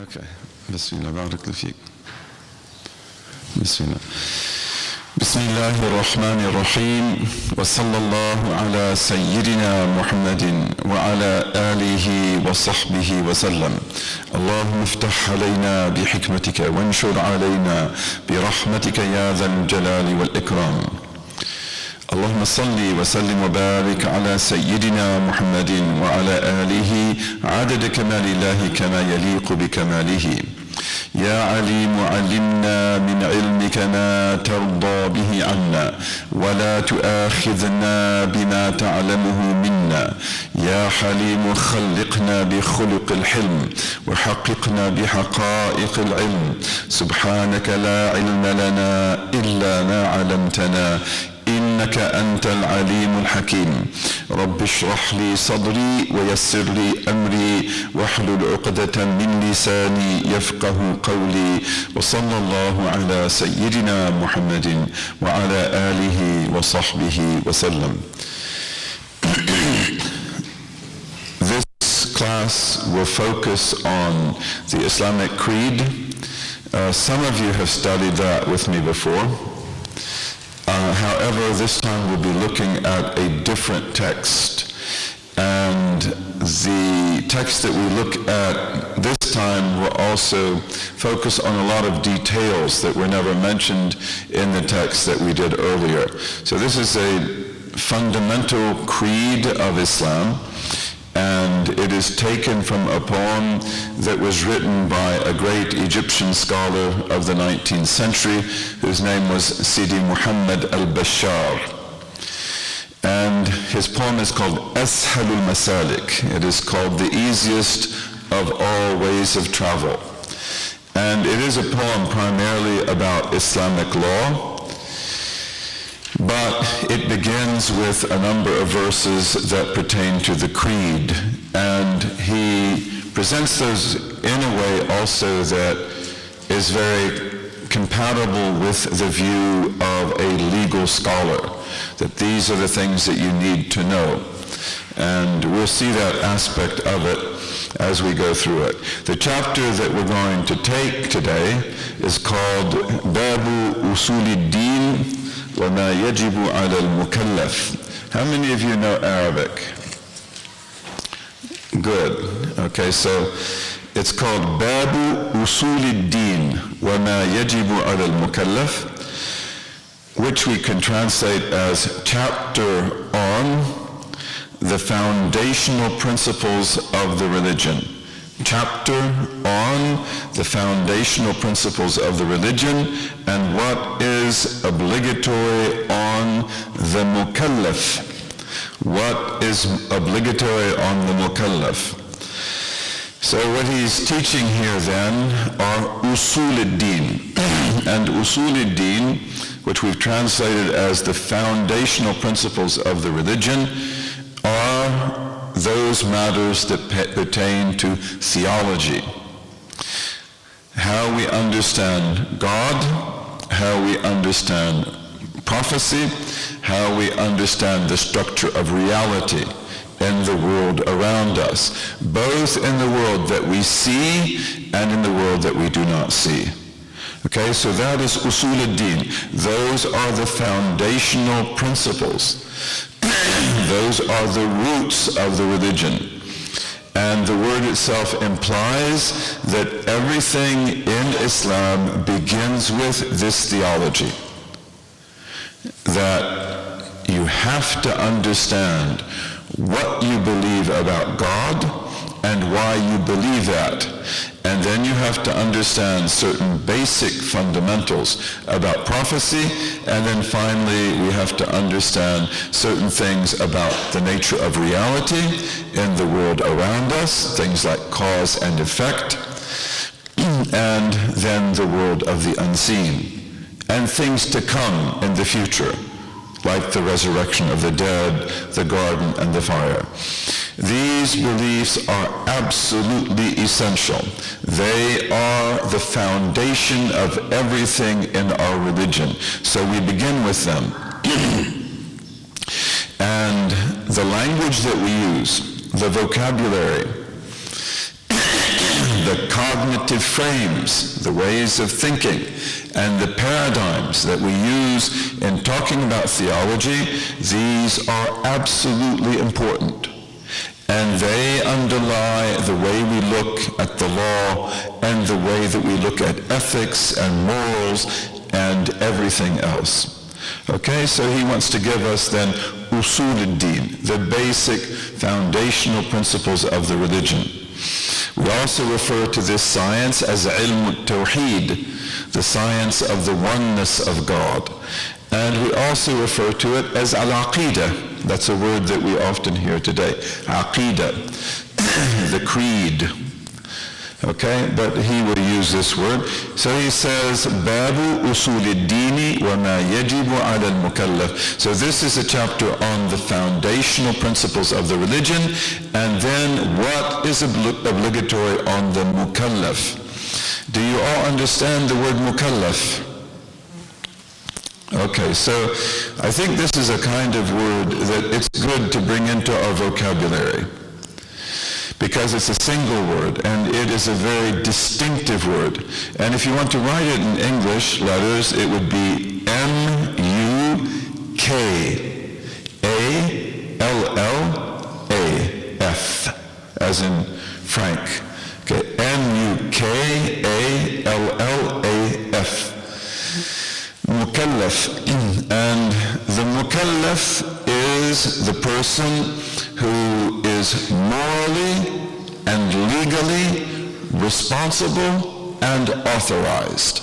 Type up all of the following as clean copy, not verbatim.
Okay. Bismillah. Barakallahu feek. Bismillah. بسم الله الرحمن الرحيم وصلى الله على سيدنا محمد وعلى آله وصحبه وسلم. اللهم افتح علينا بحكمتك وانشر علينا برحمتك يا ذا الجلال والإكرام. اللهم صل وسلم وبارك على سيدنا محمد وعلى آله عدد كمال الله كما يليق بكماله. يا عليم علمنا من علمك ما ترضى به عنا ولا تؤاخذنا بما تعلمه منا. يا حليم خلقنا بخلق الحلم وحققنا بحقائق العلم. سبحانك لا علم لنا إلا ما علمتنا إنك أنت العليم الحكيم. رب اشرح لي صدري ويسر لي أمري واحلل عقدة من لساني يفقه قولي. وصلى الله على سيدنا محمد وعلى آله وصحبه وسلم. This class will focus on the Islamic creed. Some of you have studied that with me before. However, this time we'll be looking at a different text. And the text that we look at this time will also focus on a lot of details that were never mentioned in the text that we did earlier. So this is a fundamental creed of Islam, and it is taken from a poem that was written by a great Egyptian scholar of the 19th century whose name was Sidi Muhammad al-Bashar. And his poem is called Ashalul Masalik. It is called the easiest of all ways of travel. And it is a poem primarily about Islamic law, but it begins with a number of verses that pertain to the creed, and he presents those in a way also that is very compatible with the view of a legal scholar, that these are the things that you need to know. And we'll see that aspect of it as we go through it. The chapter that we're going to take today is called Babu Usul-ud-Din وَمَا يَجِبُ عَلَى الْمُكَلَّفِ. How many of you know Arabic? Good. Okay, so it's called Babu Usul-ud-Din وَمَا يَجِبُ عَلَى الْمُكَلَّفِ, which we can translate as chapter on the foundational principles of the religion. Chapter on the foundational principles of the religion and what is obligatory on the mukallaf. What is obligatory on the mukallaf? So what he's teaching here then are usul-ud-din. And usul-ud-din, which we've translated as the foundational principles of the religion, are those matters that pertain to theology. How we understand God, how we understand prophecy, how we understand the structure of reality in the world around us, both in the world that we see and in the world that we do not see. Okay, so that is usul-ud-din. Those are the foundational principles. Those are the roots of the religion. And the word itself implies that everything in Islam begins with this theology. That you have to understand what you believe about God and why you believe that. And then you have to understand certain basic fundamentals about prophecy, and then finally we have to understand certain things about the nature of reality in the world around us, things like cause and effect, and then the world of the unseen, and things to come in the future, like the resurrection of the dead, the garden, and the fire. These beliefs are absolutely essential. They are the foundation of everything in our religion. So we begin with them. And the language that we use, the vocabulary, the qadr, cognitive frames, the ways of thinking, and the paradigms that we use in talking about theology, these are absolutely important. And they underlie the way we look at the law and the way that we look at ethics and morals and everything else. Okay, so he wants to give us then usul al-din, the basic foundational principles of the religion. We also refer to this science as ilm al-tawheed, the science of the oneness of God. And we also refer to it as al-aqida. That's a word that we often hear today. Aqida, the creed. Okay, but he would use this word. So he says, Babu usul ad-dini wa ma yajibu ala al-mukallaf. So this is a chapter on the foundational principles of the religion, and then what is obligatory on the mukallaf. Do you all understand the word mukallaf? Okay, so I think this is a kind of word that it's good to bring into our vocabulary, because it's a single word and it is a very distinctive word. And if you want to write it in English letters, it would be M-U-K-A-L-L-A-F, as in Frank. Okay, M-U-K-A-L-L-A-F. Mukallaf. And the mukallaf is the person who is morally and legally responsible and authorized.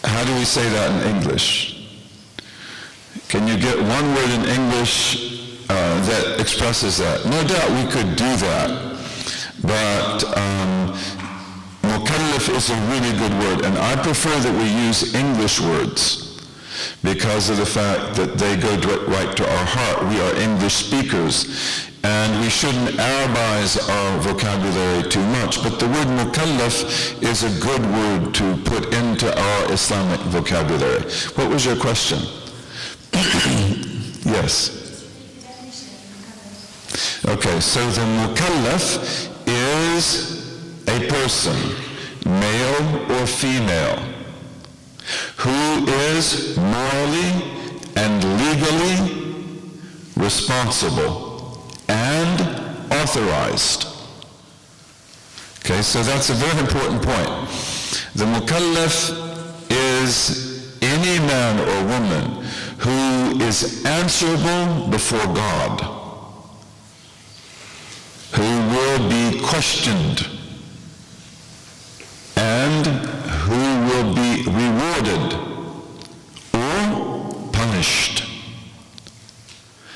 How do we say that in English? Can you get one word in English that expresses that? No doubt we could do that, but mukallaf is a really good word, and I prefer that we use English words because of the fact that they go right to our heart. We are English speakers, and we shouldn't Arabize our vocabulary too much. But the word mukallaf is a good word to put into our Islamic vocabulary. What was your question? Yes. Okay, so the mukallaf is a person, male or female, who is morally and legally responsible and authorized. Okay, so that's a very important point. The mukallaf is any man or woman who is answerable before God, who will be questioned, and who will be rewarded or punished.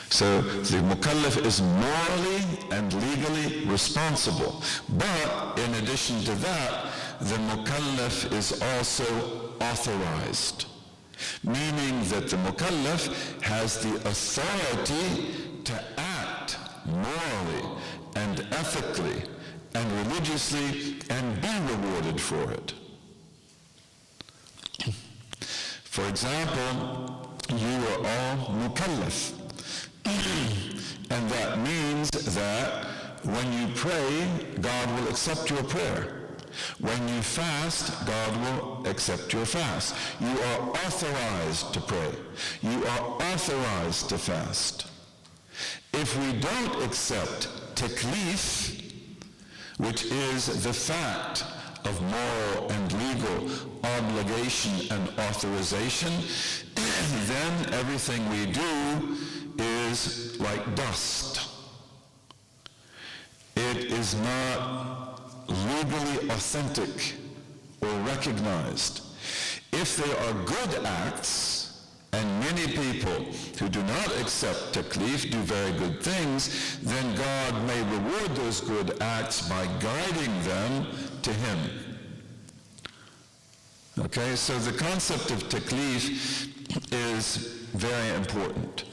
So the mukallaf is morally and legally responsible. But in addition to that, the mukallaf is also authorized, meaning that the mukallaf has the authority to act morally and ethically and religiously and be rewarded for it. For example, you are all mukallaf. And that means that when you pray, God will accept your prayer. When you fast, God will accept your fast. You are authorized to pray. You are authorized to fast. If we don't accept taklif, which is the fact of moral and legal obligation and authorization, then everything we do is like dust. It is not legally authentic or recognized. If they are good acts, and many people who do not accept taklif do very good things, then God may reward those good acts by guiding them to Him. Okay, so the concept of taklif is very important.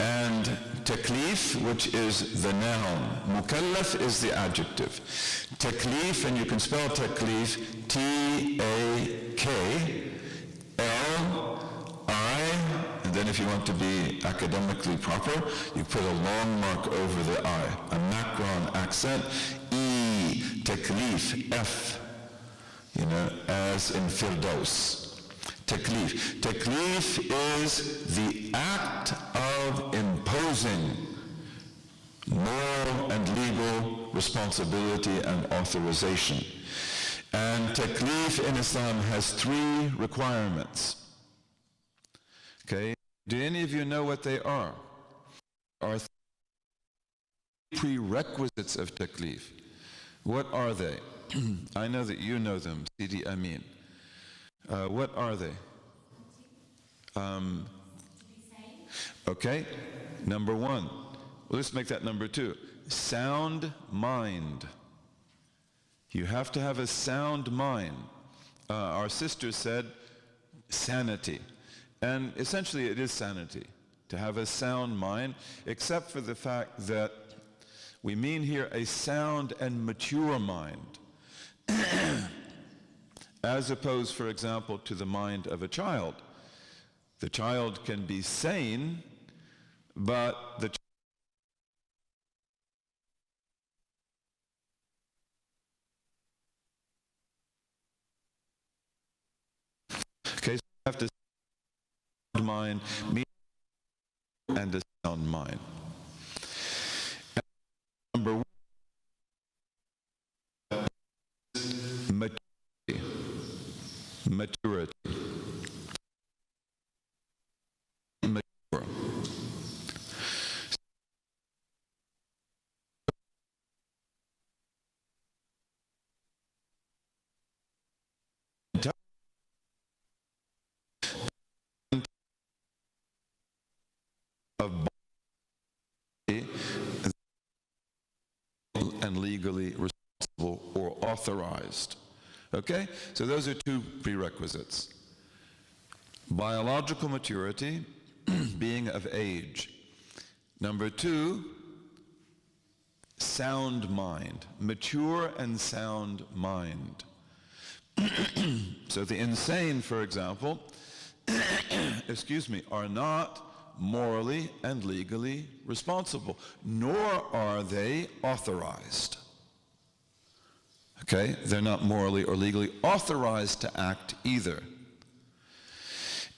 And taklif, which is the noun, mukallaf is the adjective. Taklif, and you can spell taklif, T-A-K-L-I, and then if you want to be academically proper, you put a long mark over the I, a macron accent, E, taklif, F, as in Firdaus. Taklif. Taklif is the act of imposing moral and legal responsibility and authorization. And taklif in Islam has 3 requirements. Okay? Do any of you know what they are? Are prerequisites of taklif. What are they? I know that you know them, Sidi Amin. What are they? Okay, number 1. Well, let's make that number 2. Sound mind. You have to have a sound mind. Our sister said sanity. And essentially it is sanity, to have a sound mind, except for the fact that we mean here a sound and mature mind, as opposed, for example, to the mind of a child. The child can be sane, but the okay, so you have to sound mind and a sound mind. Number 1, maturity. Mature. Of body and legally responsible or authorized. Okay? So those are 2 prerequisites. Biological maturity, being of age. Number 2, sound mind. Mature and sound mind. So the insane, for example, are not morally and legally responsible, nor are they authorized. Okay? They're not morally or legally authorized to act either.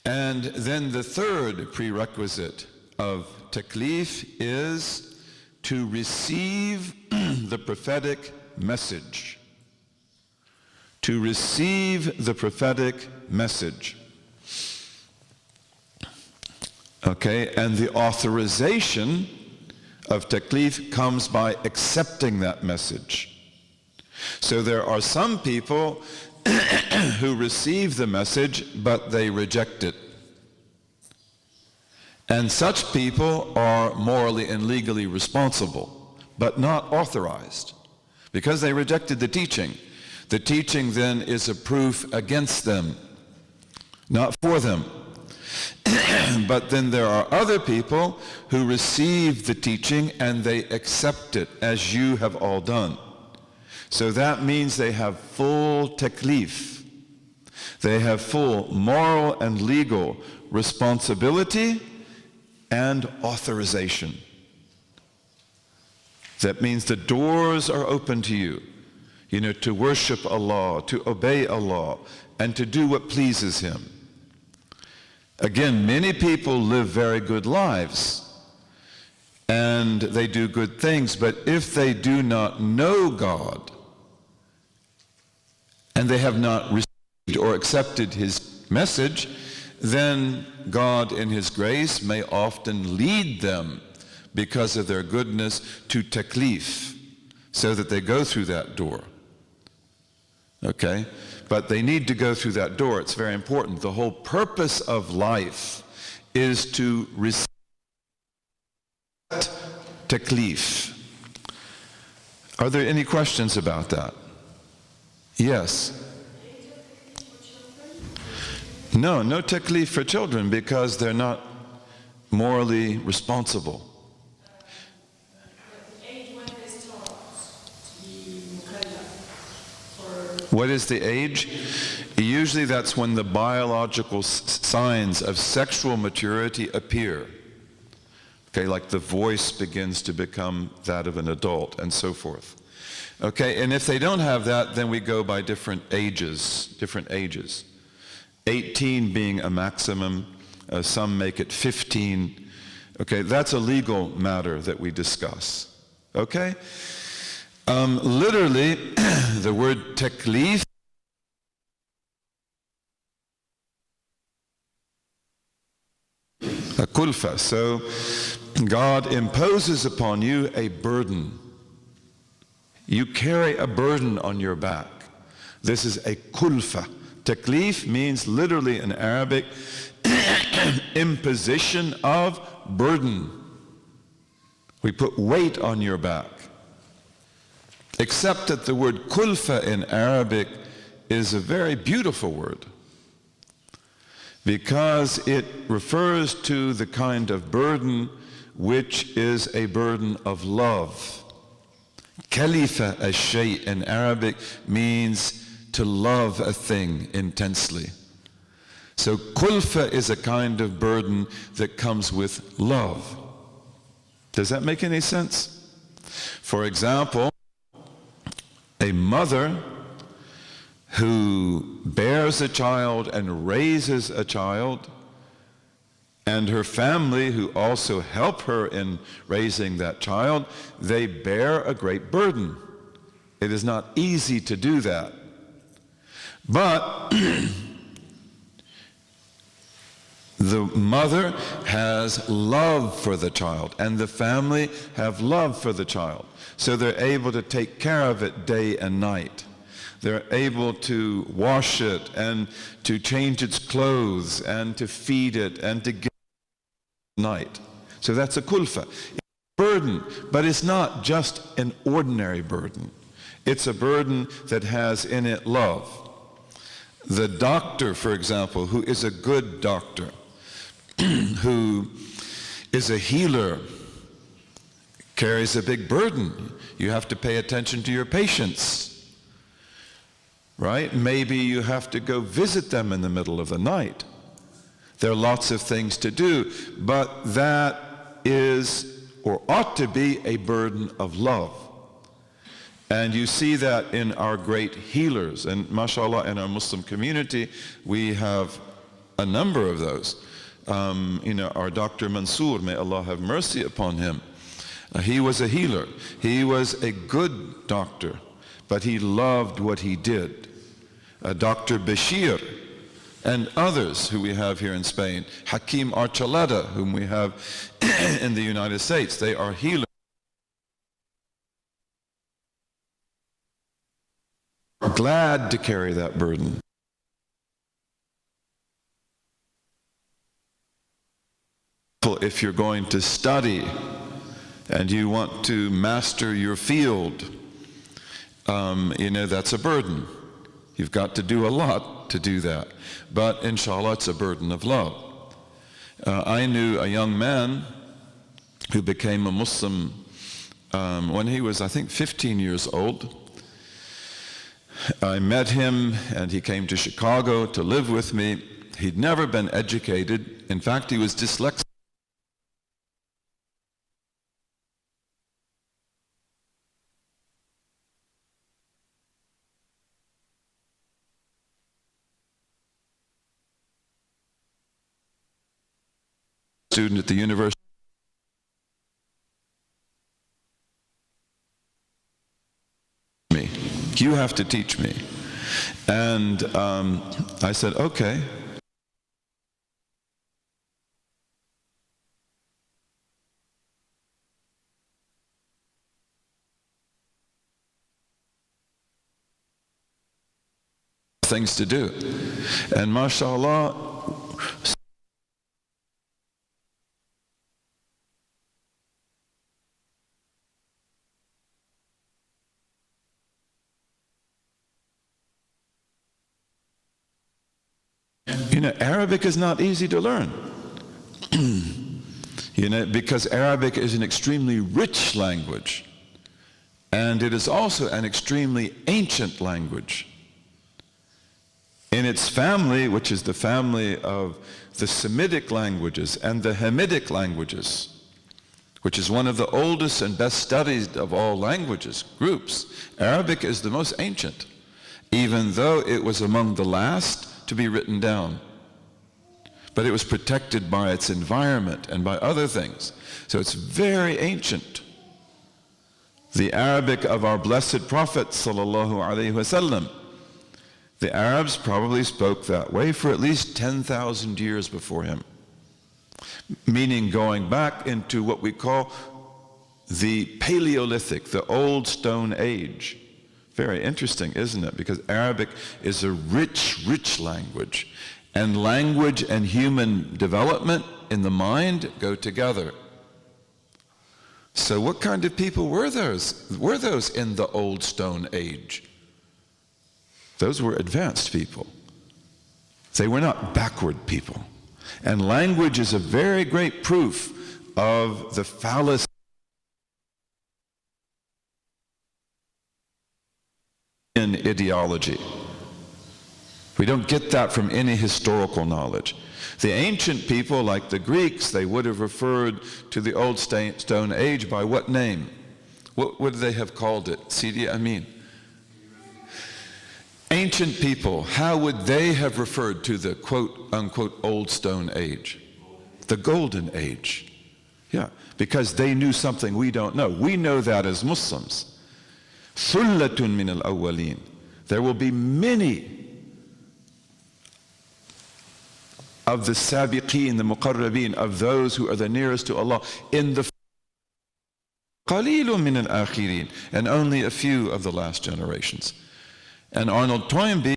And then the 3rd prerequisite of taklif is to receive the prophetic message. To receive the prophetic message. Okay? And the authorization of taklif comes by accepting that message. So there are some people who receive the message, but they reject it. And such people are morally and legally responsible, but not authorized, because they rejected the teaching. The teaching then is a proof against them, not for them. But then there are other people who receive the teaching and they accept it, as you have all done. So that means they have full taklif. They have full moral and legal responsibility and authorization. That means the doors are open to you, to worship Allah, to obey Allah, and to do what pleases Him. Again, many people live very good lives, and they do good things, but if they do not know God, and they have not received or accepted His message, then God in His grace may often lead them, because of their goodness, to taklif, so that they go through that door. Okay? But they need to go through that door. It's very important. The whole purpose of life is to receive taklif. Are there any questions about that? Yes. No taklif for children, because they're not morally responsible. What is the age? Usually that's when the biological signs of sexual maturity appear. Okay, like the voice begins to become that of an adult and so forth. Okay, and if they don't have that, then we go by different ages. 18 being a maximum, some make it 15. Okay, that's a legal matter that we discuss. Okay? Literally, the word taklif a kulfa. So God imposes upon you a burden. You carry a burden on your back. This is a kulfa. Taklif means literally in Arabic imposition of burden. We put weight on your back. Except that the word kulfa in Arabic is a very beautiful word, because it refers to the kind of burden which is a burden of love. Kalifa ash-shay in Arabic means to love a thing intensely. So kulfa is a kind of burden that comes with love. Does that make any sense? For example, a mother who bears a child and raises a child, and her family who also help her in raising that child, they bear a great burden. It is not easy to do that. But the mother has love for the child, and the family have love for the child. So they're able to take care of it day and night. They're able to wash it and to change its clothes and to feed it and to give it night. So that's a kulfa. It's a burden, but it's not just an ordinary burden. It's a burden that has in it love. The doctor, for example, who is a good doctor, who is a healer, carries a big burden. You have to pay attention to your patients. Right? Maybe you have to go visit them in the middle of the night. There are lots of things to do, but that is, or ought to be, a burden of love. And you see that in our great healers. And mashallah, in our Muslim community, we have a number of those. Our Dr. Mansour, may Allah have mercy upon him. He was a healer. He was a good doctor, but he loved what he did. Dr. Bashir and others who we have here in Spain, Hakim Archuleta, whom we have in the United States, they are healers. Glad to carry that burden. If you're going to study and you want to master your field, that's a burden. You've got to do a lot to do that. But inshallah, it's a burden of love. I knew a young man who became a Muslim when he was, I think, 15 years old. I met him and he came to Chicago to live with me. He'd never been educated. In fact, he was dyslexic. Student at the university. You have to teach me. And I said, okay. Things to do. And mashallah, Arabic is not easy to learn. Because Arabic is an extremely rich language. And it is also an extremely ancient language. In its family, which is the family of the Semitic languages and the Hamitic languages, which is one of the oldest and best studied of all languages, groups. Arabic is the most ancient, even though it was among the last to be written down. But it was protected by its environment and by other things. So it's very ancient. The Arabic of our blessed Prophet sallallahu alaihi wasallam, the Arabs probably spoke that way for at least 10,000 years before him. Meaning going back into what we call the Paleolithic, the Old Stone Age. Very interesting, isn't it? Because Arabic is a rich, rich language. And language and human development in the mind go together. So what kind of people were those? Were those in the Old Stone Age? Those were advanced people. They were not backward people. And language is a very great proof of the fallacy in ideology. We don't get that from any historical knowledge. The ancient people, like the Greeks, they would have referred to the Old Stone Age by what name? What would they have called it? Sidi Amin. Ancient people, how would they have referred to the quote-unquote Old Stone Age? The Golden Age. Yeah, because they knew something we don't know. We know that as Muslims. Thullatun min al-awwalin. There will be many of the sabiqeen, the muqarrabeen, of those who are the nearest to Allah in the qalilun min al-akhirin, and only a few of the last generations. And Arnold Toynbee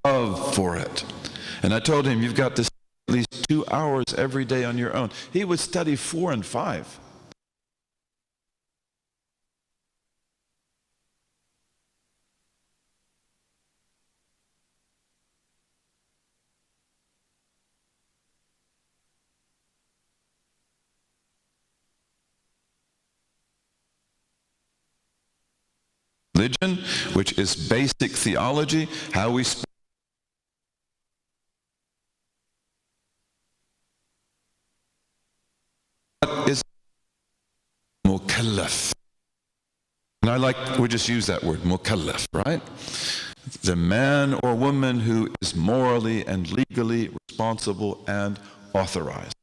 love for it. And I told him, you've got to study at least 2 hours every day on your own. He would study 4 and 5. Religion, which is basic theology, how we speak. What is mukallaf? And we just use that word, mukallaf, right? The man or woman who is morally and legally responsible and authorized,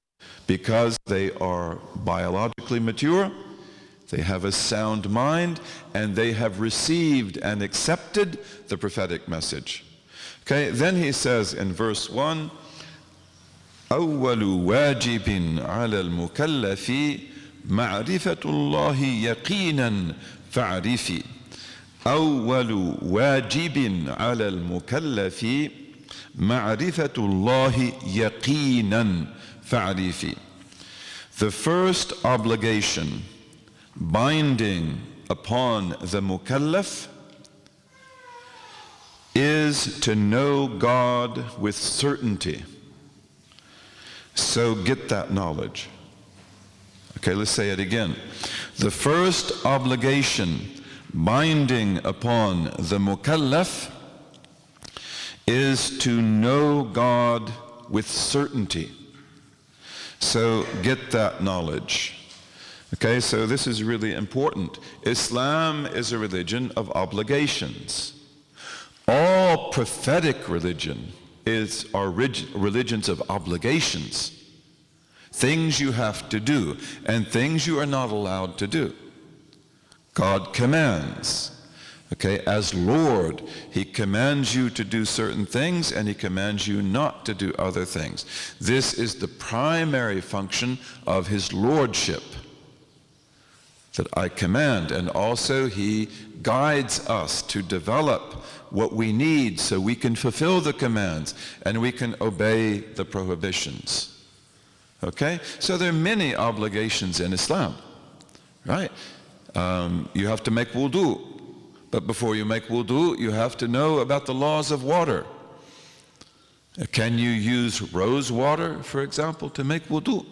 because they are biologically mature, they have a sound mind, and they have received and accepted the prophetic message. Okay, then he says in verse 1, أول واجب على المكلف معرفة الله يقينا فاعرفي. أول واجب على المكلف معرفة الله يقينا فاعرفي. The first obligation binding upon the mukallaf is to know God with certainty. So get that knowledge. Okay, let's say it again. The first obligation binding upon the mukallaf is to know God with certainty. So get that knowledge. Okay, so this is really important. Islam is a religion of obligations. All prophetic religion are religions of obligations. Things you have to do and things you are not allowed to do. God commands. Okay, as Lord, he commands you to do certain things and he commands you not to do other things. This is the primary function of his lordship, that I command, and also he guides us to develop what we need so we can fulfill the commands and we can obey the prohibitions. Okay, so there are many obligations in Islam, right? You have to make wudu. But before you make wudu, you have to know about the laws of water. Can you use rose water, for example, to make wudu?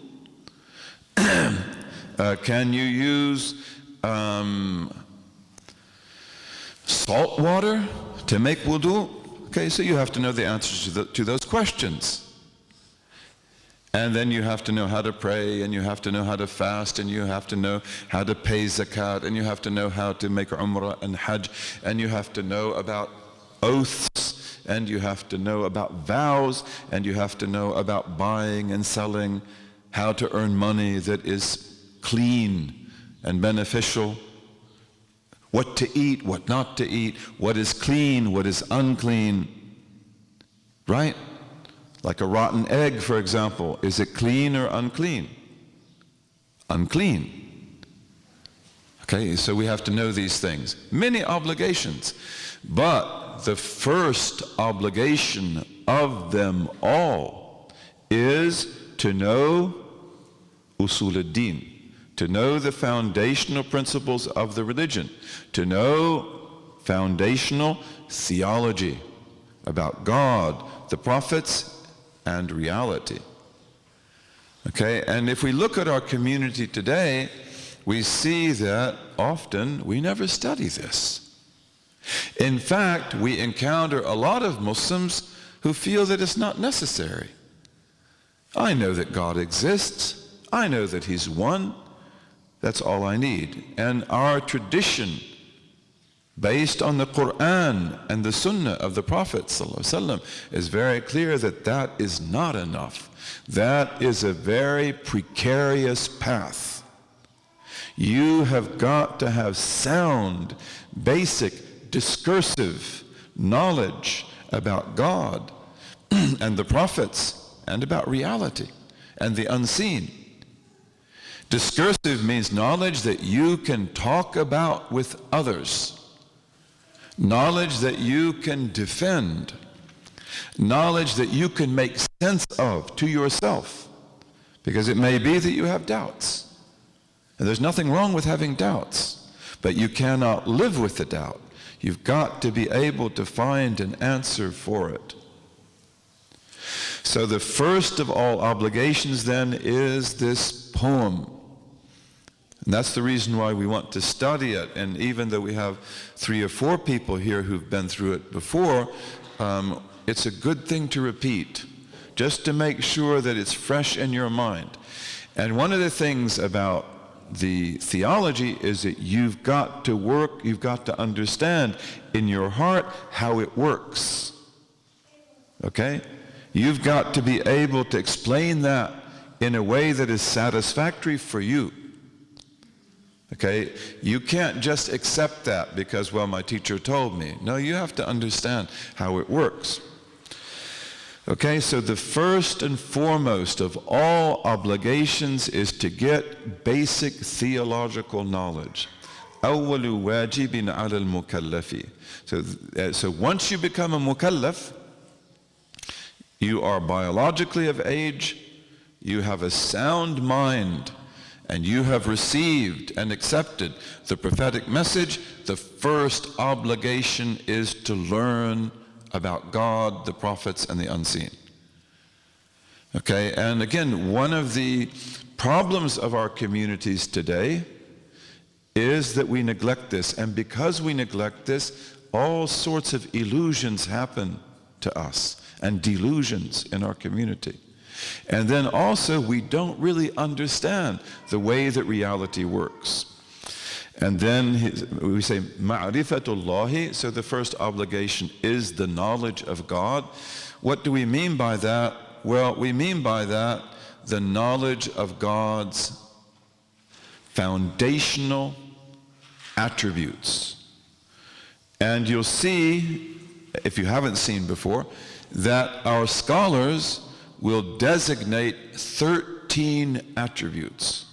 Can you use salt water to make wudu? Okay, so you have to know the answers to those questions. And then you have to know how to pray, and you have to know how to fast, and you have to know how to pay zakat, and you have to know how to make umrah and hajj, and you have to know about oaths, and you have to know about vows, and you have to know about buying and selling, how to earn money that is clean and beneficial, what to eat, what not to eat, what is clean, what is unclean, right? Like a rotten egg, for example, is it clean or unclean? Unclean. Okay, so we have to know these things. Many obligations, but the first obligation of them all is to know usul ad-din, to know the foundational principles of the religion, to know foundational theology about God, the prophets, and reality. Okay, and if we look at our community today, we see that often we never study this. In fact, we encounter a lot of Muslims who feel that it's not necessary. I know that God exists. I know that He's one. That's all I need. And our tradition, based on the Quran and the Sunnah of the Prophet ﷺ, is very clear that that is not enough. That is a very precarious path. You have got to have sound, basic, discursive knowledge about God and the prophets and about reality and the unseen. Discursive means knowledge that you can talk about with others. Knowledge that you can defend, knowledge that you can make sense of to yourself, because it may be that you have doubts, and there's nothing wrong with having doubts, but you cannot live with the doubt. You've got to be able to find an answer for it. So the first of all obligations then is this poem. And that's the reason why we want to study it. And even though we have 3 or 4 people here who've been through it before, it's a good thing to repeat, just to make sure that it's fresh in your mind. And one of the things about the theology is that you've got to understand in your heart how it works. Okay? You've got to be able to explain that in a way that is satisfactory for you. Okay, you can't just accept that because, well, my teacher told me. No, you have to understand how it works. Okay, so the first and foremost of all obligations is to get basic theological knowledge. أول واجب على المكلف. So once you become a mukallaf, you are biologically of age, you have a sound mind, and you have received and accepted the prophetic message. The first obligation is to learn about God, the prophets, and the unseen. Okay, and again, one of the problems of our communities today is that we neglect this, and because we neglect this, all sorts of illusions happen to us, and delusions in our community. And then also we don't really understand the way that reality works. And then we say ma'rifatullahi, so the first obligation is the knowledge of God. What do we mean by that? Well, we mean by that the knowledge of God's foundational attributes And you'll see, if you haven't seen before, that our scholars will designate 13 attributes.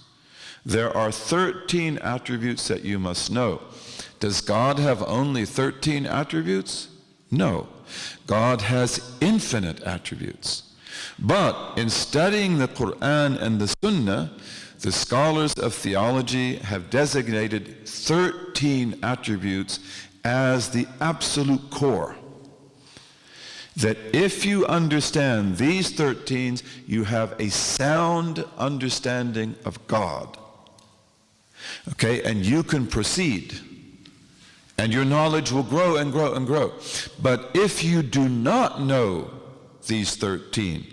There are 13 attributes that you must know. Does God have only 13 attributes? No. God has infinite attributes. But in studying the Quran and the Sunnah, the scholars of theology have designated 13 attributes as the absolute core. That if you understand these 13s, you have a sound understanding of God. Okay, and you can proceed. And your knowledge will grow and grow and grow. But if you do not know these 13,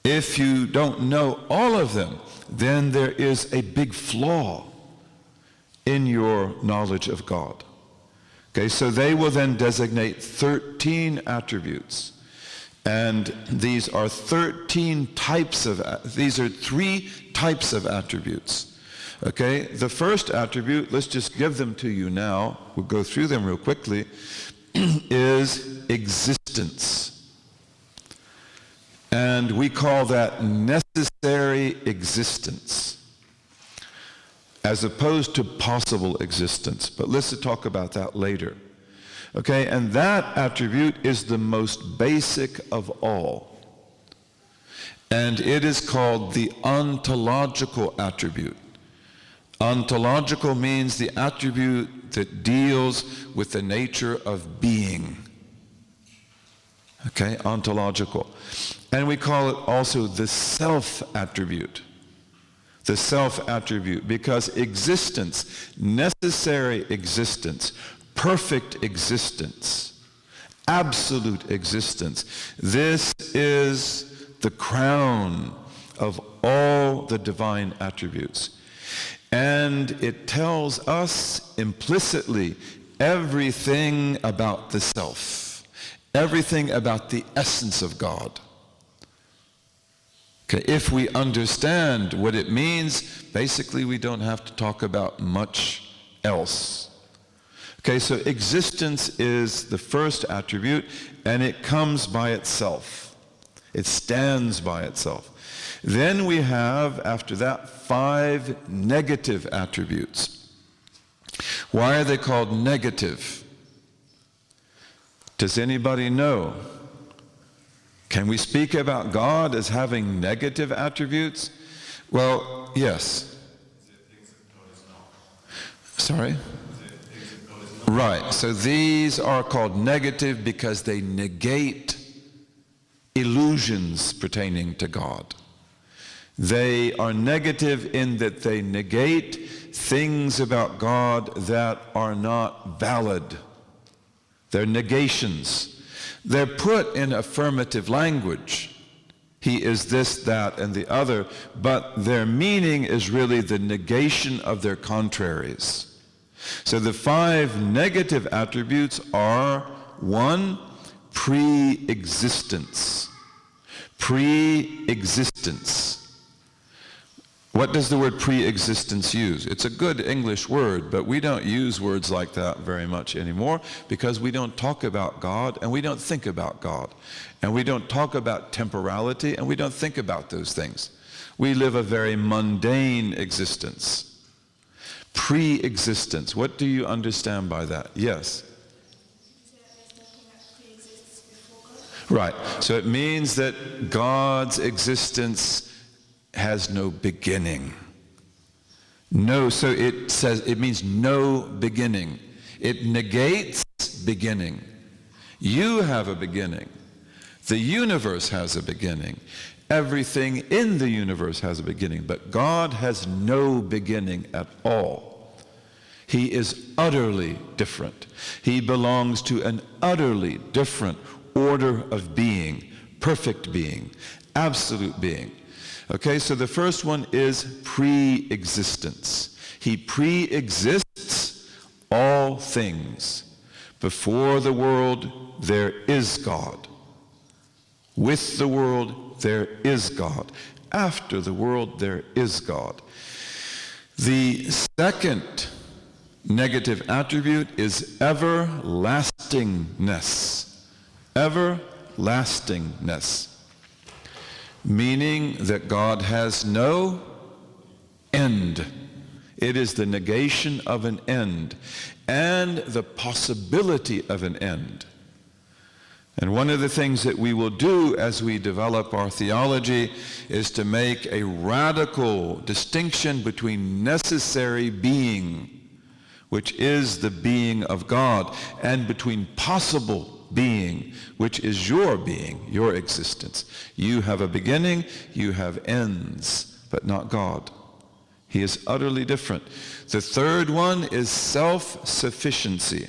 if you don't know all of them, then there is a big flaw in your knowledge of God. Okay, so they will then designate 13 attributes. And these are 13 types of, these are 3 types of attributes. Okay, the first attribute, let's just give them to you now, we'll go through them real quickly, is existence. And we call that necessary existence, as opposed to possible existence. But let's talk about that later. Okay, and that attribute is the most basic of all. And it is called the ontological attribute. Ontological means the attribute that deals with the nature of being. Okay, ontological. And we call it also the self-attribute. The self-attribute, because existence, necessary existence, perfect existence, absolute existence, this is the crown of all the divine attributes. And it tells us implicitly everything about the self, everything about the essence of God. Okay, if we understand what it means, basically we don't have to talk about much else. Okay, so existence is the first attribute, and it comes by itself. It stands by itself. Then we have, after that, 5 negative attributes. Why are they called negative? Does anybody know? Can we speak about God as having negative attributes? Well, yes. Sorry? Right, so these are called negative because they negate illusions pertaining to God. They are negative in that they negate things about God that are not valid. They're negations. They're put in affirmative language. He is this, that, and the other, but their meaning is really the negation of their contraries. So the 5 negative attributes are: 1, pre-existence. Pre-existence. What does the word pre-existence use? It's a good English word, but we don't use words like that very much anymore because we don't talk about God and we don't think about God. And we don't talk about temporality and we don't think about those things. We live a very mundane existence. Pre-existence. What do you understand by that? Yes? Right. So it means that God's existence has no beginning. No, so it says, it means no beginning. It negates beginning. You have a beginning. The universe has a beginning. Everything in the universe has a beginning, but God has no beginning at all. He is utterly different. He belongs to an utterly different order of being, perfect being, absolute being. Okay, so the first one is pre-existence. He pre-exists all things. Before the world, there is God. With the world, there is God. After the world, there is God. The second negative attribute is everlastingness. Everlastingness. Meaning that God has no end. It is the negation of an end and the possibility of an end. And one of the things that we will do as we develop our theology is to make a radical distinction between necessary being, which is the being of God, and between possible being, which is your being, your existence. You have a beginning, you have ends, but not God. He is utterly different. The third one is self-sufficiency.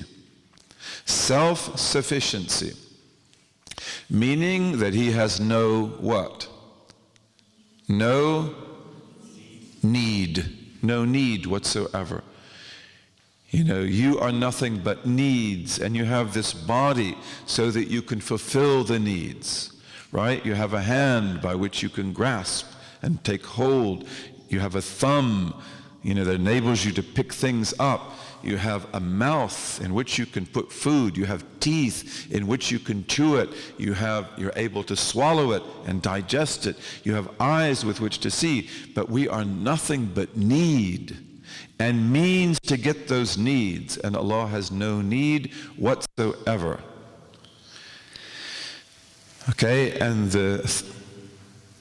Self-sufficiency. Meaning that he has no what? No need. No need whatsoever. You know, you are nothing but needs, and you have this body so that you can fulfill the needs, right? You have a hand by which you can grasp and take hold. You have a thumb, you know, that enables you to pick things up. You have a mouth in which you can put food. You have teeth in which you can chew it. You're able to swallow it and digest it. You have eyes with which to see. But we are nothing but need and means to get those needs. And Allah has no need whatsoever. Okay, and the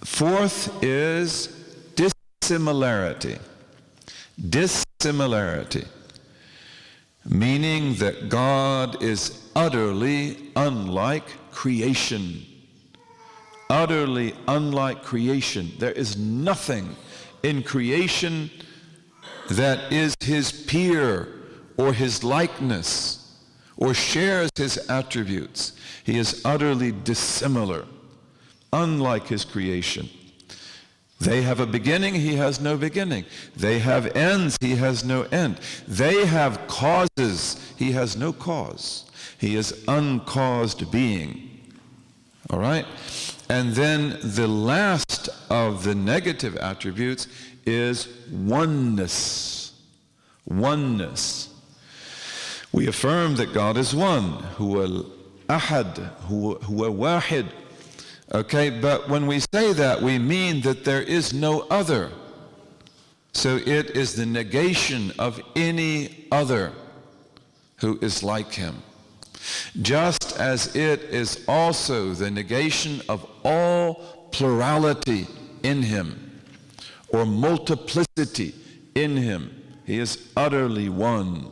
fourth is dissimilarity. Dissimilarity. Meaning that God is utterly unlike creation. Utterly unlike creation. There is nothing in creation that is his peer or his likeness or shares his attributes. He is utterly dissimilar, unlike his creation. They have a beginning, he has no beginning. They have ends, he has no end. They have causes, he has no cause. He is uncaused being. All right? And then the last of the negative attributes is oneness. Oneness. We affirm that God is one, huwa al-ahad, huwa wahid. Okay, but when we say that, we mean that there is no other. So it is the negation of any other who is like him. Just as it is also the negation of all plurality in him, or multiplicity in him. He is utterly one.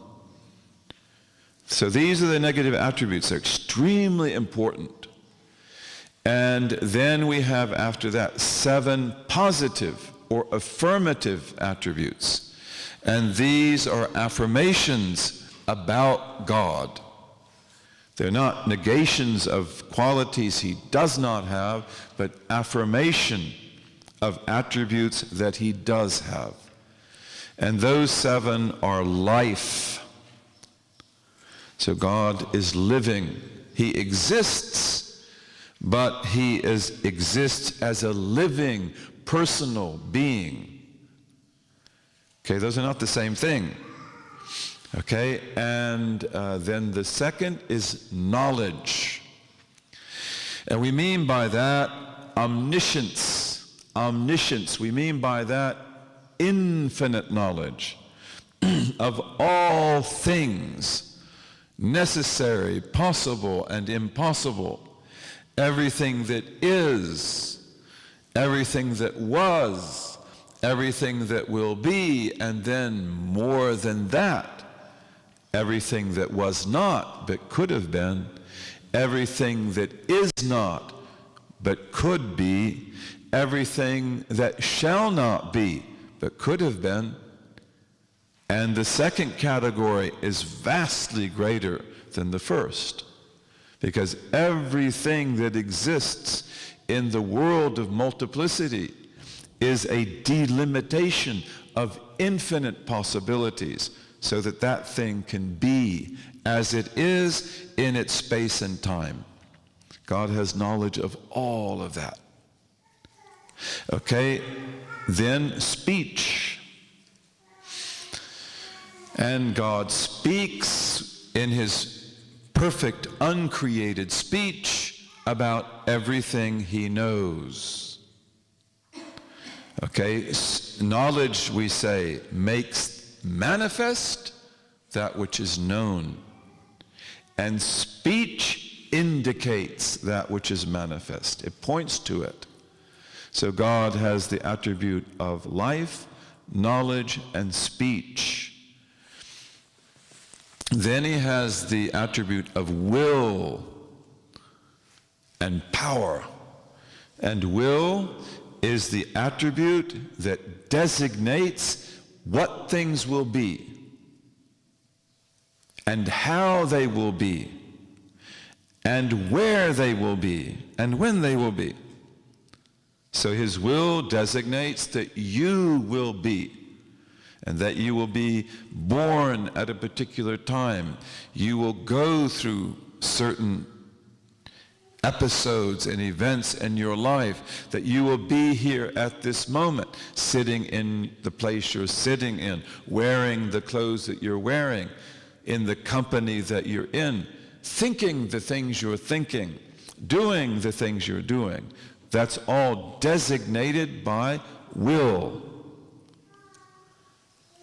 So these are the negative attributes. They're extremely important. And then we have after that 7 positive or affirmative attributes. And these are affirmations about God. They're not negations of qualities he does not have, but affirmation of attributes that he does have. And those 7 are life. So God is living. He exists. But he exists as a living, personal being. Okay, those are not the same thing. Okay, and then the second is knowledge. And we mean by that omniscience. Omniscience, we mean by that infinite knowledge of all things, necessary, possible, and impossible. Everything that is, everything that was, everything that will be, and then more than that, everything that was not but could have been, everything that is not but could be, everything that shall not be but could have been. And the second category is vastly greater than the first. Because everything that exists in the world of multiplicity is a delimitation of infinite possibilities so that that thing can be as it is in its space and time. God has knowledge of all of that. Okay, then speech. And God speaks in his perfect, uncreated speech about everything he knows. Okay, knowledge, we say, makes manifest that which is known. And speech indicates that which is manifest. It points to it. So God has the attribute of life, knowledge, and speech. Then he has the attribute of will and power. And will is the attribute that designates what things will be and how they will be and where they will be and when they will be. So his will designates that you will be, and that you will be born at a particular time. You will go through certain episodes and events in your life, that you will be here at this moment, sitting in the place you're sitting in, wearing the clothes that you're wearing, in the company that you're in, thinking the things you're thinking, doing the things you're doing. That's all designated by will.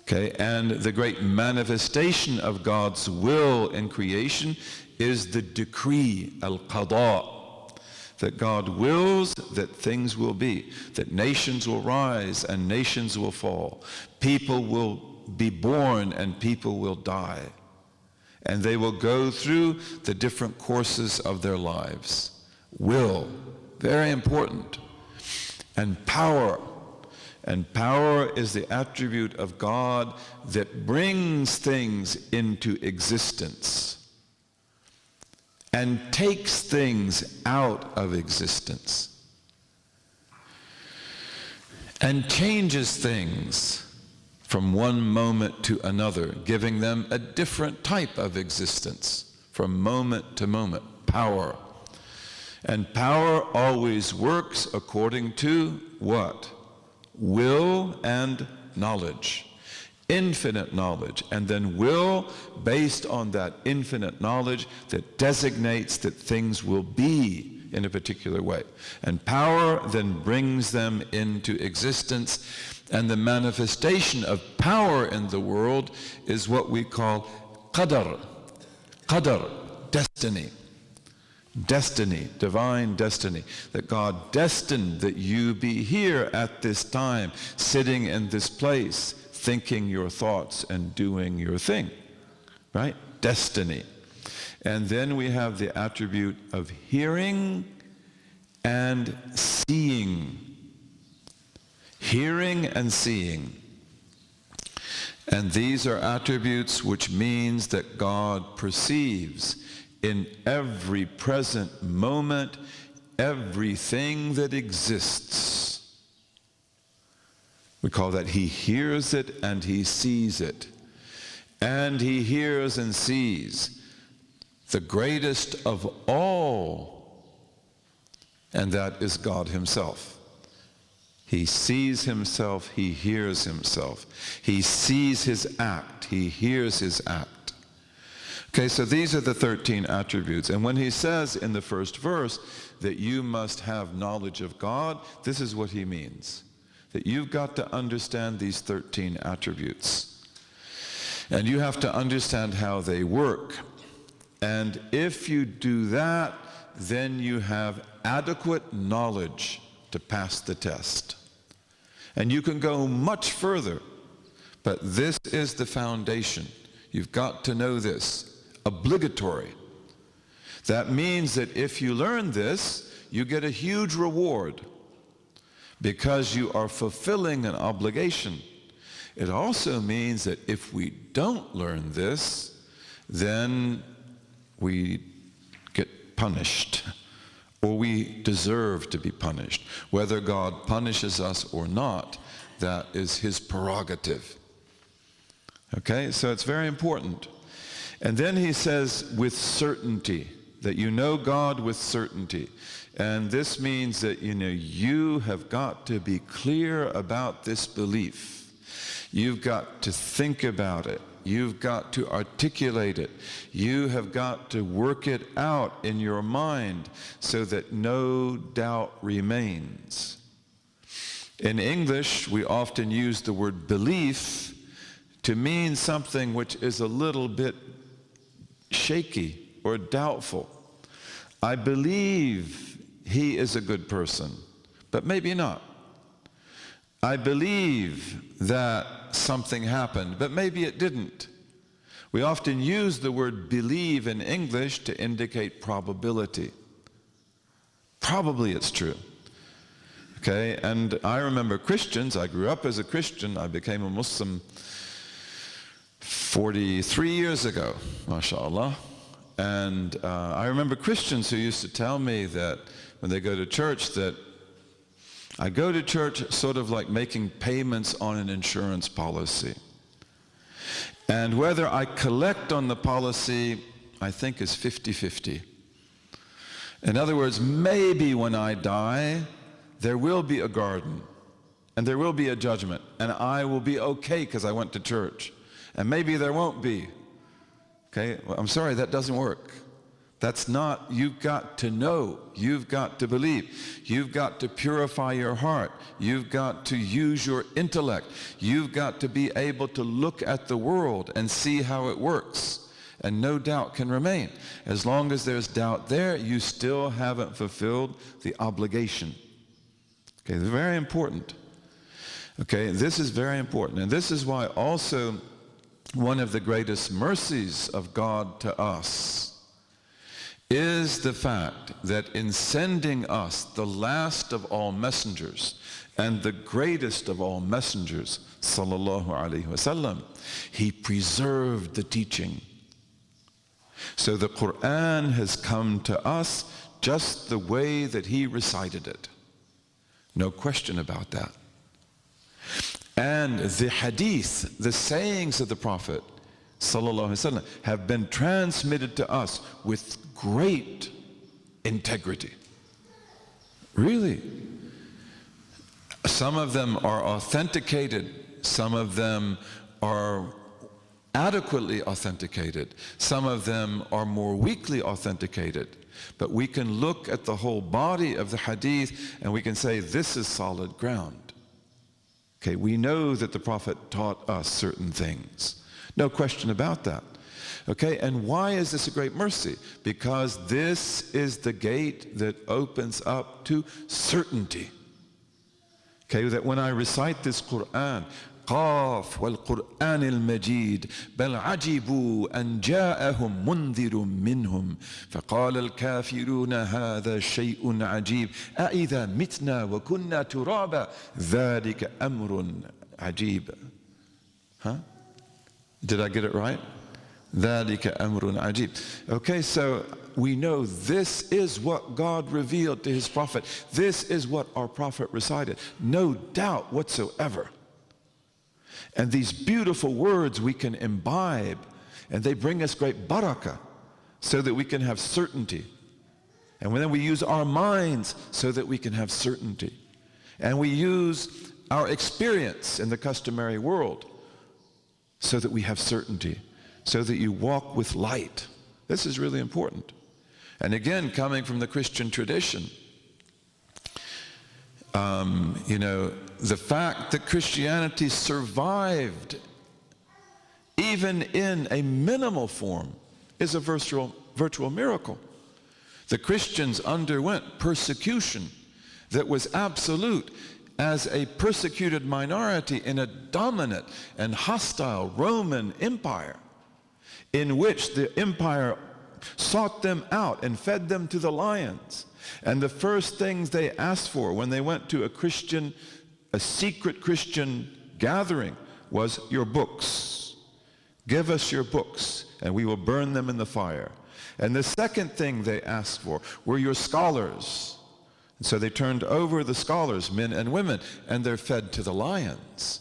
Okay, and the great manifestation of God's will in creation is the decree, al-qada, that God wills that things will be, that nations will rise and nations will fall, people will be born and people will die, and they will go through the different courses of their lives. Will, very important. And power. And power is the attribute of God that brings things into existence and takes things out of existence and changes things from one moment to another, giving them a different type of existence from moment to moment. Power. And power always works according to what? Will and knowledge. Infinite knowledge. And then will based on that infinite knowledge that designates that things will be in a particular way. And power then brings them into existence. And the manifestation of power in the world is what we call qadr. Qadr, destiny. Destiny, divine destiny, that God destined that you be here at this time, sitting in this place, thinking your thoughts and doing your thing, right? Destiny. And then we have the attribute of hearing and seeing. Hearing and seeing. And these are attributes which means that God perceives in every present moment, everything that exists. We call that he hears it and he sees it. And he hears and sees the greatest of all, and that is God himself. He sees himself, he hears himself. He sees his act, he hears his act. Okay, so these are the 13 attributes. And when he says in the first verse that you must have knowledge of God, this is what he means. That you've got to understand these 13 attributes. And you have to understand how they work. And if you do that, then you have adequate knowledge to pass the test. And you can go much further, but this is the foundation. You've got to know this. Obligatory. That means that if you learn this, you get a huge reward because you are fulfilling an obligation. It also means that if we don't learn this, then we get punished, or we deserve to be punished. Whether God punishes us or not, that is his prerogative. Okay, so it's very important. And then he says, with certainty, that you know God with certainty. And this means that, you have got to be clear about this belief. You've got to think about it. You've got to articulate it. You have got to work it out in your mind so that no doubt remains. In English, we often use the word belief to mean something which is a little bit shaky or doubtful. I believe he is a good person, but maybe not. I believe that something happened, but maybe it didn't. We often use the word believe in English to indicate probability. Probably it's true. Okay, and I remember Christians, I grew up as a Christian, I became a Muslim 43 years ago, mashallah. And I remember Christians who used to tell me that when they go to church that I go to church sort of like making payments on an insurance policy. And whether I collect on the policy, I think is 50-50. In other words, maybe when I die, there will be a garden, and there will be a judgment, and I will be okay because I went to church. And maybe there won't be. Okay, well, I'm sorry, that doesn't work. That's not, you've got to know, you've got to believe, you've got to purify your heart, you've got to use your intellect, you've got to be able to look at the world and see how it works, and no doubt can remain. As long as there's doubt there, you still haven't fulfilled the obligation. Okay, it's very important. Okay, this is very important, and this is why also one of the greatest mercies of God to us is the fact that in sending us the last of all messengers and the greatest of all messengers, sallallahu alaihi wasallam, he preserved the teaching. So the Quran has come to us just the way that he recited it. No question about that. And the hadith, the sayings of the Prophet sallallahu alaihi wasallam, have been transmitted to us with great integrity. Really. Some of them are authenticated, some of them are adequately authenticated, some of them are more weakly authenticated. But we can look at the whole body of the hadith and we can say this is solid ground. Okay, we know that the Prophet taught us certain things. No question about that. Okay, and why is this a great mercy? Because this is the gate that opens up to certainty. Okay, that when I recite this Quran, قاف والقرآن المجيد بل عجبوا أن جاءهم منذر منهم فقال الكافرون هذا شيء عجيب أإذا متنا وكنا ترابا ذلك أمر عجيب. Huh? Did I get it right? ذلك أمر عجيب. Okay, so we know this is what God revealed to his prophet. This is what our prophet recited. No doubt whatsoever. And these beautiful words we can imbibe, and they bring us great barakah, so that we can have certainty. And then we use our minds so that we can have certainty. And we use our experience in the customary world so that we have certainty, so that you walk with light. This is really important. And again, coming from the Christian tradition, you know, the fact that Christianity survived even in a minimal form is a virtual miracle. The Christians underwent persecution that was absolute as a persecuted minority in a dominant and hostile Roman Empire, in which the empire sought them out and fed them to the lions. And the first things they asked for when they went to a secret Christian gathering was your books. Give us your books and we will burn them in the fire. And the second thing they asked for were your scholars. And so they turned over the scholars, men and women, and they're fed to the lions.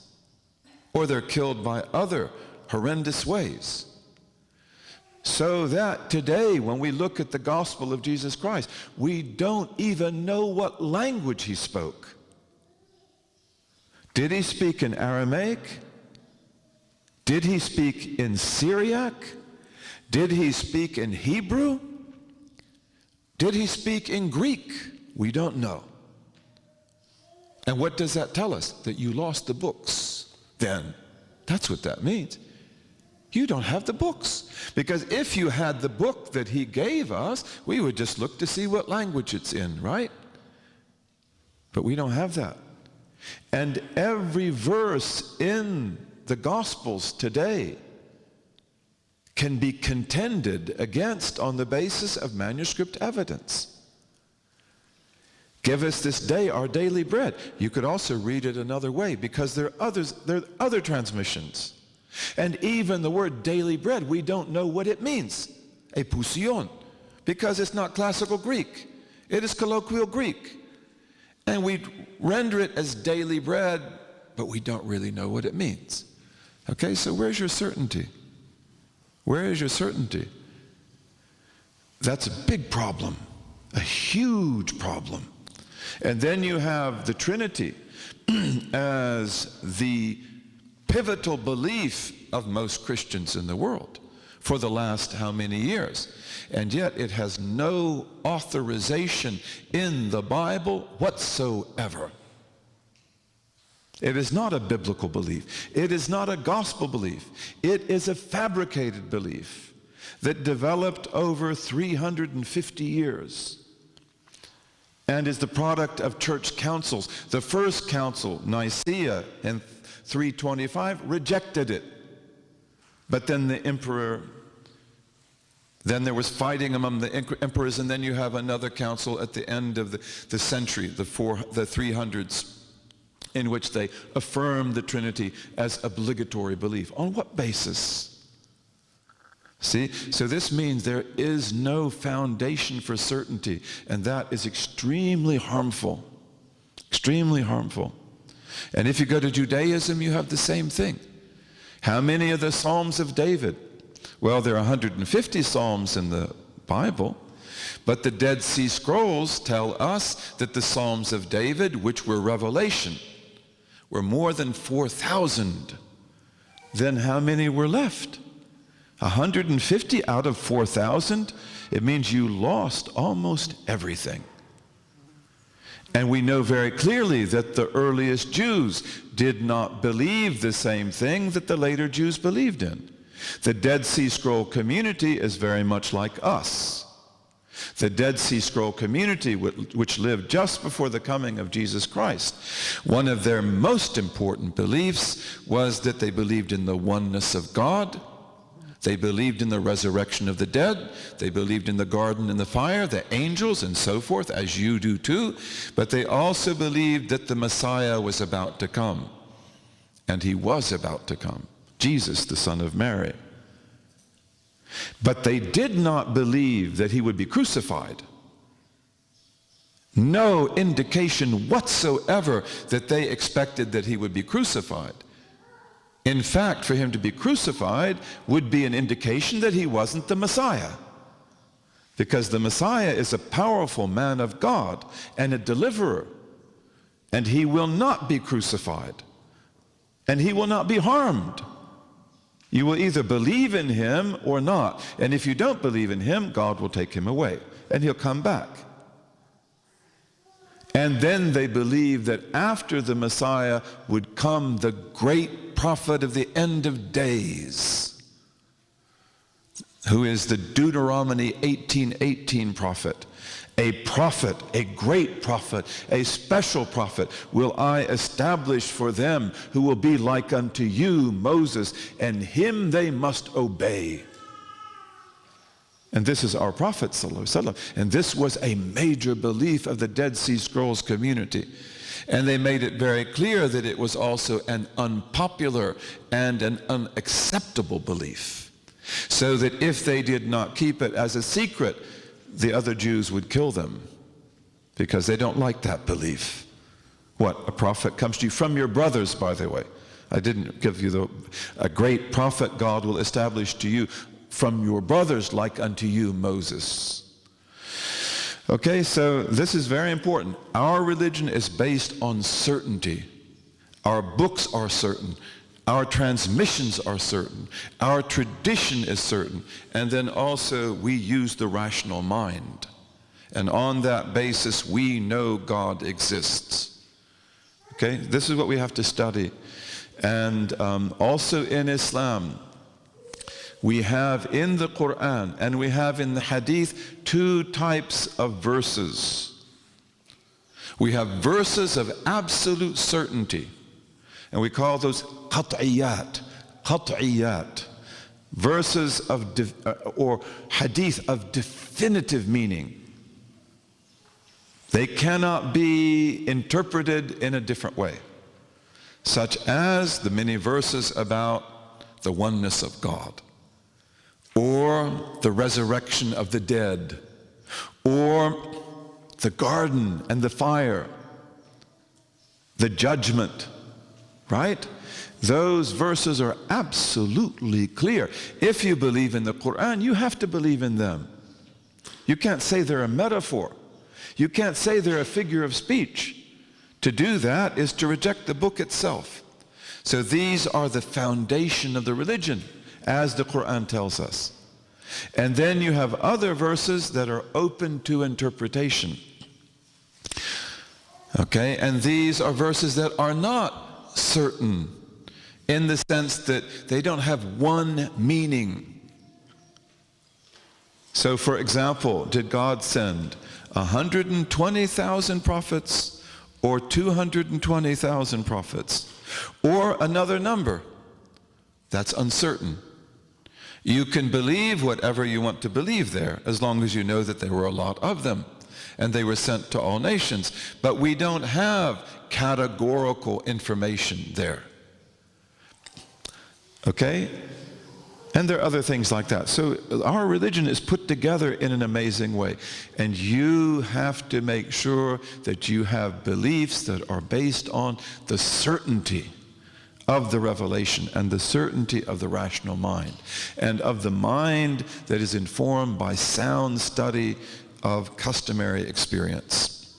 Or they're killed by other horrendous ways. So that today, when we look at the gospel of Jesus Christ, we don't even know what language he spoke. Did he speak in Aramaic? Did he speak in Syriac? Did he speak in Hebrew? Did he speak in Greek? We don't know. And what does that tell us? That you lost the books. Then that's what that means. You don't have the books. Because if you had the book that he gave us, we would just look to see what language it's in, right? But we don't have that. And every verse in the Gospels today can be contended against on the basis of manuscript evidence. Give us this day our daily bread. You could also read it another way, because there are other transmissions. And even the word daily bread, we don't know what it means. Epousion, because it's not classical Greek. It is colloquial Greek. And we render it as daily bread, but we don't really know what it means. Okay, so where's your certainty? Where is your certainty? That's a big problem, a huge problem. And then you have the Trinity as the pivotal belief of most Christians in the world for the last how many years? And yet it has no authorization in the Bible whatsoever. It is not a biblical belief. It is not a gospel belief. It is a fabricated belief that developed over 350 years and is the product of church councils. The first council, Nicaea in 325, rejected it. But then the emperor, then there was fighting among the emperors, and then you have another council at the end of the century, the 300s, in which they affirmed the Trinity as obligatory belief. On what basis? See, so this means there is no foundation for certainty, and that is extremely harmful. Extremely harmful. And if you go to Judaism, you have the same thing. How many are the Psalms of David? Well, there are 150 Psalms in the Bible, but the Dead Sea Scrolls tell us that the Psalms of David, which were revelation, were more than 4,000. Then how many were left? 150 out of 4,000? It means you lost almost everything. And we know very clearly that the earliest Jews did not believe the same thing that the later Jews believed in. The Dead Sea Scroll community is very much like us. The Dead Sea Scroll community, which lived just before the coming of Jesus Christ, one of their most important beliefs was that they believed in the oneness of God. They believed in the resurrection of the dead. They believed in the garden and the fire, the angels, and so forth, as you do too. But they also believed that the Messiah was about to come. And he was about to come. Jesus, the Son of Mary. But they did not believe that he would be crucified. No indication whatsoever that they expected that he would be crucified. In fact, for him to be crucified would be an indication that he wasn't the Messiah. Because the Messiah is a powerful man of God and a deliverer. And he will not be crucified. And he will not be harmed. You will either believe in him or not. And if you don't believe in him, God will take him away. And he'll come back. And then they believed that after the Messiah would come the great prophet of the end of days, who is the Deuteronomy 18:18 prophet. A prophet, a great prophet, a special prophet will I establish for them, who will be like unto you, Moses, and him they must obey. And this is our prophet, sallallahu alaihi wasallam. And this was a major belief of the Dead Sea Scrolls community. And they made it very clear that it was also an unpopular and an unacceptable belief. So that if they did not keep it as a secret, the other Jews would kill them, because they don't like that belief. What? A prophet comes to you from your brothers, by the way. I didn't give you a great prophet God will establish to you from your brothers like unto you, Moses. Okay, so this is very important. Our religion is based on certainty. Our books are certain. Our transmissions are certain. Our tradition is certain. And then also we use the rational mind. And on that basis, we know God exists. Okay? This is what we have to study. And also in Islam, we have in the Quran and we have in the Hadith two types of verses. We have verses of absolute certainty, and we call those qat'iyat, verses of or hadith of definitive meaning. They cannot be interpreted in a different way, such as the many verses about the oneness of God, or the resurrection of the dead, or the garden and the fire, the judgment, right? Those verses are absolutely clear. If you believe in the Quran, you have to believe in them. You can't say they're a metaphor. You can't say they're a figure of speech. To do that is to reject the book itself. So these are the foundation of the religion, as the Quran tells us. And then you have other verses that are open to interpretation. Okay, and these are verses that are not certain in the sense that they don't have one meaning. So for example, did God send 120,000 prophets or 220,000 prophets or another number? That's uncertain. You can believe whatever you want to believe there, as long as you know that there were a lot of them and they were sent to all nations. But we don't have categorical information there. Okay? And there are other things like that. So our religion is put together in an amazing way. And you have to make sure that you have beliefs that are based on the certainty of the revelation and the certainty of the rational mind, and of the mind that is informed by sound study of customary experience.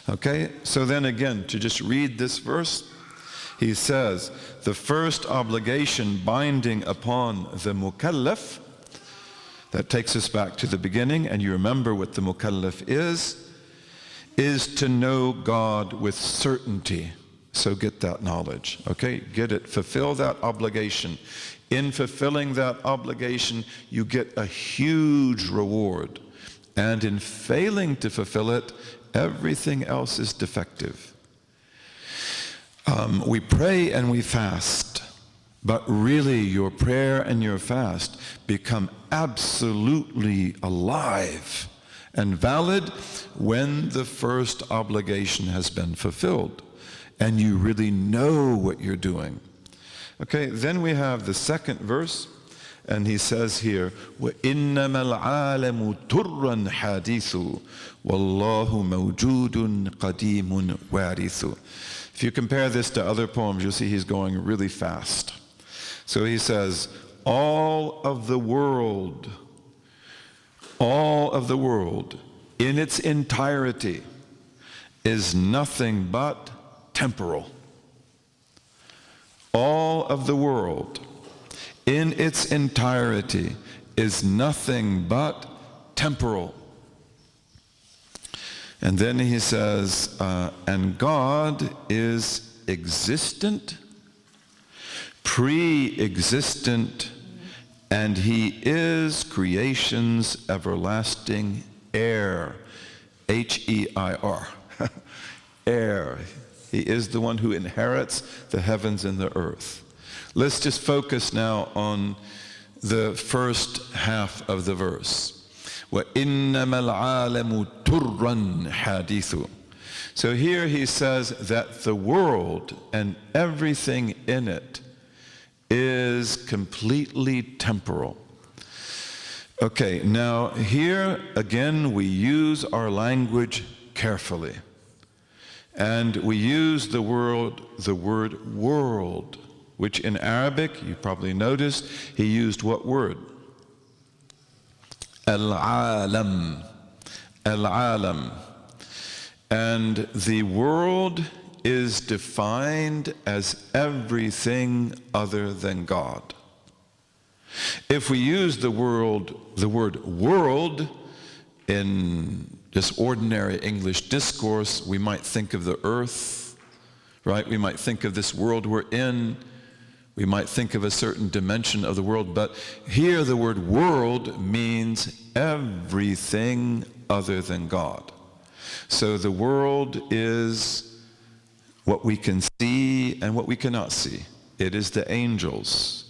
Okay, so then again, to just read this verse, he says, the first obligation binding upon the mukallaf, that takes us back to the beginning, and you remember what the mukallaf is to know God with certainty. So get that knowledge, okay? Get it, fulfill that obligation. In fulfilling that obligation, you get a huge reward. And in failing to fulfill it, everything else is defective. We pray and we fast, but really your prayer and your fast become absolutely alive and valid when the first obligation has been fulfilled and you really know what you're doing. Okay, then we have the second verse, and he says here, وَإِنَّمَا الْعَالَمُ تُرًّا حَادِثُ وَاللَّهُ مَوْجُودٌ قَدِيمٌ وَارِثُ. If you compare this to other poems, you'll see he's going really fast. So he says, all of the world in its entirety is nothing but temporal. All of the world in its entirety is nothing but temporal. And then he says, and God is existent, pre-existent, and he is creation's everlasting heir. H-E-I-R. Heir. He is the one who inherits the heavens and the earth. Let's just focus now on the first half of the verse. وَإِنَّمَا الْعَالَمُ تُرًّا حَادِثُ. So here he says that the world and everything in it is completely temporal. Okay, now here again we use our language carefully. And we use the word world, which in Arabic, you probably noticed, he used what word? Al-alam. Al-alam. And the world is defined as everything other than God. If we use the word world in just ordinary English discourse, we might think of the earth, right? We might think of this world we're in. We might think of a certain dimension of the world, but here the word world means everything other than God. So the world is what we can see and what we cannot see. It is the angels.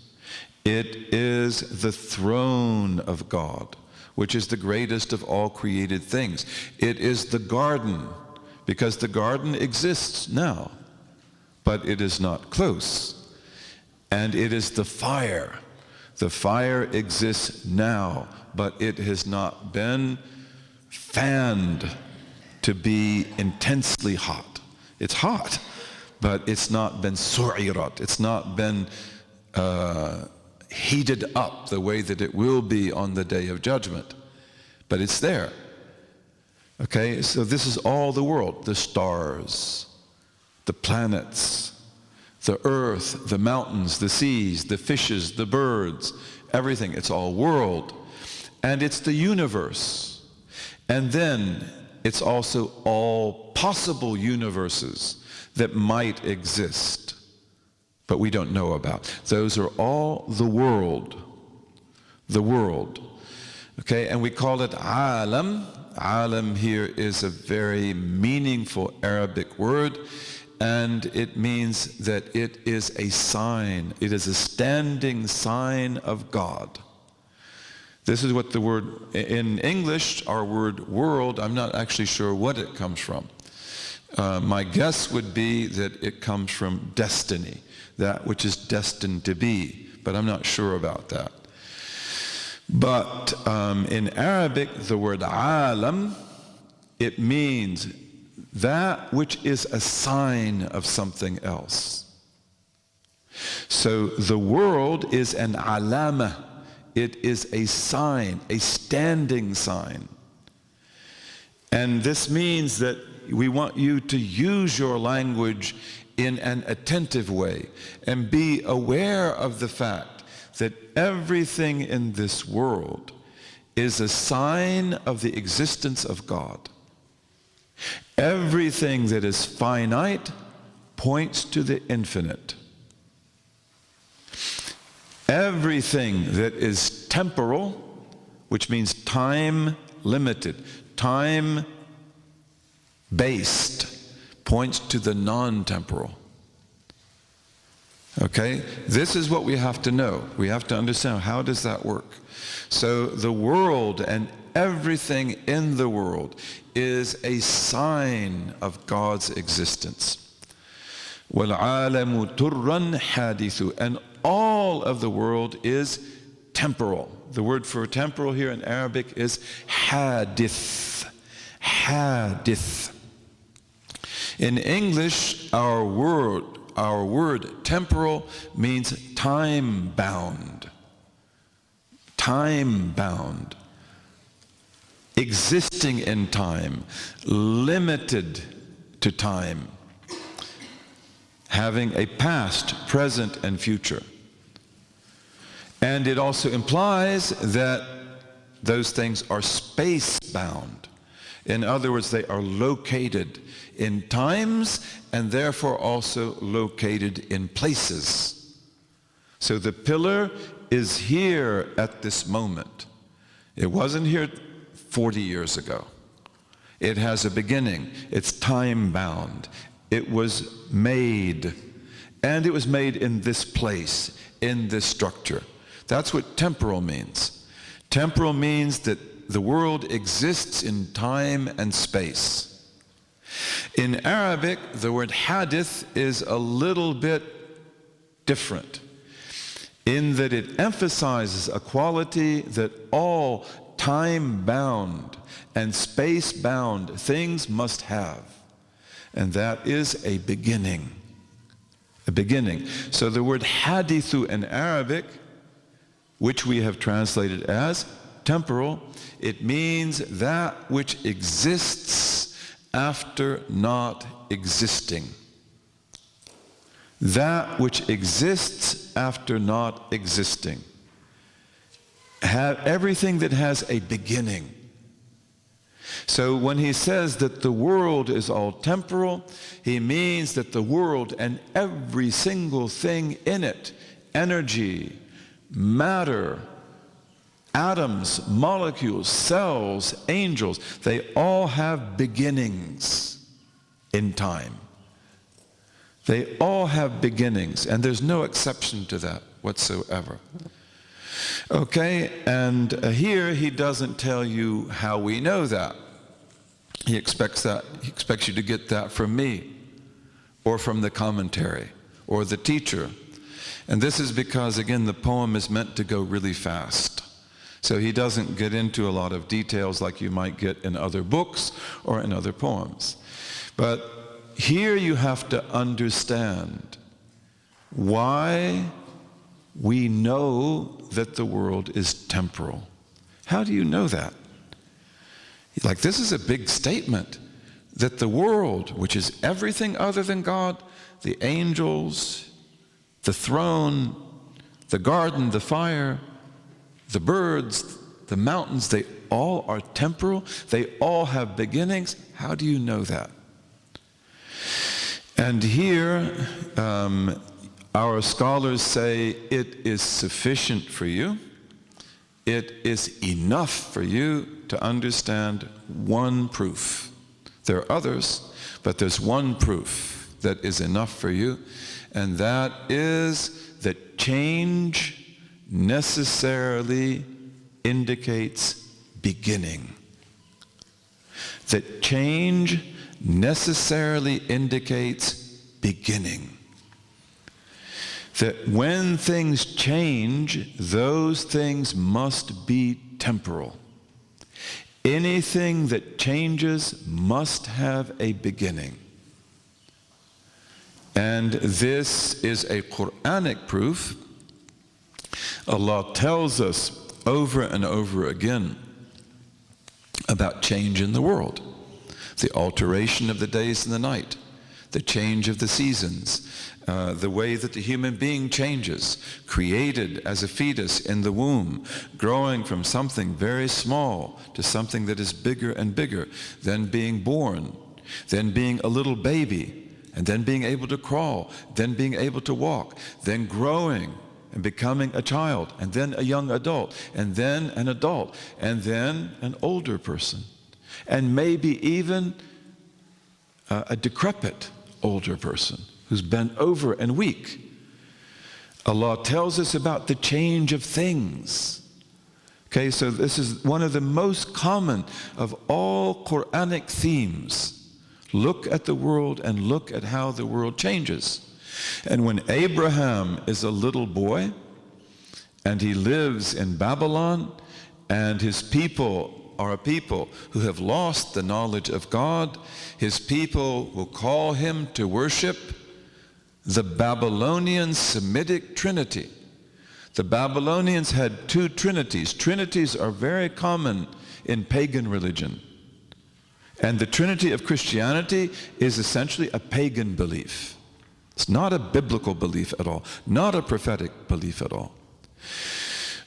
It is the throne of God, which is the greatest of all created things. It is the garden, because the garden exists now, but it is not close. And it is the fire. The fire exists now, but it has not been fanned to be intensely hot. It's hot, but it's not been su'irat. It's not been heated up the way that it will be on the day of judgment. But it's there. Okay, so this is all the world. The stars, the planets, the earth, the mountains, the seas, the fishes, the birds, everything. It's all world. And it's the universe. And then it's also all possible universes that might exist, but we don't know about. Those are all the world. The world. Okay, and we call it alam. Alam here is a very meaningful Arabic word, and it means that it is a sign. It is a standing sign of God. This is what the word, in English, our word world, I'm not actually sure what it comes from. My guess would be that it comes from destiny, that which is destined to be, but I'm not sure about that. But in Arabic, the word alam, it means that which is a sign of something else. So the world is an alama. It is a sign, a standing sign. And this means that we want you to use your language in an attentive way and be aware of the fact that everything in this world is a sign of the existence of God. Everything that is finite points to the infinite. Everything that is temporal, which means time limited, time based, points to the non-temporal. Okay? This is what we have to know. We have to understand, how does that work? So the world and everything in the world is a sign of God's existence. وَالْعَالَمُ تُرًّا حَادِثُ. And all of the world is temporal. The word for temporal here in Arabic is hadith. Hadith. In English, our word temporal means time-bound. Time-bound. Existing in time. Limited to time. Having a past, present, and future. And it also implies that those things are space-bound. In other words, they are located in times and therefore also located in places. So the pillar is here at this moment. It wasn't here 40 years ago. It has a beginning. It's time-bound. It was made, and it was made in this place, in this structure. That's what temporal means. Temporal means that the world exists in time and space. In Arabic, the word hadith is a little bit different in that it emphasizes a quality that all time-bound and space-bound things must have. And that is a beginning. A beginning. So the word hadithu in Arabic, which we have translated as temporal, it means that which exists after not existing. that which exists after not existing. Everything that has a beginning. So when he says that the world is all temporal, he means that the world and every single thing in it, energy, matter, atoms, molecules, cells, angels, they all have beginnings in time. They all have beginnings, and there's no exception to that whatsoever. Okay, and here he doesn't tell you how we know that. He expects you to get that from me, or from the commentary, or the teacher. And this is because, again, the poem is meant to go really fast. So he doesn't get into a lot of details like you might get in other books or in other poems. But here you have to understand why we know that the world is temporal. How do you know that? Like, this is a big statement, that the world, which is everything other than God, the angels, the throne, the garden, the fire, the birds, the mountains, they all are temporal. They all have beginnings. How do you know that? And here, our scholars say it is sufficient for you. It is enough for you to understand one proof. There are others, but there's one proof that is enough for you, and that is that change necessarily indicates beginning. That change necessarily indicates beginning. That when things change, those things must be temporal. Anything that changes must have a beginning. And this is a Quranic proof. Allah tells us over and over again about change in the world. The alteration of the days and the night, the change of the seasons, the way that the human being changes, created as a fetus in the womb, growing from something very small to something that is bigger and bigger, then being born, then being a little baby, and then being able to crawl, then being able to walk, then growing and becoming a child, and then a young adult, and then an adult, and then an older person, and maybe even a decrepit older person who's bent over and weak. Allah tells us about the change of things. Okay, so this is one of the most common of all Quranic themes. Look at the world and look at how the world changes. And when Abraham is a little boy and he lives in Babylon, and his people are a people who have lost the knowledge of God, his people will call him to worship the Babylonian Semitic Trinity. The Babylonians had two trinities. Trinities are very common in pagan religion. And the Trinity of Christianity is essentially a pagan belief. It's not a biblical belief at all, not a prophetic belief at all.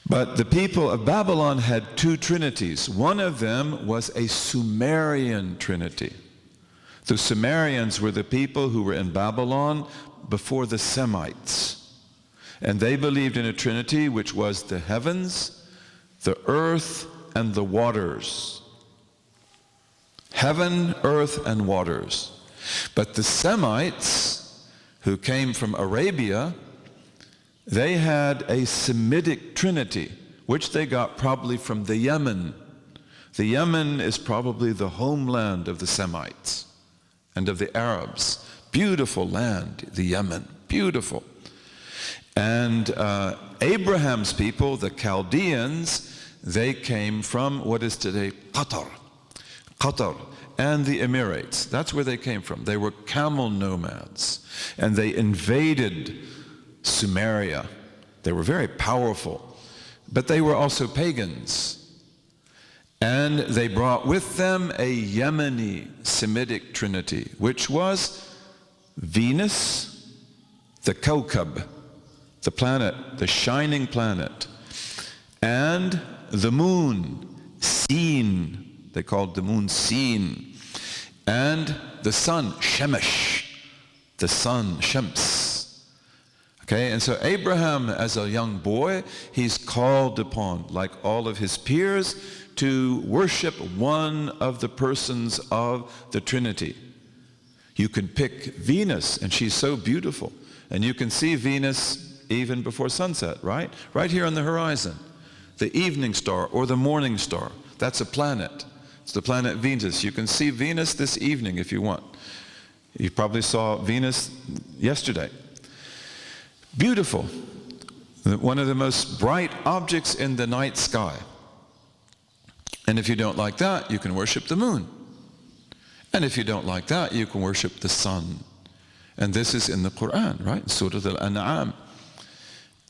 But the people of Babylon had two trinities. One of them was a Sumerian trinity. The Sumerians were the people who were in Babylon before the Semites. And they believed in a trinity which was the heavens, the earth, and the waters. Heaven, earth, and waters. But the Semites, who came from Arabia, they had a Semitic trinity, which they got probably from the Yemen. The Yemen is probably the homeland of the Semites and of the Arabs. Beautiful land, the Yemen, beautiful. And Abraham's people, the Chaldeans, they came from what is today Qatar, and the Emirates. That's where they came from. They were camel nomads, and they invaded Sumeria. They were very powerful, but they were also pagans. And they brought with them a Yemeni Semitic trinity, which was Venus the kawkab, the planet, the shining planet, and the moon, seen, they called the moon seen, and the sun, shemesh, the sun, shams. Okay, and so Abraham, as a young boy, he's called upon, like all of his peers, to worship one of the persons of the Trinity. You can pick Venus, and she's so beautiful. And you can see Venus even before sunset, right? Right here on the horizon. The evening star or the morning star. That's a planet. It's the planet Venus. You can see Venus this evening if you want. You probably saw Venus yesterday. Beautiful. One of the most bright objects in the night sky. And if you don't like that, you can worship the moon. And if you don't like that, you can worship the sun. And this is in the Quran, right? Surah Al-An'am.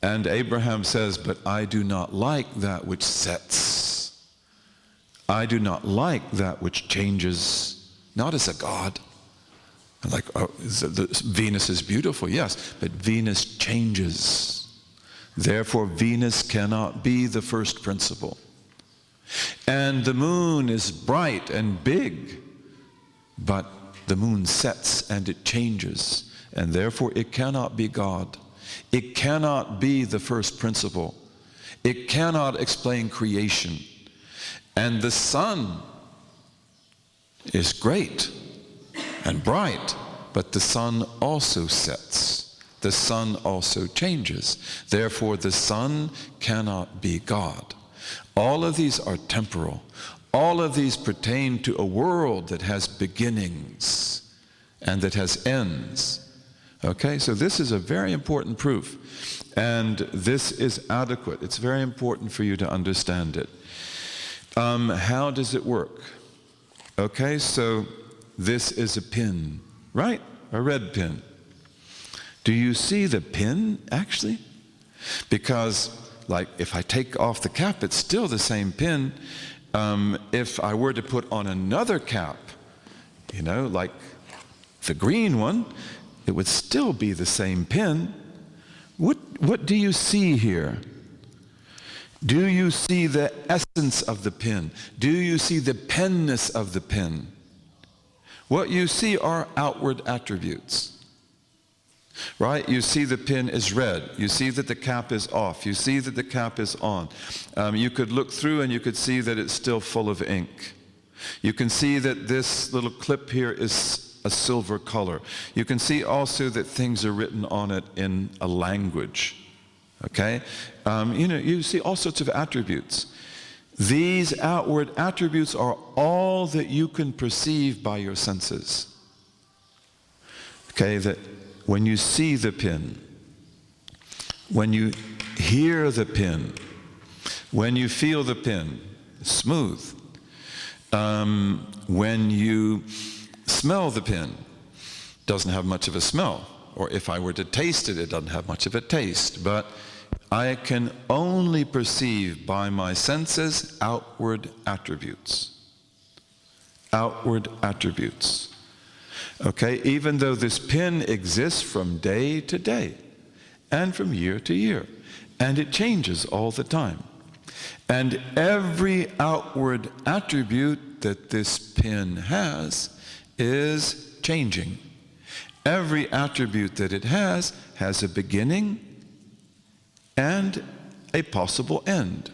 And Abraham says, but I do not like that which sets. I do not like that which changes, not as a god. Like, oh, Venus is beautiful, yes, but Venus changes. Therefore, Venus cannot be the first principle. And the moon is bright and big, but the moon sets and it changes, and therefore it cannot be God. It cannot be the first principle. It cannot explain creation. And the sun is great and bright, but the sun also sets. The sun also changes. Therefore, the sun cannot be God. All of these are temporal. All of these pertain to a world that has beginnings and that has ends. Okay, so this is a very important proof. And this is adequate. It's very important for you to understand it. How does it work? Okay, so this is a pin, right? A red pin. Do you see the pin, actually? Because, like, if I take off the cap, it's still the same pin. If I were to put on another cap, you know, like the green one, it would still be the same pin. What do you see here? Do you see the essence of the pin? Do you see the penness of the pin? What you see are outward attributes. Right? You see the pin is red. You see that the cap is off. You see that the cap is on. You could look through and you could see that it's still full of ink. You can see that this little clip here is a silver color. You can see also that things are written on it in a language. Okay? You know, you see all sorts of attributes. These outward attributes are all that you can perceive by your senses. Okay, that when you see the pin, when you hear the pin, when you feel the pin, it's smooth. When you smell the pin, doesn't have much of a smell. Or if I were to taste it, it doesn't have much of a taste. But I can only perceive by my senses outward attributes. Outward attributes. Okay, even though this pin exists from day to day and from year to year, and it changes all the time. And every outward attribute that this pin has is changing. Every attribute that it has a beginning and a possible end.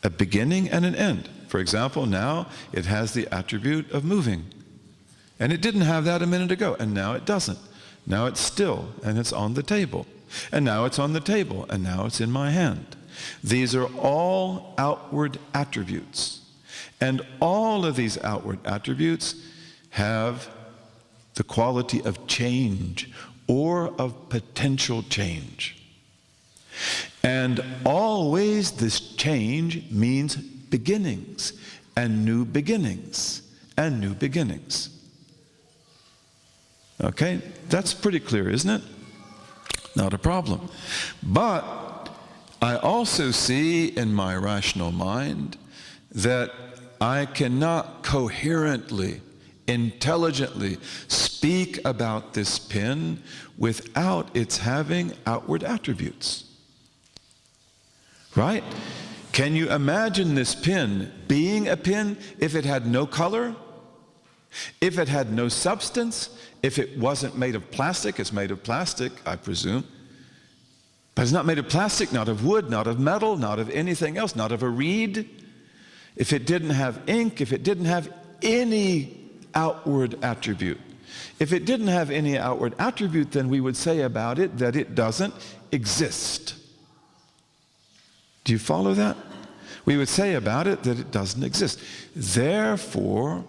A beginning and an end. For example, now it has the attribute of moving. And it didn't have that a minute ago, and now it doesn't. Now it's still, and it's on the table. And now it's on the table, and now it's in my hand. These are all outward attributes. And all of these outward attributes have the quality of change or of potential change. And always this change means beginnings and new beginnings and new beginnings. Okay, that's pretty clear, isn't it? Not a problem. But I also see in my rational mind that I cannot coherently, intelligently speak speak about this pin without its having outward attributes. Right? Can you imagine this pin being a pin if it had no color? If it had no substance? If it wasn't made of plastic? It's made of plastic, I presume. But it's not made of plastic, not of wood, not of metal, not of anything else, not of a reed. If it didn't have ink, if it didn't have any outward attribute. If it didn't have any outward attribute, then we would say about it that it doesn't exist. Do you follow that? We would say about it that it doesn't exist. Therefore,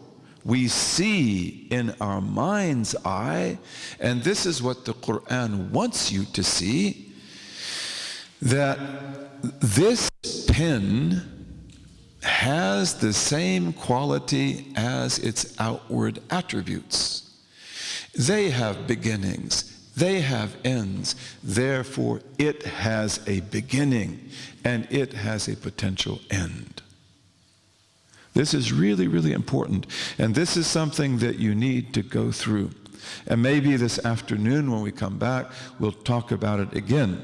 we see in our mind's eye, and this is what the Quran wants you to see, that this pen has the same quality as its outward attributes. They have beginnings, they have ends, therefore it has a beginning and it has a potential end. This is really, really important, and this is something that you need to go through. And maybe this afternoon when we come back, we'll talk about it again.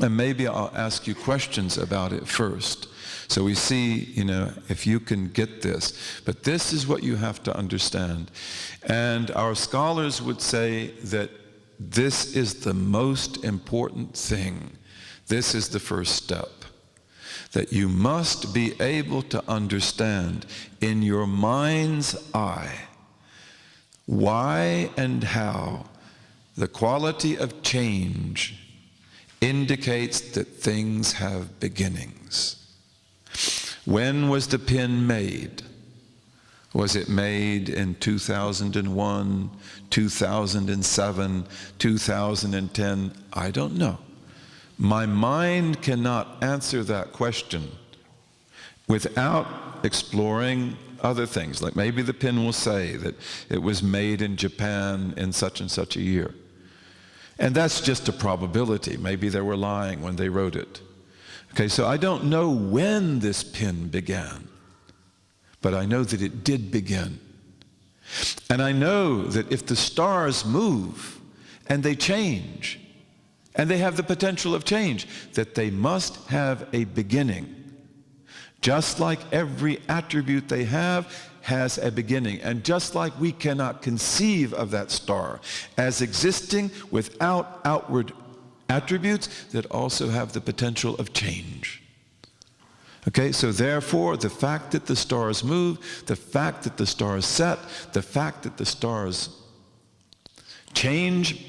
And maybe I'll ask you questions about it first. So we see, if you can get this. But this is what you have to understand. And our scholars would say that this is the most important thing. This is the first step. That you must be able to understand in your mind's eye why and how the quality of change indicates that things have beginnings. When was the pen made? Was it made in 2001, 2007, 2010? I don't know. My mind cannot answer that question without exploring other things. Like maybe the pen will say that it was made in Japan in such and such a year. And that's just a probability. Maybe they were lying when they wrote it. Okay, so I don't know when this pen began, but I know that it did begin. And I know that if the stars move and they change, and they have the potential of change, that they must have a beginning. Just like every attribute they have has a beginning. And just like we cannot conceive of that star as existing without outward attributes that also have the potential of change. Okay, so therefore, the fact that the stars move, the fact that the stars set, the fact that the stars change,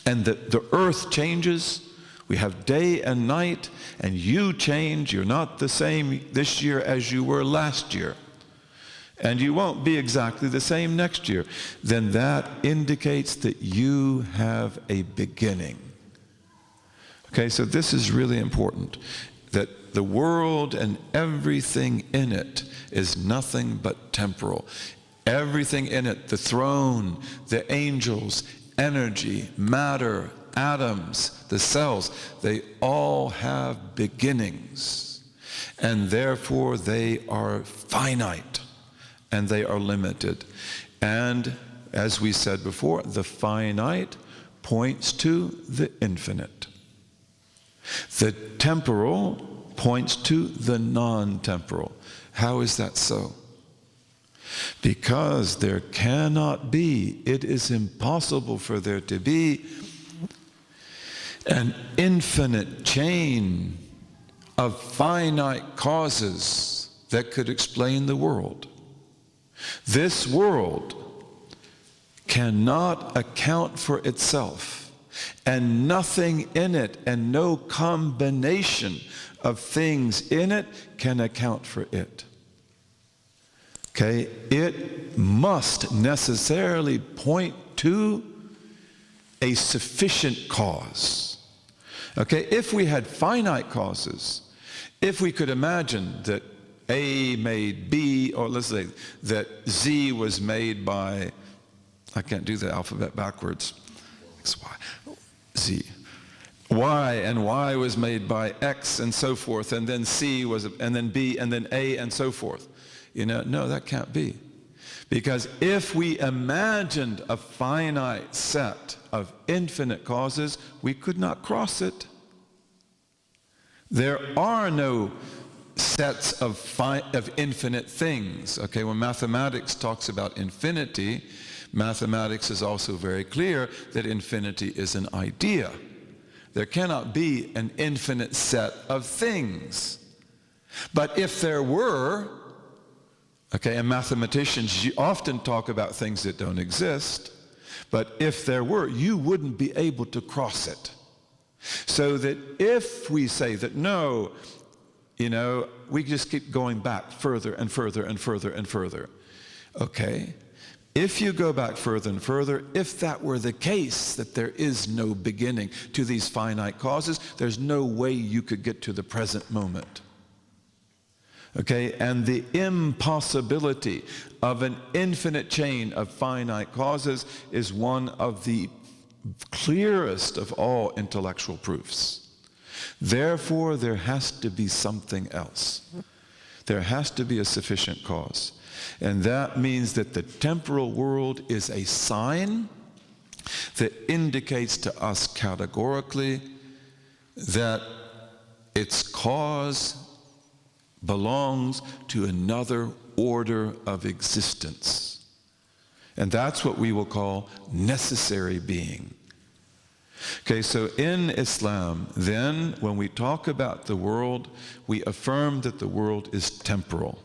and the earth changes, we have day and night, and you change, you're not the same this year as you were last year. And you won't be exactly the same next year. Then that indicates that you have a beginning. Okay, so this is really important, that the world and everything in it is nothing but temporal. Everything in it, the throne, the angels, energy, matter, atoms, the cells, they all have beginnings. And therefore they are finite and they are limited. And as we said before, the finite points to the infinite. The temporal points to the non-temporal. How is that so? Because there cannot be, it is impossible for there to be an infinite chain of finite causes that could explain the world. This world cannot account for itself, and nothing in it and no combination of things in it can account for it. Okay, it must necessarily point to a sufficient cause. Okay, if we had finite causes, if we could imagine that A made B, or let's say that Z was made by, I can't do the alphabet backwards, X, Y, Z. Y, and Y was made by X and so forth, and then C was, and then B, and then A, and so forth. No, that can't be. Because if we imagined a finite set of infinite causes, we could not cross it. There are no sets of infinite things. Okay, when mathematics talks about infinity, mathematics is also very clear that infinity is an idea. There cannot be an infinite set of things. But if there were, okay, and mathematicians often talk about things that don't exist, but if there were, you wouldn't be able to cross it. So that if we say that no, we just keep going back further and further and further and further. Okay, if you go back further and further, if that were the case, that there is no beginning to these finite causes, there's no way you could get to the present moment. Okay, and the impossibility of an infinite chain of finite causes is one of the clearest of all intellectual proofs. Therefore, there has to be something else. There has to be a sufficient cause. And that means that the temporal world is a sign that indicates to us categorically that its cause belongs to another order of existence. And that's what we will call necessary being. Okay, so in Islam, then, when we talk about the world, we affirm that the world is temporal.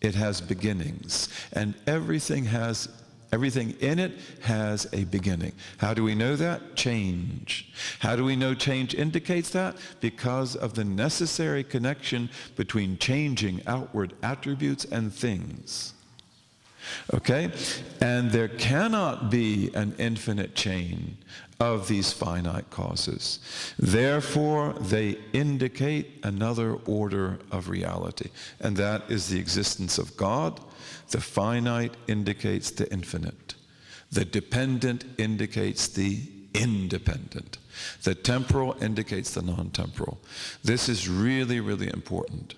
It has beginnings, and everything in it has a beginning. How do we know that? Change. How do we know change indicates that? Because of the necessary connection between changing outward attributes and things. Okay? And there cannot be an infinite chain of these finite causes. Therefore, they indicate another order of reality, and that is the existence of God. The finite indicates the infinite. The dependent indicates the independent. The temporal indicates the non-temporal. This is really, really important.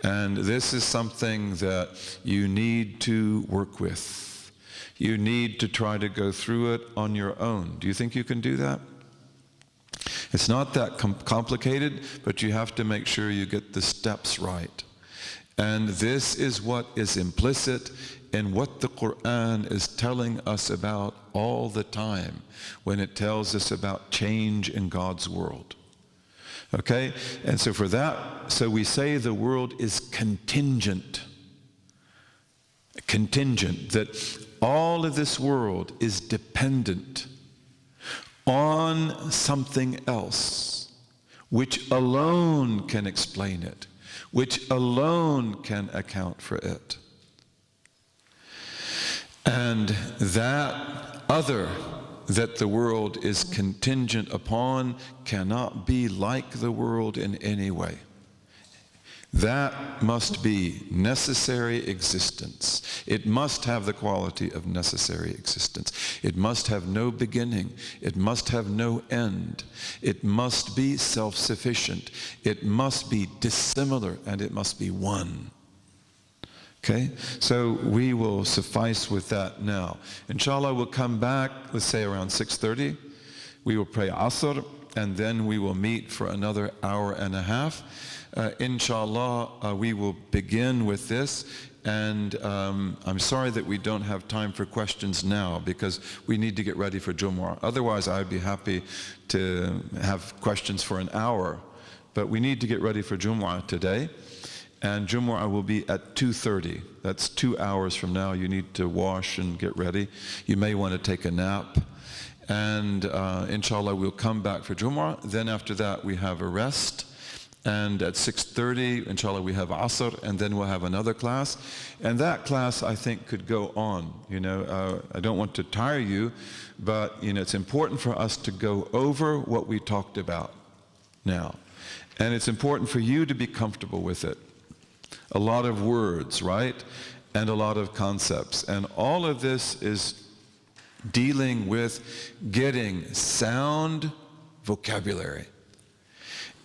And this is something that you need to work with. You need to try to go through it on your own. Do you think you can do that? It's not that complicated, but you have to make sure you get the steps right. And this is what is implicit in what the Quran is telling us about all the time when it tells us about change in God's world. Okay? And so for that, so we say the world is contingent. Contingent, that all of this world is dependent on something else, which alone can explain it, which alone can account for it. And that other that the world is contingent upon cannot be like the world in any way. That must be necessary existence. It must have the quality of necessary existence. It must have no beginning. It must have no end. It must be self-sufficient. It must be dissimilar, and it must be one. Okay, so we will suffice with that now. Inshallah, we'll come back, let's say around 6:30. We will pray Asr, and then we will meet for another hour and a half. Inshallah, we will begin with this, and I'm sorry that we don't have time for questions now because we need to get ready for Jumu'ah. Otherwise, I'd be happy to have questions for an hour, but we need to get ready for Jumu'ah today. And Jumu'ah will be at 2:30. That's 2 hours from now. You need to wash and get ready. You may want to take a nap. And inshallah, we'll come back for Jumu'ah. Then after that, we have a rest. And at 6:30, inshallah, we have Asr, and then we'll have another class. And that class, I think, could go on. I don't want to tire you, but it's important for us to go over what we talked about now. And it's important for you to be comfortable with it. A lot of words, right? And a lot of concepts. And all of this is dealing with getting sound vocabulary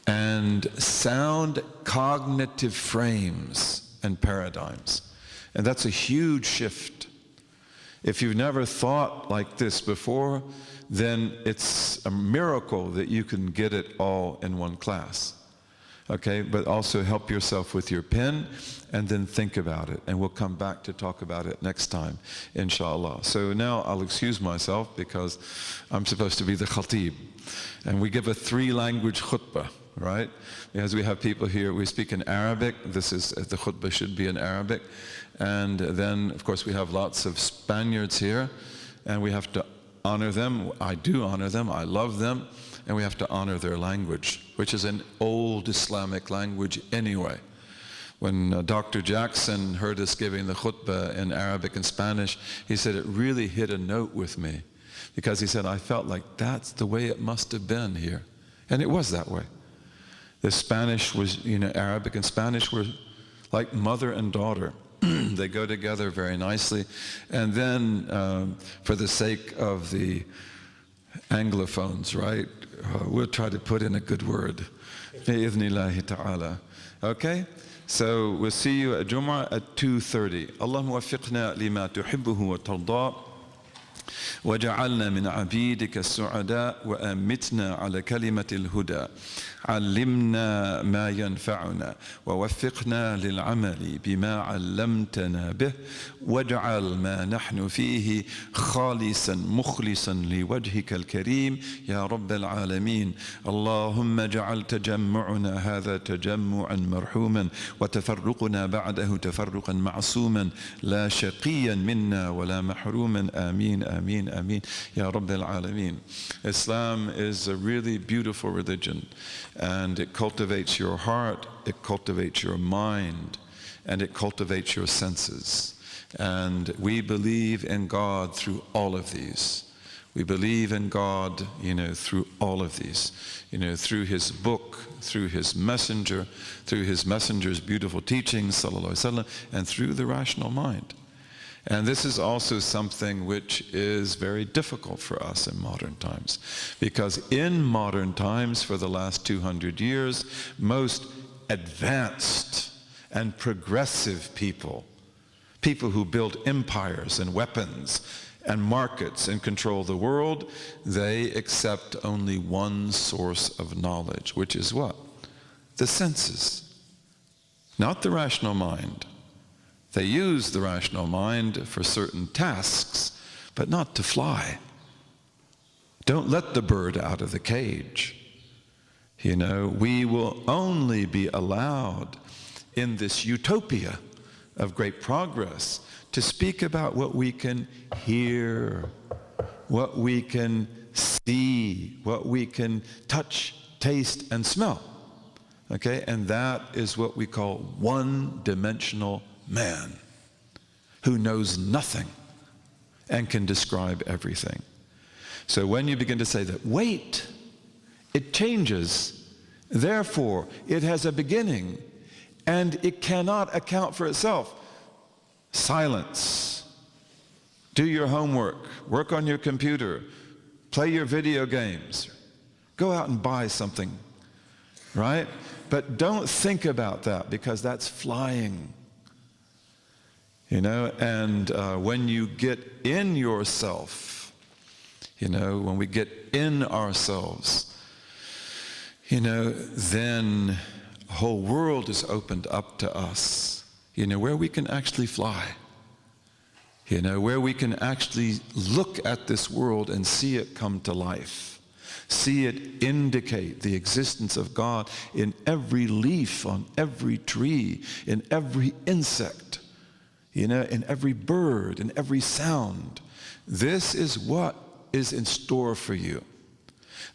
and sound cognitive frames and paradigms. And that's a huge shift If you've never thought like this before, then it's a miracle that you can get it all in one class. Okay, but also help yourself with your pen and then think about it. And we'll come back to talk about it next time, inshallah. So now I'll excuse myself because I'm supposed to be the khatib. And we give a 3-language khutbah, right? Because we have people here, we speak in Arabic. This is, the khutbah should be in Arabic. And then, of course, we have lots of Spaniards here, and we have to honor them. I do honor them, I love them. And we have to honor their language, which is an old Islamic language anyway. When Dr. Jackson heard us giving the khutbah in Arabic and Spanish, he said it really hit a note with me, because he said, I felt like that's the way it must have been here. And it was that way. The Spanish was, Arabic and Spanish were like mother and daughter. They go together very nicely. And then, for the sake of the Anglophones, right? We'll try to put in a good word. Bi-idhnillahi ta'ala. Okay? So we'll see you at Jum'ah at 2:30. Allahumma waffiqna lima tuhibbuhu wa tarda. وجعلنا من عبيدك السعداء وأمتنا على كلمة الهدى علمنا ما ينفعنا ووفقنا للعمل بما علمتنا به واجعل ما نحن فيه خالصا مخلصا لوجهك الكريم يا رب العالمين اللهم اجعل تجمعنا هذا تجمعا مرحوما وتفرقنا بعده تفرقا معصوما لا شقيا منا ولا محروما آمين آمين آمين يا رب العالمين. Islam is a really beautiful religion, and it cultivates your heart, it cultivates your mind, and it cultivates your senses. And we believe in God through all of these. We believe in God, through all of these, through His book, through His messenger, through His messenger's beautiful teachings, sallallahu alaihi wasallam, and through the rational mind. And this is also something which is very difficult for us in modern times, because in modern times, for the last 200 years, most advanced and progressive people who build empires and weapons and markets and control the world, they accept only one source of knowledge, which is what? The senses, not the rational mind. They use the rational mind for certain tasks, but not to fly. Don't let the bird out of the cage. We will only be allowed in this utopia of great progress to speak about what we can hear, what we can see, what we can touch, taste, and smell. Okay? And that is what we call one-dimensional man, who knows nothing and can describe everything. So when you begin to say that, wait, it changes, therefore it has a beginning and it cannot account for itself. Silence. Do your homework, work on your computer, play your video games, go out and buy something, right? But don't think about that, because that's flying. And when you get in yourself, when we get in ourselves, then the whole world is opened up to us, where we can actually fly, where we can actually look at this world and see it come to life, see it indicate the existence of God in every leaf, on every tree, in every insect, in every bird, in every sound. This is what is in store for you.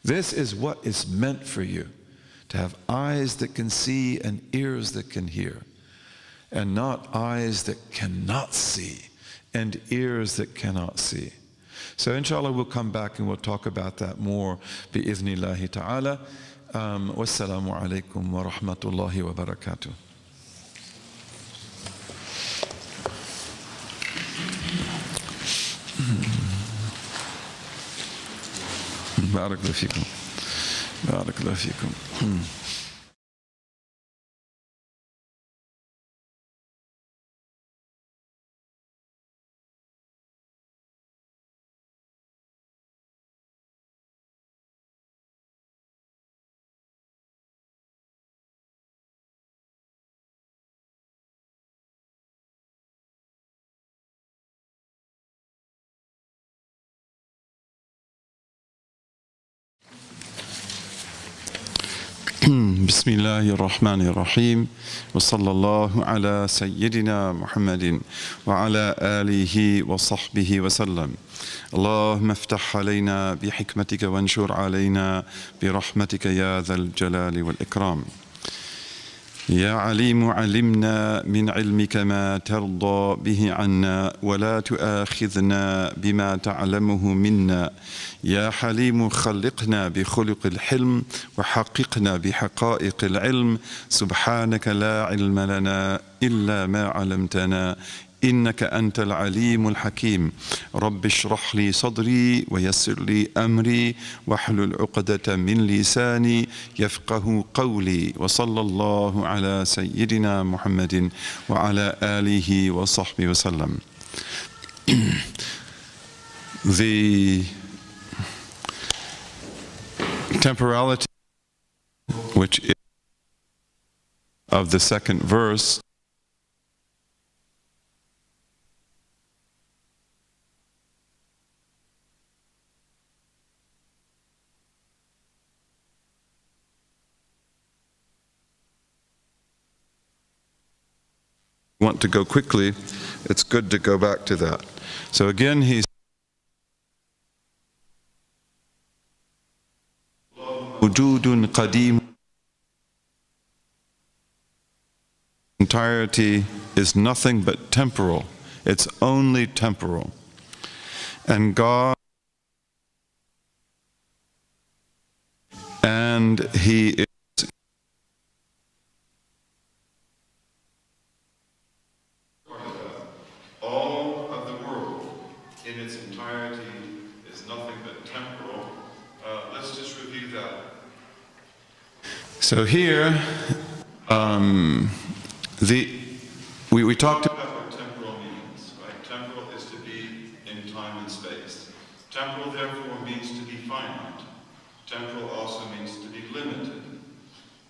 This is what is meant for you, to have eyes that can see and ears that can hear, and not eyes that cannot see and ears that cannot see. So inshallah we'll come back and we'll talk about that more bi-idhnillahi ta'ala. Wassalamu alaikum wa rahmatullahi wa barakatuh. بارك الله فيكم بارك الله فيكم بسم الله الرحمن الرحيم وصلى الله على سيدنا محمد وعلى آله وصحبه وسلم. اللهم افتح علينا بحكمتك وانشر علينا برحمتك يا ذا الجلال والإكرام. يا عليم علمنا من علمك ما ترضى به عنا ولا تؤاخذنا بما تعلمه منا. يا حليم خلقنا بخلق الحلم وحققنا بحقائق العلم. سبحانك لا علم لنا إلا ما علمتنا إنك أنت العليم الحكيم. رب اشرح لي صدري ويسر لي أمري واحلل عقدة من لساني يفقه قولي. وصلى الله على سيدنا محمد وعلى آله وصحبه وسلم. The temporality which is of the second verse want to go quickly, it's good to go back to that. So again, he's wujudun qadim. Entirety is nothing but temporal. It's only temporal. And God, and He is all of the world in its entirety is nothing but temporal. Let's just review that. So here, we talked about what temporal means, right? Temporal is to be in time and space. Temporal, therefore, means to be finite. Temporal also means to be limited.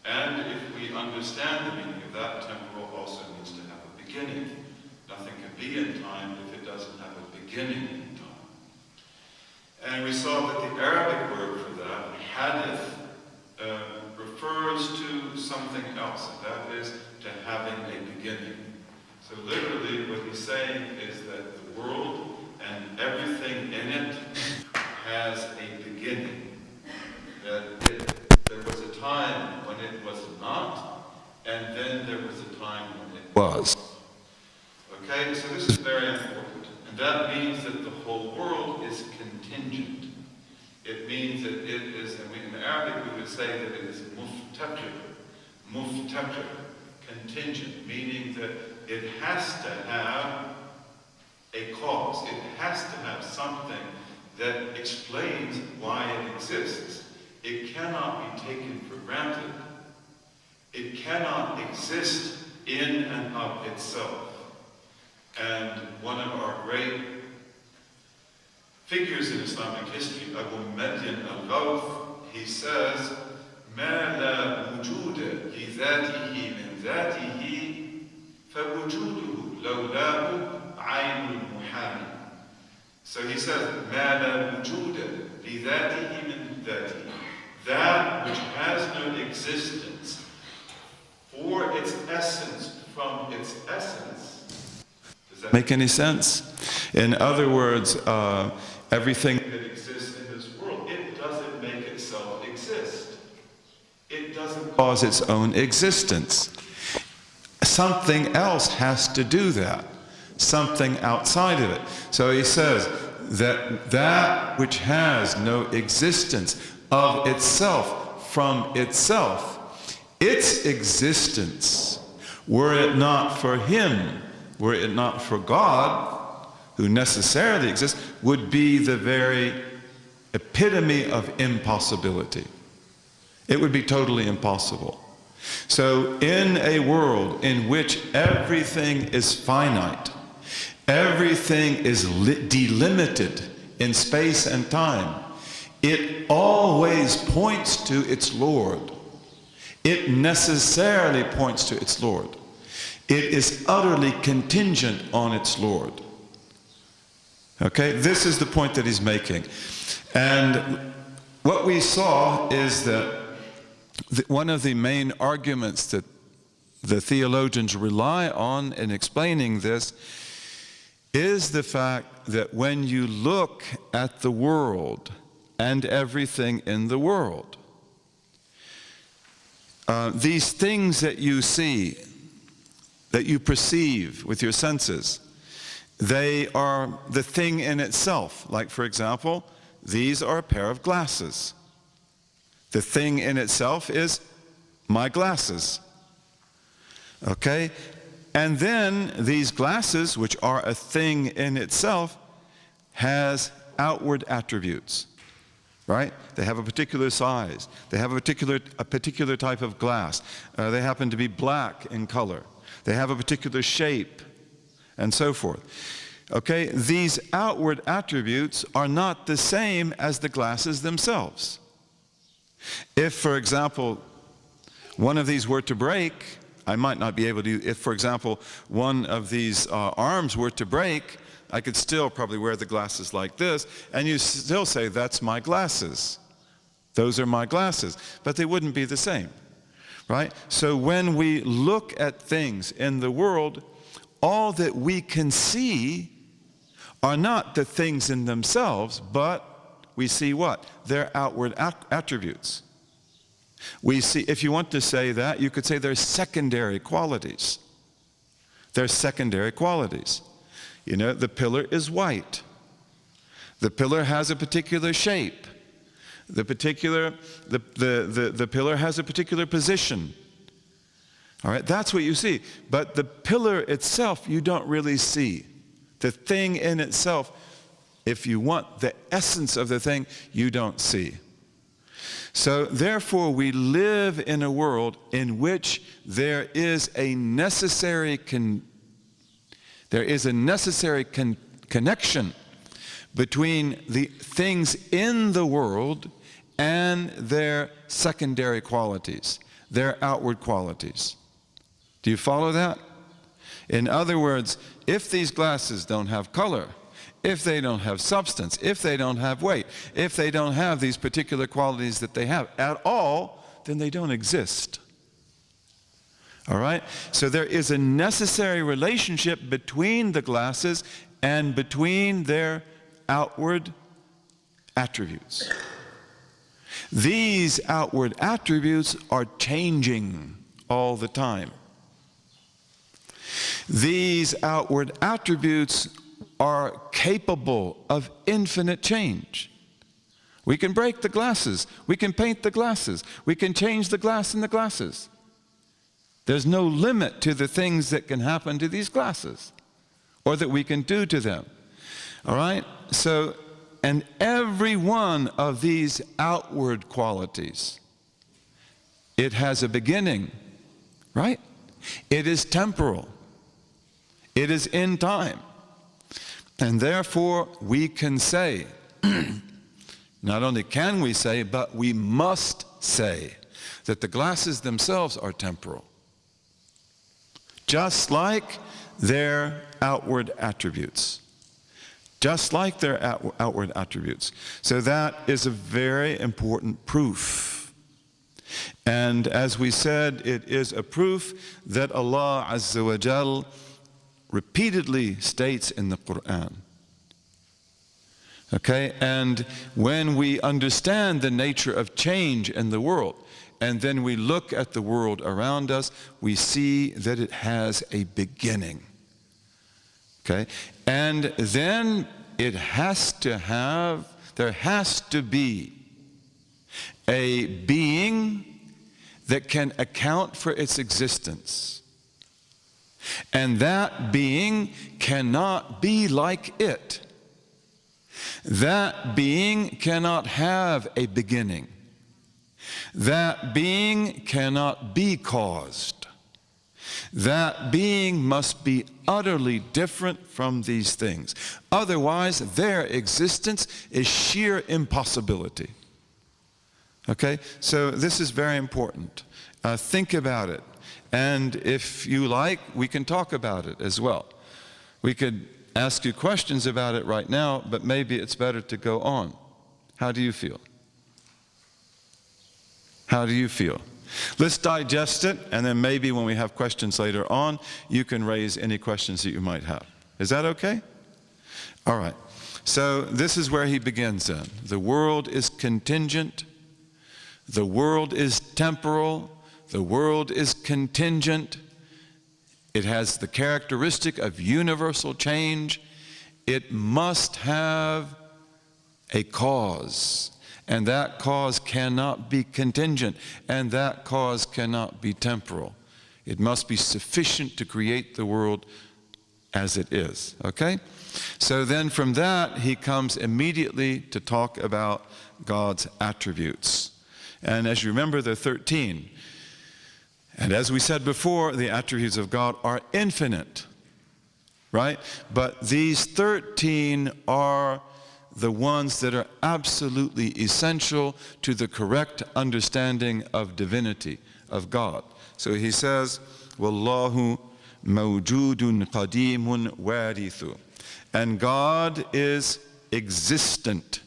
And if we understand the meaning of that, temporal also means to have a beginning. Nothing can be in time if it doesn't have a beginning in time. And we saw that the Arabic word for that, hadith, refers to something else, and that is to having a beginning. So literally what he's saying is that the world and everything in it has a beginning. That there was a time when it was not, and then there was a time when it was. Okay, so this is very important. And that means that the whole world is contingent. It means that it is, and in Arabic we would say that it is muftajir, contingent, meaning that it has to have a cause. It has to have something that explains why it exists. It cannot be taken for granted. It cannot exist in and of itself. And one of our great figures in Islamic history, Abu Madyan al-Ghawth, he says, ما لا وجود لذاته من ذاته فوجوده لولاه عين المحال. So he says, ما لا وجود لذاته من ذاته. That which has no existence for its essence from its essence. Does that make any sense? In other words, everything that exists in this world, it doesn't make itself exist. It doesn't cause its own existence. Something else has to do that. Something outside of it. So he says that that which has no existence of itself from itself, its existence, were it not for him, were it not for God, who necessarily exists, would be the very epitome of impossibility. It would be totally impossible. So in a world in which everything is finite, everything is delimited in space and time, it always points to its Lord. It necessarily points to its Lord. It is utterly contingent on its Lord. Okay, this is the point that he's making. And what we saw is that one of the main arguments that the theologians rely on in explaining this is the fact that when you look at the world and everything in the world, these things that you see, that you perceive with your senses, they are the thing in itself. Like, for example, these are a pair of glasses. The thing in itself is my glasses. Okay? And then these glasses, which are a thing in itself, has outward attributes. Right? They have a particular size. They have a particular type of glass. They happen to be black in color. They have a particular shape, and so forth. Okay? These outward attributes are not the same as the glasses themselves. If, for example, one of these were to break, I might not be able to, if, for example, one of these arms were to break, I could still probably wear the glasses like this, and you still say, that's my glasses. Those are my glasses. But they wouldn't be the same, right? So when we look at things in the world, all that we can see are not the things in themselves, but we see what? Their outward attributes. We see, if you want to say that, you could say they're secondary qualities. They're secondary qualities. You know, the pillar is white. The pillar has a particular shape. The pillar has a particular position. All right, that's what you see. But the pillar itself, you don't really see. The thing in itself, if you want the essence of the thing, you don't see. So therefore, we live in a world in which there is a necessary connection between the things in the world and their secondary qualities, their outward qualities. Do you follow that? In other words, if these glasses don't have color, if they don't have substance, if they don't have weight, if they don't have these particular qualities that they have at all, then they don't exist. All right? So there is a necessary relationship between the glasses and between their outward attributes. These outward attributes are changing all the time. These outward attributes are capable of infinite change. We can break the glasses. We can paint the glasses. We can change the glass in the glasses. There's no limit to the things that can happen to these glasses or that we can do to them. All right? So, and every one of these outward qualities, it has a beginning, right? It is temporal. It is in time. And therefore, we can say, not only can we say, but we must say that the glasses themselves are temporal. Just like their outward attributes. Just like their outward attributes. So that is a very important proof. And as we said, it is a proof that Allah Azza wa Jal repeatedly states in the Quran. Okay, and when we understand the nature of change in the world, and then we look at the world around us, we see that it has a beginning. Okay, and then it has to have, there has to be a being that can account for its existence. And that being cannot be like it. That being cannot have a beginning. That being cannot be caused. That being must be utterly different from these things. Otherwise, their existence is sheer impossibility. Okay? So this is very important. Think about it. And if you like, we can talk about it as well. We could ask you questions about it right now, but maybe it's better to go on. How do you feel? How do you feel? Let's digest it, and then maybe when we have questions later on, you can raise any questions that you might have. Is that okay? All right. So this is where he begins then. The world is contingent. The world is temporal. The world is contingent. It has the characteristic of universal change. It must have a cause. And that cause cannot be contingent, and that cause cannot be temporal. It must be sufficient to create the world as it is, okay? So then from that, he comes immediately to talk about God's attributes. And as you remember, there are 13. And as we said before, the attributes of God are infinite, right? But these 13 are the ones that are absolutely essential to the correct understanding of divinity, of God. So he says, Wallahu mawjudun qadimun warithu. And God is existent.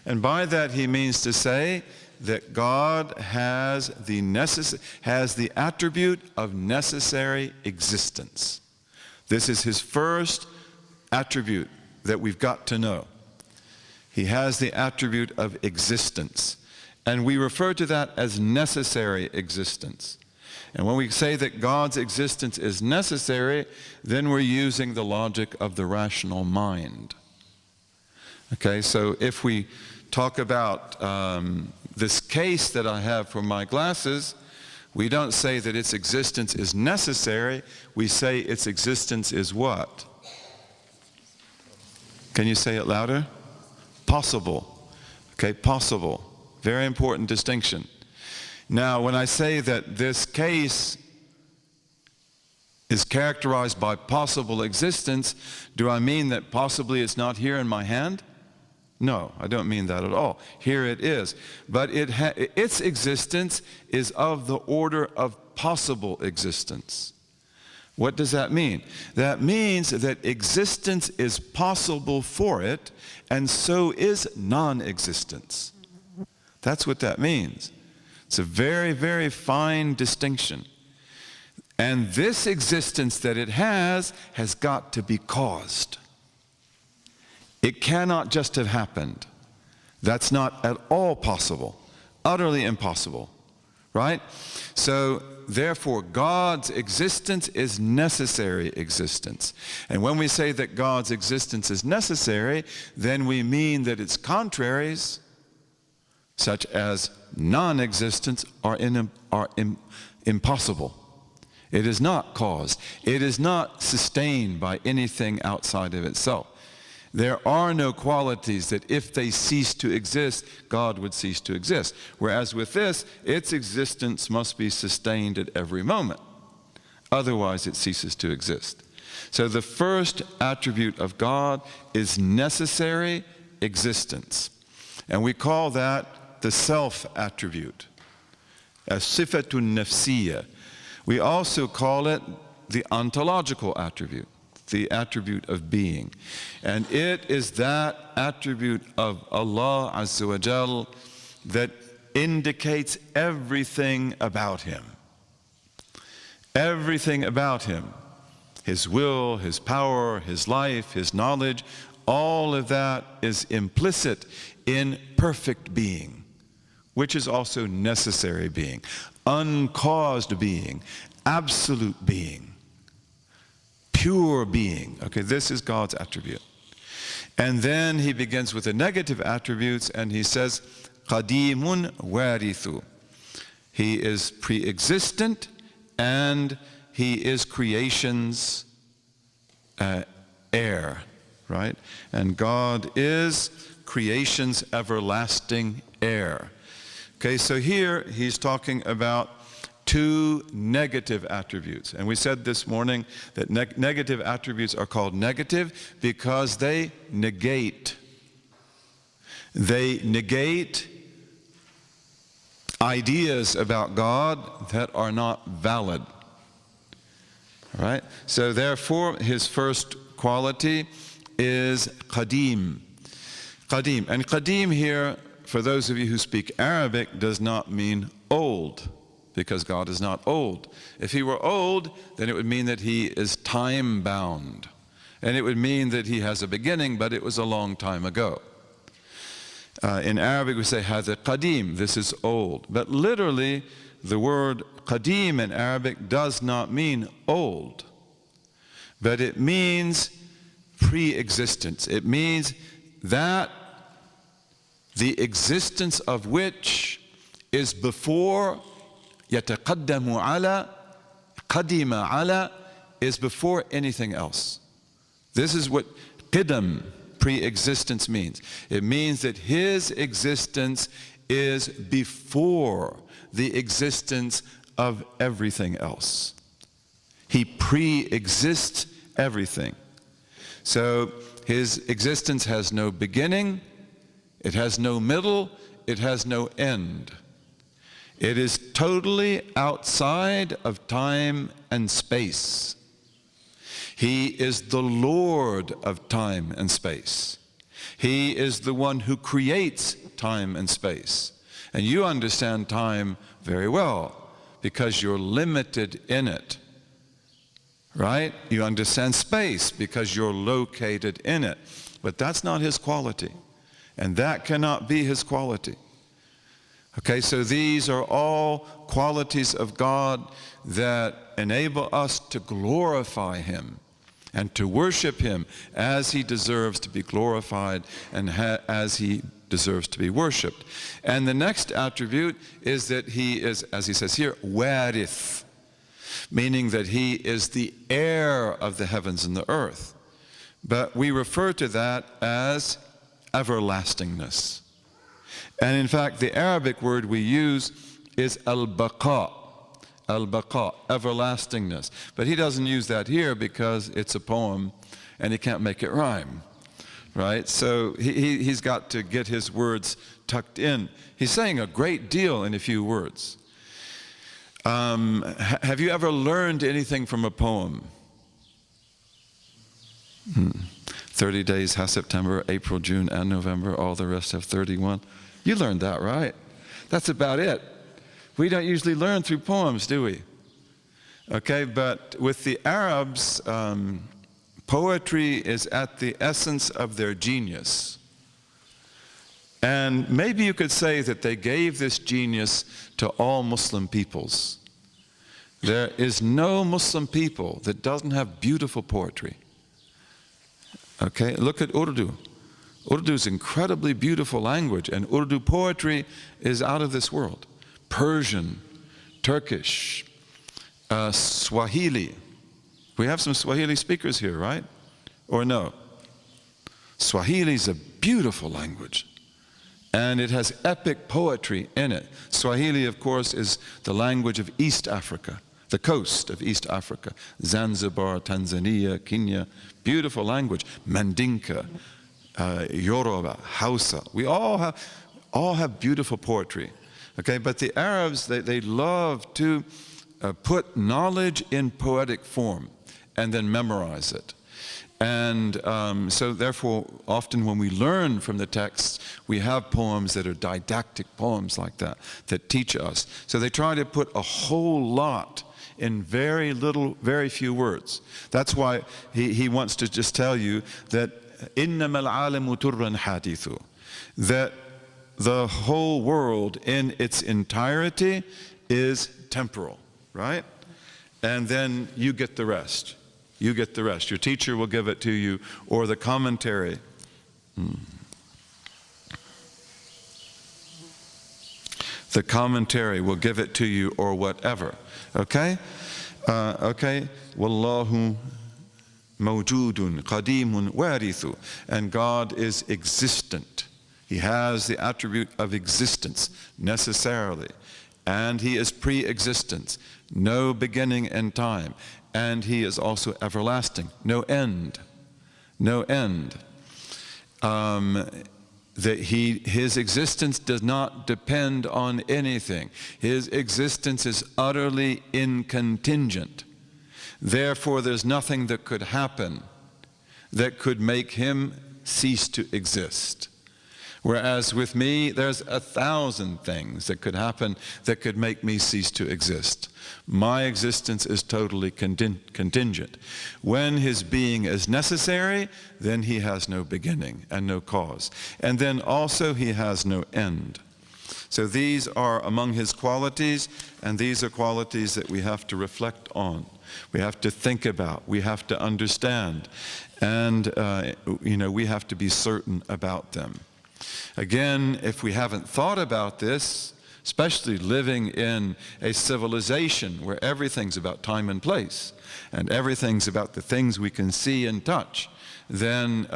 And by that he means to say that God has the attribute of necessary existence. This is his first attribute that we've got to know. He has the attribute of existence. And we refer to that as necessary existence. And when we say that God's existence is necessary, then we're using the logic of the rational mind. Okay, so if we talk about this case that I have for my glasses, we don't say that its existence is necessary. We say its existence is what? Can you say it louder? Possible. Okay, possible. Very important distinction. Now, when I say that this case is characterized by possible existence, do I mean that possibly it's not here in my hand? No, I don't mean that at all. Here it is. But its existence is of the order of possible existence. What does that mean? That means that existence is possible for it, and so is non-existence. That's what that means. It's a very, very fine distinction. And this existence that it has got to be caused. It cannot just have happened. That's not at all possible. Utterly impossible. Right? So, therefore, God's existence is necessary existence. And when we say that God's existence is necessary, then we mean that its contraries, such as non-existence, are impossible. It is not caused. It is not sustained by anything outside of itself. There are no qualities that if they cease to exist, God would cease to exist. Whereas with this, its existence must be sustained at every moment. Otherwise, it ceases to exist. So the first attribute of God is necessary existence. And we call that the self-attribute, as sifatun nafsiyya. We also call it the ontological attribute, the attribute of being. And it is that attribute of Allah Azza wa Jal that indicates everything about Him. Everything about Him. His will, His power, His life, His knowledge, all of that is implicit in perfect being, which is also necessary being, uncaused being, absolute being, pure being. Okay, this is God's attribute. And then he begins with the negative attributes and he says, Qadimun warithu. He is pre-existent and he is creation's heir, right? And God is creation's everlasting heir. Okay, so here he's talking about two negative attributes. And we said this morning that negative attributes are called negative because they negate. They negate ideas about God that are not valid. All right? So therefore, his first quality is qadim. Qadim. And qadim here for those of you who speak Arabic, does not mean old, because God is not old. If he were old, then it would mean that he is time-bound. And it would mean that he has a beginning, but it was a long time ago. In Arabic we say, هذا قديم, this is old. But literally, the word qadim in Arabic does not mean old, but it means pre-existence. It means that the existence of which is before يتقدم على قدم على is before anything else. This is what qidam, pre-existence, means. It means that his existence is before the existence of everything else. He pre-exists everything. So his existence has no beginning, it has no middle, it has no end. It is totally outside of time and space. He is the Lord of time and space. He is the one who creates time and space. And you understand time very well because you're limited in it, right? You understand space because you're located in it. But that's not his quality, and that cannot be his quality. Okay, so these are all qualities of God that enable us to glorify him and to worship him as he deserves to be glorified and as he deserves to be worshipped. And the next attribute is that he is, as he says here, warith, meaning that he is the heir of the heavens and the earth. But we refer to that as everlastingness. And in fact, the Arabic word we use is al-baqa, everlastingness. But he doesn't use that here because it's a poem and he can't make it rhyme, right? So he's got to get his words tucked in. He's saying a great deal in a few words. Have you ever learned anything from a poem? 30 days have September, April, June, and November. All the rest have 31. You learned that, right? That's about it. We don't usually learn through poems, do we? Okay, but with the Arabs, poetry is at the essence of their genius. And maybe you could say that they gave this genius to all Muslim peoples. There is no Muslim people that doesn't have beautiful poetry. Okay, look at Urdu. Urdu is incredibly beautiful language, and Urdu poetry is out of this world. Persian, Turkish, Swahili. We have some Swahili speakers here, right? Or no? Swahili is a beautiful language, and it has epic poetry in it. Swahili, of course, is the language of East Africa, the coast of East Africa. Zanzibar, Tanzania, Kenya, beautiful language. Mandinka, Yoruba, Hausa. We all have beautiful poetry. Okay, but the Arabs, they love to put knowledge in poetic form and then memorize it. And so therefore, often when we learn from the texts, we have poems that are didactic poems like that, that teach us. So they try to put a whole lot in very little, very few words. That's why he wants to just tell you that إِنَّمَا الْعَالَمُ تُرًّا حَادِثُ, that the whole world in its entirety is temporal, right? And then you get the rest. You get the rest. Your teacher will give it to you, or the commentary. The commentary will give it to you, or whatever. Okay? Okay? Wallahu mawjudun qadimun warithu. And God is existent. He has the attribute of existence necessarily. And he is pre-existence, no beginning in time. And he is also everlasting, no end, no end. His existence does not depend on anything. His existence is utterly incontingent. Therefore, there's nothing that could happen that could make him cease to exist. Whereas with me, there's 1,000 things that could happen that could make me cease to exist. My existence is totally contingent. When his being is necessary, then he has no beginning and no cause. And then also he has no end. So these are among his qualities, and these are qualities that we have to reflect on. We have to think about, we have to understand, and we have to be certain about them. Again, if we haven't thought about this, especially living in a civilization where everything's about time and place, and everything's about the things we can see and touch, then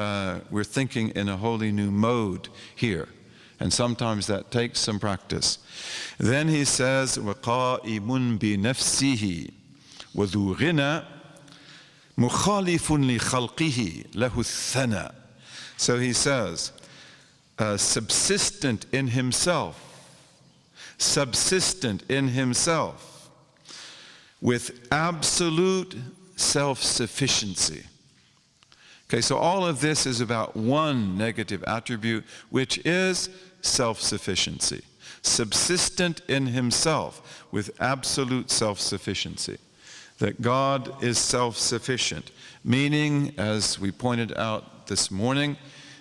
we're thinking in a wholly new mode here. And sometimes that takes some practice. Then he says, وَقَائِمٌ بِنَفْسِهِ وَذُو غِنَى مُخَالِفٌ لِخَلْقِهِ لَهُ الثَّنَى. So he says, subsistent in himself, with absolute self-sufficiency. Okay, so all of this is about one negative attribute, which is self-sufficiency. Subsistent in himself with absolute self-sufficiency. That God is self-sufficient, meaning, as we pointed out this morning,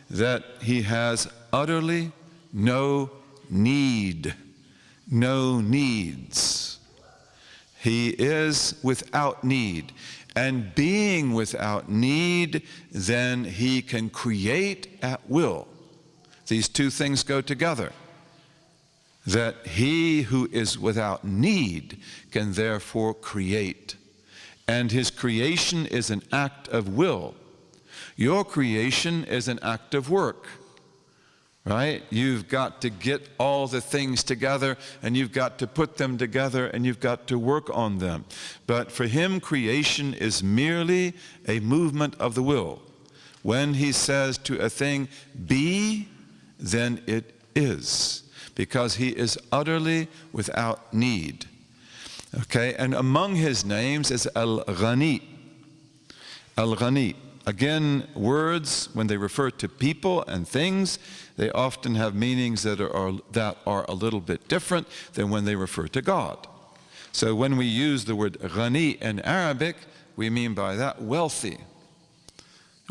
that he has utterly no need, no needs. He is without need. And being without need, then he can create at will. These two things go together. That he who is without need can therefore create. And his creation is an act of will. Your creation is an act of work. Right? You've got to get all the things together, and you've got to put them together, and you've got to work on them. But for him, creation is merely a movement of the will. When he says to a thing, be, then it is, because he is utterly without need. Okay, and among his names is Al-Ghani. Al-Ghani. Again, words, when they refer to people and things, they often have meanings that are a little bit different than when they refer to God. So when we use the word ghani in Arabic, we mean by that wealthy.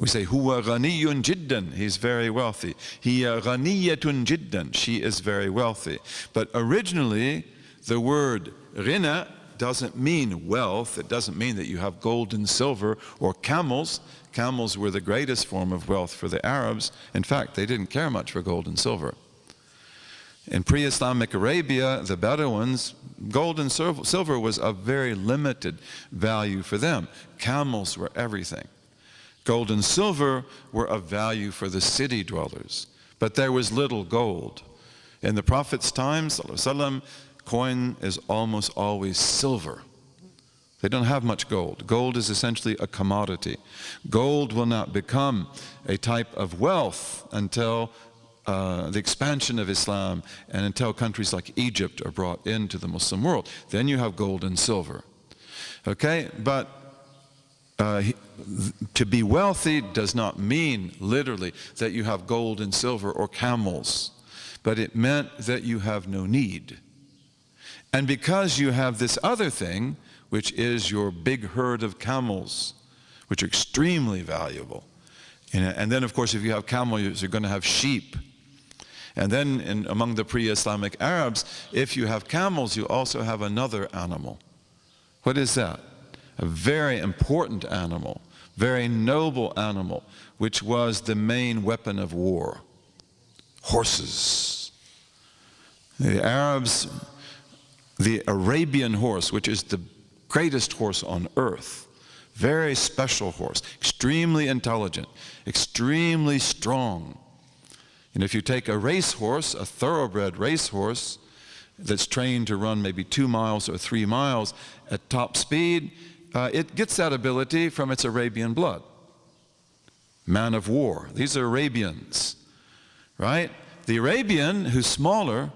We say, huwa ghaniyun jiddan, he's very wealthy. Hiya ghaniyatun jiddan, she is very wealthy. But originally, the word ghina doesn't mean wealth. It doesn't mean that you have gold and silver or camels. Camels were the greatest form of wealth for the Arabs. In fact, they didn't care much for gold and silver. In pre-Islamic Arabia, the Bedouins, gold and silver was of very limited value for them. Camels were everything. Gold and silver were of value for the city dwellers. But there was little gold. In the Prophet's time, sallallahu alaihi wasallam, coin is almost always silver. They don't have much gold. Gold is essentially a commodity. Gold will not become a type of wealth until the expansion of Islam and until countries like Egypt are brought into the Muslim world. Then you have gold and silver. Okay, but to be wealthy does not mean literally that you have gold and silver or camels, but it meant that you have no need. And because you have this other thing, which is your big herd of camels, which are extremely valuable. And then, of course, if you have camels, you're going to have sheep. And then among the pre-Islamic Arabs, if you have camels, you also have another animal. What is that? A very important animal, very noble animal, which was the main weapon of war. Horses. The Arabs, the Arabian horse, which is the greatest horse on earth, very special horse, extremely intelligent, extremely strong. And if you take a racehorse, a thoroughbred racehorse that's trained to run maybe 2 miles or 3 miles at top speed, it gets that ability from its Arabian blood. Man of war. These are Arabians, right? The Arabian, who's smaller,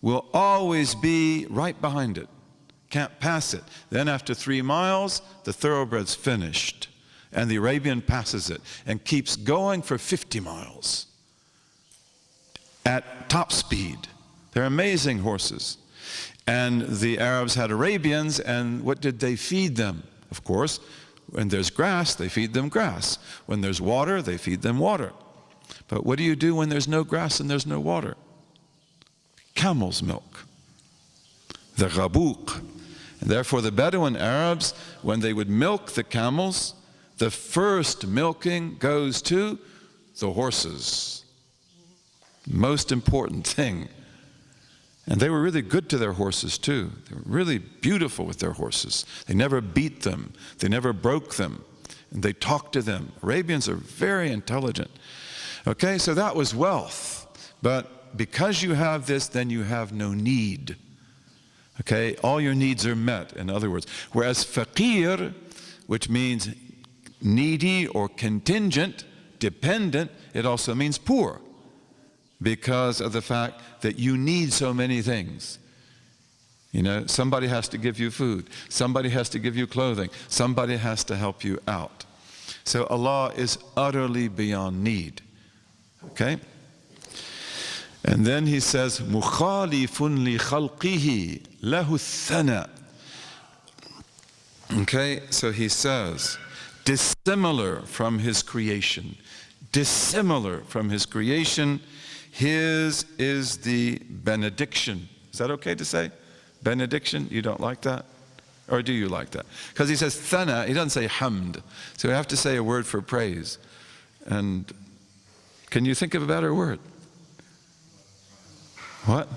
will always be right behind it. Can't pass it. Then after 3 miles, the thoroughbred's finished. And the Arabian passes it and keeps going for 50 miles. at top speed. They're amazing horses. And the Arabs had Arabians, and what did they feed them? Of course, when there's grass, they feed them grass. When there's water, they feed them water. But what do you do when there's no grass and there's no water? Camel's milk. The ghabuq. And therefore the Bedouin Arabs, when they would milk the camels, the first milking goes to the horses. Most important thing. And they were really good to their horses too. They were really beautiful with their horses. They never beat them. They never broke them. And they talked to them. Arabians are very intelligent. Okay, so that was wealth. But because you have this, then you have no need. Okay, all your needs are met, in other words. Whereas faqir, which means needy or contingent, dependent, it also means poor, because of the fact that you need so many things. You know, somebody has to give you food, somebody has to give you clothing, somebody has to help you out. So Allah is utterly beyond need. Okay? And then he says, مُخَالِفٌ لِخَلْقِهِ لَهُ الثَّنَى. Okay, so he says, dissimilar from his creation. Dissimilar from his creation. His is the benediction. Is that okay to say? Benediction? You don't like that? Or do you like that? Because he says thana, he doesn't say hamd. So we have to say a word for praise. And can you think of a better word? What?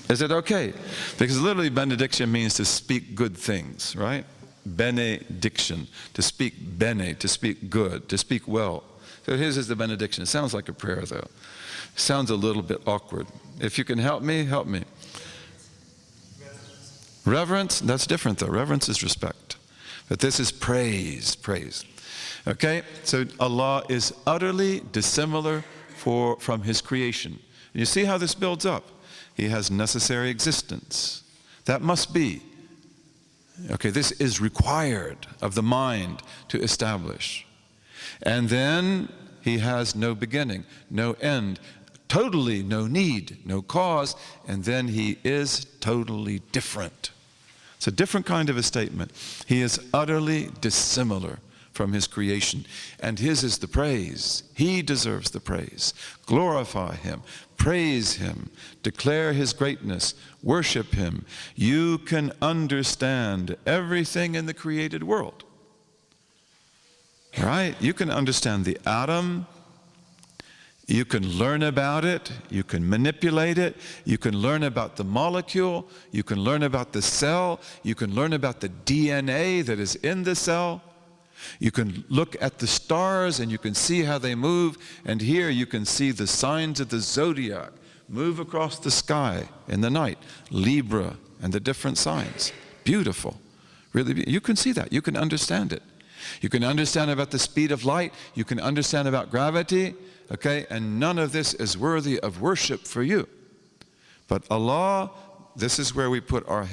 Is it okay? Because literally benediction means to speak good things, right? Benediction, to speak bene, to speak good, to speak well. So his is the benediction. It sounds like a prayer though. It sounds a little bit awkward. If you can help me, help me. Reverence, that's different though. Reverence is respect. But this is praise, praise. Okay, so Allah is utterly dissimilar from his creation. You see how this builds up? He has necessary existence. That must be. Okay, this is required of the mind to establish. And then he has no beginning, no end, totally no need, no cause, and then he is totally different. It's a different kind of a statement. He is utterly dissimilar from his creation, and his is the praise. He deserves the praise. Glorify him, praise him, declare his greatness, worship him. You can understand everything in the created world. Right? You can understand the atom, you can learn about it, you can manipulate it, you can learn about the molecule, you can learn about the cell, you can learn about the DNA that is in the cell. You can look at the stars and you can see how they move, and here you can see the signs of the zodiac move across the sky in the night, Libra and the different signs. Beautiful. Really beautiful. You can see that. You can understand it. You can understand about the speed of light. You can understand about gravity. Okay? And none of this is worthy of worship for you. But Allah, this is where we put our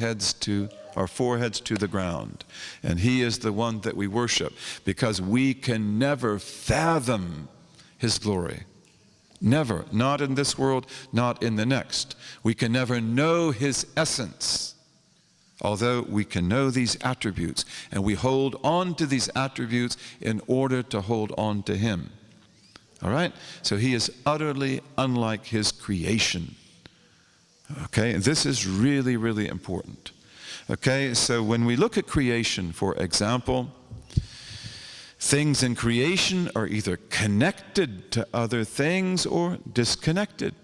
foreheads to the ground. And he is the one that we worship, because we can never fathom his glory. Never. Not in this world, not in the next. We can never know his essence. Although we can know these attributes, and we hold on to these attributes in order to hold on to him. All right? So he is utterly unlike his creation. Okay? This is really, really important. Okay? So when we look at creation, for example, things in creation are either connected to other things or disconnected.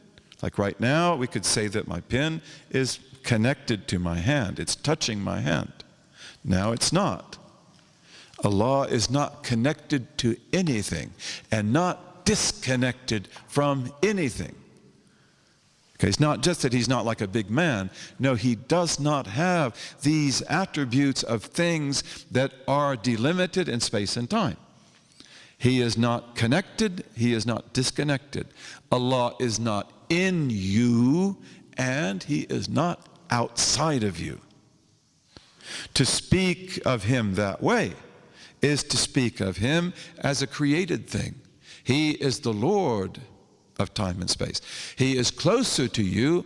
Like right now, we could say that my pen is connected to my hand. It's touching my hand. Now it's not. Allah is not connected to anything and not disconnected from anything. Okay, it's not just that he's not like a big man. No, he does not have these attributes of things that are delimited in space and time. He is not connected, he is not disconnected. Allah is not in you, and he is not outside of you. To speak of him that way is to speak of him as a created thing. He is the Lord of time and space. He is closer to you.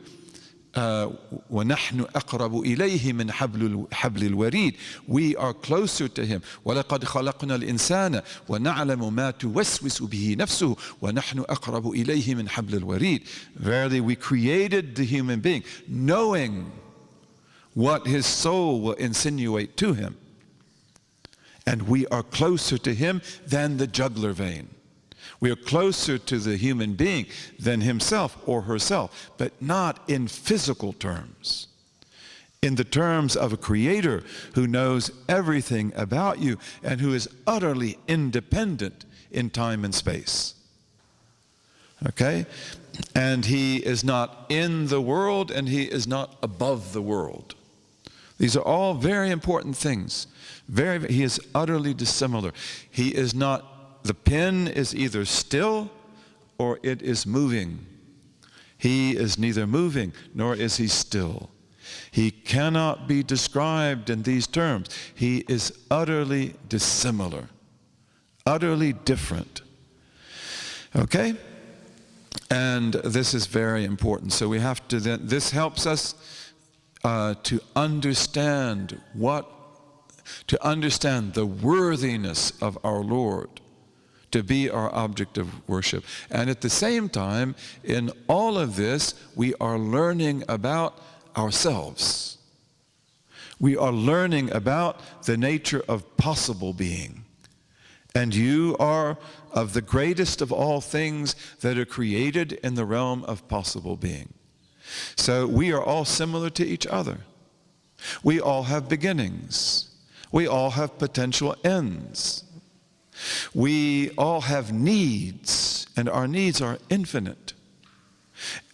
وَنَحْنُ أَقْرَبُ إِلَيْهِ مِنْ حَبْلِ الْوَرِيدِ. We are closer to him. وَلَقَدْ خَلَقْنَا الْإِنسَانَ وَنَعْلَمُ مَا تُوَسْوِسُ بِهِ نَفْسُهُ وَنَحْنُ أَقْرَبُ إِلَيْهِ مِنْ حَبْلِ الْوَرِيدِ. Verily, we created the human being, knowing what his soul will insinuate to him. And we are closer to him than the jugular vein. We are closer to the human being than himself or herself, but not in physical terms. In the terms of a creator who knows everything about you and who is utterly independent in time and space. Okay? And he is not in the world and he is not above the world. These are all very important things. He is utterly dissimilar. He is not. The pen is either still or it is moving. He is neither moving nor is he still. He cannot be described in these terms. He is utterly dissimilar, utterly different. Okay? And this is very important. So we have to then, this helps us to understand the worthiness of our Lord to be our object of worship. And at the same time, in all of this, we are learning about ourselves. We are learning about the nature of possible being. And you are of the greatest of all things that are created in the realm of possible being. So we are all similar to each other. We all have beginnings. We all have potential ends. We all have needs, and our needs are infinite.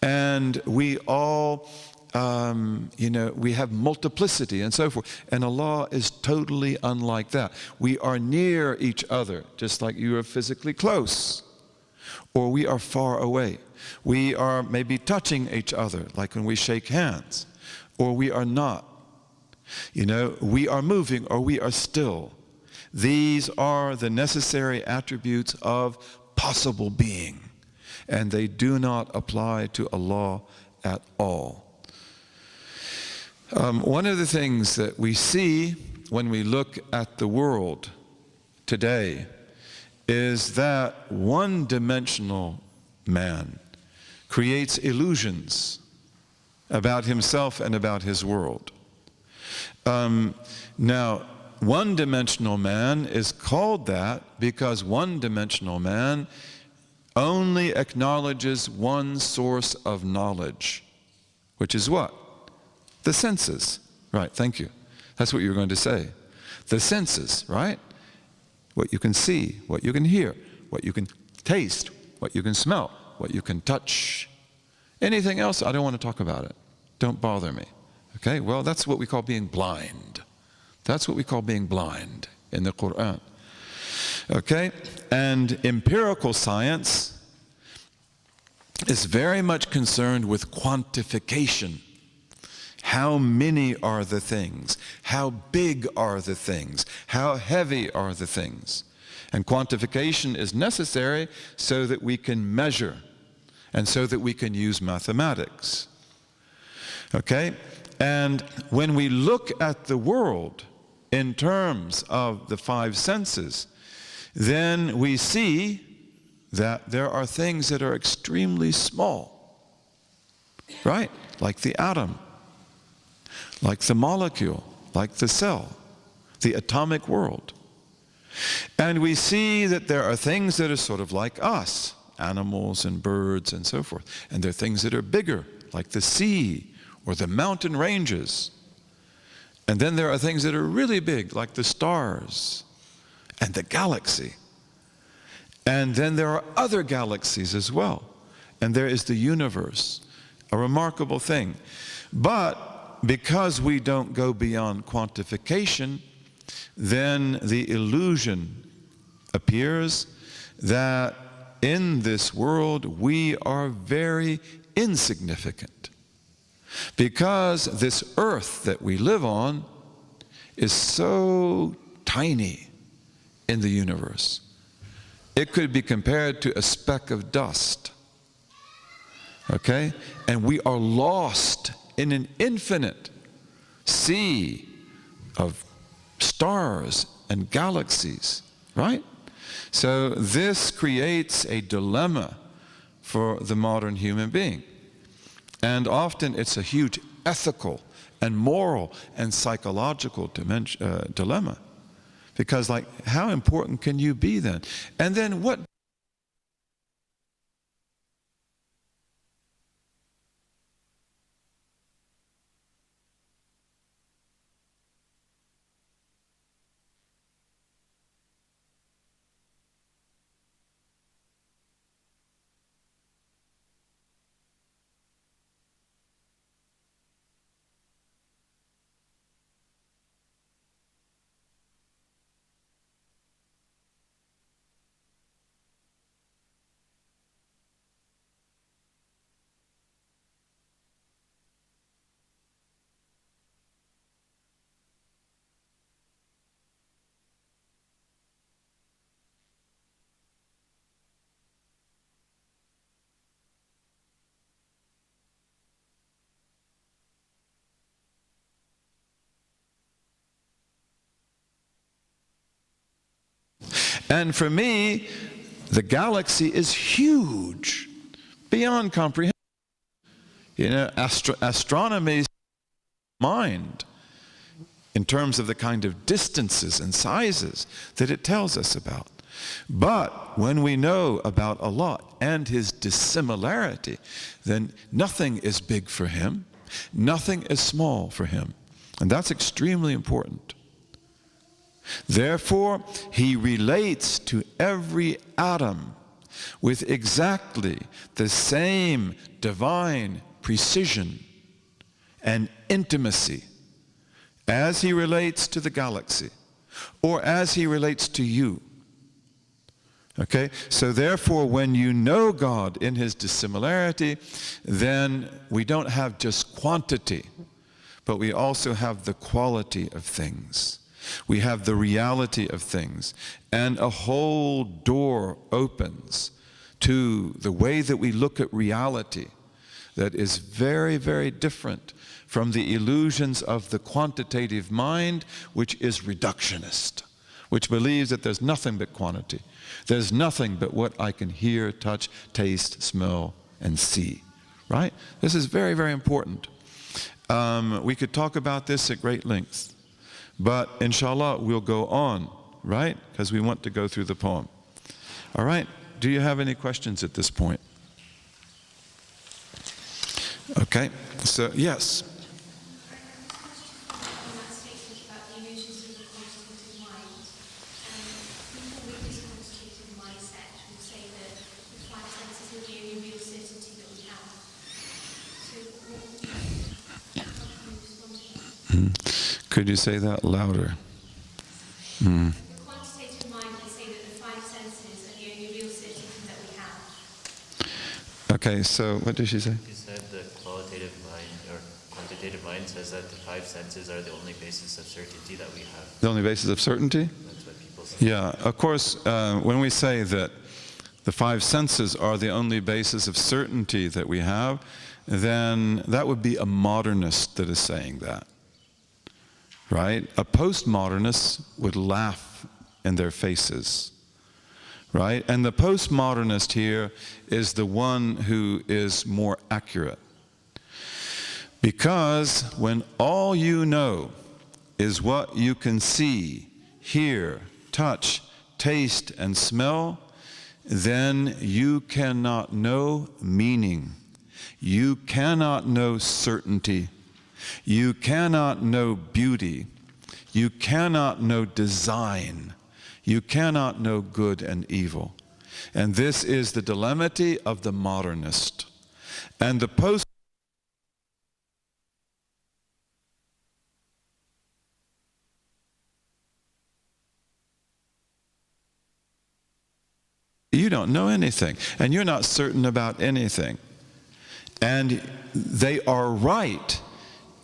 And we all, we have multiplicity and so forth. And Allah is totally unlike that. We are near each other, just like you are physically close, or we are far away. We are maybe touching each other, like when we shake hands, or we are not. We are moving, or we are still. These are the necessary attributes of possible being, and they do not apply to Allah at all. One of the things that we see when we look at the world today is that one-dimensional man creates illusions about himself and about his world. Now, one-dimensional man is called that because one-dimensional man only acknowledges one source of knowledge, which is what? The senses. Right, thank you. That's what you were going to say. The senses, right? What you can see, what you can hear, what you can taste, what you can smell, what you can touch. Anything else, I don't want to talk about it. Don't bother me. Okay, well, that's what we call being blind. That's what we call being blind in the Quran. Okay? And empirical science is very much concerned with quantification. How many are the things? How big are the things? How heavy are the things? And quantification is necessary so that we can measure and so that we can use mathematics. Okay? And when we look at the world in terms of the five senses, then we see that there are things that are extremely small, right? Like the atom, like the molecule, like the cell, the atomic world. And we see that there are things that are sort of like us, animals and birds and so forth. And there are things that are bigger, like the sea or the mountain ranges. And then there are things that are really big, like the stars and the galaxy. And then there are other galaxies as well. And there is the universe, a remarkable thing. But because we don't go beyond quantification, then the illusion appears that in this world we are very insignificant. Because this earth that we live on is so tiny in the universe. It could be compared to a speck of dust. Okay? And we are lost in an infinite sea of stars and galaxies, right? So this creates a dilemma for the modern human being. And often it's a huge ethical and moral and psychological dilemma. Because, like, how important can you be then? And then what? And for me, the galaxy is huge, beyond comprehension. You know, astronomy's mind in terms of the kind of distances and sizes that it tells us about. But when we know about Allah and His dissimilarity, then nothing is big for Him, nothing is small for Him. And that's extremely important. Therefore, He relates to every atom with exactly the same divine precision and intimacy as He relates to the galaxy or as He relates to you. Okay? So therefore, when you know God in His dissimilarity, then we don't have just quantity, but we also have the quality of things. We have the reality of things, and a whole door opens to the way that we look at reality that is very, very different from the illusions of the quantitative mind, which is reductionist, which believes that there's nothing but quantity. There's nothing but what I can hear, touch, taste, smell, and see, right? This is very, very important. We could talk about this at great length. But inshallah, we'll go on, right? Because we want to go through the poem. All right? Do you have any questions at this point? Okay. So, yes. Could you say that louder? The quantitative mind, they say that the five senses are the only real certainty that we have. Okay, so what did she say? She said the qualitative mind or quantitative mind says that the five senses are the only basis of certainty that we have. The only basis of certainty? That's what people say. Yeah, of course, when we say that the five senses are the only basis of certainty that we have, then that would be a modernist that is saying that. Right? A postmodernist would laugh in their faces. Right? And the postmodernist here is the one who is more accurate. Because when all you know is what you can see, hear, touch, taste, and smell, then you cannot know meaning. You cannot know certainty. You cannot know beauty. You cannot know design. You cannot know good and evil. And this is the dilemma of the modernist. And the post you don't know anything, and you're not certain about anything. And they are right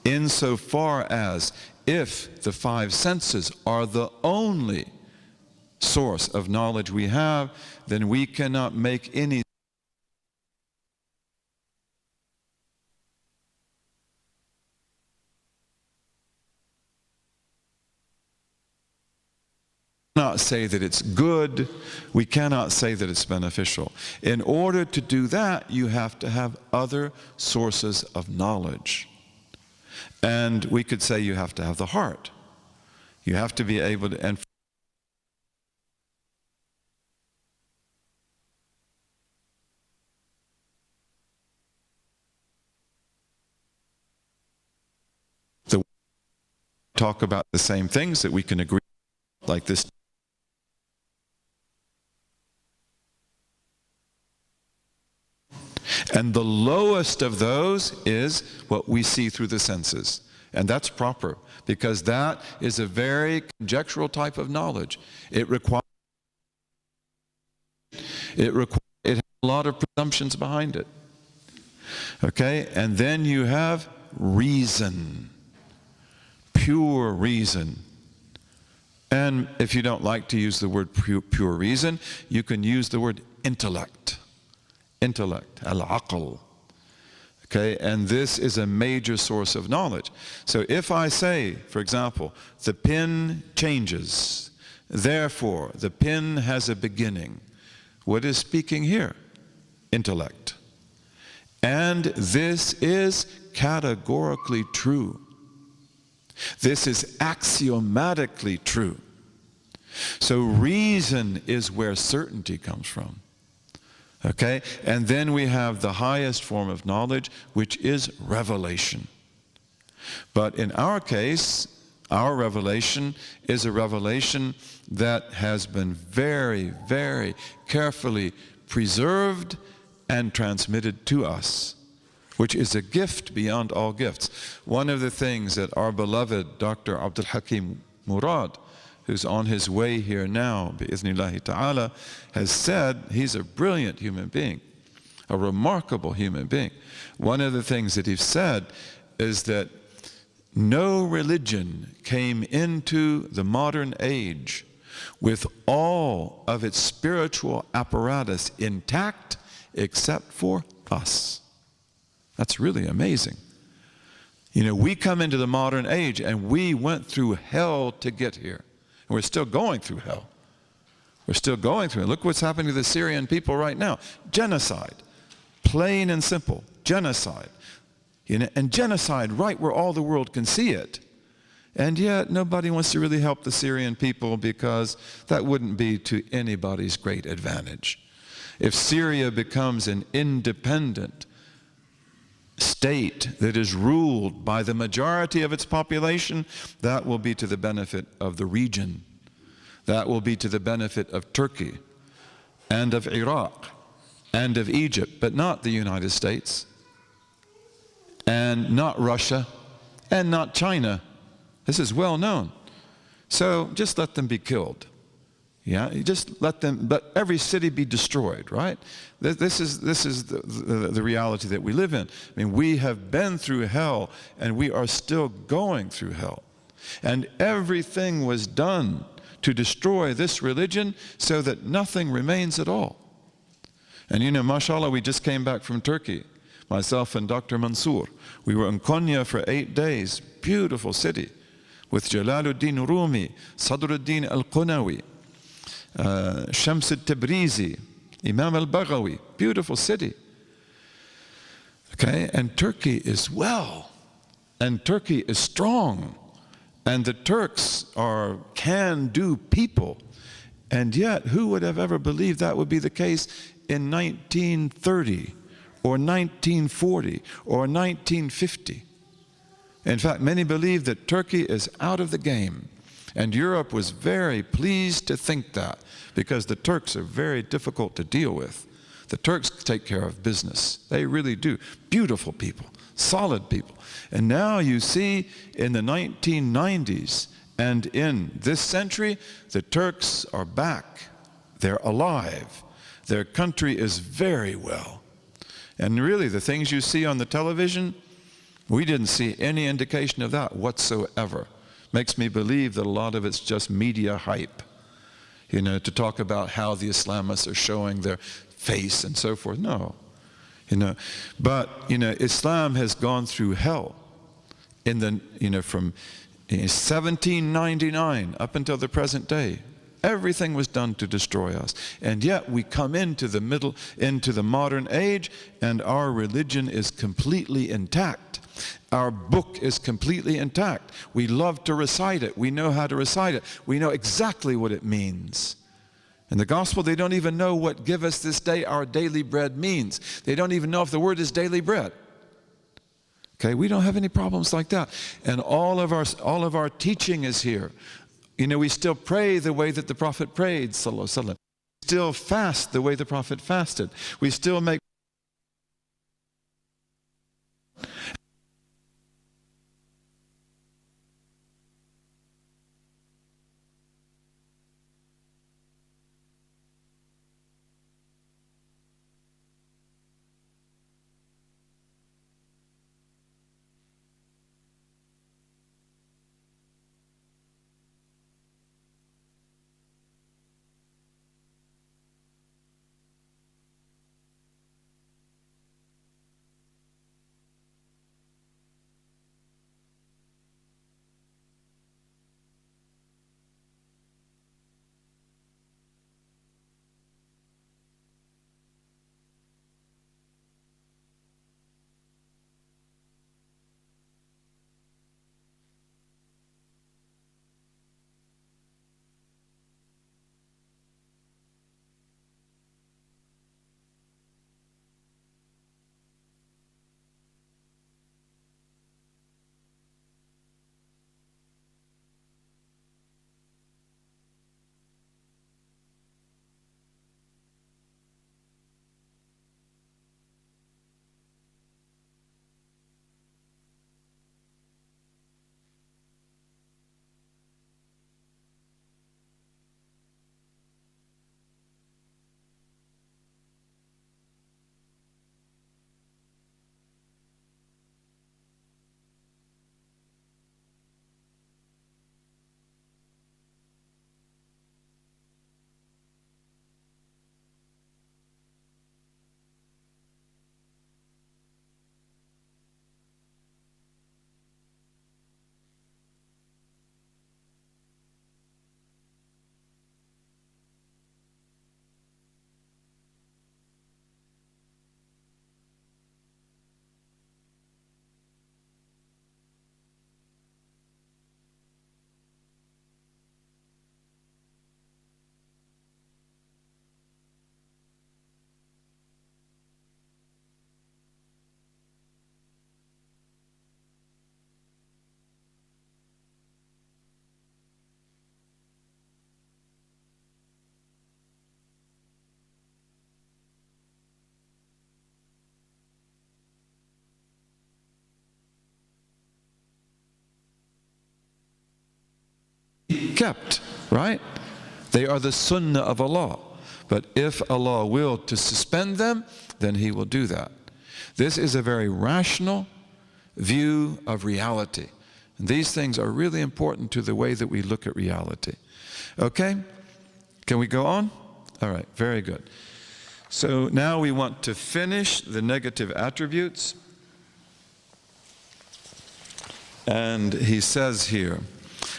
insofar as if the five senses are the only source of knowledge we have, then we cannot make any cannot say that it's good. We cannot say that it's beneficial. In order to do that, you have to have other sources of knowledge. And we could say you have to have the heart. You have to be able to, and talk about the same things that we can agree, like this. And the lowest of those is what we see through the senses. And that's proper, because that is a very conjectural type of knowledge. It has a lot of presumptions behind it. Okay? And then you have reason. Pure reason. And if you don't like to use the word pure reason, you can use the word intellect. Intellect, al-aql. Okay, and this is a major source of knowledge. So if I say, for example, the pen changes, therefore the pen has a beginning, what is speaking here? Intellect. And this is categorically true. This is axiomatically true. So reason is where certainty comes from. Okay? And then we have the highest form of knowledge, which is revelation. But in our case, our revelation is a revelation that has been very, very carefully preserved and transmitted to us, which is a gift beyond all gifts. One of the things that our beloved Dr. Abdul Hakim Murad, who's on his way here now, bi'iznillahi ta'ala, has said, he's a brilliant human being, a remarkable human being. One of the things that he's said is that no religion came into the modern age with all of its spiritual apparatus intact except for us. That's really amazing. You know, we come into the modern age and we went through hell to get here. And we're still going through hell. We're still going through it. Look what's happening to the Syrian people right now. Genocide. Plain and simple. Genocide. You know, and genocide right where all the world can see it. And yet nobody wants to really help the Syrian people because that wouldn't be to anybody's great advantage. If Syria becomes an independent state that is ruled by the majority of its population, that will be to the benefit of the region. That will be to the benefit of Turkey and of Iraq and of Egypt, but not the United States and not Russia and not China. This is well known. So just let them be killed. Yeah, you just let them, but every city be destroyed, right? This is the reality that we live in. I mean, we have been through hell and we are still going through hell. And everything was done to destroy this religion so that nothing remains at all. And you know, mashallah, we just came back from Turkey. Myself and Dr. Mansour. We were in Konya for 8 days. Beautiful city. With Jalaluddin Rumi, Sadruddin al-Qunawi, Shams al-Tabrizi, Imam al-Baghawi. Beautiful city. Okay, and Turkey is well. And Turkey is strong. And the Turks are can-do people. And yet, who would have ever believed that would be the case in 1930 or 1940 or 1950? In fact, many believe that Turkey is out of the game. And Europe was very pleased to think that, because the Turks are very difficult to deal with. The Turks take care of business. They really do. Beautiful people, solid people. And now you see in the 1990s and in this century, the Turks are back. They're alive. Their country is very well. And really, the things you see on the television, we didn't see any indication of that whatsoever. Makes me believe that a lot of it's just media hype, you know, to talk about how the Islamists are showing their face and so forth. No, you know, but, you know, Islam has gone through hell in the, you know, from 1799 up until the present day. Everything was done to destroy us. And yet we come into the modern age, and our religion is completely intact. Our book is completely intact. We love to recite it. We know how to recite it. We know exactly what it means. In the gospel, they don't even know what "give us this day our daily bread" means. They don't even know if the word is daily bread. Okay, we don't have any problems like that. And all of our teaching is here. You know, we still pray the way that the Prophet prayed, sallallahu alaihi wasallam. We still fast the way the Prophet fasted. We still make kept, right? They are the sunnah of Allah. But if Allah willed to suspend them, then He will do that. This is a very rational view of reality. And these things are really important to the way that we look at reality. Okay? Can we go on? All right, very good. So now we want to finish the negative attributes. And he says here,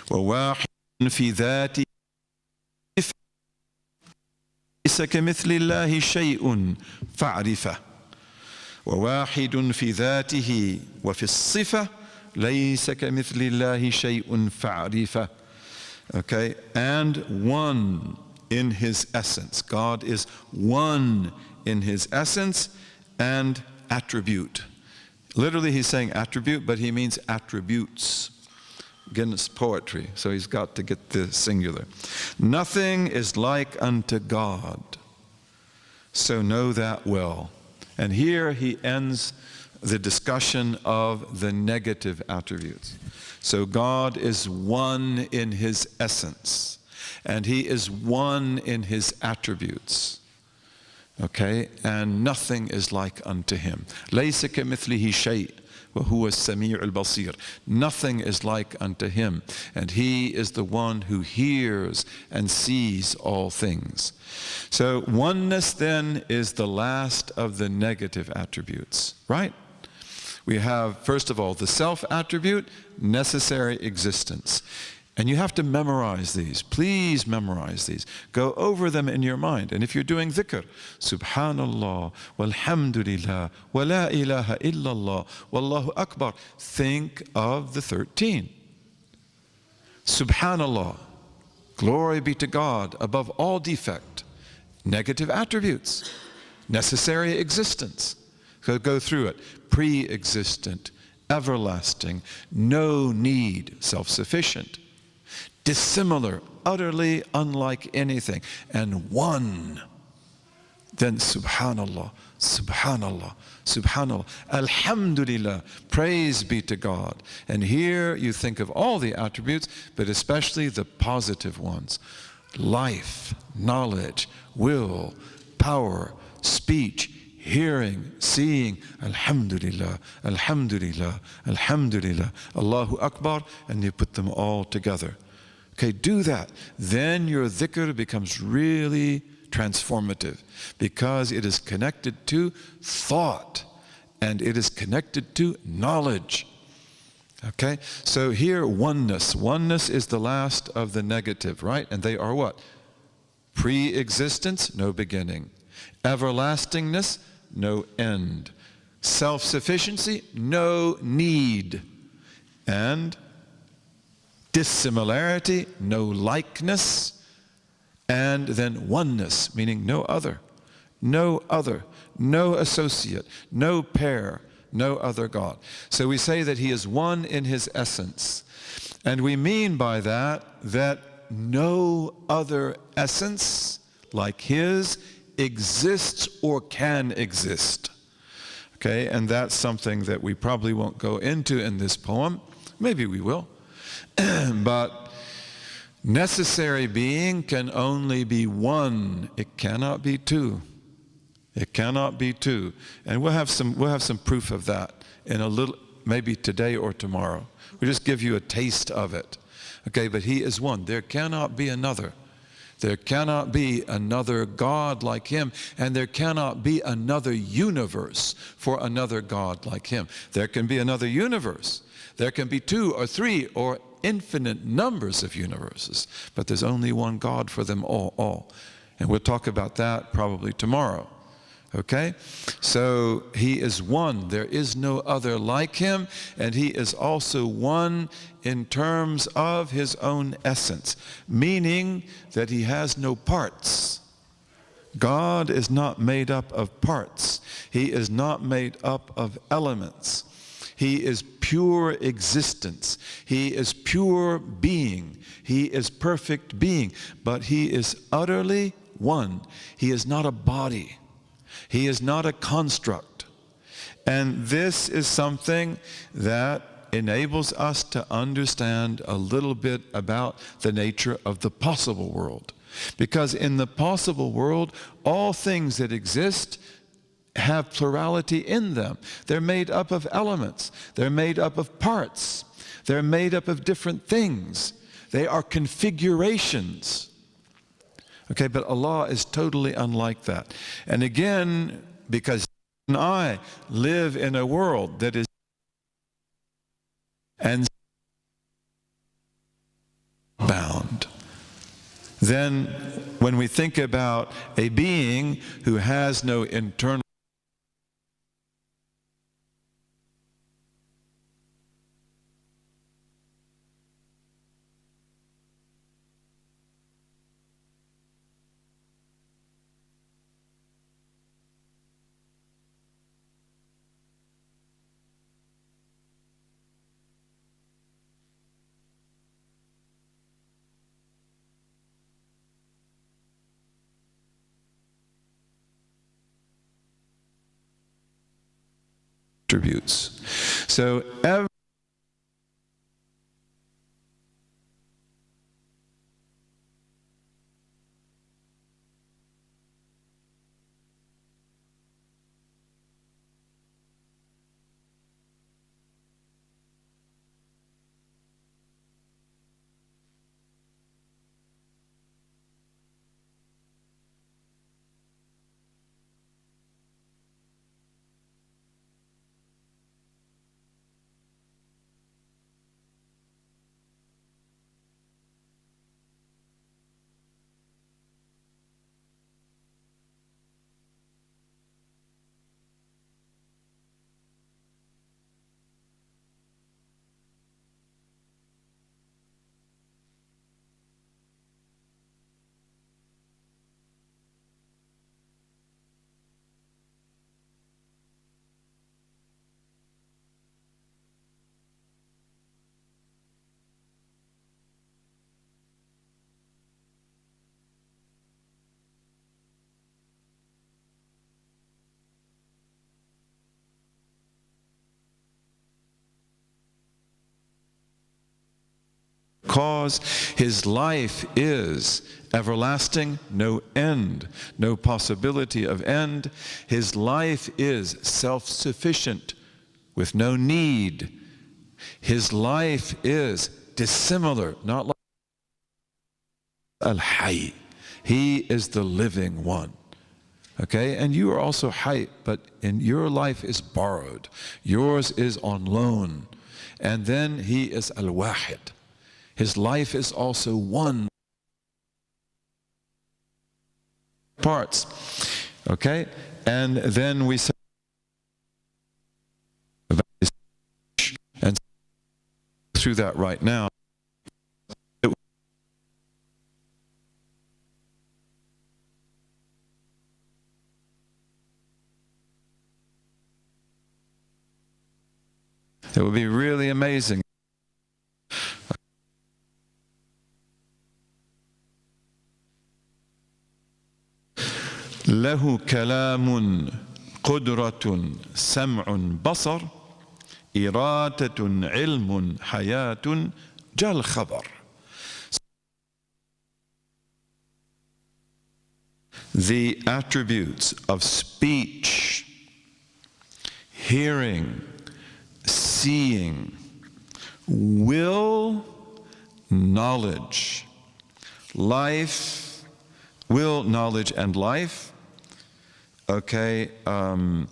وَوَاحِدٌ فِي ذَاتِهِ لَيْسَ كَمِثْلِ اللَّهِ شَيْءٌ فَاعْرِفَهُ وَوَاحِدٌ فِي ذَاتِهِ وَفِي الصِّفَةِ لَيْسَ كَمِثْلِ اللَّهِ شَيْءٌ فَاعْرِفَهُ. Okay, and one in His essence. God is one in His essence and attribute. Literally he's saying attribute, but he means attributes. Again, it's poetry, so he's got to get the singular. Nothing is like unto God, so know that well. And here he ends the discussion of the negative attributes. So God is one in His essence, and He is one in His attributes. Okay, and nothing is like unto Him. لَيْسَ كَمِثْلِهِ شَيْءٍ وَهُوَ السَّمِيعُ الْبَصِيرُ. Nothing is like unto Him, and He is the one who hears and sees all things. So oneness then is the last of the negative attributes, right? We have, first of all, the self attribute, necessary existence. And you have to memorize these. Please memorize these. Go over them in your mind. And if you're doing dhikr, Subhanallah, walhamdulillah, wa la ilaha illallah, wallahu akbar. Think of the 13. Subhanallah, glory be to God above all defect, negative attributes, necessary existence. So go through it. Pre-existent, everlasting, no need, self-sufficient, dissimilar, utterly unlike anything, and one. Then Subhanallah, Subhanallah, Subhanallah, Alhamdulillah, praise be to God. And here you think of all the attributes, but especially the positive ones. Life, knowledge, will, power, speech, hearing, seeing, Alhamdulillah, Alhamdulillah, Alhamdulillah, Allahu Akbar, and you put them all together. Okay, do that. Then your dhikr becomes really transformative because it is connected to thought and it is connected to knowledge. Okay, so here oneness. Oneness is the last of the negative, right? And they are what? Pre-existence, no beginning. Everlastingness, no end. Self-sufficiency, no need. And dissimilarity, no likeness, and then oneness, meaning no other, no associate, no pair, no other God. So we say that he is one in his essence. And we mean by that no other essence like his exists or can exist. Okay, and that's something that we probably won't go into in this poem. Maybe we will. But necessary being can only be one. It cannot be two. It cannot be two. And we'll have some proof of that in a little, maybe today or tomorrow. We'll just give you a taste of it. Okay, but he is one. There cannot be another. There cannot be another God like him, and there cannot be another universe for another God like him. There can be another universe. There can be 2 or 3 or infinite numbers of universes, but there's only one God for them all. And we'll talk about that probably tomorrow. Okay? So he is one. There is no other like him, and he is also one in terms of his own essence, meaning that he has no parts. God is not made up of parts. He is not made up of elements. He is pure existence. He is pure being. He is perfect being. But he is utterly one. He is not a body. He is not a construct. And this is something that enables us to understand a little bit about the nature of the possible world. Because in the possible world, all things that exist have plurality in them. They're made up of elements. They're made up of parts. They're made up of different things. They are configurations. Okay, but Allah is totally unlike that. And again, because you and I live in a world that is and bound, then when we think about a being who has no internal attributes. So every because his life is everlasting, no end, no possibility of end. His life is self-sufficient, with no need. His life is dissimilar, not like Al-Hayy. He is the living one. Okay, and you are also Hayy, but in your life is borrowed. Yours is on loan. And then he is Al-Wahid. His life is also one. Parts. Okay, and then we say, and through that right now. It would be really amazing. له كلام قدرة سمع بصر إرادة علم حياة جل خبر. The attributes of speech, hearing, seeing, will, knowledge, life, will, knowledge, and life. Okay, and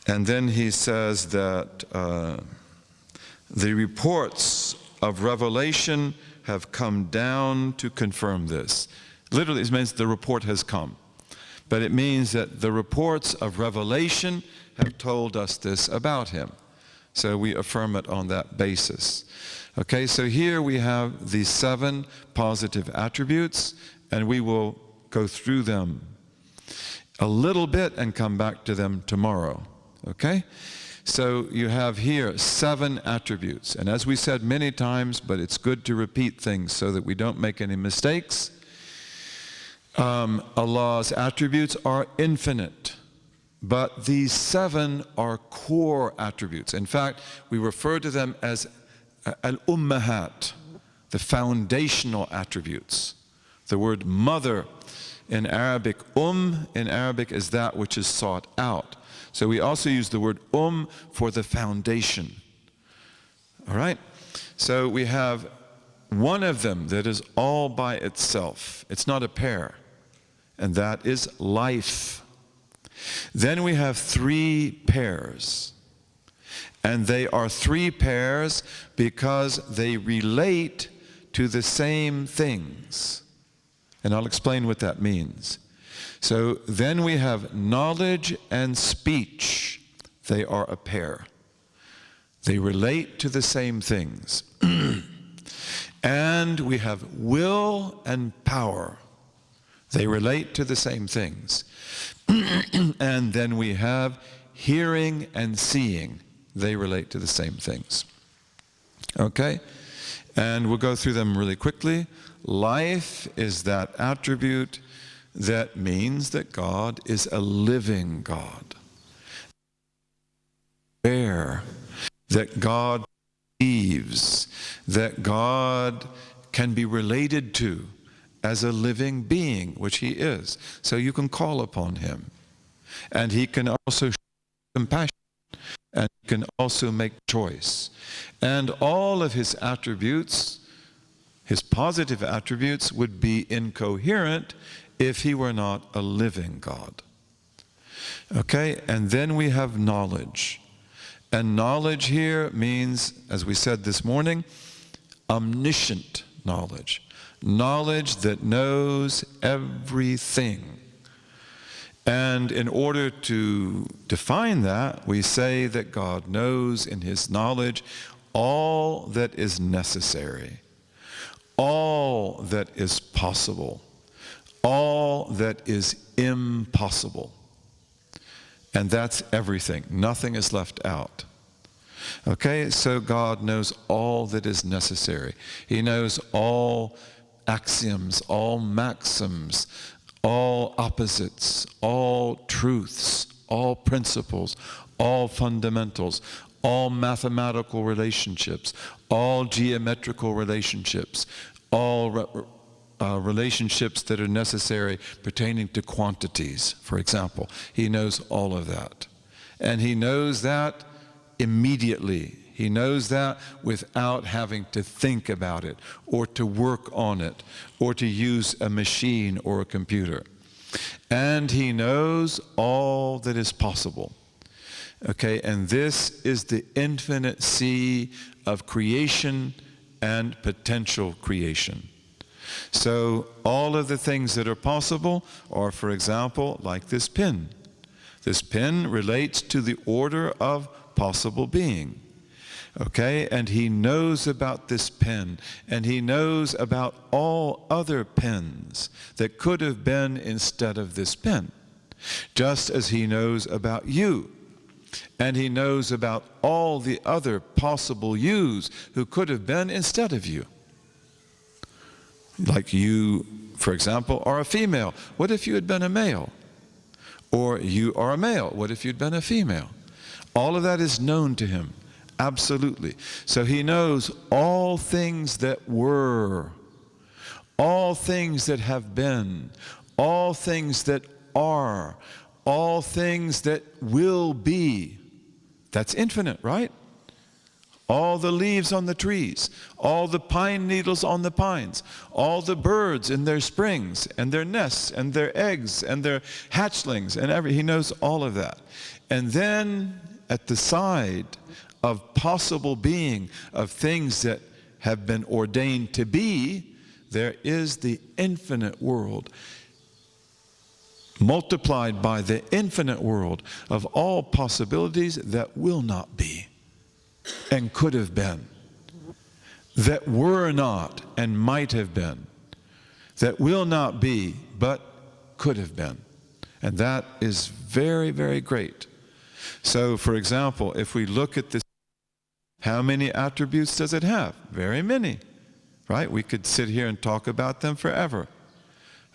then he says that the reports of revelation have come down to confirm this. Literally, it means the report has come. But it means that the reports of revelation have told us this about him. So we affirm it on that basis. Okay, so here we have these 7 positive attributes, and we will go through them a little bit and come back to them tomorrow. Okay? So you have here 7 attributes. And as we said many times, but it's good to repeat things so that we don't make any mistakes, Allah's attributes are infinite. But these 7 are core attributes. In fact, we refer to them as al-ummahat, the foundational attributes. The word mother in Arabic, in Arabic is that which is sought out. So we also use the word for the foundation. All right? So we have one of them that is all by itself. It's not a pair. And that is life. Then we have 3 pairs. And they are 3 pairs because they relate to the same things. And I'll explain what that means. So then we have knowledge and speech. They are a pair. They relate to the same things. And we have will and power. They relate to the same things. And then we have hearing and seeing. They relate to the same things. Okay? And we'll go through them really quickly. Life is that attribute that means that God is a living God. Aware that God believes, that God can be related to as a living being, which he is. So you can call upon him. And he can also show compassion. And he can also make choice. And all of his attributes, his positive attributes, would be incoherent if he were not a living God. Okay, and then we have knowledge. And knowledge here means, as we said this morning, omniscient knowledge. Knowledge that knows everything. And in order to define that, we say that God knows in his knowledge all that is necessary, all that is possible, all that is impossible. And that's everything. Nothing is left out. Okay, so God knows all that is necessary. He knows all axioms, all maxims, all opposites, all truths, all principles, all fundamentals, all mathematical relationships, all geometrical relationships, all relationships that are necessary pertaining to quantities, for example. He knows all of that. And he knows that immediately. He knows that without having to think about it or to work on it or to use a machine or a computer. And he knows all that is possible. Okay, and this is the infinite sea of creation and potential creation. So all of the things that are possible are, for example, like this pen. This pen relates to the order of possible being. Okay, and he knows about this pen, and he knows about all other pens that could have been instead of this pen, just as he knows about you, and he knows about all the other possible yous who could have been instead of you. Like you, for example, are a female. What if you had been a male? Or you are a male. What if you'd been a female? All of that is known to him. Absolutely. So he knows all things that were, all things that have been, all things that are, all things that will be. That's infinite, right? All the leaves on the trees, all the pine needles on the pines, all the birds in their springs and their nests and their eggs and their hatchlings and he knows all of that. And then at the side of possible being, of things that have been ordained to be, there is the infinite world, multiplied by the infinite world of all possibilities that will not be and could have been, that were not and might have been, that will not be but could have been. And that is very, very great. So, for example, if we look at this, how many attributes does it have? Very many, right? We could sit here and talk about them forever.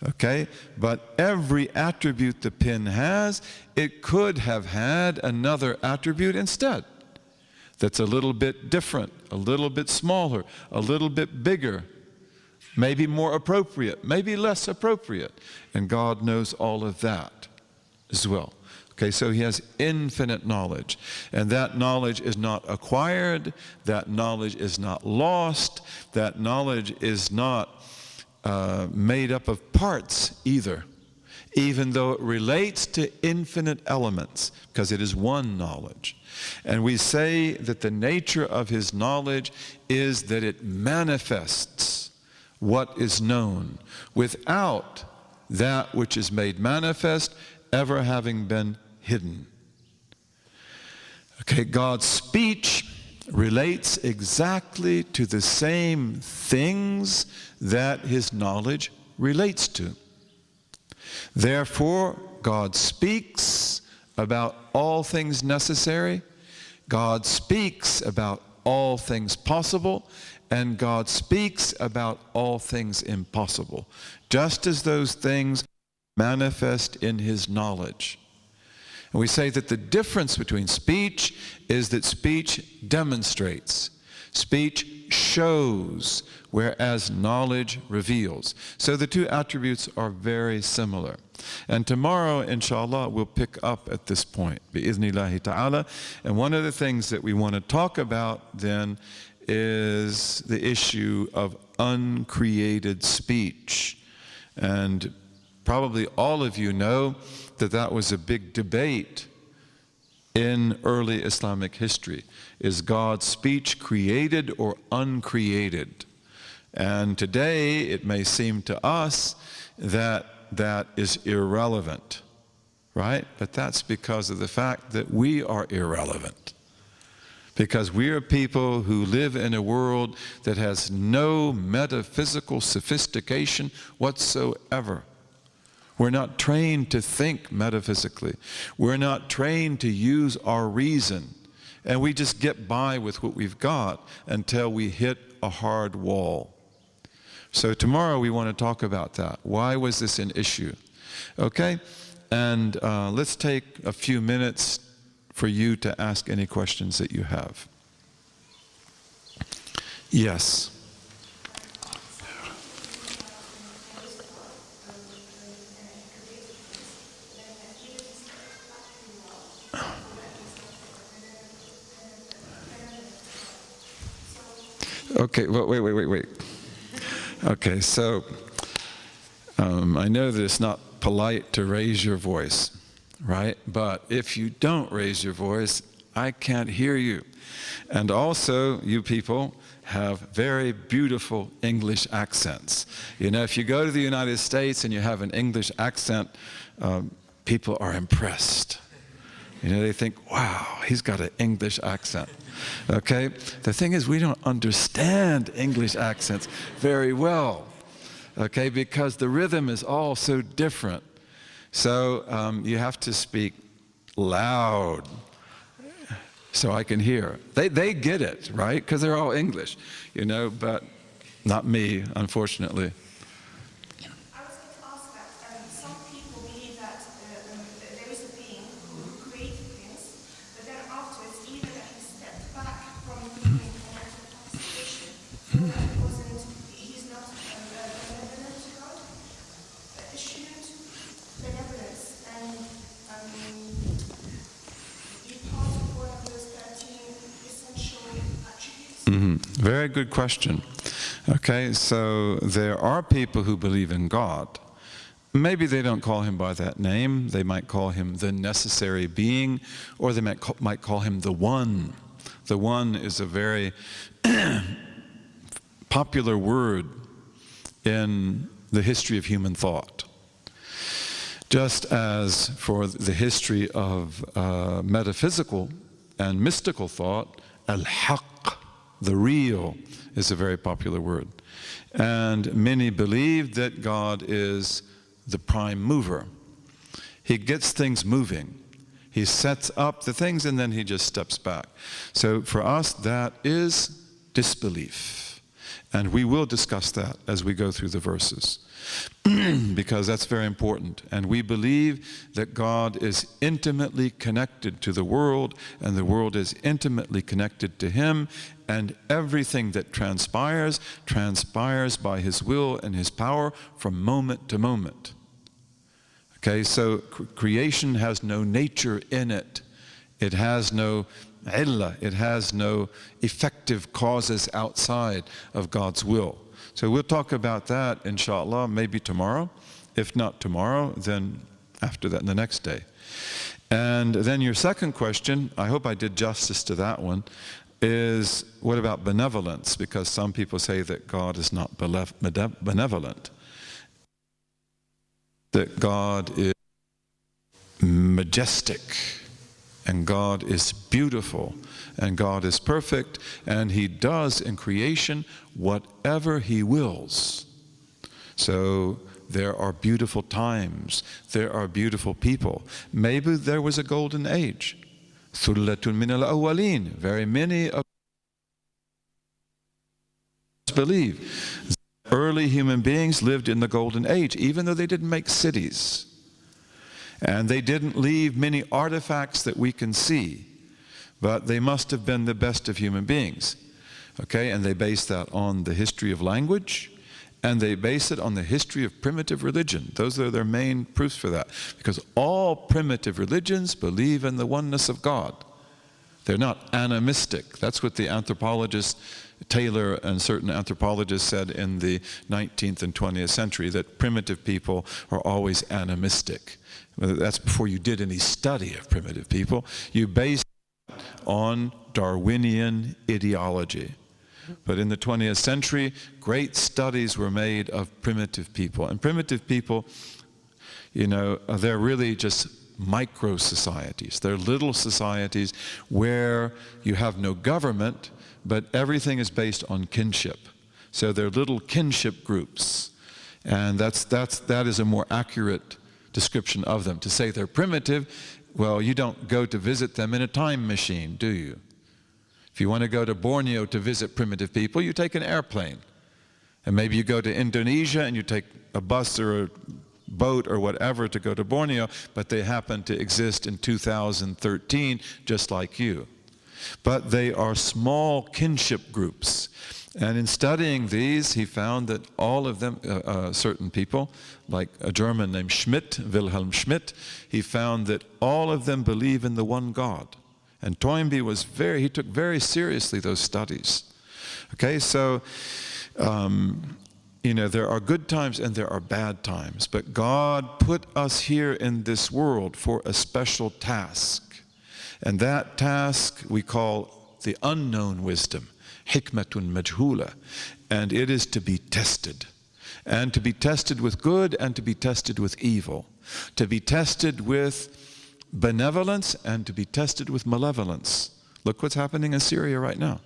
Okay? But every attribute the pen has, it could have had another attribute instead that's a little bit different, a little bit smaller, a little bit bigger, maybe more appropriate, maybe less appropriate. And God knows all of that as well. Okay, so he has infinite knowledge, and that knowledge is not acquired, that knowledge is not lost, that knowledge is not made up of parts either, even though it relates to infinite elements, because it is one knowledge. And we say that the nature of his knowledge is that it manifests what is known without that which is made manifest ever having been hidden. Okay, God's speech relates exactly to the same things that his knowledge relates to. Therefore, God speaks about all things necessary, God speaks about all things possible, and God speaks about all things impossible, just as those things manifest in his knowledge. And we say that the difference between speech is that speech demonstrates, speech shows, whereas knowledge reveals. So the two attributes are very similar. And tomorrow, inshallah, we'll pick up at this point, bi'iznillahi ta'ala. And one of the things that we want to talk about then is the issue of uncreated speech. And probably all of you know that that was a big debate in early Islamic history. Is God's speech created or uncreated? And today it may seem to us that that is irrelevant, right? But that's because of the fact that we are irrelevant. Because we are people who live in a world that has no metaphysical sophistication whatsoever. We're not trained to think metaphysically. We're not trained to use our reason. And we just get by with what we've got until we hit a hard wall. So tomorrow we want to talk about that. Why was this an issue? Okay? And let's take a few minutes for you to ask any questions that you have. Yes. Okay, well, wait. Okay, so I know that it's not polite to raise your voice, right? But if you don't raise your voice, I can't hear you. And also, you people have very beautiful English accents. You know, if you go to the United States and you have an English accent, people are impressed. You know, they think, wow, he's got an English accent. Okay? The thing is, we don't understand English accents very well. Okay? Because the rhythm is all so different. So you have to speak loud so I can hear. They get it, right? Because they're all English, you know, but not me, unfortunately. I was going to ask that some people believe that there is a being who created things, but then afterwards, either that he stepped back from being an participation, or that he's not a benevolent God. Shouldn't benevolence and be part of one of those 13 essential attributes? Very good question. Okay, so there are people who believe in God. Maybe they don't call him by that name. They might call him the necessary being, or they might call him the One. The One is a very popular word in the history of human thought. Just as for the history of metaphysical and mystical thought, al-haq, the real, is a very popular word. And many believe that God is the prime mover. He gets things moving. He sets up the things and then he just steps back. So for us, that is disbelief. And we will discuss that as we go through the verses. Because that's very important. And we believe that God is intimately connected to the world, and the world is intimately connected to him, and everything that transpires by his will and his power from moment to moment. Okay, so creation has no nature in it. It has no illah, it has no effective causes outside of God's will. So we'll talk about that, inshallah, maybe tomorrow. If not tomorrow, then after that, the next day. And then your second question, I hope I did justice to that one, is what about benevolence? Because some people say that God is not benevolent. That God is majestic, and God is beautiful, and God is perfect, and he does in creation whatever he wills. So there are beautiful times, there are beautiful people. Maybe there was a golden age. Thullatun min al-awwalin. Very many of us believe early human beings lived in the golden age, even though they didn't make cities. And they didn't leave many artifacts that we can see, but they must have been the best of human beings. Okay, and they base that on the history of language, and they base it on the history of primitive religion. Those are their main proofs for that, because all primitive religions believe in the oneness of God. They're not animistic. That's what the anthropologist Taylor and certain anthropologists said in the 19th and 20th century, that primitive people are always animistic. That's before you did any study of primitive people. You based it on Darwinian ideology. But in the 20th century, great studies were made of primitive people. And primitive people, you know, they're really just micro societies. They're little societies where you have no government, but everything is based on kinship. So they're little kinship groups. And that is a more accurate description of them. To say they're primitive, well, you don't go to visit them in a time machine, do you? If you want to go to Borneo to visit primitive people, you take an airplane. And maybe you go to Indonesia and you take a bus or a boat or whatever to go to Borneo, but they happen to exist in 2013 just like you. But they are small kinship groups. And in studying these, he found that all of them, certain people, like a German named Schmidt, Wilhelm Schmidt, he found that all of them believe in the one God. And Toynbee was he took very seriously those studies. Okay, so, you know, there are good times and there are bad times, but God put us here in this world for a special task. And that task we call the unknown wisdom, hikmatun majhula, and it is to be tested. And to be tested with good and to be tested with evil. To be tested with benevolence and to be tested with malevolence. Look what's happening in Syria right now.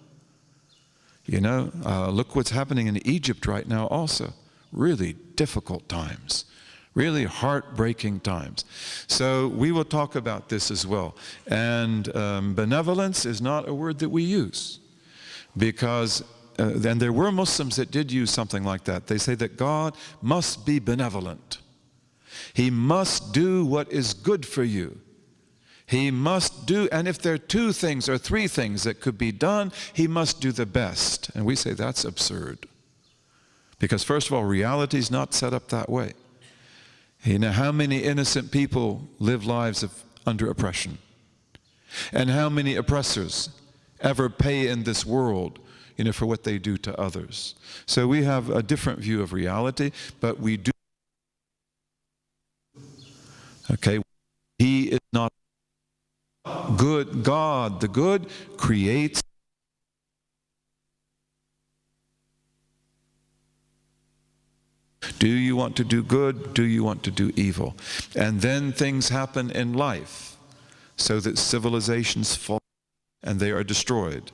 You know, look what's happening in Egypt right now also. Really difficult times. Really heartbreaking times. So we will talk about this as well. And benevolence is not a word that we use. Because, and there were Muslims that did use something like that. They say that God must be benevolent. He must do what is good for you. He must do, and if there are 2 things or 3 things that could be done, he must do the best. And we say that's absurd. Because first of all, reality is not set up that way. You know, how many innocent people live lives under oppression? And how many oppressors ever pay in this world, you know, for what they do to others? So we have a different view of reality, but we do. Okay, he is not good. God, the good, creates. Do you want to do good? Do you want to do evil? And then things happen in life so that civilizations fall and they are destroyed.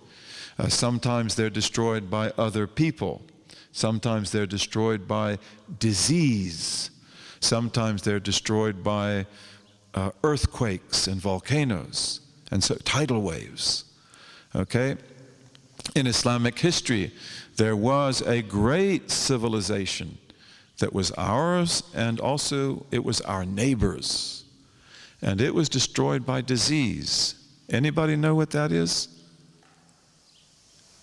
Sometimes they're destroyed by other people. Sometimes they're destroyed by disease. Sometimes they're destroyed by earthquakes and volcanoes and so tidal waves. Okay? In Islamic history, there was a great civilization that was ours, and also it was our neighbors. And it was destroyed by disease. Anybody know what that is?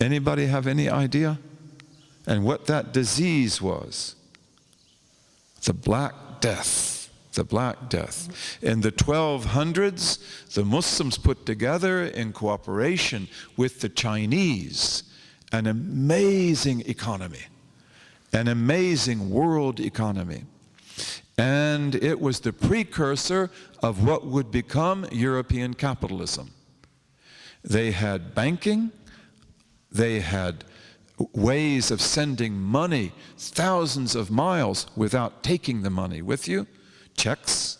Anybody have any idea? And what that disease was? The Black Death. The Black Death. In the 1200s, the Muslims put together in cooperation with the Chinese an amazing economy. An amazing world economy. And it was the precursor of what would become European capitalism. They had banking, they had ways of sending money thousands of miles without taking the money with you, checks.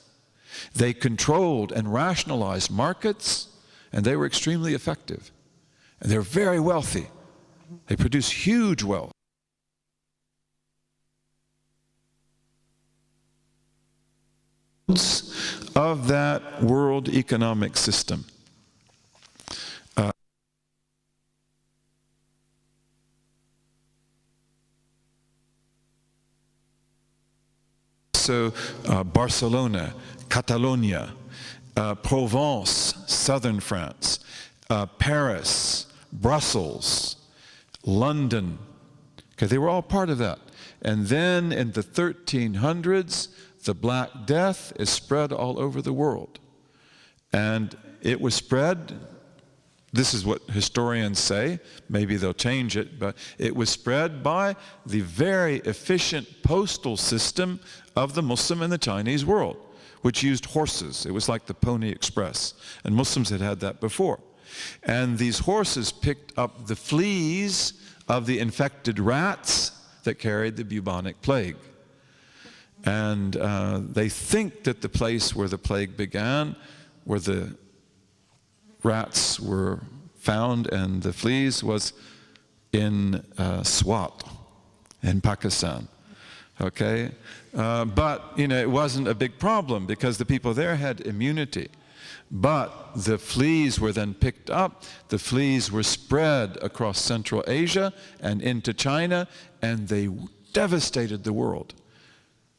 They controlled and rationalized markets, and they were extremely effective. And they're very wealthy. They produce huge wealth. Of that world economic system. So Barcelona, Catalonia, Provence, southern France, Paris, Brussels, London. Okay, they were all part of that. And then in the 1300s, the Black Death is spread all over the world. And it was spread, this is what historians say, maybe they'll change it, but it was spread by the very efficient postal system of the Muslim and the Chinese world, which used horses. It was like the Pony Express. And Muslims had had that before. And these horses picked up the fleas of the infected rats that carried the bubonic plague. And they think that the place where the plague began, where the rats were found and the fleas, was in Swat, in Pakistan. Okay? But, you know, it wasn't a big problem because the people there had immunity. But the fleas were then picked up, the fleas were spread across Central Asia and into China, and they devastated the world.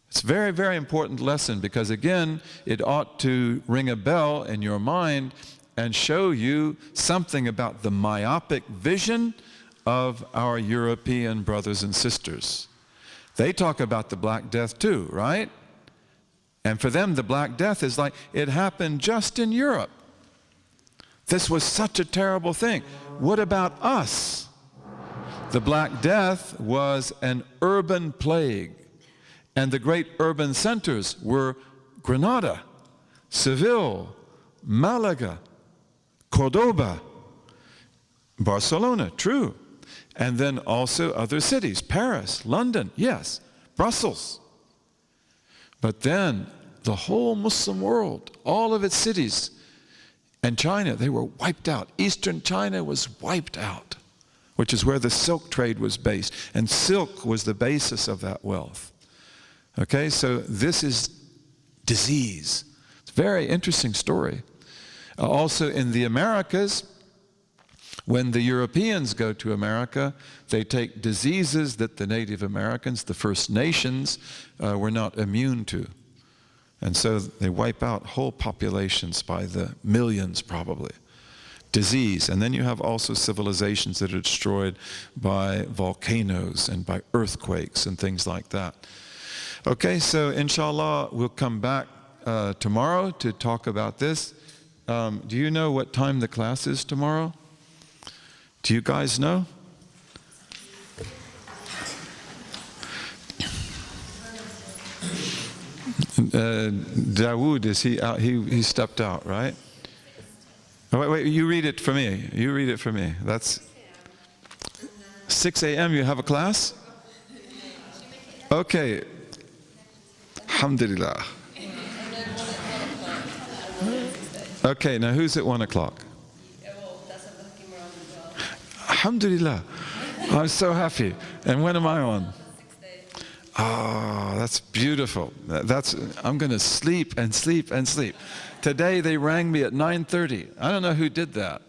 It's a very, very important lesson because, again, it ought to ring a bell in your mind and show you something about the myopic vision of our European brothers and sisters. They talk about the Black Death too, right? And for them, the Black Death is like, it happened just in Europe. This was such a terrible thing. What about us? The Black Death was an urban plague. And the great urban centers were Granada, Seville, Malaga, Cordoba, Barcelona, true. And then also other cities, Paris, London, yes, Brussels. But then the whole Muslim world, all of its cities, and China, they were wiped out. Eastern China was wiped out, which is where the silk trade was based. And silk was the basis of that wealth. Okay, so this is disease. It's a very interesting story. Also in the Americas, when the Europeans go to America, they take diseases that the Native Americans, the First Nations, were not immune to. And so they wipe out whole populations by the millions probably. Disease. And then you have also civilizations that are destroyed by volcanoes and by earthquakes and things like that. Okay, so inshallah, we'll come back tomorrow to talk about this. Do you know what time the class is tomorrow? Do you guys know? Dawood, is he out? He stepped out, right? Oh, wait, you read it for me. You read it for me. That's 6 a.m. you have a class? Okay. Alhamdulillah. Okay, now who's at 1 o'clock? Alhamdulillah. I'm so happy. And when am I on? Oh, that's beautiful. I'm going to sleep and sleep and sleep. Today they rang me at 9:30. I don't know who did that.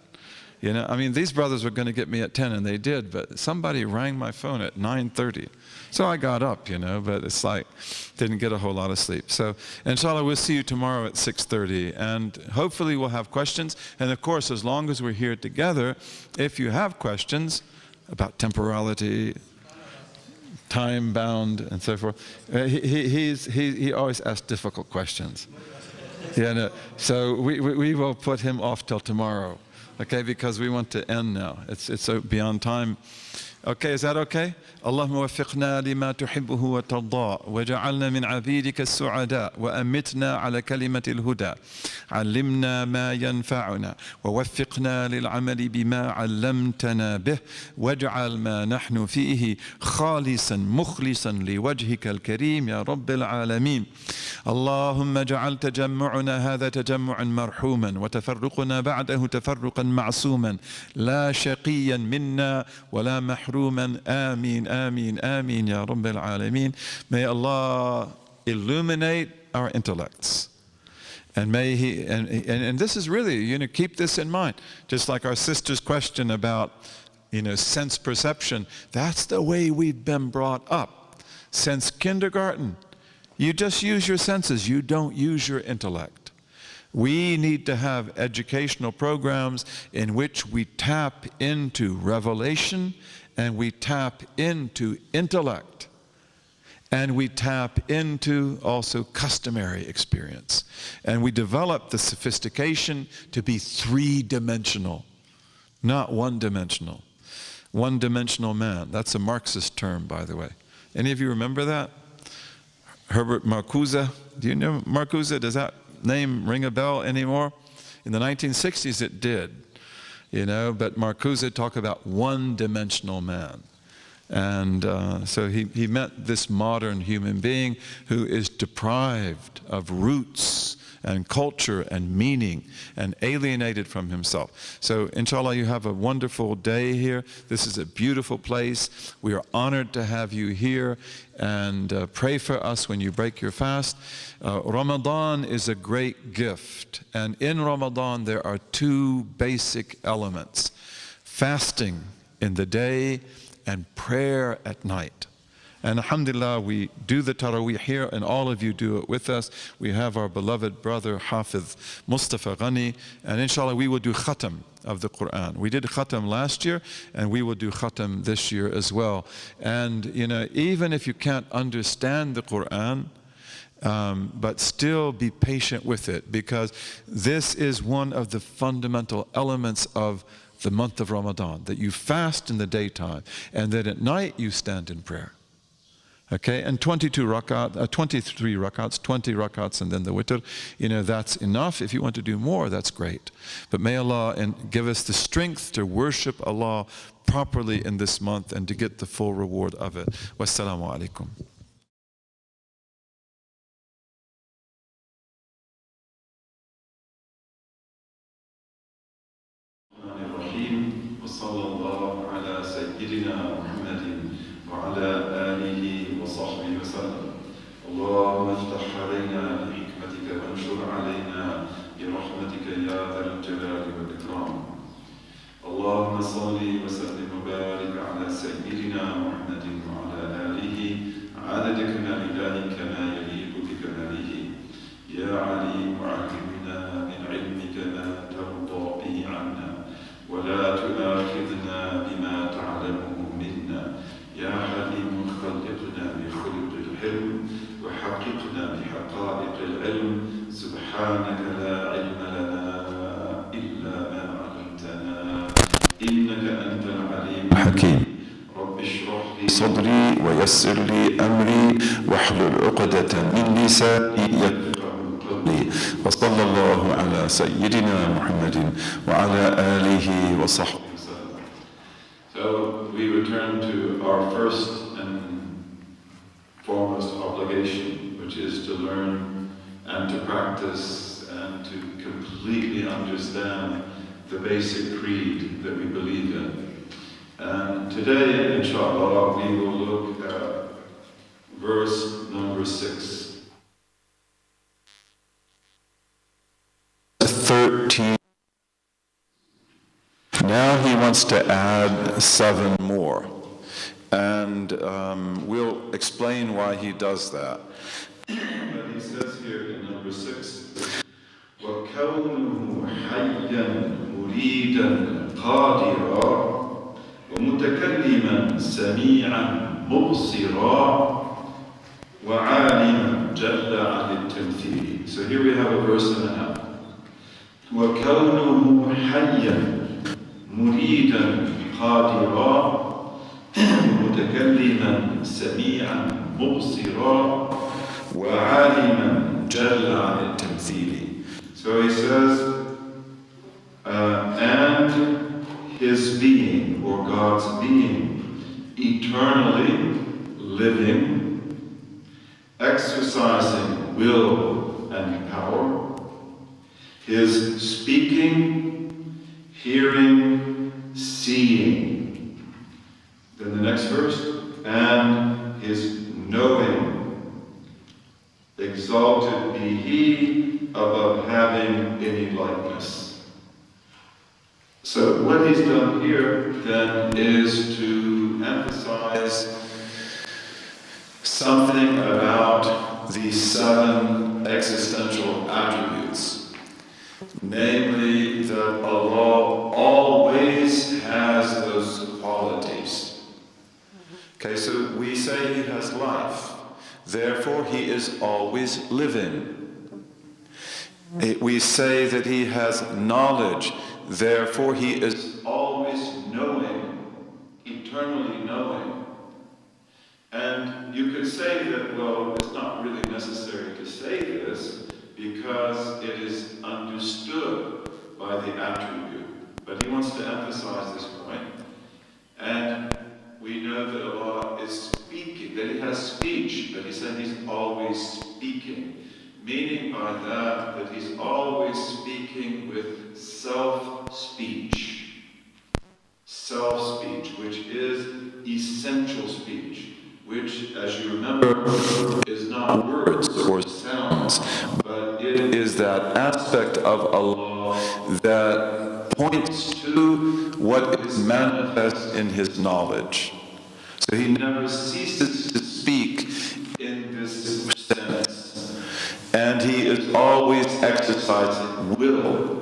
You know, I mean, these brothers were going to get me at 10, and they did, but somebody rang my phone at 9:30. So I got up, you know, but it's like, didn't get a whole lot of sleep. So, inshallah, we'll see you tomorrow at 6:30, and hopefully we'll have questions. And of course, as long as we're here together, if you have questions about temporality, time-bound, and so forth, he always asks difficult questions. Yeah, no, so we will put him off till tomorrow. Okay, because we want to end now. It's beyond time. Okay, is that okay? اللهم وفقنا لما تحبه وترضى وجعلنا من عبيدك السعداء وأمتنا على كلمة الهدى علمنا ما ينفعنا ووفقنا للعمل بما علمتنا به واجعل ما نحن فيه خالصا مخلصا لوجهك الكريم يا رب العالمين اللهم اجعل تجمعنا هذا تجمعا مرحوما وتفرقنا بعده تفرقا معصوما لا شقيا منا ولا محروما آمين آمين آمين يا رب العالمين. May Allah illuminate our intellects. And may He, and this is really, you know, keep this in mind. Just like our sister's question about, you know, sense perception. That's the way we've been brought up. Since kindergarten, you just use your senses. You don't use your intellect. We need to have educational programs in which we tap into revelation and we tap into intellect and we tap into also customary experience. And we develop the sophistication to be three-dimensional, not one-dimensional. One-dimensional man. That's a Marxist term, by the way. Any of you remember that? Herbert Marcuse. Do you know Marcuse? Does that name ring a bell anymore? In the 1960s it did, you know, but Marcuse talked about one-dimensional man. And so he meant this modern human being who is deprived of roots and culture and meaning and alienated from himself. So inshallah, you have a wonderful day here. This is a beautiful place. We are honored to have you here, and pray for us when you break your fast. Ramadan is a great gift, and in Ramadan there are two basic elements: fasting in the day and prayer at night. And alhamdulillah, we do the Taraweeh here, and all of you do it with us. We have our beloved brother Hafiz Mustafa Ghani, and inshallah we will do khatam of the Quran. We did khatam last year, and we will do khatam this year as well. And even if you can't understand the Quran, but still be patient with it, because this is one of the fundamental elements of the month of Ramadan, that you fast in the daytime and that at night you stand in prayer. Okay, and 23 rakats, 20 rakats, and then the witr, that's enough. If you want to do more, that's great. But may Allah give us the strength to worship Allah properly in this month and to get the full reward of it. Wassalamu alaikum. وصلى الله على سيدنا محمد وعلى آله وصحبه وسلم. اللهم افتح علينا بحكمتك وانشر علينا برحمتك يا ذا الجلال والإكرام. اللهم صل وسلم وبارك على سيدنا محمد وعلى آله عدد كمال كما يليق بكماله. يا عليم علمنا من علمك ما ترضى به عنا، ولا تؤاخذنا بما تعلمه منا. يا حليم خلقنا بخلق الحلم وحققنا بحقائق العلم. سبحانك لا علم لنا إلا ما علمتنا إنك أنت العليم الحكيم. رب اشرح لي صدري ويسر لي أمري واحلل عقدة من لساني يفقهوا قولي. وصلى الله على سيدنا محمد وعلى آله وصحبه وسلم. So we return to our first and foremost obligation, which is to learn and to practice and to completely understand the basic creed that we believe in. And today, inshallah, we will look at verse number 6. 13. Now he wants to add 7 more. And we'll explain why he does that. But he says here in number 6, وَكَوْنُهُ حَيًّا مُرِيدًا قَادِرًا وَمُتَكَلِّمًا سَمِيعًا مُبْصِرًا وَعَالِمًا جَلَّ عَنِ التَّمْثِيلِ. So here we have a verse and a half. وَكَوْنُهُ حَيًّا مُرِيدًا قَادِرًا مُتَكَلِّمًا سَمِيعًا مُبْصِرًا وَعَالِمًا جَلَّ عَنِ التَّمْثِيلِ. So he says, and his being, or God's being, eternally living, exercising will and power, his speaking, hearing, seeing. Then the next verse, and his knowing. Exalted be he above having any likeness. So what he's done here then is to emphasize something about the 7 existential attributes. Namely, that Allah always has those qualities. Okay, so we say he has life. Therefore, he is always living. We say that he has knowledge. Therefore, he is always knowing, eternally knowing. And you could say that, well, it's not really necessary to say this because it is understood by the attribute. But he wants to emphasize this point. And we know that Allah is speaking, that he has speech, but he said he's always speaking. Meaning by that he's always speaking with self-speech. Self-speech, which is essential speech, which, as you remember, is not words or sounds, but it is that aspect of Allah that points to what is manifest in his knowledge. So he never ceases to speak sense. And he is always exercising will.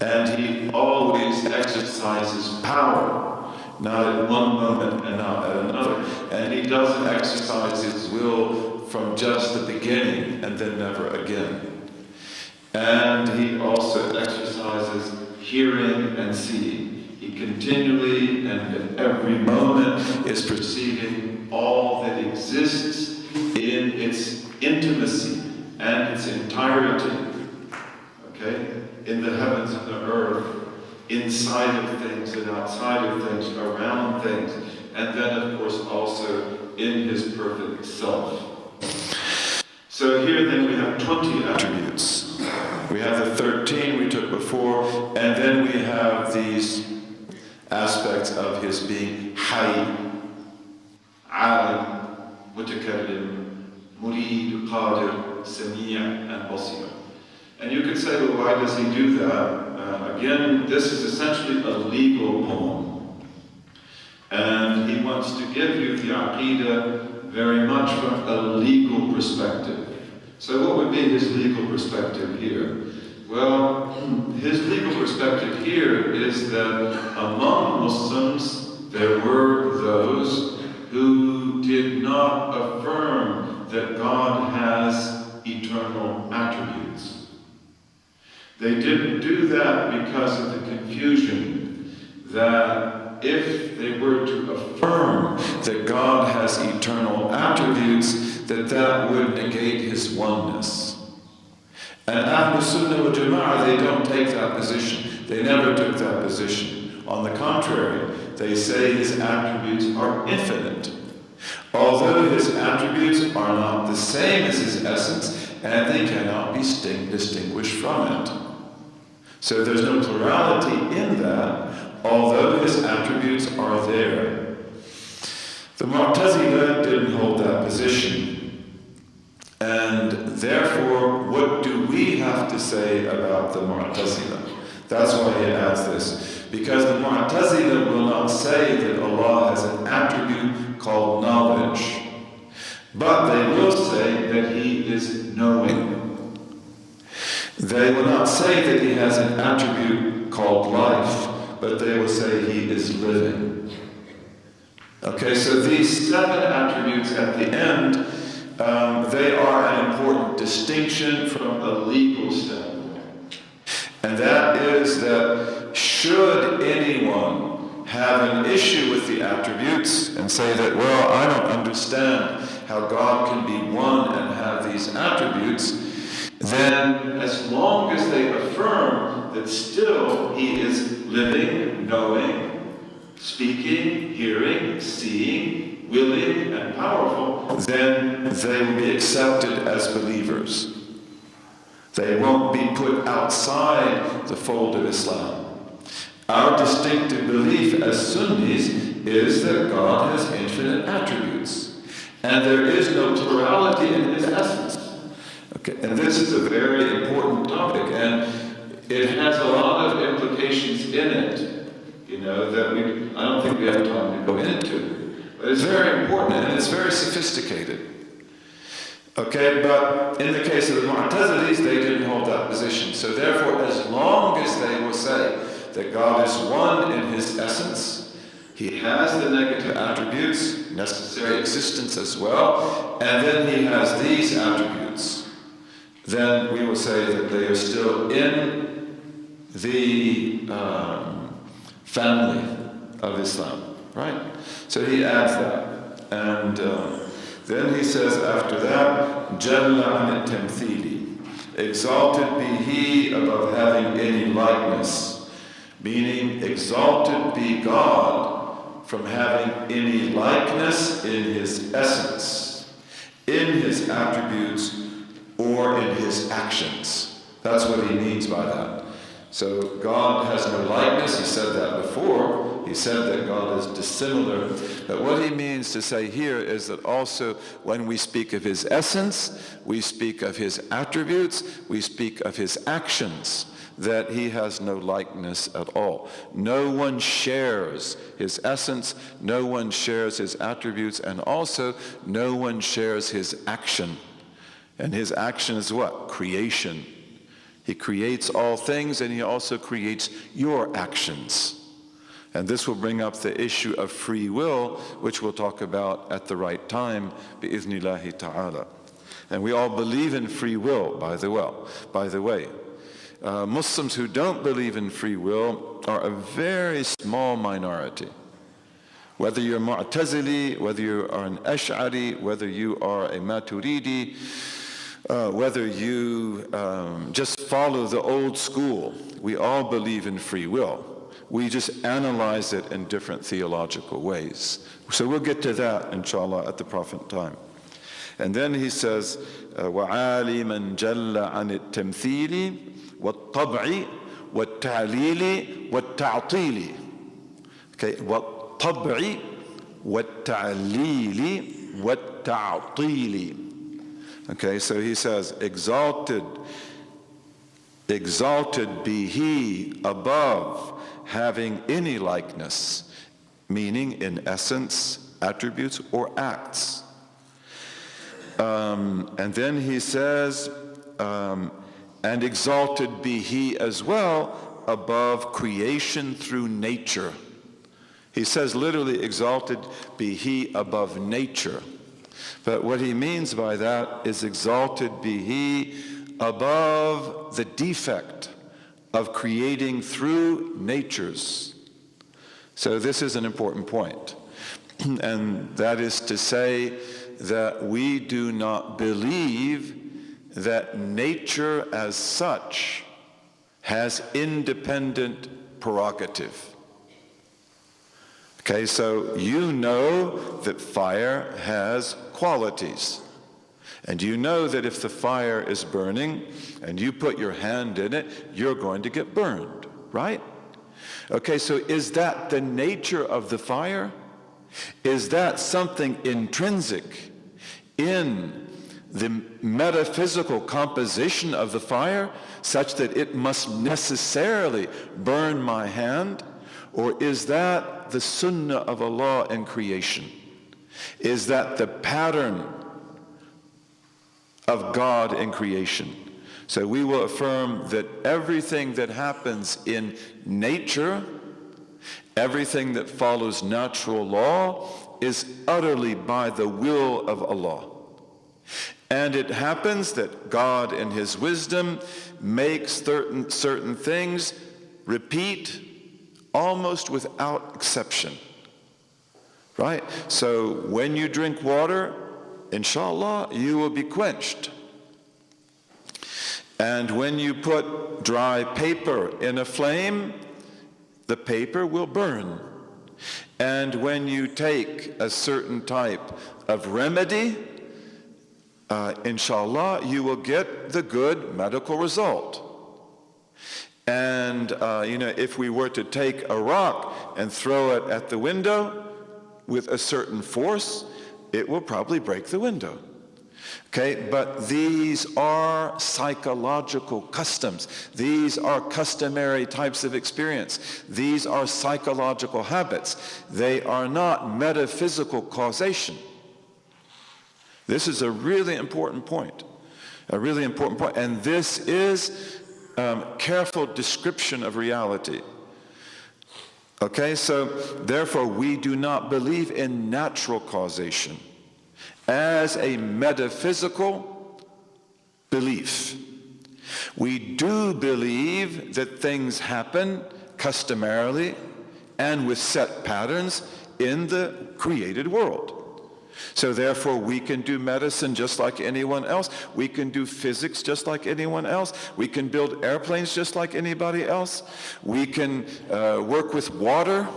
And he always exercises power, not at one moment and not at another. And he doesn't exercise his will from just the beginning and then never again. And he also exercises hearing and seeing. He continually and at every moment is perceiving all that exists in its intimacy and its entirety. Okay? In the heavens and the earth, inside of things and outside of things, around things, and then of course also in his perfect self. So here then we have 20 attributes. We have the 13 we took before, and then we have these aspects of his being Hayy, Alim, Mutakallim, Murid, Qadr, Sami' and Basir. And you could say, well, why does he do that? Again, this is essentially a legal poem. And he wants to give you the Aqida very much from a legal perspective. So what would be his legal perspective here? Well, his legal perspective here is that among Muslims there were those who did not affirm that God has eternal attributes. They didn't do that because of the confusion that if they were to affirm that God has eternal attributes, that would negate his oneness. And Ahlul Sunnah wal Jama'ah, they don't take that position. They never took that position. On the contrary, they say his attributes are infinite. Although his attributes are not the same as his essence, and they cannot be distinguished from it. So there's no plurality in that, although his attributes are there. The Mu'tazila didn't hold that position. And therefore, what do we have to say about the Mu'tazila? That's why he adds this. Because the Mu'tazila will not say that Allah has an attribute called knowledge. But they will say that he is knowing. They will not say that he has an attribute called life, but they will say he is living. Okay, so these 7 attributes at the end, they are an important distinction from a legal standpoint. And that is that should anyone have an issue with the attributes and say that, well, I don't understand how God can be one and have these attributes, then as long as they affirm that still he is living, knowing, speaking, hearing, seeing, willing, and powerful, then they will be accepted as believers. They won't be put outside the fold of Islam. Our distinctive belief as Sunnis is that God has infinite attributes, and there is no plurality in his essence. Okay, and this is a very important topic, and it has a lot of implications in it, that I don't think we have time to go into. But it's very important, and it's very sophisticated. Okay, but in the case of the Mu'tazilis, they didn't hold that position. So therefore, as long as they will say that God is one in his essence, he has the negative attributes, necessary existence as well, and then he has these attributes, then we will say that they are still in the family of Islam, right? So he adds that. And then he says after that, Jalla an tamthili, exalted be he above having any likeness, meaning exalted be God from having any likeness in his essence, in his attributes, or in his actions. That's what he means by that. So God has no likeness, he said that before. He said that God is dissimilar. But what he means to say here is that also when we speak of his essence, we speak of his attributes, we speak of his actions, that he has no likeness at all. No one shares his essence, no one shares his attributes, and also no one shares his action. And his action is what? Creation. He creates all things, and he also creates your actions. And this will bring up the issue of free will, which we'll talk about at the right time, bi'iznillahi ta'ala. And we all believe in free will, by the way. Muslims who don't believe in free will are a very small minority. Whether you're Mu'tazili, whether you are an Ash'ari, whether you are a Maturidi, whether you just follow the old school, we all believe in free will. We just analyze it in different theological ways. So we'll get to that, inshallah, at the prophet time. And then he says, وَعَالِمًا جَلَّ عَنِ التَّمْثِيلِ وَالطَّبْعِ وَالتَّعْلِيلِ وَالتَّعْطِيلِ. Okay, وَالطَّبْعِ وَالتَّعْلِيلِ وَالتَّعْطِيلِ. Okay, so he says, exalted be he above having any likeness, meaning in essence, attributes, or acts. And then he says, and exalted be he as well above creation through nature. He says literally, exalted be he above nature. But what he means by that is exalted be he above the defect of creating through natures. So this is an important point. And that is to say that we do not believe that nature as such has independent prerogative. Okay, so you know that fire has qualities. And you know that if the fire is burning and you put your hand in it, you're going to get burned, right? Okay, so is that the nature of the fire? Is that something intrinsic in the metaphysical composition of the fire, such that it must necessarily burn my hand? Or is that the sunnah of Allah in creation? Is that the pattern of God in creation? So we will affirm that everything that happens in nature, everything that follows natural law, is utterly by the will of Allah. And it happens that God in his wisdom makes certain things repeat almost without exception. Right? So when you drink water, inshallah, you will be quenched. And when you put dry paper in a flame, the paper will burn. And when you take a certain type of remedy, inshallah, you will get the good medical result. And, if we were to take a rock and throw it at the window with a certain force, it will probably break the window. Okay, but these are psychological customs. These are customary types of experience. These are psychological habits. They are not metaphysical causation. This is a really important point. A really important point. And this is careful description of reality. Okay, so therefore we do not believe in natural causation as a metaphysical belief. We do believe that things happen customarily and with set patterns in the created world. So therefore we can do medicine just like anyone else. We can do physics just like anyone else. We can build airplanes just like anybody else. We can work with water.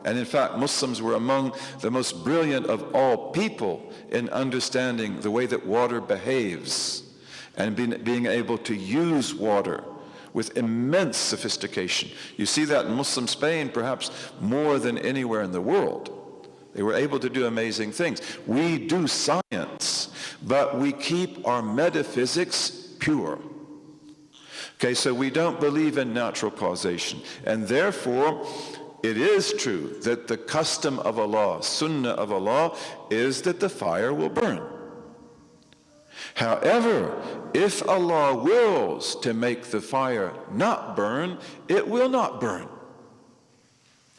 And in fact, Muslims were among the most brilliant of all people in understanding the way that water behaves and being able to use water with immense sophistication. You see that in Muslim Spain perhaps more than anywhere in the world. They were able to do amazing things. We do science, but we keep our metaphysics pure. Okay, so we don't believe in natural causation. And therefore, it is true that the custom of Allah, sunnah of Allah, is that the fire will burn. However, if Allah wills to make the fire not burn, it will not burn.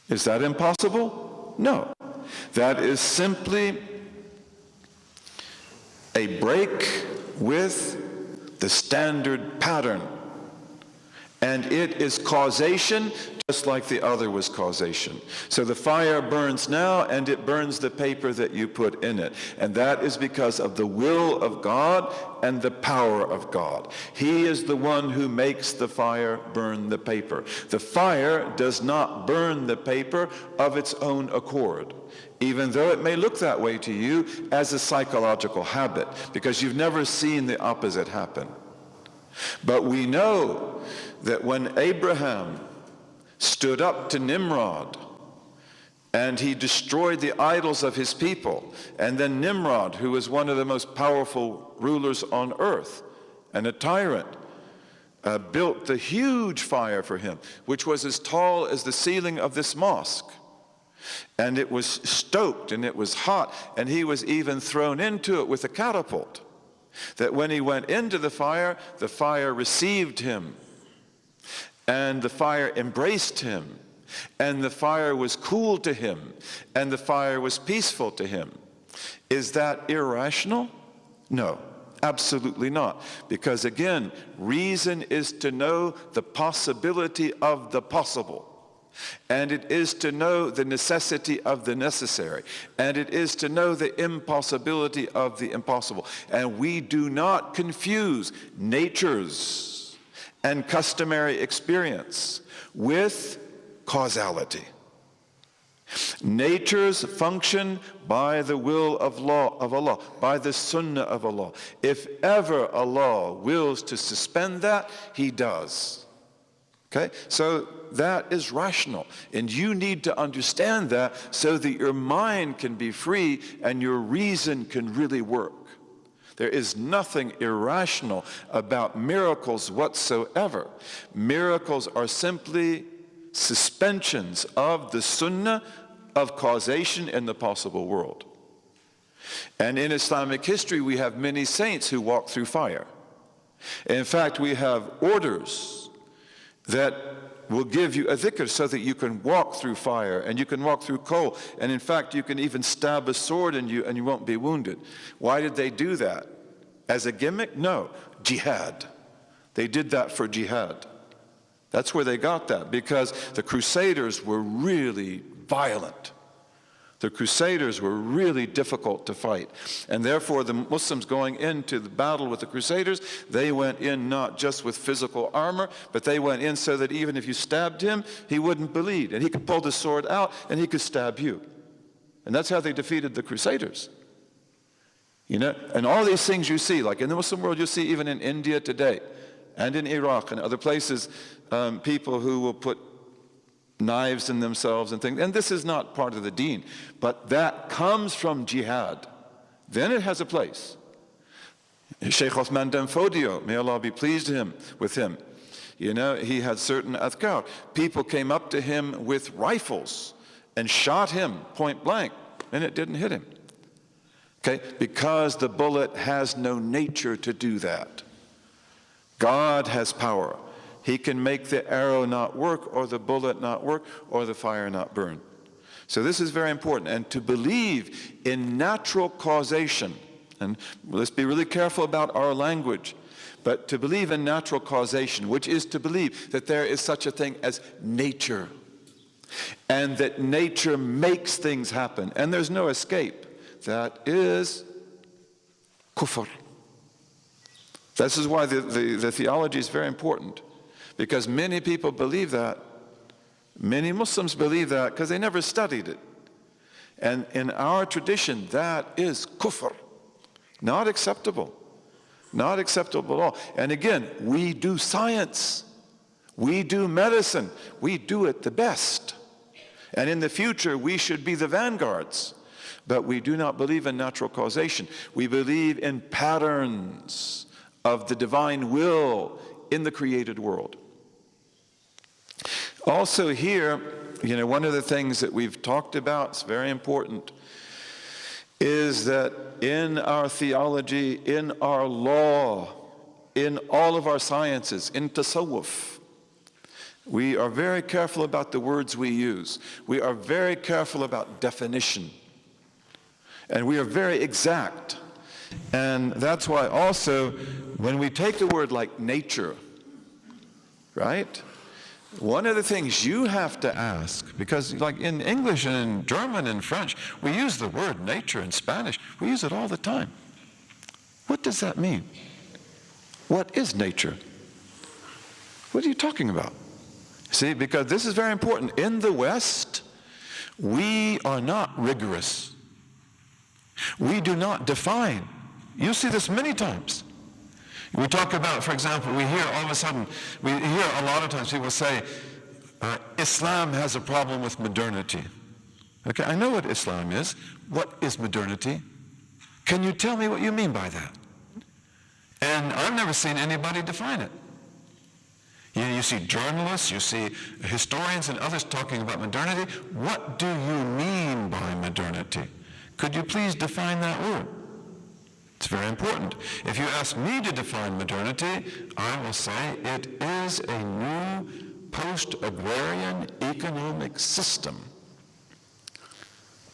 Is that impossible? No. That is simply a break with the standard pattern. And it is causation, just like the other was causation. So the fire burns now, and it burns the paper that you put in it. And that is because of the will of God and the power of God. He is the one who makes the fire burn the paper. The fire does not burn the paper of its own accord, even though it may look that way to you as a psychological habit, because you've never seen the opposite happen. But we know that when Abraham stood up to Nimrod and he destroyed the idols of his people, and then Nimrod, who was one of the most powerful rulers on earth and a tyrant, built the huge fire for him, which was as tall as the ceiling of this mosque. And it was stoked and it was hot, and he was even thrown into it with a catapult. That when he went into the fire received him, and the fire embraced him, and the fire was cool to him, and the fire was peaceful to him. Is that irrational? No, absolutely not. Because again, reason is to know the possibility of the possible. And it is to know the necessity of the necessary. And it is to know the impossibility of the impossible. And we do not confuse nature's and customary experience with causality. Nature's function by the will of Allah, by the sunnah of Allah. If ever Allah wills to suspend that, He does. Okay, so that is rational, and you need to understand that so that your mind can be free and your reason can really work. There is nothing irrational about miracles whatsoever. Miracles are simply suspensions of the sunnah of causation in the possible world. And in Islamic history, we have many saints who walk through fire. In fact, we have orders that will give you a dhikr so that you can walk through fire and you can walk through coal. And in fact, you can even stab a sword in you and you won't be wounded. Why did they do that? As a gimmick? No. Jihad. They did that for jihad. That's where they got that, because the Crusaders were really violent. The Crusaders were really difficult to fight. And therefore, the Muslims going into the battle with the Crusaders, they went in not just with physical armor, but they went in so that even if you stabbed him, he wouldn't bleed. And he could pull the sword out and he could stab you. And that's how they defeated the Crusaders. You know, and all these things you see, like in the Muslim world, you see even in India today, and in Iraq and other places, people who will put knives in themselves and things. And this is not part of the deen, but that comes from jihad. Then it has a place. Sheikh Uthman Dan Fodio, may Allah be pleased with him. You know, he had certain adhkar. People came up to him with rifles and shot him point blank, and it didn't hit him. Okay, because the bullet has no nature to do that. God has power. He can make the arrow not work, or the bullet not work, or the fire not burn. So this is very important. And to believe in natural causation, and let's be really careful about our language, but to believe in natural causation, which is to believe that there is such a thing as nature, and that nature makes things happen, and there's no escape, that is kufr. This is why the theology is very important. Because many people believe that. Many Muslims believe that because they never studied it. And in our tradition, that is kufr. Not acceptable. Not acceptable at all. And again, we do science. We do medicine. We do it the best. And in the future, we should be the vanguards. But we do not believe in natural causation. We believe in patterns of the divine will in the created world. Also here, you know, one of the things that we've talked about, it's very important, is that in our theology, in our law, in all of our sciences, in tasawwuf, we are very careful about the words we use. We are very careful about definition. And we are very exact. And that's why also, when we take a word like nature, right? One of the things you have to ask, because like in English and in German and French, we use the word nature. In Spanish, we use it all the time. What does that mean? What is nature? What are you talking about? See, because this is very important. In the West, we are not rigorous. We do not define. You see this many times. We talk about, for example, we hear all of a sudden, we hear a lot of times people say, Islam has a problem with modernity. Okay, I know what Islam is. What is modernity? Can you tell me what you mean by that? And I've never seen anybody define it. You see journalists, you see historians and others talking about modernity. What do you mean by modernity? Could you please define that word? It's very important. If you ask me to define modernity, I will say it is a new post-agrarian economic system.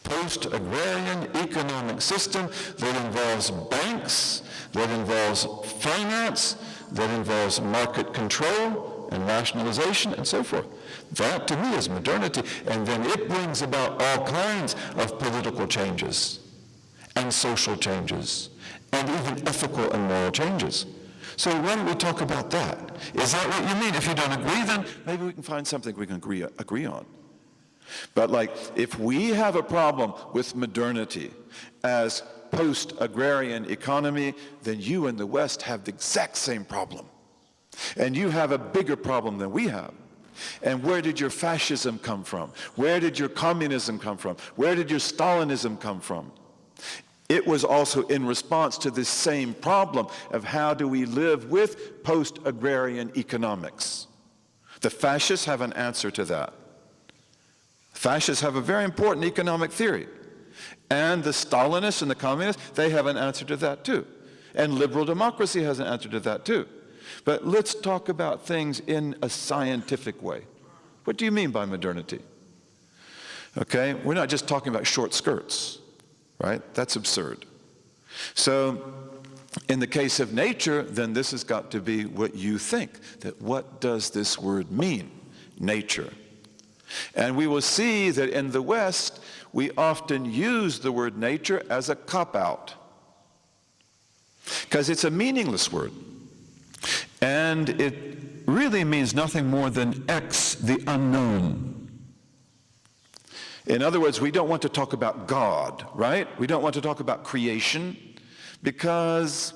Post-agrarian economic system that involves banks, that involves finance, that involves market control and rationalization and so forth. That to me is modernity. And then it brings about all kinds of political changes and social changes and even ethical and moral changes. So why don't we talk about that? Is that what you mean? If you don't agree, then maybe we can find something we can agree on. But like, if we have a problem with modernity as post-agrarian economy, then you in the West have the exact same problem. And you have a bigger problem than we have. And where did your fascism come from? Where did your communism come from? Where did your Stalinism come from? It was also in response to this same problem of how do we live with post-agrarian economics. The fascists have an answer to that. Fascists have a very important economic theory. And the Stalinists and the communists, they have an answer to that too. And liberal democracy has an answer to that too. But let's talk about things in a scientific way. What do you mean by modernity? Okay, we're not just talking about short skirts, right? That's absurd. So in the case of nature, then this has got to be what you think. That what does this word mean? Nature. And we will see that in the West, we often use the word nature as a cop-out. Because it's a meaningless word. And it really means nothing more than X, the unknown. In other words, we don't want to talk about God, right? We don't want to talk about creation because,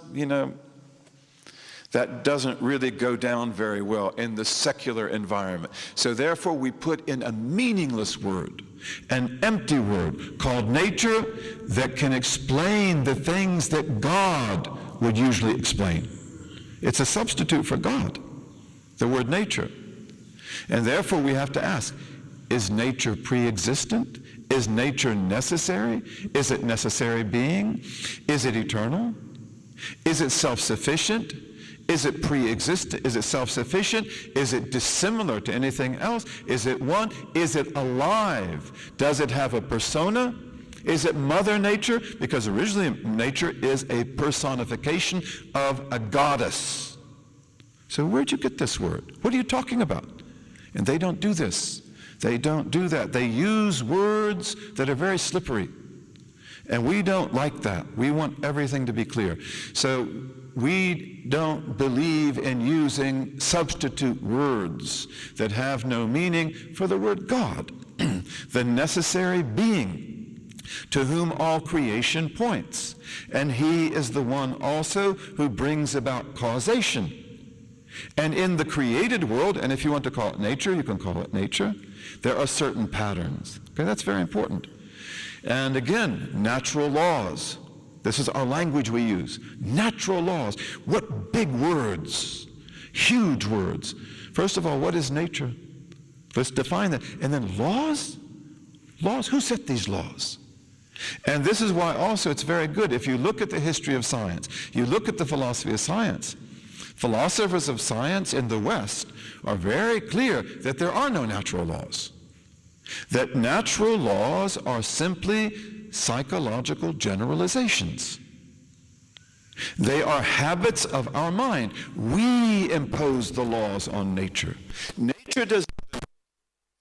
that doesn't really go down very well in the secular environment. So therefore, we put in a meaningless word, an empty word called nature that can explain the things that God would usually explain. It's a substitute for God, the word nature. And therefore, we have to ask, is nature pre-existent? Is nature necessary? Is it necessary being? Is it eternal? Is it self-sufficient? Is it pre-existent? Is it self-sufficient? Is it dissimilar to anything else? Is it one? Is it alive? Does it have a persona? Is it Mother Nature? Because originally nature is a personification of a goddess. So where'd you get this word? What are you talking about? And they don't do this. They don't do that. They use words that are very slippery. And we don't like that. We want everything to be clear. So we don't believe in using substitute words that have no meaning for the word God, the necessary being to whom all creation points. And he is the one also who brings about causation. And in the created world, and if you want to call it nature, you can call it nature, there are certain patterns. Okay, that's very important. And again, natural laws. This is our language we use. Natural laws. What big words. Huge words. First of all, what is nature? Let's define that. And then laws? Laws? Who set these laws? And this is why also it's very good. If you look at the history of science, you look at the philosophy of science, philosophers of science in the West are very clear that there are no natural laws. That natural laws are simply psychological generalizations. They are habits of our mind. We impose the laws on nature. Nature does not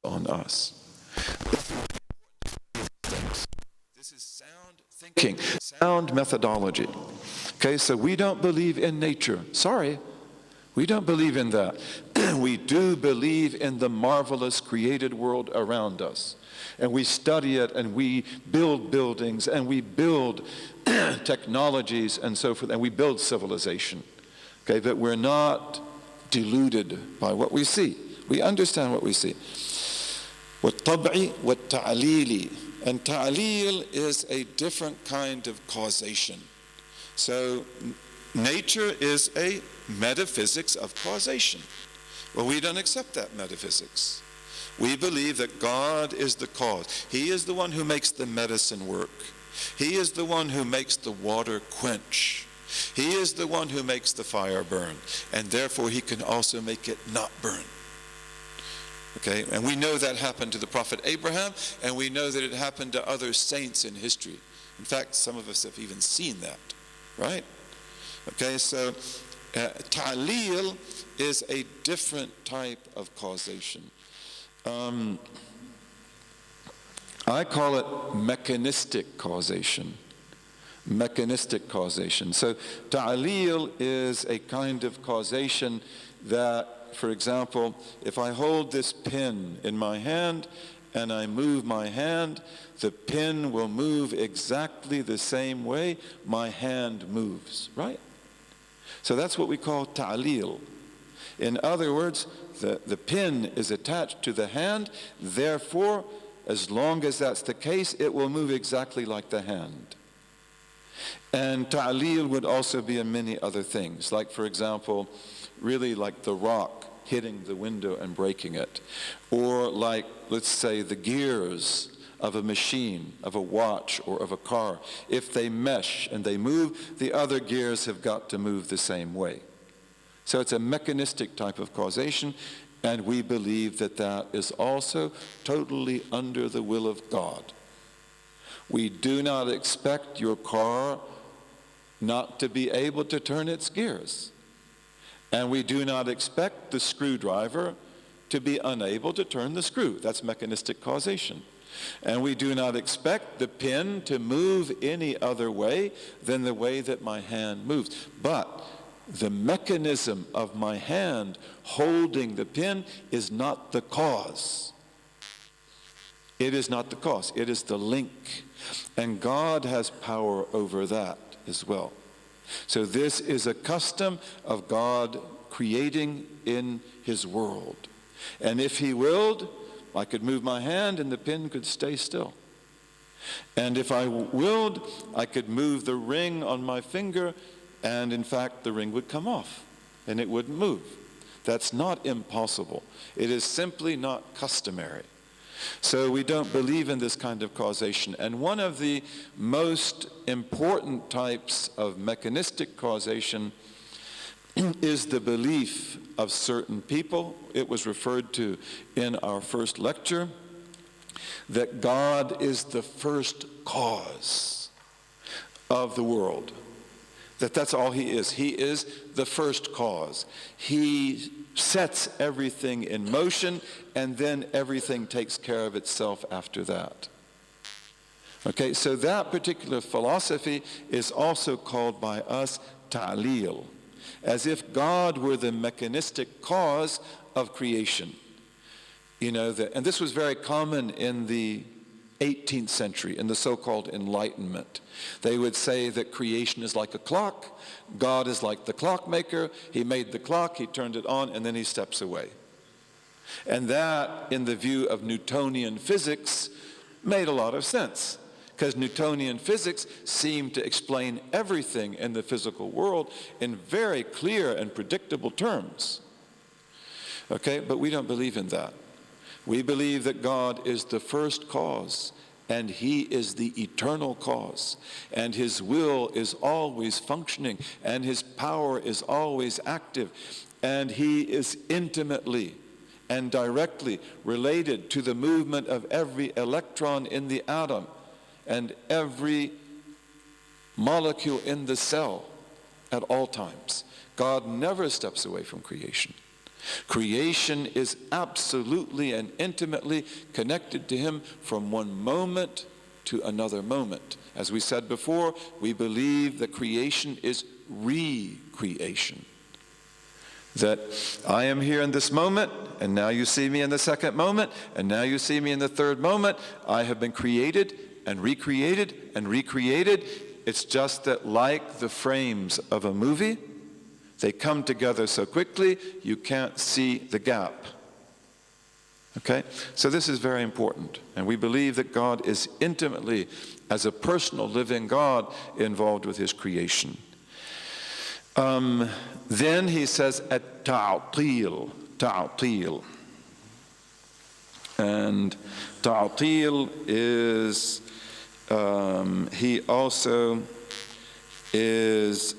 impose on us. This is sound thinking, sound methodology. Okay, so we don't believe in nature. Sorry, we don't believe in that. We do believe in the marvelous created world around us. And we study it, and we build buildings, and we build technologies and so forth, and we build civilization. Okay, but we're not deluded by what we see. We understand what we see. وَالطَّبْعِ وَالتَّعْلِيلِ. And ta'leel is a different kind of causation. So nature is a metaphysics of causation. Well, we don't accept that metaphysics. We believe that God is the cause. He is the one who makes the medicine work. He is the one who makes the water quench. He is the one who makes the fire burn. And therefore he can also make it not burn. Okay, and we know that happened to the prophet Abraham, and we know that it happened to other saints in history. In fact, some of us have even seen that, right? Okay, so ta'leel is a different type of causation. I call it mechanistic causation. Mechanistic causation. So ta'leel is a kind of causation that, for example, if I hold this pin in my hand and I move my hand, the pin will move exactly the same way my hand moves, right? So that's what we call ta'leel. In other words, the pin is attached to the hand, therefore, as long as that's the case, it will move exactly like the hand. And ta'leel would also be in many other things, like, for example, really like the rock hitting the window and breaking it, or like, let's say, the gears of a machine, of a watch, or of a car. If they mesh and they move, the other gears have got to move the same way. So it's a mechanistic type of causation, and we believe that that is also totally under the will of God. We do not expect your car not to be able to turn its gears. And we do not expect the screwdriver to be unable to turn the screw. That's mechanistic causation. And we do not expect the pin to move any other way than the way that my hand moves. But the mechanism of my hand holding the pin is not the cause. It is not the cause. It is the link. And God has power over that as well. So this is a custom of God creating in his world. And if he willed, I could move my hand and the pin could stay still. And if I willed, I could move the ring on my finger, and in fact the ring would come off and it wouldn't move. That's not impossible. It is simply not customary. So we don't believe in this kind of causation. And one of the most important types of mechanistic causation is the belief of certain people. It was referred to in our first lecture, that God is the first cause of the world. That's all he is. He is the first cause. He sets everything in motion, and then everything takes care of itself after that. Okay, so that particular philosophy is also called by us ta'leel, as if God were the mechanistic cause of creation. You know, and this was very common in the 18th century, in the so-called Enlightenment. They would say that creation is like a clock. God is like the clockmaker. He made the clock, he turned it on, and then he steps away. And that, in the view of Newtonian physics, made a lot of sense, because Newtonian physics seemed to explain everything in the physical world in very clear and predictable terms. Okay, but we don't believe in that. We believe that God is the first cause, and he is the eternal cause, and his will is always functioning, and his power is always active, and he is intimately and directly related to the movement of every electron in the atom and every molecule in the cell at all times. God never steps away from creation. Creation is absolutely and intimately connected to him from one moment to another moment. As we said before, we believe that creation is recreation. That I am here in this moment, and now you see me in the second moment, and now you see me in the third moment. I have been created and recreated and recreated. It's just that, like the frames of a movie, they come together so quickly you can't see the gap. Okay? So this is very important. And we believe that God is intimately, as a personal living God, involved with his creation. Then he says, at-ta'til, ta'til. And ta'til is, he also is,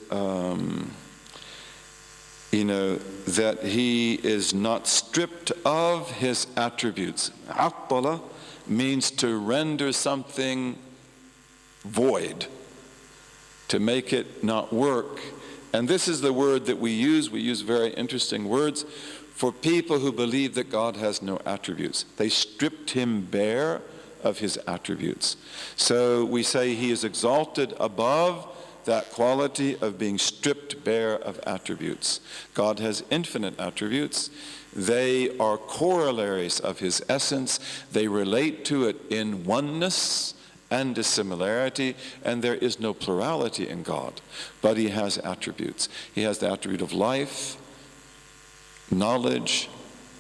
that he is not stripped of his attributes. Abd-Allah means to render something void, to make it not work. And this is the word that we use. We use very interesting words for people who believe that God has no attributes. They stripped him bare of his attributes. So we say he is exalted above that quality of being stripped bare of attributes. God has infinite attributes. They are corollaries of his essence. They relate to it in oneness and dissimilarity, and there is no plurality in God, but he has attributes. He has the attribute of life, knowledge,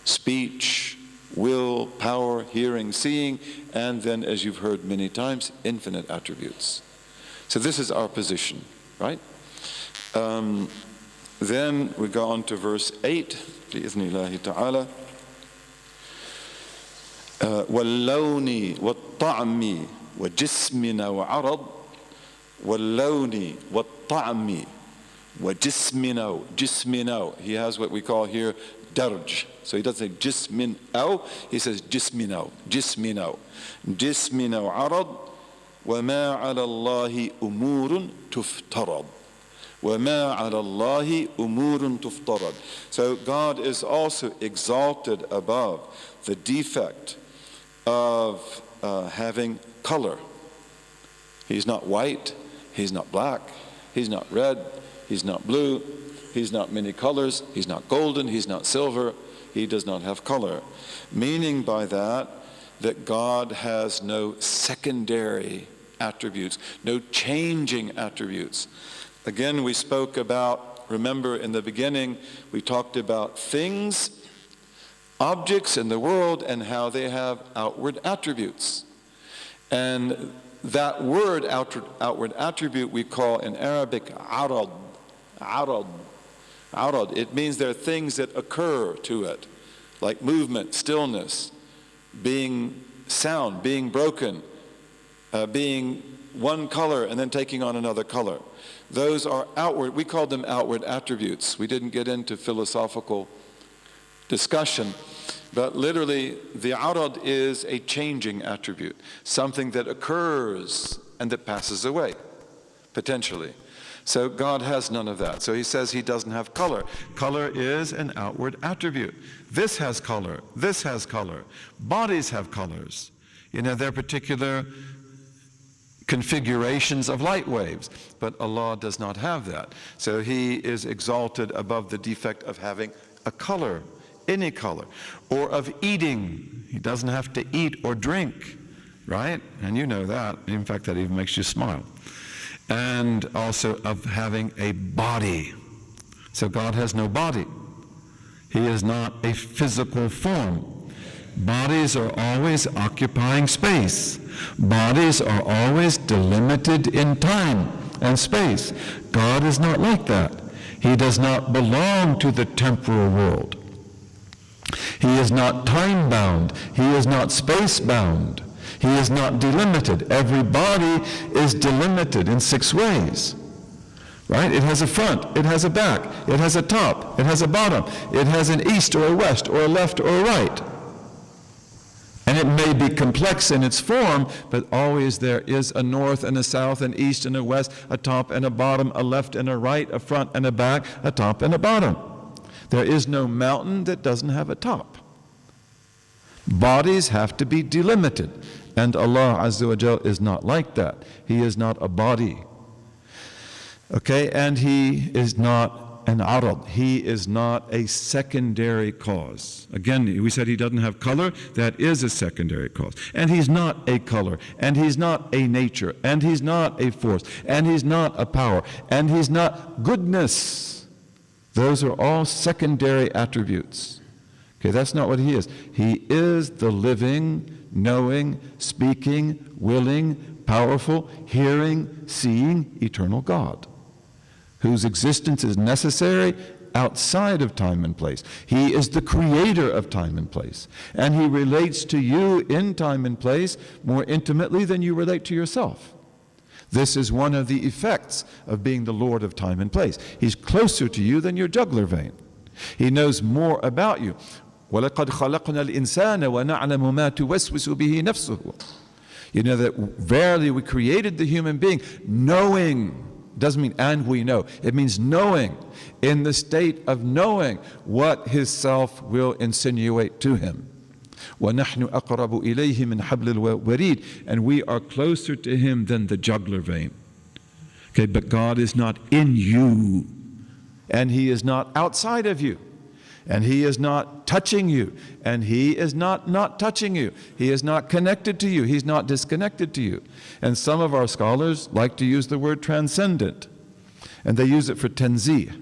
speech, will, power, hearing, seeing, and then, as you've heard many times, infinite attributes. So this is our position, right? Then we go on to verse 8, bi'idhnillahi ta'ala. وَاللَّوْنِ وَالطَّعْمِ وَجِسْمِنَا وَعَرَضٍ وَاللَّوْنِ وَالطَّعْمِ وَجِسْمِنَا. جِسْمِنَا. He has what we call here darj. So he doesn't say جِسْمِنَا, he says جِسْمِنَا. جِسْمِنَا. جِسْمِنَا وَعَرَضٍ وَمَا عَلَى اللَّهِ أُمُورٌ تُفْتَرَضْ. وَمَا عَلَى اللَّهِ أُمُورٌ تُفْتَرَضْ. So God is also exalted above the defect of having color. He's not white, he's not black, he's not red, he's not blue, he's not many colors, he's not golden, he's not silver, he does not have color. Meaning by that God has no secondary attributes, no changing attributes. Again, we spoke about, remember in the beginning, we talked about things, objects in the world, and how they have outward attributes. And that word, outward attribute, we call in Arabic arad. Arad. Arad. It means there are things that occur to it, like movement, stillness, being sound, being broken, being one color and then taking on another color. Those are outward, we call them outward attributes. We didn't get into philosophical discussion, but literally the arad is a changing attribute, something that occurs and that passes away, potentially. So God has none of that. So he says he doesn't have color. Color is an outward attribute. This has color. This has color. Bodies have colors. They're particular configurations of light waves. But Allah does not have that. So he is exalted above the defect of having a color, any color, or of eating. He doesn't have to eat or drink, right? And you know that. In fact, that even makes you smile. And also of having a body. So God has no body. He is not a physical form. Bodies are always occupying space. Bodies are always delimited in time and space. God is not like that. He does not belong to the temporal world. He is not time-bound. He is not space-bound. He is not delimited. Every body is delimited in 6 ways. Right? It has a front, it has a back, it has a top, it has a bottom, it has an east or a west or a left or a right. And it may be complex in its form, but always there is a north and a south, an east and a west, a top and a bottom, a left and a right, a front and a back, a top and a bottom. There is no mountain that doesn't have a top. Bodies have to be delimited, and Allah Azza wa Jal is not like that. He is not a body. Okay, and He is not an arad. He is not a secondary cause. Again, we said He doesn't have color. That is a secondary cause. And He's not a color, and He's not a nature, and He's not a force, and He's not a power, and He's not goodness. Those are all secondary attributes. Okay, that's not what He is. He is the living, knowing, speaking, willing, powerful, hearing, seeing, eternal God, whose existence is necessary outside of time and place. He is the creator of time and place. And He relates to you in time and place more intimately than you relate to yourself. This is one of the effects of being the Lord of time and place. He's closer to you than your jugular vein. He knows more about you. وَلَقَدْ خَلَقْنَا الْإِنسَانَ وَنَعْلَمُ مَا تُوَسْوِسُ بِهِ نَفْسُهُ. You know that verily we created the human being knowing. Doesn't mean and we know. It means knowing, in the state of knowing what his self will insinuate to him. وَنَحْنُ أَقْرَبُ إِلَيْهِ مِنْ حَبْلِ الْوَرِيدِ. And we are closer to him than the jugular vein. Okay, but God is not in you, and He is not outside of you, and He is not touching you, and He is not touching you. He is not connected to you. He's not disconnected to you. And some of our scholars like to use the word transcendent, and they use it for tanzih.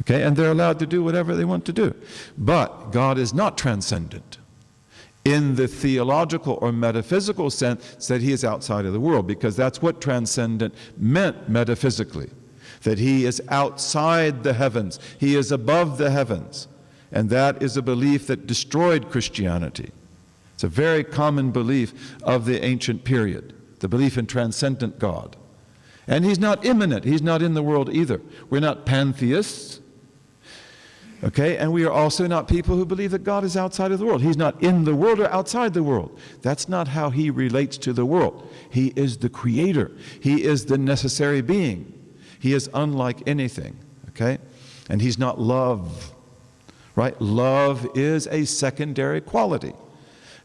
Okay, and they're allowed to do whatever they want to do. But God is not transcendent in the theological or metaphysical sense that He is outside of the world, because that's what transcendent meant metaphysically. That He is outside the heavens. He is above the heavens. And that is a belief that destroyed Christianity. It's a very common belief of the ancient period, the belief in transcendent God. And He's not immanent. He's not in the world either. We're not pantheists. Okay, and we are also not people who believe that God is outside of the world. He's not in the world or outside the world. That's not how He relates to the world. He is the creator. He is the necessary being. He is unlike anything, okay? And He's not love, right? Love is a secondary quality.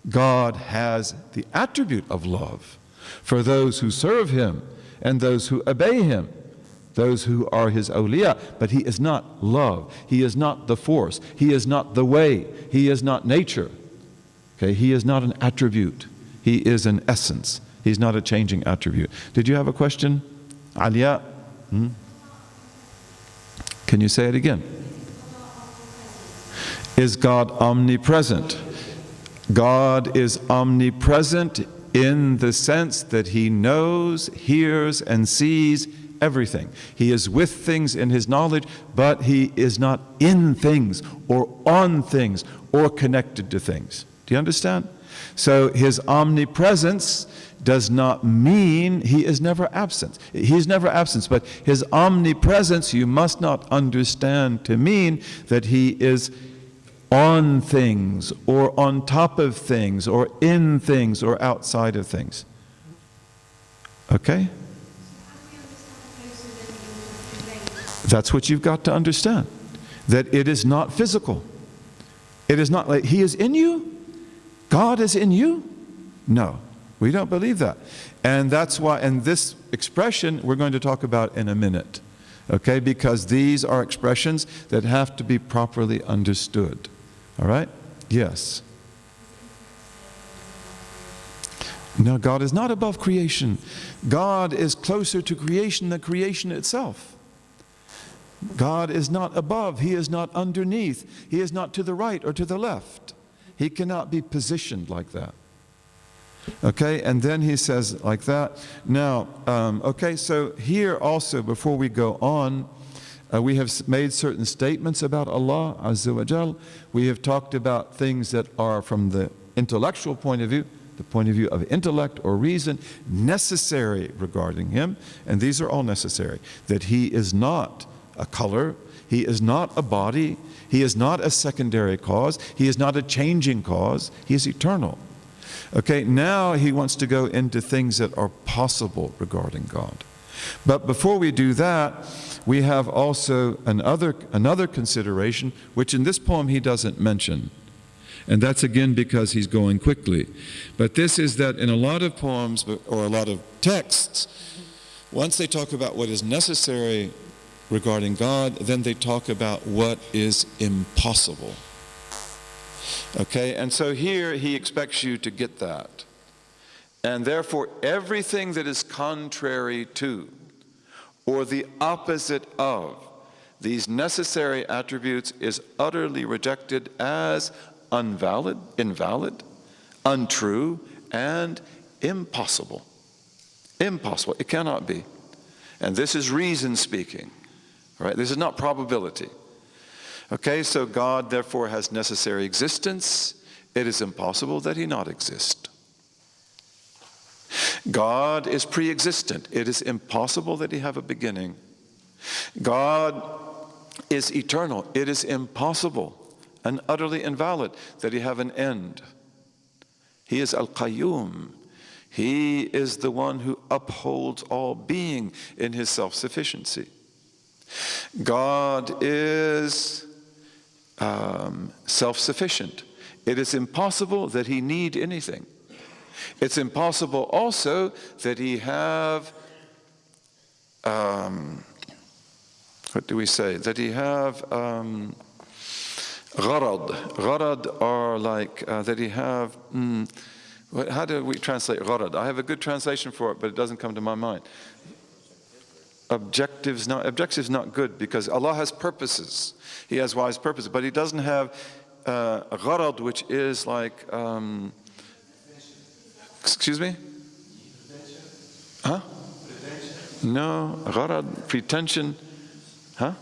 God has the attribute of love for those who serve Him and those who obey Him, those who are His awliya. But He is not love. He is not the force. He is not the way. He is not nature. Okay, He is not an attribute. He is an essence. He's not a changing attribute. Did you have a question, Alia? Can you say it again? Is God omnipresent? God is omnipresent in the sense that He knows, hears, and sees everything. He is with things in His knowledge, but He is not in things or on things or connected to things. Do you understand? So His omnipresence does not mean He is never absent. He is never absent, but His omnipresence you must not understand to mean that He is on things or on top of things or in things or outside of things. Okay? That's what you've got to understand. That it is not physical. It is not like He is in you. God is in you. No. We don't believe that. And that's why, and this expression we're going to talk about in a minute. Okay, because these are expressions that have to be properly understood. All right? Yes. No, God is not above creation. God is closer to creation than creation itself. God is not above. He is not underneath. He is not to the right or to the left. He cannot be positioned like that. Okay, and then he says like that. Now, okay, so here also, before we go on, we have made certain statements about Allah Azza wa Jal. We have talked about things that are from the intellectual point of view, the point of view of intellect or reason, necessary regarding him, and these are all necessary, that he is not a color, he is not a body, he is not a secondary cause, he is not a changing cause, he is eternal. Okay, now he wants to go into things that are possible regarding God. But before we do that, we have also another consideration, which in this poem he doesn't mention. And that's again because he's going quickly. But this is that in a lot of poems or a lot of texts, once they talk about what is necessary regarding God, then they talk about what is impossible. Okay, and so here he expects you to get that. And therefore, everything that is contrary to or the opposite of these necessary attributes is utterly rejected as invalid, untrue, and impossible. Impossible. It cannot be. And this is reason speaking. Right? This is not probability. Okay, so God therefore has necessary existence. It is impossible that he not exist. God is pre-existent. It is impossible that he have a beginning. God is eternal. It is impossible and utterly invalid that he have an end. He is Al-Qayyum. He is the one who upholds all being in his self-sufficiency. God is self-sufficient. It is impossible that he need anything. It's impossible also that he have, what do we say? That he have gharad. Gharad are like, that he have, how do we translate gharad? I have a good translation for it, but it doesn't come to my mind. Objectives not good because Allah has purposes. He has wise purposes, but he doesn't have a gharad, which is like, excuse me? Huh? No, gharad, pretension. Huh?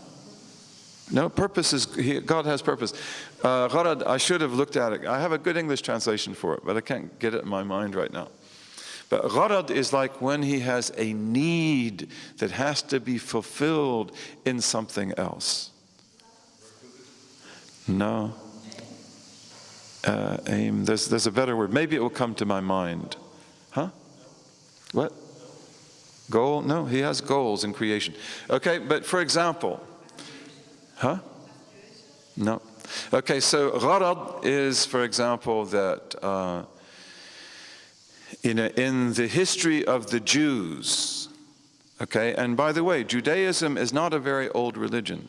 No, purpose is, God has purpose. Gharad, I should have looked at it. I have a good English translation for it, but I can't get it in my mind right now. But gharad is like when he has a need that has to be fulfilled in something else. No. Aim. There's a better word. Maybe it will come to my mind. Huh? What? Goal? No, he has goals in creation. Okay, but for example, huh? No. Okay, so gharad is, for example, that in the history of the Jews, okay, and by the way, Judaism is not a very old religion.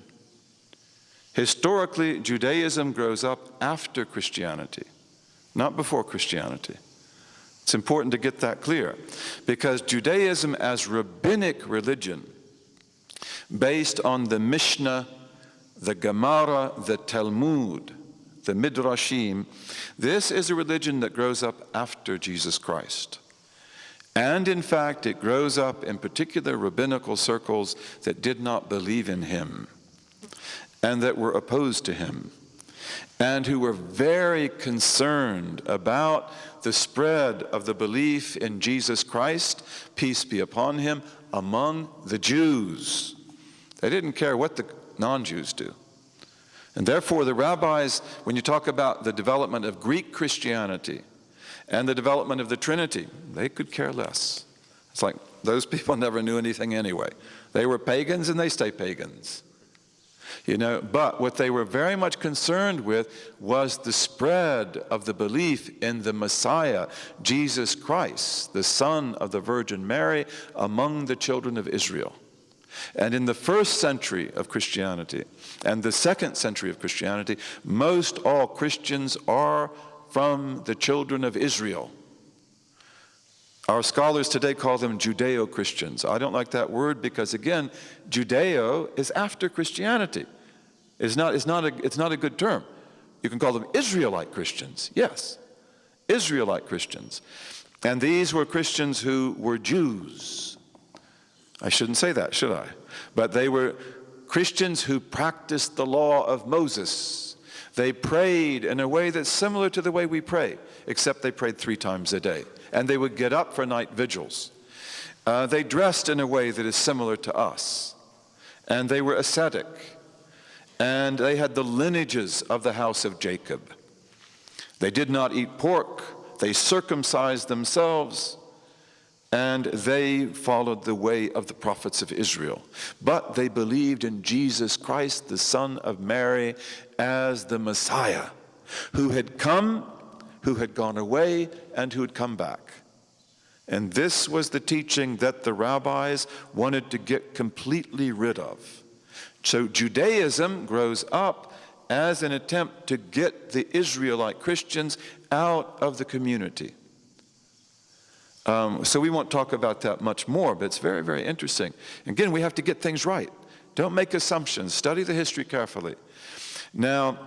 Historically, Judaism grows up after Christianity, not before Christianity. It's important to get that clear, because Judaism as rabbinic religion, based on the Mishnah, the Gemara, the Talmud, the Midrashim, this is a religion that grows up after Jesus Christ. And in fact, it grows up in particular rabbinical circles that did not believe in him and that were opposed to him and who were very concerned about the spread of the belief in Jesus Christ, peace be upon him, among the Jews. They didn't care what the non-Jews do. And therefore the rabbis, when you talk about the development of Greek Christianity and the development of the Trinity, they could care less. It's like those people never knew anything anyway. They were pagans and they stay pagans. You know, but what they were very much concerned with was the spread of the belief in the Messiah, Jesus Christ, the Son of the Virgin Mary, among the children of Israel. And in the first century of Christianity and the second century of Christianity, most all Christians are from the children of Israel. Our scholars today call them Judeo-Christians. I don't like that word because, again, Judeo is after Christianity. It's not a good term. You can call them Israelite Christians. Yes, Israelite Christians. And these were Christians who were Jews. I shouldn't say that, should I? But they were Christians who practiced the law of Moses. They prayed in a way that's similar to the way we pray, except they prayed 3 times a day. And they would get up for night vigils. They dressed in a way that is similar to us. And they were ascetic. And they had the lineages of the house of Jacob. They did not eat pork. They circumcised themselves. And they followed the way of the prophets of Israel. But they believed in Jesus Christ, the Son of Mary, as the Messiah, who had come, who had gone away, and who had come back. And this was the teaching that the rabbis wanted to get completely rid of. So Judaism grows up as an attempt to get the Israelite Christians out of the community. So we won't talk about that much more, but it's very, very interesting. Again, we have to get things right. Don't make assumptions. Study the history carefully. Now,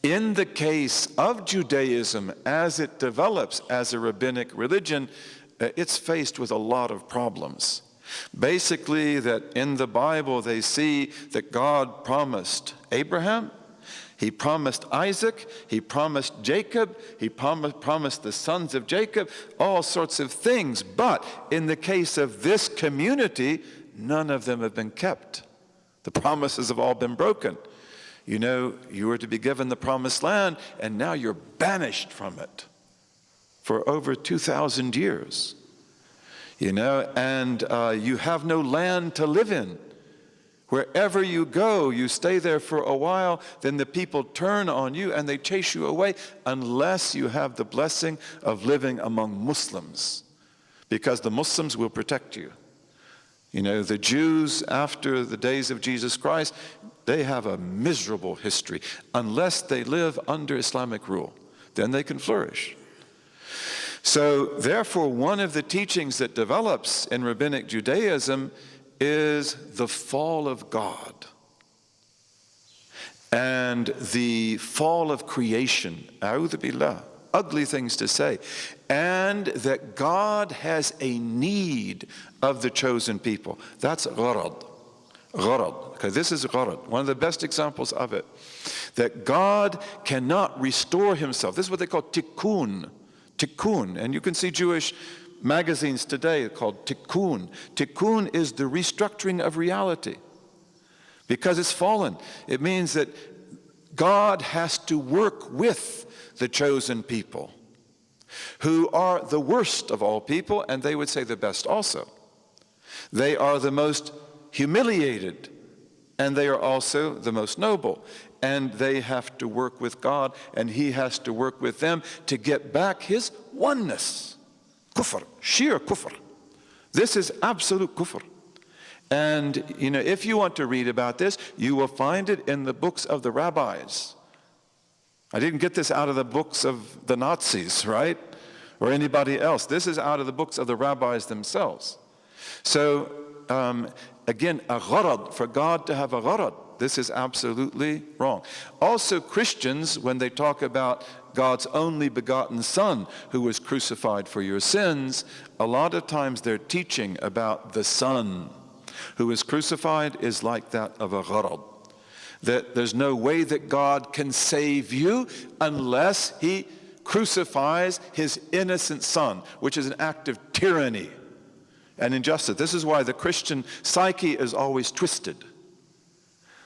in the case of Judaism, as it develops as a rabbinic religion, it's faced with a lot of problems. Basically, that in the Bible they see that God promised Abraham, He promised Isaac, He promised Jacob, He promised the sons of Jacob, all sorts of things. But in the case of this community, none of them have been kept. The promises have all been broken. You know, you were to be given the promised land, and now you're banished from it for over 2,000 years. You know, and you have no land to live in. Wherever you go, you stay there for a while, then the people turn on you and they chase you away unless you have the blessing of living among Muslims, because the Muslims will protect you. You know, the Jews after the days of Jesus Christ, they have a miserable history unless they live under Islamic rule. Then they can flourish. So therefore, one of the teachings that develops in rabbinic Judaism is the fall of God and the fall of creation. A'udhu billah. Ugly things to say. And that God has a need of the chosen people. That's gharad. Gharad. Okay, this is gharad. One of the best examples of it. That God cannot restore himself. This is what they call tikkun. Tikkun. And you can see Jewish magazines today called tikkun. Tikkun is the restructuring of reality. Because it's fallen. It means that God has to work with the chosen people, who are the worst of all people, and they would say the best also. They are the most humiliated, and they are also the most noble. And they have to work with God, and He has to work with them to get back His oneness. Kufr, sheer kufr. This is absolute kufr. And, you know, if you want to read about this, you will find it in the books of the rabbis. I didn't get this out of the books of the Nazis, right? Or anybody else. This is out of the books of the rabbis themselves. So, again, a gharad, for God to have a gharad, this is absolutely wrong. Also, Christians, when they talk about God's only begotten Son who was crucified for your sins, a lot of times they're teaching about the Son who was crucified is like that of a gharad. That there's no way that God can save you unless He crucifies His innocent Son, which is an act of tyranny and injustice. This is why the Christian psyche is always twisted.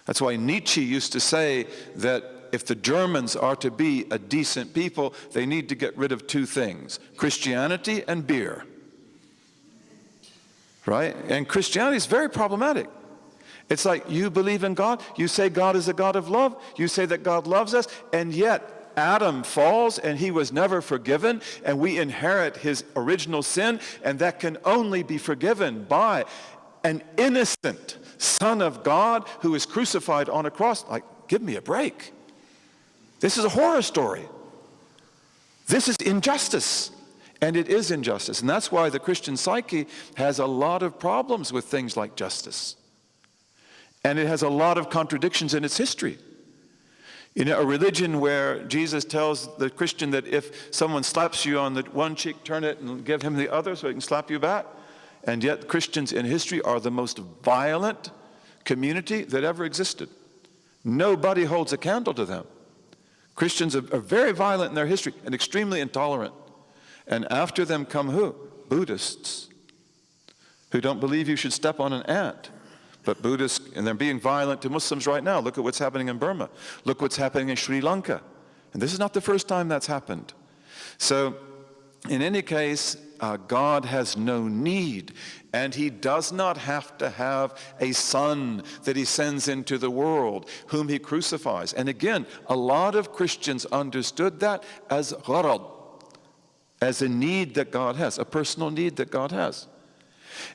That's why Nietzsche used to say that if the Germans are to be a decent people, they need to get rid of 2 things, Christianity and beer. Right? And Christianity is very problematic. It's like you believe in God, you say God is a God of love, you say that God loves us, and yet Adam falls and he was never forgiven, and we inherit his original sin, and that can only be forgiven by an innocent Son of God who is crucified on a cross. Like, give me a break. This is a horror story. This is injustice. And it is injustice. And that's why the Christian psyche has a lot of problems with things like justice. And it has a lot of contradictions in its history. In a religion where Jesus tells the Christian that if someone slaps you on the one cheek, turn it and give him the other so he can slap you back. And yet Christians in history are the most violent community that ever existed. Nobody holds a candle to them. Christians are very violent in their history and extremely intolerant. And after them come who? Buddhists, who don't believe you should step on an ant. But Buddhists, and they're being violent to Muslims right now. Look at what's happening in Burma. Look what's happening in Sri Lanka. And this is not the first time that's happened. So, in any case, God has no need, and he does not have to have a son that he sends into the world, whom he crucifies. And again, a lot of Christians understood that as gharad, as a need that God has, a personal need that God has.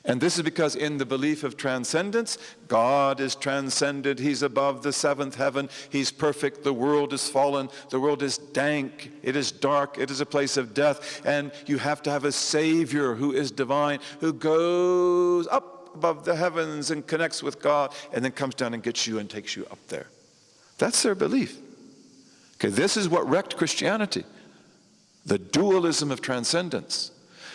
And this is because in the belief of transcendence, God is transcended. He's above the seventh heaven. He's perfect. The world is fallen. The world is dank. It is dark. It is a place of death. And you have to have a Savior who is divine, who goes up above the heavens and connects with God, and then comes down and gets you and takes you up there. That's their belief. Okay, this is what wrecked Christianity, the dualism of transcendence.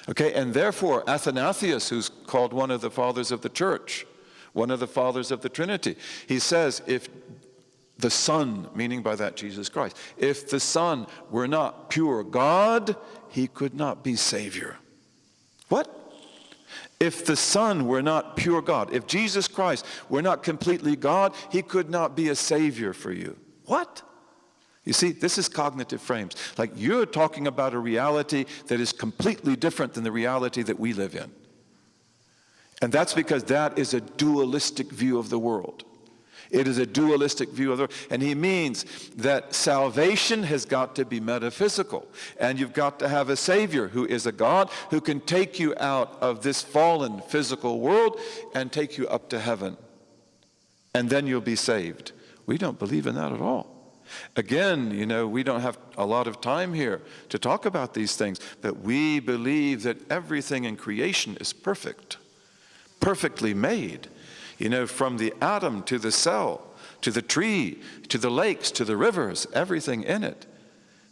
Okay, and therefore Athanasius, who's called one of the fathers of the church, one of the fathers of the Trinity, he says, if the Son, meaning by that Jesus Christ, if the Son were not pure God, he could not be Savior. What? If the Son were not pure God, if Jesus Christ were not completely God, he could not be a Savior for you. What? You see, this is cognitive frames. Like, you're talking about a reality that is completely different than the reality that we live in. And that's because that is a dualistic view of the world. It is a dualistic view of the world. And he means that salvation has got to be metaphysical. And you've got to have a Savior who is a God who can take you out of this fallen physical world and take you up to heaven. And then you'll be saved. We don't believe in that at all. Again, you know, we don't have a lot of time here to talk about these things, but we believe that everything in creation is perfect, perfectly made. You know, from the atom to the cell, to the tree, to the lakes, to the rivers, everything in it.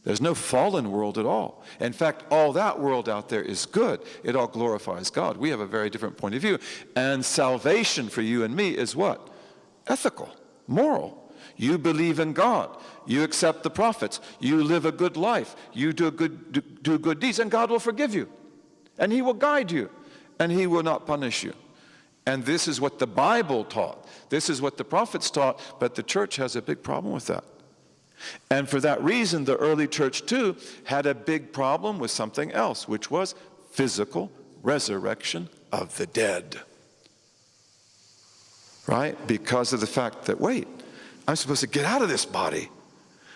There's no fallen world at all. In fact, all that world out there is good. It all glorifies God. We have a very different point of view. And salvation for you and me is what? Ethical, moral. You believe in God. You accept the prophets. You live a good life. You do good deeds, and God will forgive you. And he will guide you. And he will not punish you. And this is what the Bible taught. This is what the prophets taught, but the church has a big problem with that. And for that reason, the early church too had a big problem with something else, which was physical resurrection of the dead. Right? Because of the fact that, wait, I'm supposed to get out of this body.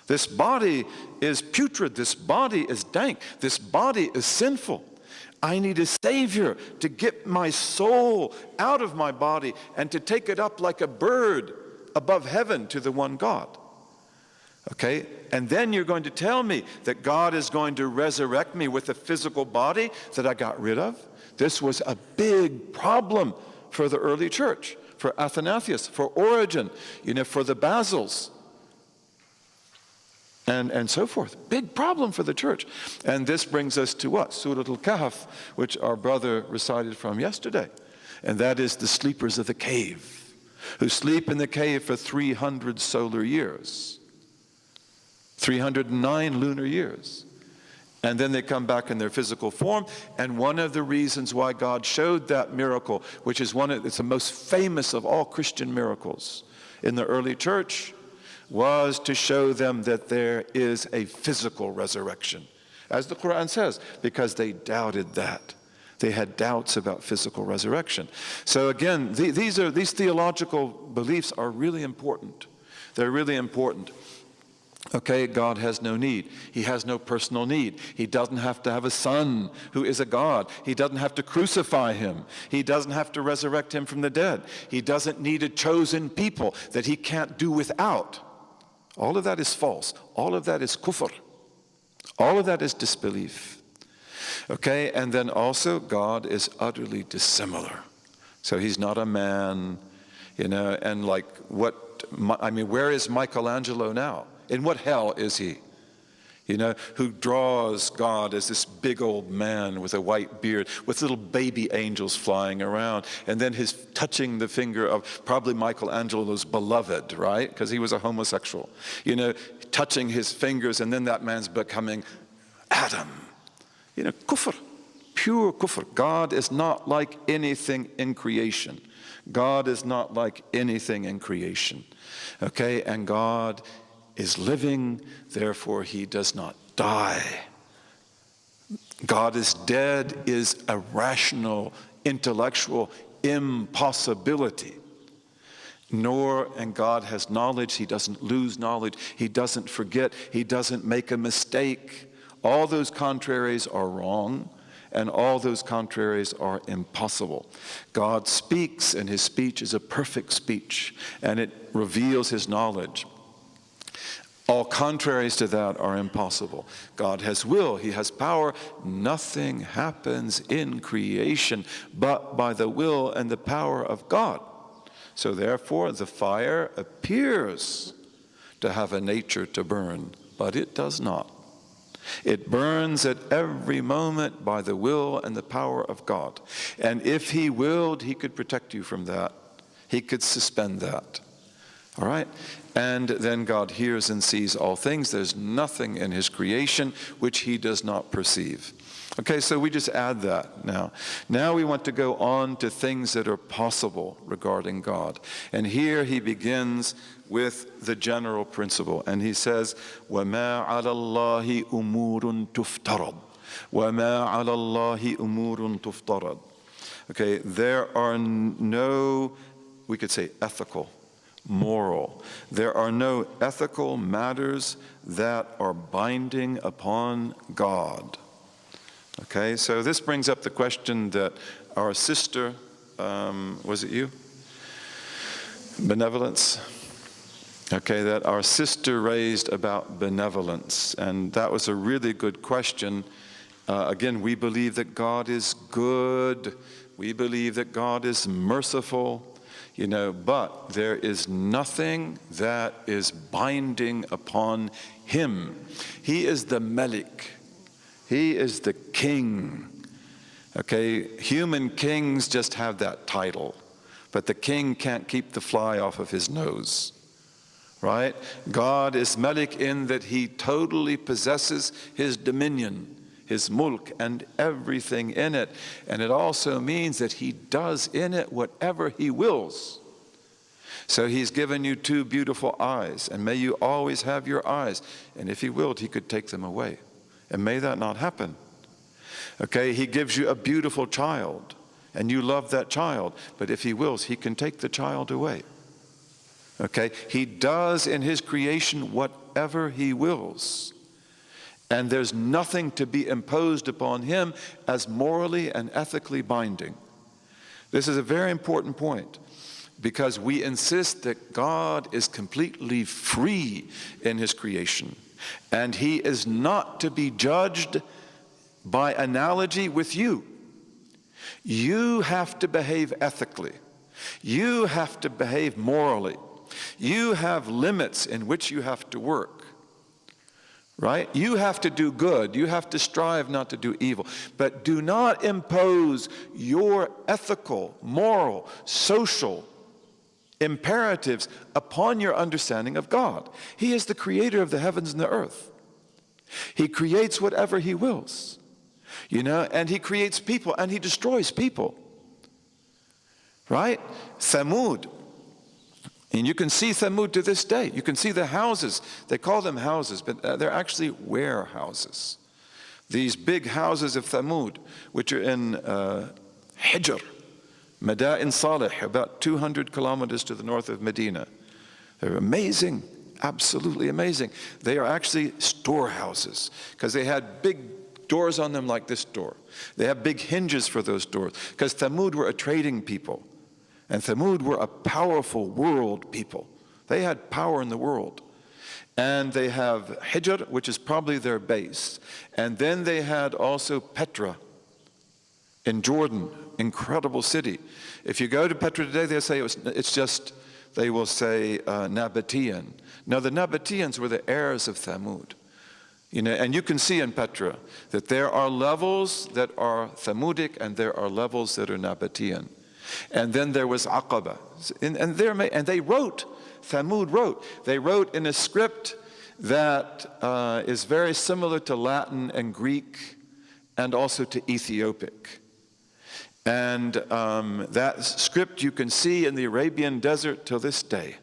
This body is putrid. This body is dank. This body is sinful. I need a Savior to get my soul out of my body and to take it up like a bird above heaven to the one God. Okay? And then you're going to tell me that God is going to resurrect me with a physical body that I got rid of? This was a big problem for the early church. For Athanasius, for Origen, you know, for the Basils, and so forth. Big problem for the church. And this brings us to what? Surah Al-Kahf, which our brother recited from yesterday. And that is the sleepers of the cave, who sleep in the cave for 300 solar years, 309 lunar years. And then they come back in their physical form. And one of the reasons why God showed that miracle, which is it's the most famous of all Christian miracles in the early church, was to show them that there is a physical resurrection. As the Quran says, because they doubted that. They had doubts about physical resurrection. So again, these theological beliefs are really important. They're really important. Okay, God has no need. He has no personal need. He doesn't have to have a son who is a God. He doesn't have to crucify him. He doesn't have to resurrect him from the dead. He doesn't need a chosen people that he can't do without. All of that is false. All of that is kufr. All of that is disbelief. Okay, and then also God is utterly dissimilar. So he's not a man, you know, and like where is Michelangelo now? In what hell is he? who draws God as this big old man with a white beard, with little baby angels flying around, and then his touching the finger of probably Michelangelo's beloved, right? Because he was a homosexual, touching his fingers, and then that man's becoming Adam. Kufr, pure kufr. God is not like anything in creation. God is not like anything in creation. Okay, and God is living, therefore he does not die. God is dead is a rational, intellectual impossibility. And God has knowledge, he doesn't lose knowledge, he doesn't forget, he doesn't make a mistake. All those contraries are wrong, and all those contraries are impossible. God speaks, and his speech is a perfect speech, and it reveals his knowledge. All contraries to that are impossible. God has will, he has power. Nothing happens in creation but by the will and the power of God. So therefore, the fire appears to have a nature to burn, but it does not. It burns at every moment by the will and the power of God. And if he willed, he could protect you from that. He could suspend that. All right? And then God hears and sees all things. There's nothing in his creation which he does not perceive. Okay, so we just add that now. Now we want to go on to things that are possible regarding God. And here he begins with the general principle. And he says, وَمَا عَلَى اللَّهِ أُمُورٌ تُفْتَرَضْ وَمَا عَلَى اللَّهِ أُمُورٌ تُفْتَرَضْ. Okay, there are no, we could say ethical, moral. There are no ethical matters that are binding upon God. Okay, so this brings up the question that our sister, was it you? Benevolence. Okay, that our sister raised about benevolence. And that was a really good question. Again, we believe that God is good. We believe that God is merciful. But there is nothing that is binding upon him. He is the Malik. He is the king. Okay, human kings just have that title, but the king can't keep the fly off of his nose, right? God is Malik in that he totally possesses his dominion, his mulk, and everything in it. And it also means that he does in it whatever he wills. So he's given you two beautiful eyes, and may you always have your eyes. And if he willed, he could take them away. And may that not happen. Okay, he gives you a beautiful child, and you love that child. But if he wills, he can take the child away. Okay, he does in his creation whatever he wills. And there's nothing to be imposed upon him as morally and ethically binding. This is a very important point, because we insist that God is completely free in his creation. And he is not to be judged by analogy with you. You have to behave ethically. You have to behave morally. You have limits in which you have to work. Right? You have to do good. You have to strive not to do evil. But do not impose your ethical, moral, social imperatives upon your understanding of God. He is the creator of the heavens and the earth. He creates whatever he wills, and he creates people and he destroys people. Right? Thamud. And you can see Thamud to this day. You can see the houses. They call them houses, but they're actually warehouses. These big houses of Thamud, which are in Hijr, Mada'in Salih, about 200 kilometers to the north of Medina. They're amazing, absolutely amazing. They are actually storehouses, because they had big doors on them like this door. They have big hinges for those doors, because Thamud were a trading people. And Thamud were a powerful world people. They had power in the world. And they have Hijr, which is probably their base. And then they had also Petra in Jordan, incredible city. If you go to Petra today, they say they will say Nabatean. Now the Nabateans were the heirs of Thamud. And you can see in Petra that there are levels that are Thamudic and there are levels that are Nabatean. And then there was Aqaba. And they wrote, Thamud wrote. They wrote in a script that is very similar to Latin and Greek and also to Ethiopic. And that script you can see in the Arabian desert till this day.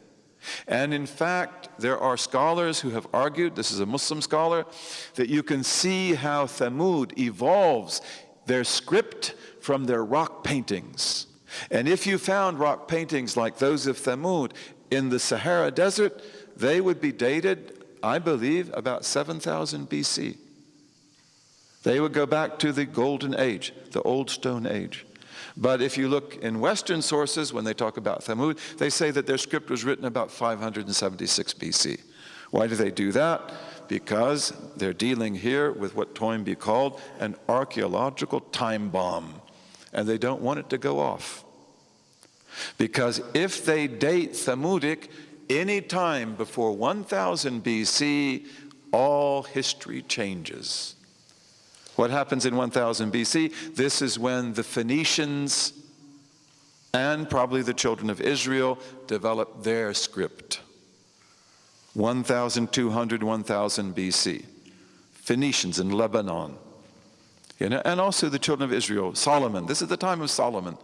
And in fact, there are scholars who have argued, this is a Muslim scholar, that you can see how Thamud evolves their script from their rock paintings. And if you found rock paintings like those of Thamud in the Sahara Desert, they would be dated, I believe, about 7,000 BC. They would go back to the Golden Age, the Old Stone Age. But if you look in Western sources, when they talk about Thamud, they say that their script was written about 576 BC. Why do they do that? Because they're dealing here with what Toynbee called an archaeological time bomb. And they don't want it to go off. Because if they date Thamudic any time before 1000 BC, all history changes. What happens in 1000 BC? This is when the Phoenicians and probably the children of Israel develop their script. 1200, 1000 BC. Phoenicians in Lebanon. And also the children of Israel, Solomon. This is the time of Solomon.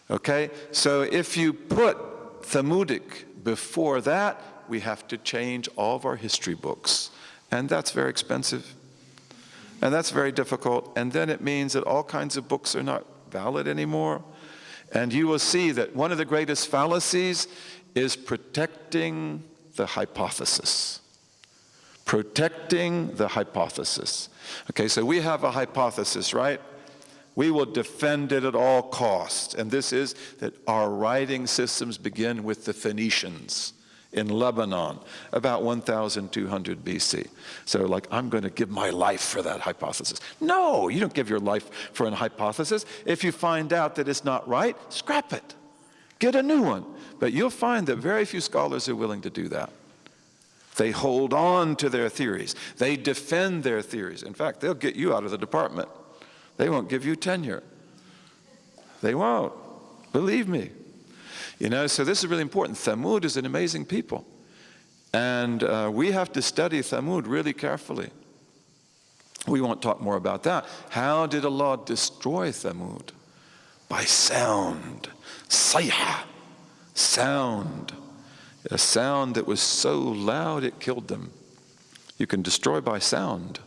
Okay? So if you put Thamudic before that, we have to change all of our history books. And that's very expensive. And that's very difficult. And then it means that all kinds of books are not valid anymore. And you will see that one of the greatest fallacies is protecting the hypothesis. Protecting the hypothesis. Okay, so we have a hypothesis, right? We will defend it at all costs. And this is that our writing systems begin with the Phoenicians in Lebanon, about 1200 BC. So like, I'm going to give my life for that hypothesis. No, you don't give your life for a hypothesis. If you find out that it's not right, scrap it. Get a new one. But you'll find that very few scholars are willing to do that. They hold on to their theories. They defend their theories. In fact, they'll get you out of the department. They won't give you tenure. They won't. Believe me. So this is really important. Thamud is an amazing people. And we have to study Thamud really carefully. We won't talk more about that. How did Allah destroy Thamud? By sound. Sayha. Sound. A sound that was so loud it killed them. You can destroy by sound.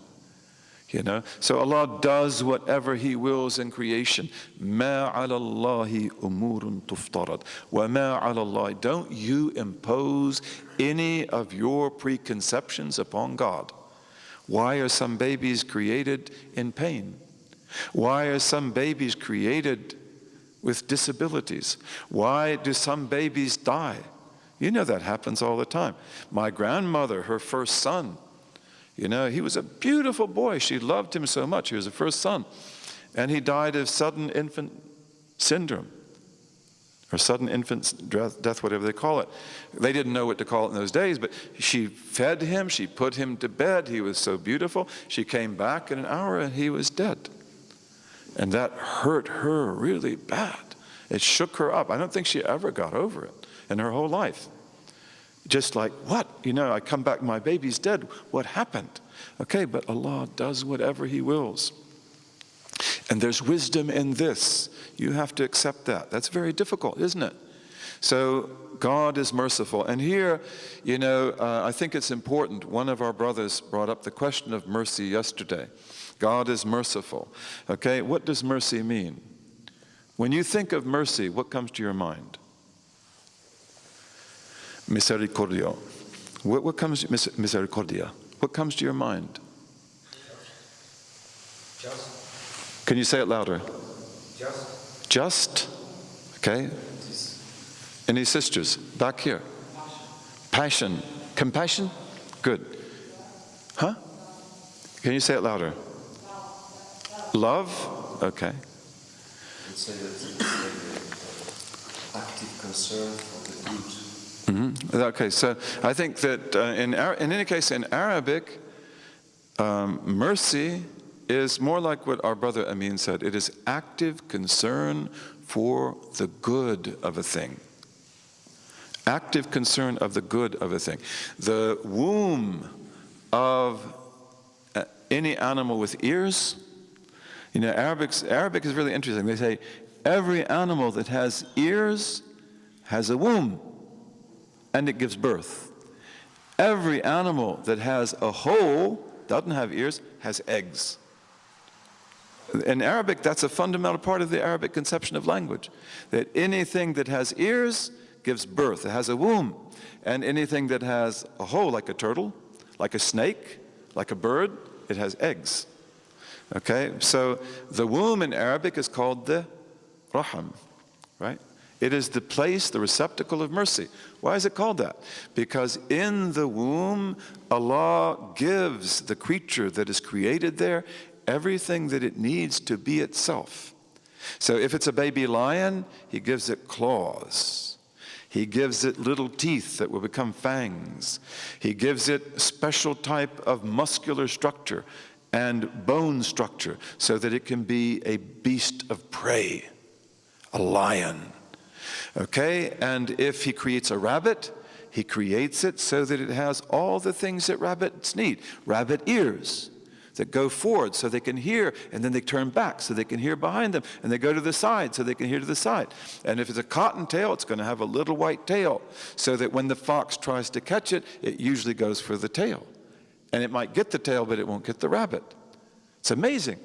So Allah does whatever He wills in creation. مَا عَلَى اللَّهِ أُمُورٌ تُفْتَرَضْ وَمَا عَلَى اللَّهِ. Don't you impose any of your preconceptions upon God. Why are some babies created in pain? Why are some babies created with disabilities? Why do some babies die? That happens all the time. My grandmother, her first son, he was a beautiful boy. She loved him so much. He was the first son. And he died of sudden infant syndrome, or sudden infant death, whatever they call it. They didn't know what to call it in those days, but she fed him. She put him to bed. He was so beautiful. She came back in an hour and he was dead. And that hurt her really bad. It shook her up. I don't think she ever got over it in her whole life. Just like, what? I come back, my baby's dead. What happened? Okay, but Allah does whatever He wills. And there's wisdom in this. You have to accept that. That's very difficult, isn't it? So God is merciful. And here, I think it's important. One of our brothers brought up the question of mercy yesterday. God is merciful. Okay, what does mercy mean? When you think of mercy, what comes to your mind? Misericordia. What comes misericordia? What comes to your mind? Just. Can you say it louder? Just. Just? Okay. Any sisters back here? Passion. Compassion? Good. Huh? Can you say it louder? Love? Okay. Let's say that it's like active concern for the good. Okay, so I think that in any case in Arabic, Mercy is more like what our brother Amin said. It is active concern for the good of a thing. Active concern of the good of a thing. The womb of any animal with ears, Arabic is really interesting. They say every animal that has ears has a womb, and it gives birth. Every animal that has a hole, doesn't have ears, has eggs. In Arabic, that's a fundamental part of the Arabic conception of language, that anything that has ears gives birth. It has a womb. And anything that has a hole, like a turtle, like a snake, like a bird, it has eggs. Okay, so the womb in Arabic is called the raham, right? It is the place, the receptacle of mercy. Why is it called that? Because in the womb, Allah gives the creature that is created there everything that it needs to be itself. So if it's a baby lion, He gives it claws. He gives it little teeth that will become fangs. He gives it a special type of muscular structure and bone structure so that it can be a beast of prey, a lion. Okay, and if He creates a rabbit, He creates it so that it has all the things that rabbits need. Rabbit ears that go forward so they can hear, and then they turn back so they can hear behind them, and they go to the side so they can hear to the side. And if it's a cottontail, it's going to have a little white tail so that when the fox tries to catch it, it usually goes for the tail. And it might get the tail, but it won't get the rabbit. It's amazing.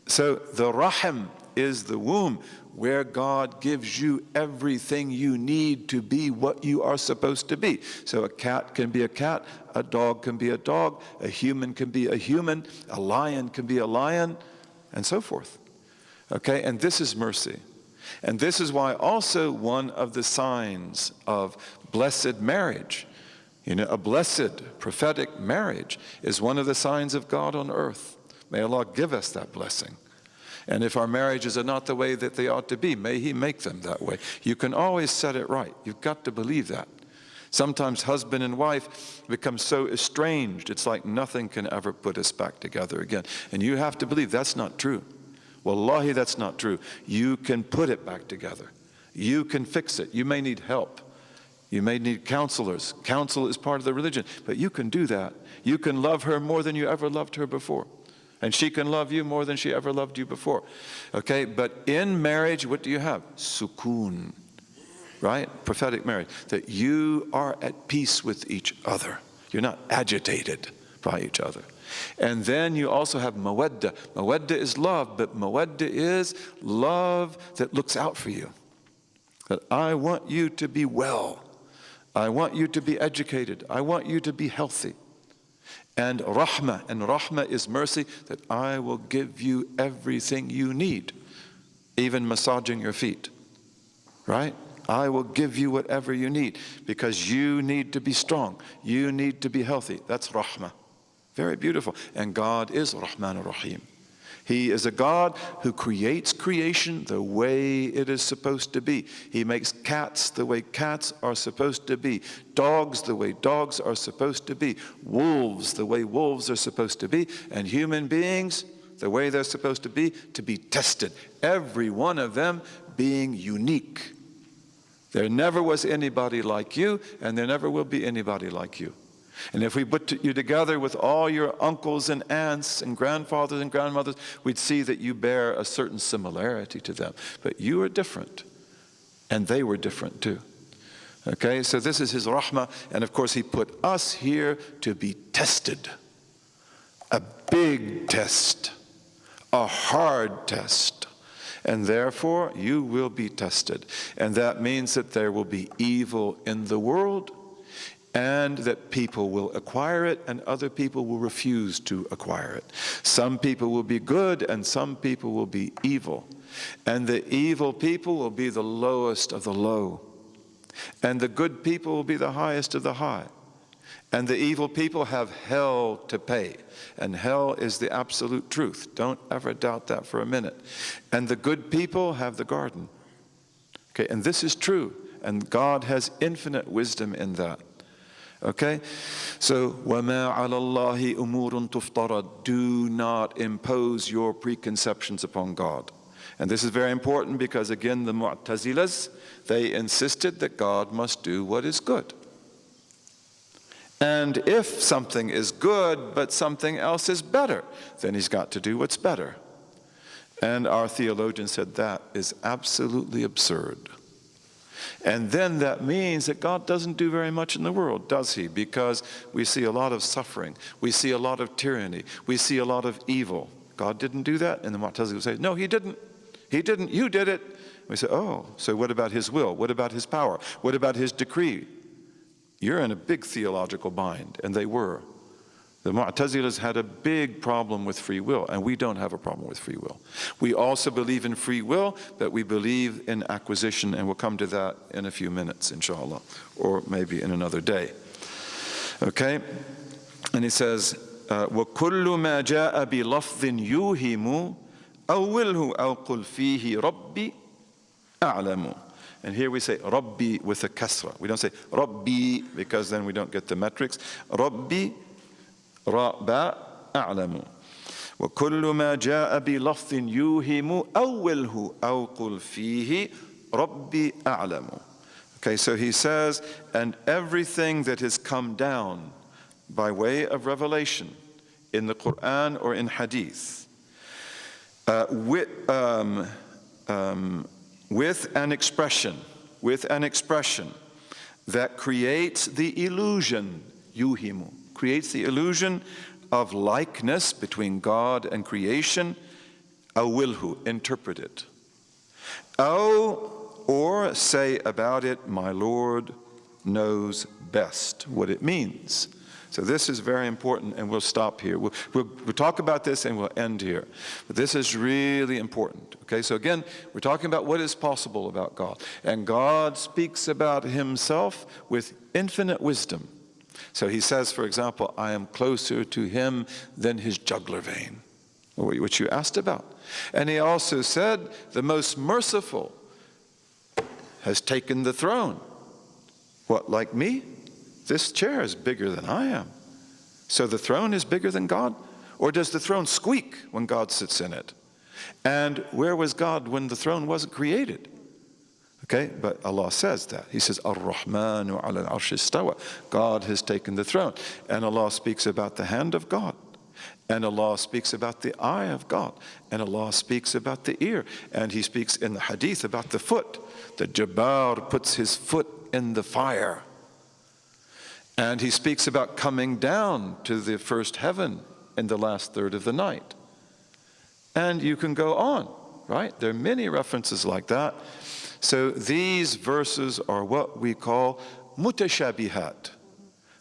So the rahim is the womb where God gives you everything you need to be what you are supposed to be. So a cat can be a cat, a dog can be a dog, a human can be a human, a lion can be a lion, and so forth. Okay, and this is mercy. And this is why also one of the signs of blessed marriage, a blessed prophetic marriage is one of the signs of God on earth. May Allah give us that blessing. And if our marriages are not the way that they ought to be, may He make them that way. You can always set it right. You've got to believe that. Sometimes husband and wife become so estranged, it's like nothing can ever put us back together again. And you have to believe that's not true. Wallahi, that's not true. You can put it back together. You can fix it. You may need help. You may need counselors. Counsel is part of the religion, but you can do that. You can love her more than you ever loved her before. And she can love you more than she ever loved you before. Okay, but in marriage, what do you have? Sukoon, right? Prophetic marriage. That you are at peace with each other. You're not agitated by each other. And then you also have mawadda. Mawadda is love, but mawadda is love that looks out for you. That I want you to be well. I want you to be educated. I want you to be healthy. And rahmah is mercy, that I will give you everything you need, even massaging your feet, right? I will give you whatever you need because you need to be strong. You need to be healthy. That's rahmah. Very beautiful. And God is Rahman Rahim. He is a God who creates creation the way it is supposed to be. He makes cats the way cats are supposed to be, dogs the way dogs are supposed to be, wolves the way wolves are supposed to be, and human beings the way they're supposed to be tested. Every one of them being unique. There never was anybody like you, and there never will be anybody like you. And if we put you together with all your uncles and aunts and grandfathers and grandmothers, we'd see that you bear a certain similarity to them. But you are different, and they were different too. Okay, so this is His rahmah, and of course He put us here to be tested. A big test, a hard test. And therefore, you will be tested. And that means that there will be evil in the world, and that people will acquire it and other people will refuse to acquire it. Some people will be good and some people will be evil. And the evil people will be the lowest of the low. And the good people will be the highest of the high. And the evil people have hell to pay. And hell is the absolute truth. Don't ever doubt that for a minute. And the good people have the garden. Okay, and this is true. And God has infinite wisdom in that. Okay? So, وَمَا عَلَى اللَّهِ أُمُورٌ تُفْطَرَتْ. Do not impose your preconceptions upon God. And this is very important because, again, the Mu'tazilas, they insisted that God must do what is good. And if something is good, but something else is better, then he's got to do what's better. And our theologian said that is absolutely absurd. And then that means that God doesn't do very much in the world, does he? Because we see a lot of suffering. We see a lot of tyranny. We see a lot of evil. God didn't do that? And the Mu'tazili would say, no, he didn't. He didn't. You did it. We say, oh, so what about his will? What about his power? What about his decree? You're in a big theological bind, and they were. The Mu'tazilas had a big problem with free will, and we don't have a problem with free will. We also believe in free will, but we believe in acquisition, and we'll come to that in a few minutes, inshallah, or maybe in another day. Okay? And he says, وَكُلُّ مَا جَاءَ بِلَفْظٍ يُوهِمُ أَوِّلْهُ أَوْ قُلْ فِيهِ رَبِّي أَعْلَمُ. And here we say Rabbi with a kasra. We don't say Rabbi because then we don't get the metrics. Rabbi Ba أعلم وكل ما جاء بلفظ يوهم أوله أو قل فيه ربي أعلم. Okay, so he says, and everything that has come down by way of revelation in the Quran or in Hadith with an expression that creates the illusion, yuhimu, creates the illusion of likeness between God and creation, awilhu, interpret it. Or say about it, my Lord knows best what it means. So this is very important, and we'll stop here. We'll talk about this and we'll end here. But this is really important. Okay, so again, we're talking about what is possible about God. And God speaks about himself with infinite wisdom. So he says, for example, I am closer to him than his jugular vein, which you asked about. And he also said, the most merciful has taken the throne. What, like me? This chair is bigger than I am. So the throne is bigger than God? Or does the throne squeak when God sits in it? And where was God when the throne wasn't created? Okay, but Allah says that. He says, Ar-Rahmanu ala al-arsh istawa. God has taken the throne. And Allah speaks about the hand of God. And Allah speaks about the eye of God. And Allah speaks about the ear. And he speaks in the hadith about the foot. The Jabbar puts his foot in the fire. And he speaks about coming down to the first heaven in the last third of the night. And you can go on, right? There are many references like that. So these verses are what we call mutashabihat.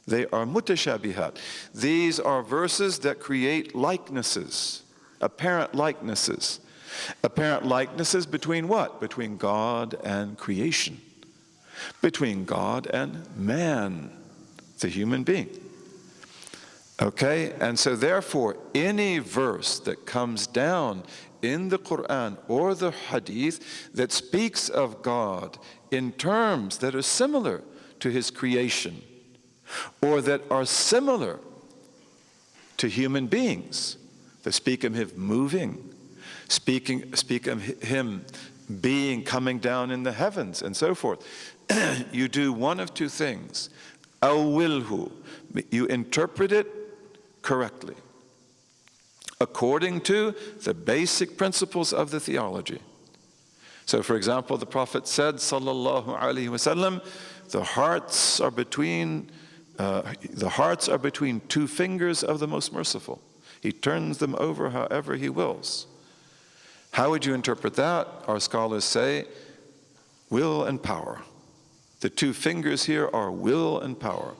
They are mutashabihat. These are verses that create likenesses, apparent likenesses. Apparent likenesses between what? Between God and creation. Between God and man, the human being. Okay, and so therefore, any verse that comes down in the Quran or the Hadith that speaks of God in terms that are similar to his creation or that are similar to human beings, that speak of him moving, speak of him being coming down in the heavens and so forth, you do one of two things. Awilhu, you interpret it correctly, according to the basic principles of the theology. So, for example, the Prophet said, sallallahu alaihi wasallam, the hearts are between two fingers of the Most Merciful. He turns them over however he wills. How would you interpret that? Our scholars say, will and power. The two fingers here are will and power.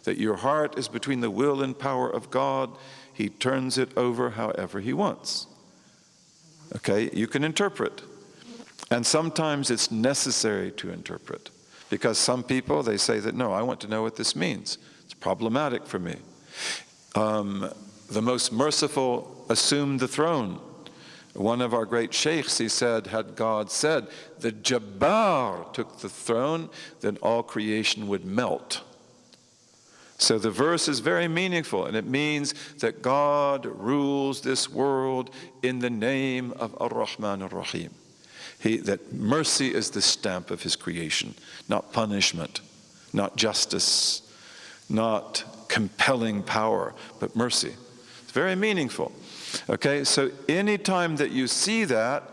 That your heart is between the will and power of God. He turns it over however he wants. Okay, you can interpret. And sometimes it's necessary to interpret. Because some people, they say that, no, I want to know what this means. It's problematic for me. The Most Merciful assumed the throne. One of our great sheikhs, he said, had God said, the Jabbar took the throne, then all creation would melt. So the verse is very meaningful, and it means that God rules this world in the name of Ar-Rahman Ar-Rahim. That mercy is the stamp of his creation, not punishment, not justice, not compelling power, but mercy. It's very meaningful. Okay, so anytime that you see that,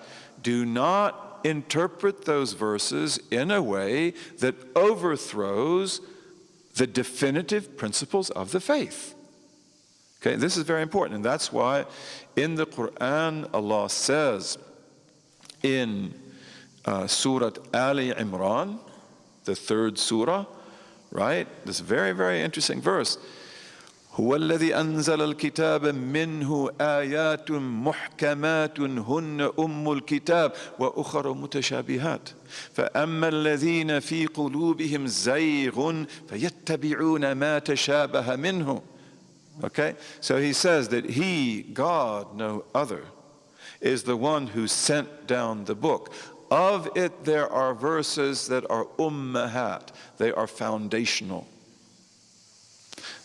do not interpret those verses in a way that overthrows the definitive principles of the faith. Okay, this is very important, and that's why in the Quran Allah says in Surah Ali Imran, the third surah, right? This very, very interesting verse. هو الذي أنزل الكتاب منه آيات محكمات هن أم الكتاب وأخر متشابهات فأما الذين في قلوبهم زيغ فيتبعون ما تشابه منه. Okay, so he says that he, God, no other, is the one who sent down the book. Of it there are verses that are ummahat, they are foundational.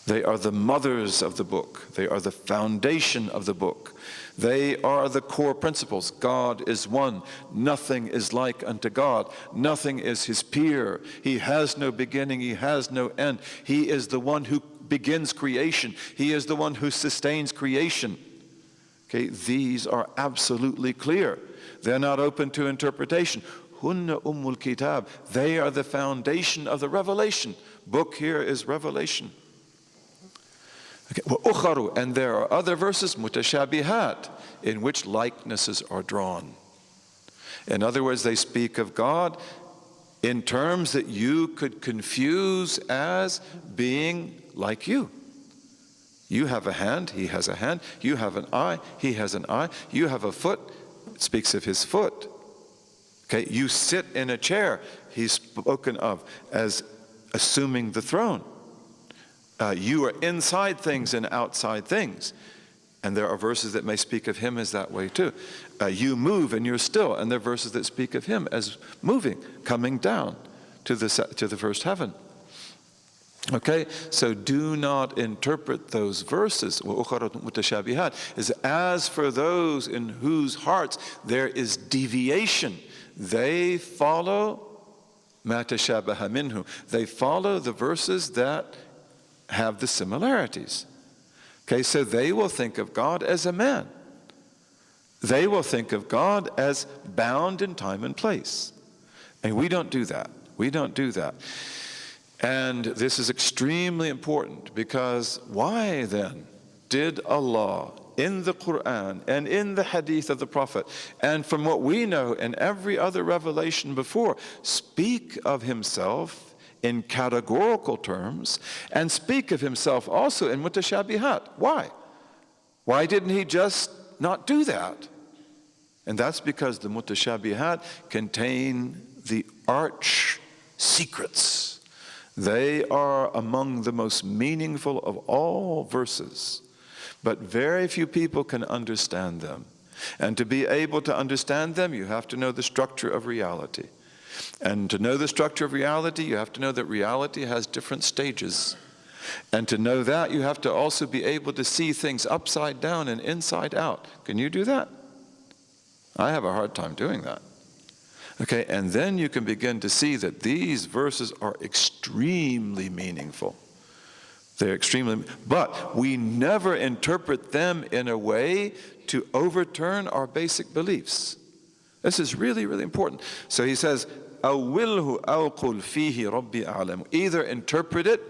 They are the mothers of the book. They are the foundation of the book. They are the core principles. God is one. Nothing is like unto God. Nothing is his peer. He has no beginning. He has no end. He is the one who begins creation. He is the one who sustains creation. Okay, these are absolutely clear. They're not open to interpretation. Hunna ummul kitab. They are the foundation of the revelation. Book here is revelation. Okay. And there are other verses, mutashabihat, in which likenesses are drawn. In other words, they speak of God in terms that you could confuse as being like you. You have a hand, he has a hand. You have an eye, he has an eye. You have a foot, it speaks of his foot. Okay, you sit in a chair, he's spoken of as assuming the throne. You are inside things and outside things. And there are verses that may speak of him as that way too. You move and you're still. And there are verses that speak of him as moving, coming down to the first heaven. Okay, so do not interpret those verses. Is as for those in whose hearts there is deviation, they follow ma tashabaha minhu. They follow the verses that have the similarities. Okay, so they will think of God as a man. They will think of God as bound in time and place. And we don't do that. We don't do that. And this is extremely important, because why then did Allah in the Quran and in the hadith of the Prophet, and from what we know in every other revelation before, speak of himself in categorical terms and speak of himself also in mutashabihat? Why? Why didn't he just not do that? And that's because the mutashabihat contain the arch secrets. They are among the most meaningful of all verses, but very few people can understand them. And to be able to understand them, you have to know the structure of reality. And to know the structure of reality, you have to know that reality has different stages. And to know that, you have to also be able to see things upside down and inside out. Can you do that? I have a hard time doing that. Okay, and then you can begin to see that these verses are extremely meaningful. They're extremely, but we never interpret them in a way to overturn our basic beliefs. This is really, really important. So he says, أَوِّلْهُ أَوْقُلْ فِيهِ رَبِّي أَعْلَمُ. Either interpret it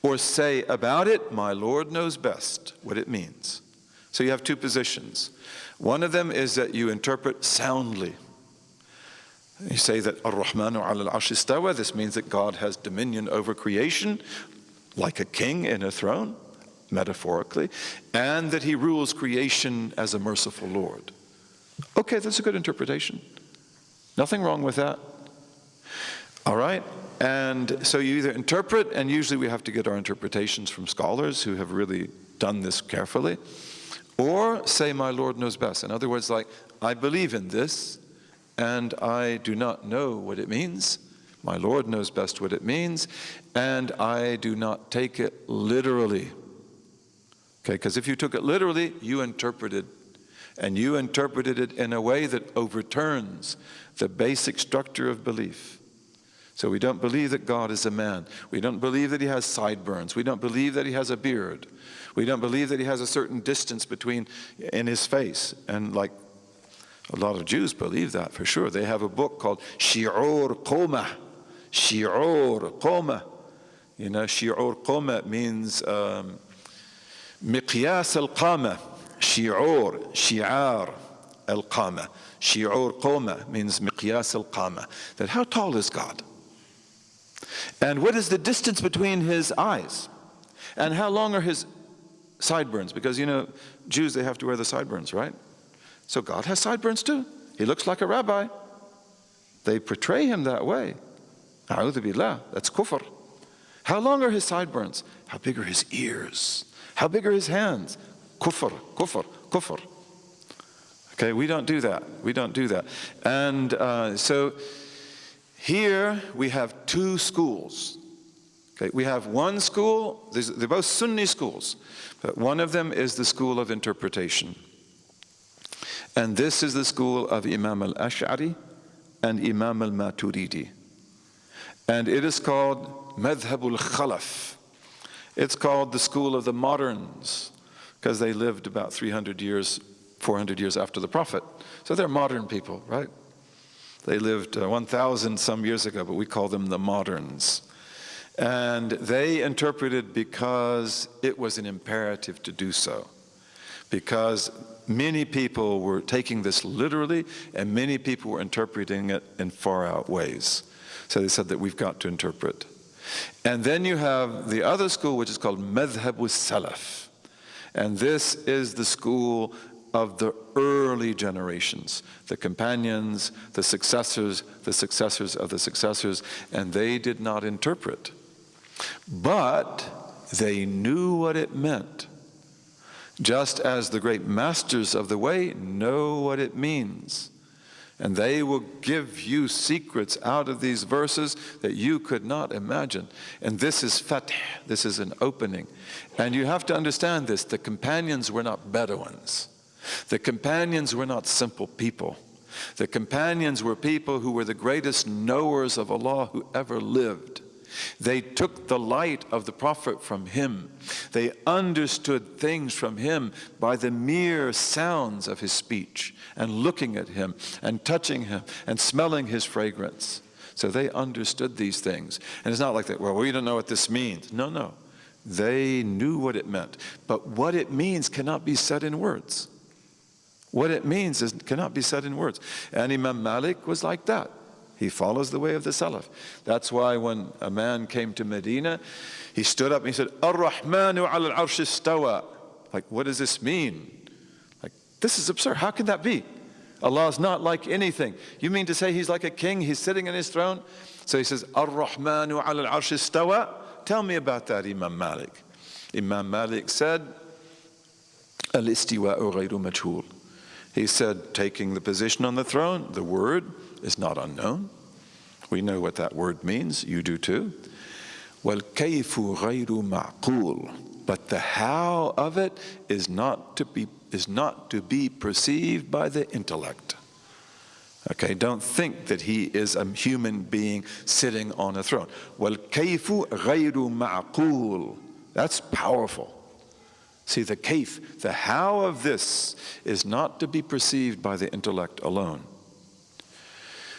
or say about it, my Lord knows best what it means. So you have two positions. One of them is that you interpret soundly. You say that Ar-Rahmanu ala al-Arsh istawa. This means that God has dominion over creation, like a king in a throne, metaphorically, and that he rules creation as a merciful Lord. Okay, that's a good interpretation. Nothing wrong with that. All right? And so you either interpret, and usually we have to get our interpretations from scholars who have really done this carefully, or say, my Lord knows best. In other words, like, I believe in this, and I do not know what it means, My Lord knows best what it means, and I do not take it literally. Okay, because if you took it literally, you interpreted, and you interpreted it in a way that overturns the basic structure of belief. So we don't believe that God is a man. We don't believe that he has sideburns. We don't believe that he has a beard. We don't believe that he has a certain distance between in his face. And like a lot of Jews believe that for sure. They have a book called Shi'ur Qoma. Shi'ur Qoma. You know, Shi'ur Qoma means Miqyas al-Qama. Shi'ur, Shi'ar al-Qama. Shi'ur Qoma means Miqyas al-Qama. That how tall is God? And what is the distance between his eyes? And how long are his sideburns? Because, you know, Jews, they have to wear the sideburns, right? So God has sideburns too. He looks like a rabbi. They portray him that way. A'udhu billah, that's kufr. How long are his sideburns? How big are his ears? How big are his hands? Kufr, kufr, kufr. Okay, we don't do that. We don't do that. And so here we have two schools. Okay, we have one school, they're both Sunni schools, but one of them is the school of interpretation. And this is the school of Imam al-Ash'ari and Imam al-Maturidi. And it is called Madhhabul Khalaf. It's called the school of the moderns, because they lived about 300 years, 400 years after the Prophet. So they're modern people, right? They lived 1,000 some years ago, but we call them the moderns. And they interpreted because it was an imperative to do so. Because many people were taking this literally, and many people were interpreting it in far out ways. So they said that we've got to interpret. And then you have the other school, which is called Madhhabus Salaf. And this is the school of the early generations, the companions, the successors of the successors, and they did not interpret. But they knew what it meant, just as the great masters of the way know what it means. And they will give you secrets out of these verses that you could not imagine. And this is fath, this is an opening. And you have to understand this, the companions were not Bedouins. The companions were not simple people. The companions were people who were the greatest knowers of Allah who ever lived. They took the light of the Prophet from him. They understood things from him by the mere sounds of his speech and looking at him and touching him and smelling his fragrance. So they understood these things. And it's not like that, well, we don't know what this means. No, no. They knew what it meant. But what it means cannot be said in words. What it means cannot be said in words. And Imam Malik was like that. He follows the way of the Salaf. That's why when a man came to Medina, he stood up and he said, Ar-Rahmanu ala al-Arsh istawa. Like, what does this mean? Like, this is absurd. How can that be? Allah is not like anything. You mean to say he's like a king? He's sitting in his throne? So he says, Ar-Rahmanu ala al-Arsh istawa. Tell me about that, Imam Malik. Imam Malik said, Al-istiwa'u ghayru majhul. He said, taking the position on the throne, the word is not unknown. We know what that word means. You do too. وَالْكَيْفُ غَيْرُ مَعْقُولٍ. But the how of it is not to be perceived by the intellect. Okay, don't think that he is a human being sitting on a throne. وَالْكَيْفُ غَيْرُ مَعْقُولٍ. That's powerful. See, the kayf, the how of this is not to be perceived by the intellect alone.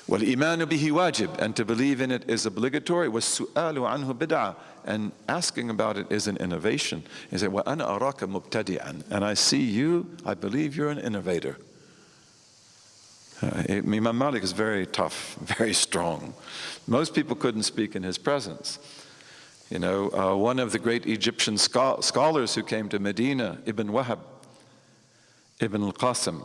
وَالْإِيمَانُ بِهِ wajib, and to believe in it is obligatory. وَالسُّؤَالُ عَنْهُ bid'ah, and asking about it is an innovation. He said, وَأَنَا أَرَاكَ مُبْتَدِعًا, and I see you, I believe you're an innovator. Imam Malik is very tough, very strong. Most people couldn't speak in his presence. You know, one of the great Egyptian scholars who came to Medina, Ibn Wahab, Ibn al-Qasim,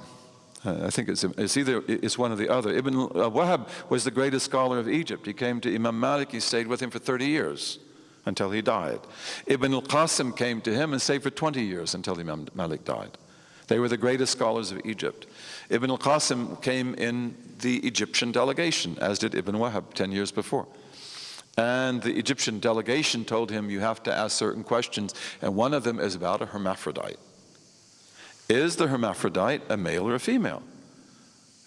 I think it's one or the other. Ibn Wahab was the greatest scholar of Egypt. He came to Imam Malik, he stayed with him for 30 years until he died. Ibn al-Qasim came to him and stayed for 20 years until Imam Malik died. They were the greatest scholars of Egypt. Ibn al-Qasim came in the Egyptian delegation, as did Ibn Wahab 10 years before. And the Egyptian delegation told him, you have to ask certain questions, and one of them is about a hermaphrodite. Is the hermaphrodite a male or a female?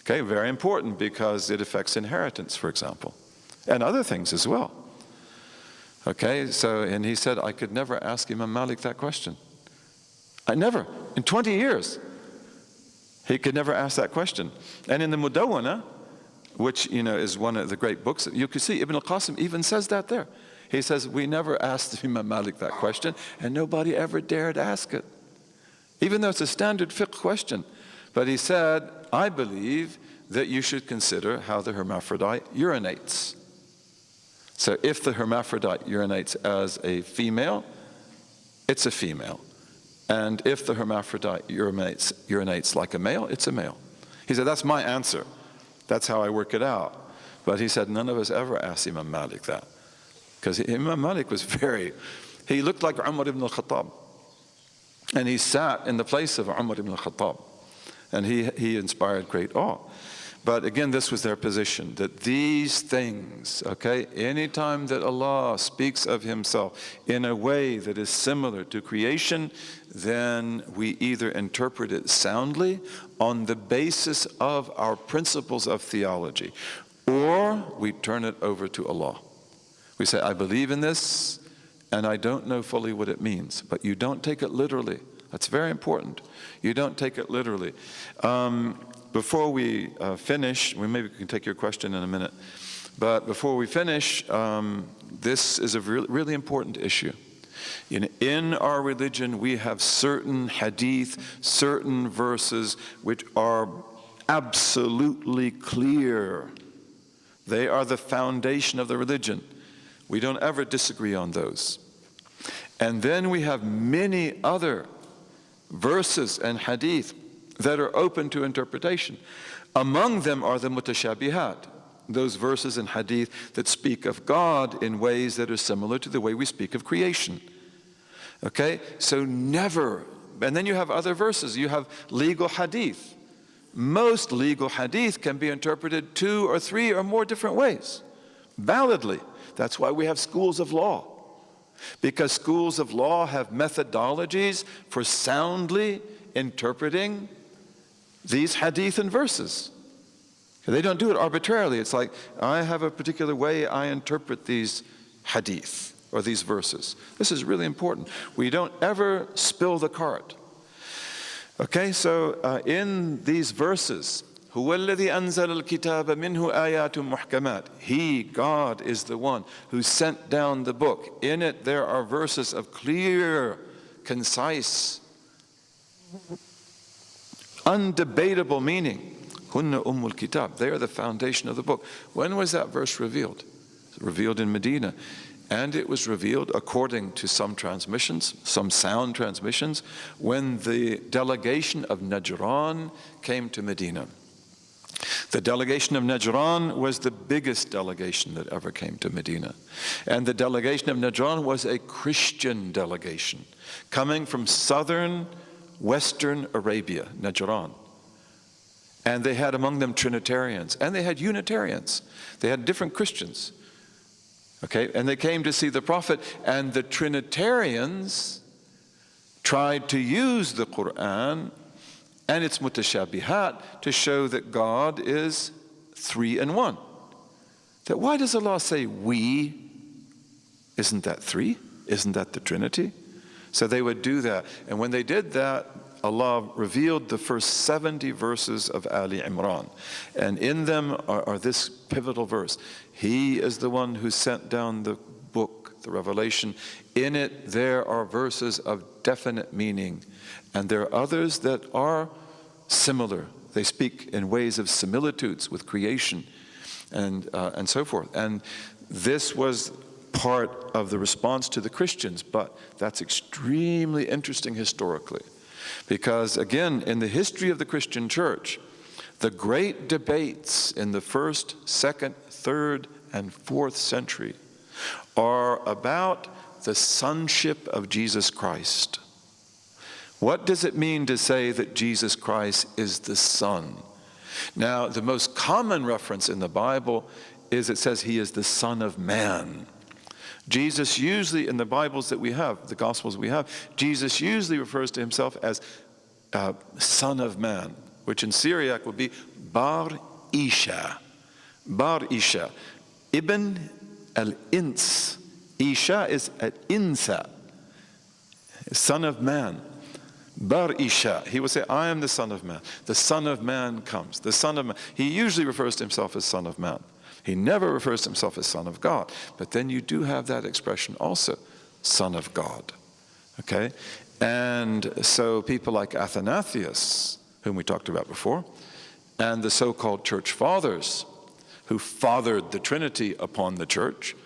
Okay, very important because it affects inheritance, for example, and other things as well. Okay, so, and he said, I could never ask Imam Malik that question. I never, in 20 years, he could never ask that question. And in the Mudawwana, which, is one of the great books, you can see Ibn al-Qasim even says that there. He says, we never asked Imam Malik that question, and nobody ever dared ask it, even though it's a standard fiqh question. But he said, I believe that you should consider how the hermaphrodite urinates. So if the hermaphrodite urinates as a female, it's a female. And if the hermaphrodite urinates like a male, it's a male. He said, that's my answer. That's how I work it out. But he said, none of us ever asked Imam Malik that. Because Imam Malik was he looked like Umar ibn al-Khattab. And he sat in the place of Umar ibn al-Khattab. And he inspired great awe. But again, this was their position, that these things, okay, anytime that Allah speaks of himself in a way that is similar to creation, then we either interpret it soundly on the basis of our principles of theology, or we turn it over to Allah. We say, I believe in this, and I don't know fully what it means, but you don't take it literally. That's very important. You don't take it literally. Before we finish, maybe we can take your question in a minute, but before we finish, this is a really important issue. In our religion, we have certain hadith, certain verses which are absolutely clear. They are the foundation of the religion. We don't ever disagree on those. And then we have many other verses and hadith that are open to interpretation. Among them are the mutashabihat, those verses in hadith that speak of God in ways that are similar to the way we speak of creation. Okay, so never, and then you have other verses. You have legal hadith. Most legal hadith can be interpreted 2 or 3 or more different ways, validly. That's why we have schools of law, because schools of law have methodologies for soundly interpreting these hadith and verses. They don't do it arbitrarily. It's like, I have a particular way I interpret these hadith or these verses. This is really important. We don't ever spill the cart. Okay, so in these verses, هو الذي أنزل الكتاب منه آيات محكمات. He, God, is the one who sent down the book. In it there are verses of clear, concise, undebatable meaning. Hunna ummul kitab. They are the foundation of the book. When was that verse revealed? It was revealed in Medina. And it was revealed, according to some transmissions, some sound transmissions, when the delegation of Najran came to Medina. The delegation of Najran was the biggest delegation that ever came to Medina. And the delegation of Najran was a Christian delegation coming from southern Western Arabia, Najran. And they had among them Trinitarians, and they had Unitarians. They had different Christians. Okay, and they came to see the Prophet, and the Trinitarians tried to use the Quran and its mutashabihat to show that God is 3 in 1. That why does Allah say we? Isn't that 3? Isn't that the Trinity? So they would do that. And when they did that, Allah revealed the first 70 verses of Ali Imran. And in them are this pivotal verse. He is the one who sent down the book, the revelation. In it there are verses of definite meaning. And there are others that are similar. They speak in ways of similitudes with creation and so forth. And this was part of the response to the Christians, but that's extremely interesting historically. Because again, in the history of the Christian church, the great debates in the 1st, 2nd, 3rd, and 4th century are about the sonship of Jesus Christ. What does it mean to say that Jesus Christ is the Son? Now, the most common reference in the Bible is it says he is the Son of Man. Jesus usually, in the Bibles that we have, the Gospels we have, Jesus usually refers to himself as Son of Man, which in Syriac would be Bar Isha. Bar Isha. Ibn al-Ins. Isha is al-Insa, Son of Man. Bar Isha. He will say, I am the Son of Man. The Son of Man comes. The Son of Man. He usually refers to himself as Son of Man. He never refers to himself as Son of God. But then you do have that expression also, Son of God. Okay? And so people like Athanasius, whom we talked about before, and the so-called church fathers, who fathered the Trinity upon the church,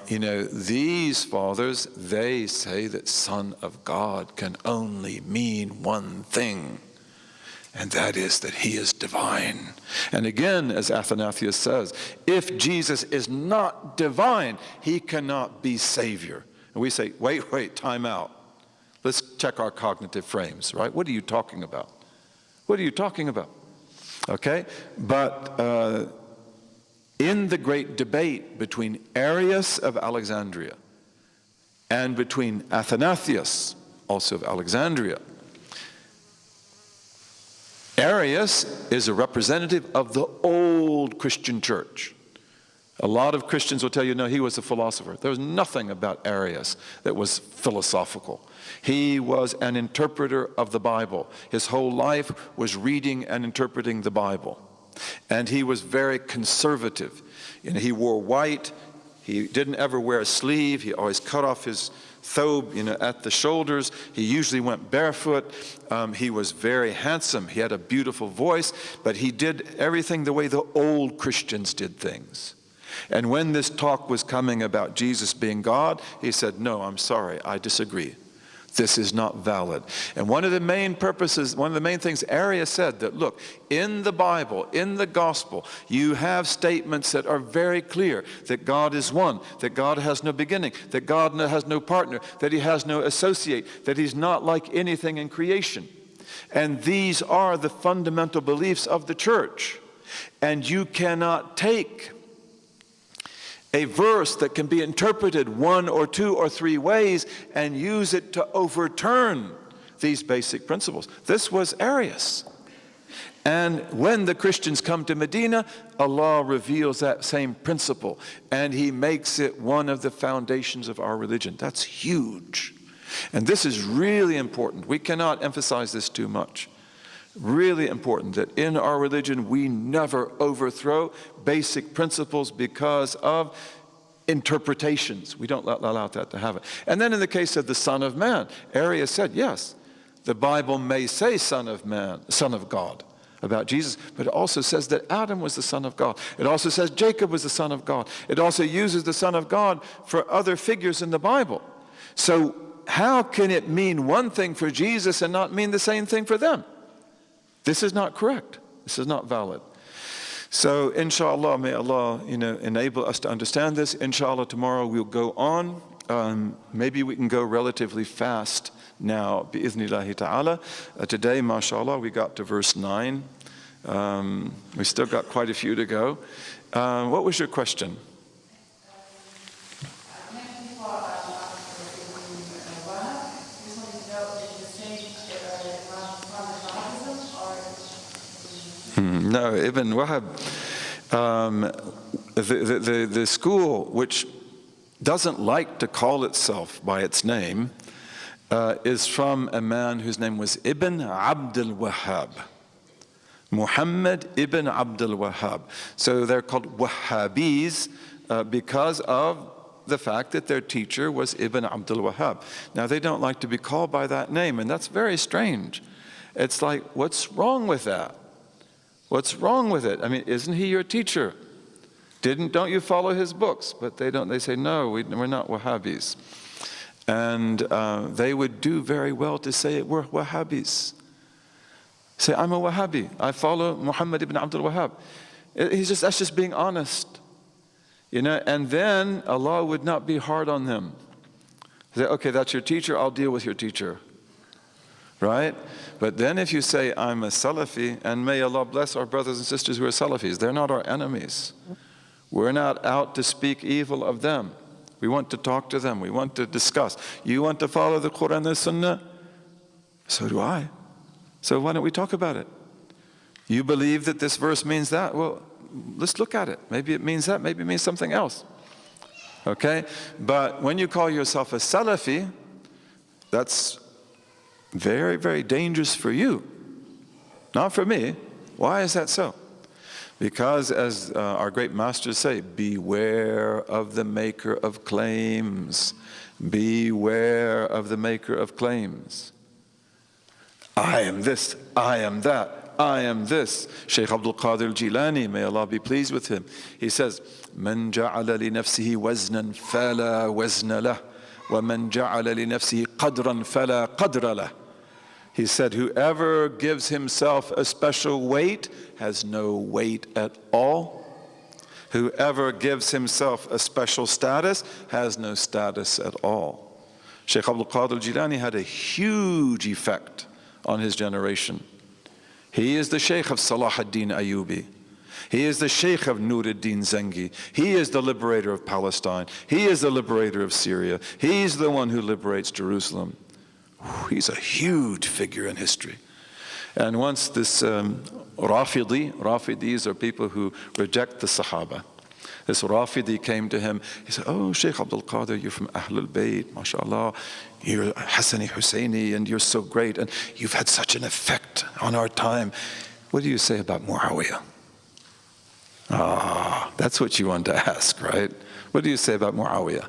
these fathers, they say that Son of God can only mean one thing, and that is that he is divine. And again, as Athanasius says, if Jesus is not divine, he cannot be Savior. And we say, wait, time out. Let's check our cognitive frames, right? What are you talking about? What are you talking about? Okay, but in the great debate between Arius of Alexandria and between Athanasius, also of Alexandria, Arius is a representative of the old Christian church. A lot of Christians will tell you, no, he was a philosopher. There was nothing about Arius that was philosophical. He was an interpreter of the Bible. His whole life was reading and interpreting the Bible. And he was very conservative. He wore white. He didn't ever wear a sleeve. He always cut off his thobe, at the shoulders. He usually went barefoot. He was very handsome. He had a beautiful voice, but he did everything the way the old Christians did things. And when this talk was coming about Jesus being God, he said, no, I'm sorry, I disagree. This is not valid. And one of the main things Arius said, that look, in the Bible, in the gospel, you have statements that are very clear, that God is one, that God has no beginning, that God has no partner, that he has no associate, that he's not like anything in creation. And these are the fundamental beliefs of the church. And you cannot take a verse that can be interpreted one or two or three ways and use it to overturn these basic principles. This was Arius. And when the Christians come to Medina, Allah reveals that same principle, and he makes it one of the foundations of our religion. That's huge. And this is really important. We cannot emphasize this too much. Really important that in our religion we never overthrow basic principles because of interpretations. We don't allow that to happen. And then in the case of the Son of Man, Arius said, yes, the Bible may say Son of Man, Son of God about Jesus, but it also says that Adam was the Son of God. It also says Jacob was the Son of God. It also uses the Son of God for other figures in the Bible. So how can it mean one thing for Jesus and not mean the same thing for them? This is not correct. This is not valid. So inshallah, may Allah enable us to understand this. Inshallah, tomorrow we'll go on. Maybe we can go relatively fast now, bi'iznillahi ta'ala. Today, mashallah, we got to verse 9. We still got quite a few to go. What was your question? No, Ibn Wahab, the school, which doesn't like to call itself by its name, is from a man whose name was Ibn Abd-Allah. Muhammad ibn Abd-Allah. So they're called Wahhabis because of the fact that their teacher was Ibn Abd-al-Wahhab. Now they don't like to be called by that name, and that's very strange. It's like, what's wrong with that? What's wrong with it? I mean, isn't he your teacher? Don't you follow his books? But they don't. They say, no, we're not Wahhabis. And they would do very well to say, we're Wahhabis. Say, I'm a Wahhabi. I follow Muhammad ibn Abdul Wahhab. That's just being honest. And then Allah would not be hard on them. Say, okay, that's your teacher, I'll deal with your teacher. Right? But then if you say, I'm a Salafi, and may Allah bless our brothers and sisters who are Salafis, they're not our enemies. We're not out to speak evil of them. We want to talk to them. We want to discuss. You want to follow the Quran and the Sunnah? So do I. So why don't we talk about it? You believe that this verse means that? Well, let's look at it. Maybe it means that. Maybe it means something else. Okay? But when you call yourself a Salafi, that's very, very dangerous for you. Not for me. Why is that so? Because as our great masters say, beware of the maker of claims. Beware of the maker of claims. I am this, I am that, I am this. Shaykh Abdul-Qadir al-Jilani, may Allah be pleased with him, he says, من جعل لنفسه وزنا فلا وزن له ومن جعل لنفسه قدرا فلا قدر له. He said, whoever gives himself a special weight has no weight at all. Whoever gives himself a special status has no status at all. Shaykh Abdul-Qadir al-Jilani had a huge effect on his generation. He is the Shaykh of Salah ad-Din Ayyubi. He is the Shaykh of Nur ad-Din Zengi. He is the liberator of Palestine. He is the liberator of Syria. He's the one who liberates Jerusalem. He's a huge figure in history. And once this Rafidis are people who reject the Sahaba. This Rafidi came to him. He said, oh, Shaykh Abdul Qadir, you're from Ahlul Bayt, mashallah. You're Hassani Husseini, and you're so great, and you've had such an effect on our time. What do you say about Muawiyah? Ah, that's what you want to ask, right? What do you say about Muawiyah?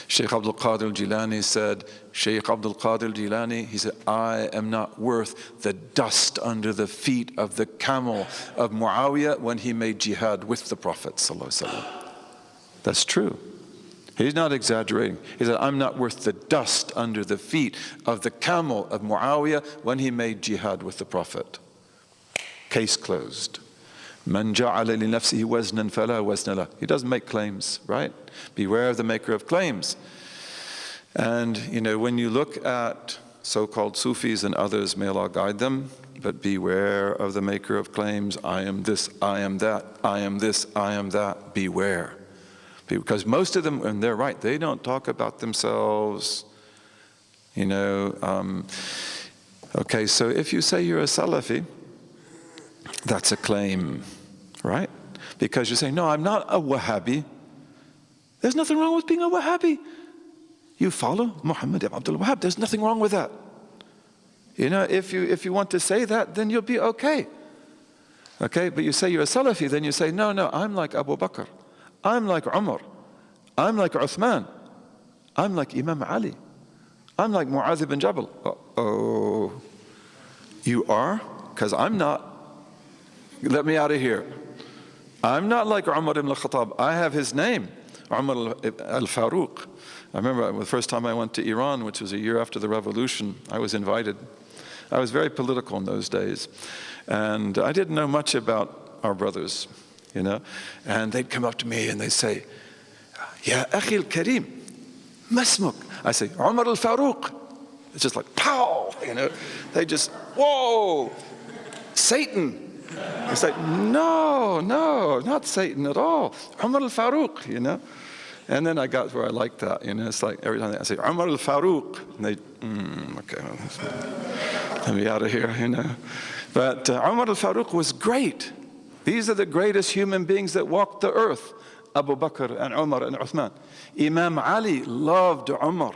Shaykh Abdul Qadir al-Jilani said, Shaykh Abdul Qadir al-Jilani, he said, I am not worth the dust under the feet of the camel of Muawiyah when he made jihad with the Prophet sallallahu alaihi wasallam. That's true. He's not exaggerating. He said, I'm not worth the dust under the feet of the camel of Muawiyah when he made jihad with the Prophet. Case closed. Man ja'ala li nafsihi waznan fala wazna lah. He doesn't make claims, right? Beware of the maker of claims. And, you know, when you look at so-called Sufis and others, may Allah guide them, but beware of the maker of claims. I am this, I am that, I am this, I am that. Beware. Because most of them, and they're right, they don't talk about themselves. You know, okay, so if you say you're a Salafi, that's a claim, right? Because you say, no, I'm not a Wahhabi. There's nothing wrong with being a Wahhabi. You follow Muhammad ibn Abdul Wahhab. There's nothing wrong with that. You know, if you want to say that, then you'll be okay. Okay, but you say you're a Salafi, then you say, no, I'm like Abu Bakr. I'm like Umar. I'm like Uthman. I'm like Imam Ali. I'm like Mu'adh ibn Jabal. Oh, you are? Because I'm not. Let me out of here. I'm not like Umar ibn al-Khattab. I have his name, Umar al-Faruq. I remember the first time I went to Iran, which was a year after the revolution, I was invited. I was very political in those days. And I didn't know much about our brothers, you know. And they'd come up to me and they'd say, Ya akhi al-Kareem, masmuk. I say, Umar al-Faruq. It's just like, pow, you know. They just, whoa, Satan. It's like, no, not Satan at all. Umar al-Faruq, you know. And then I got where I liked that, you know. It's like every time I say, Umar al-Faruq, and they, okay, let me out of here, you know. But Umar al-Faruq was great. These are the greatest human beings that walked the earth. Abu Bakr and Umar and Uthman. Imam Ali loved Umar,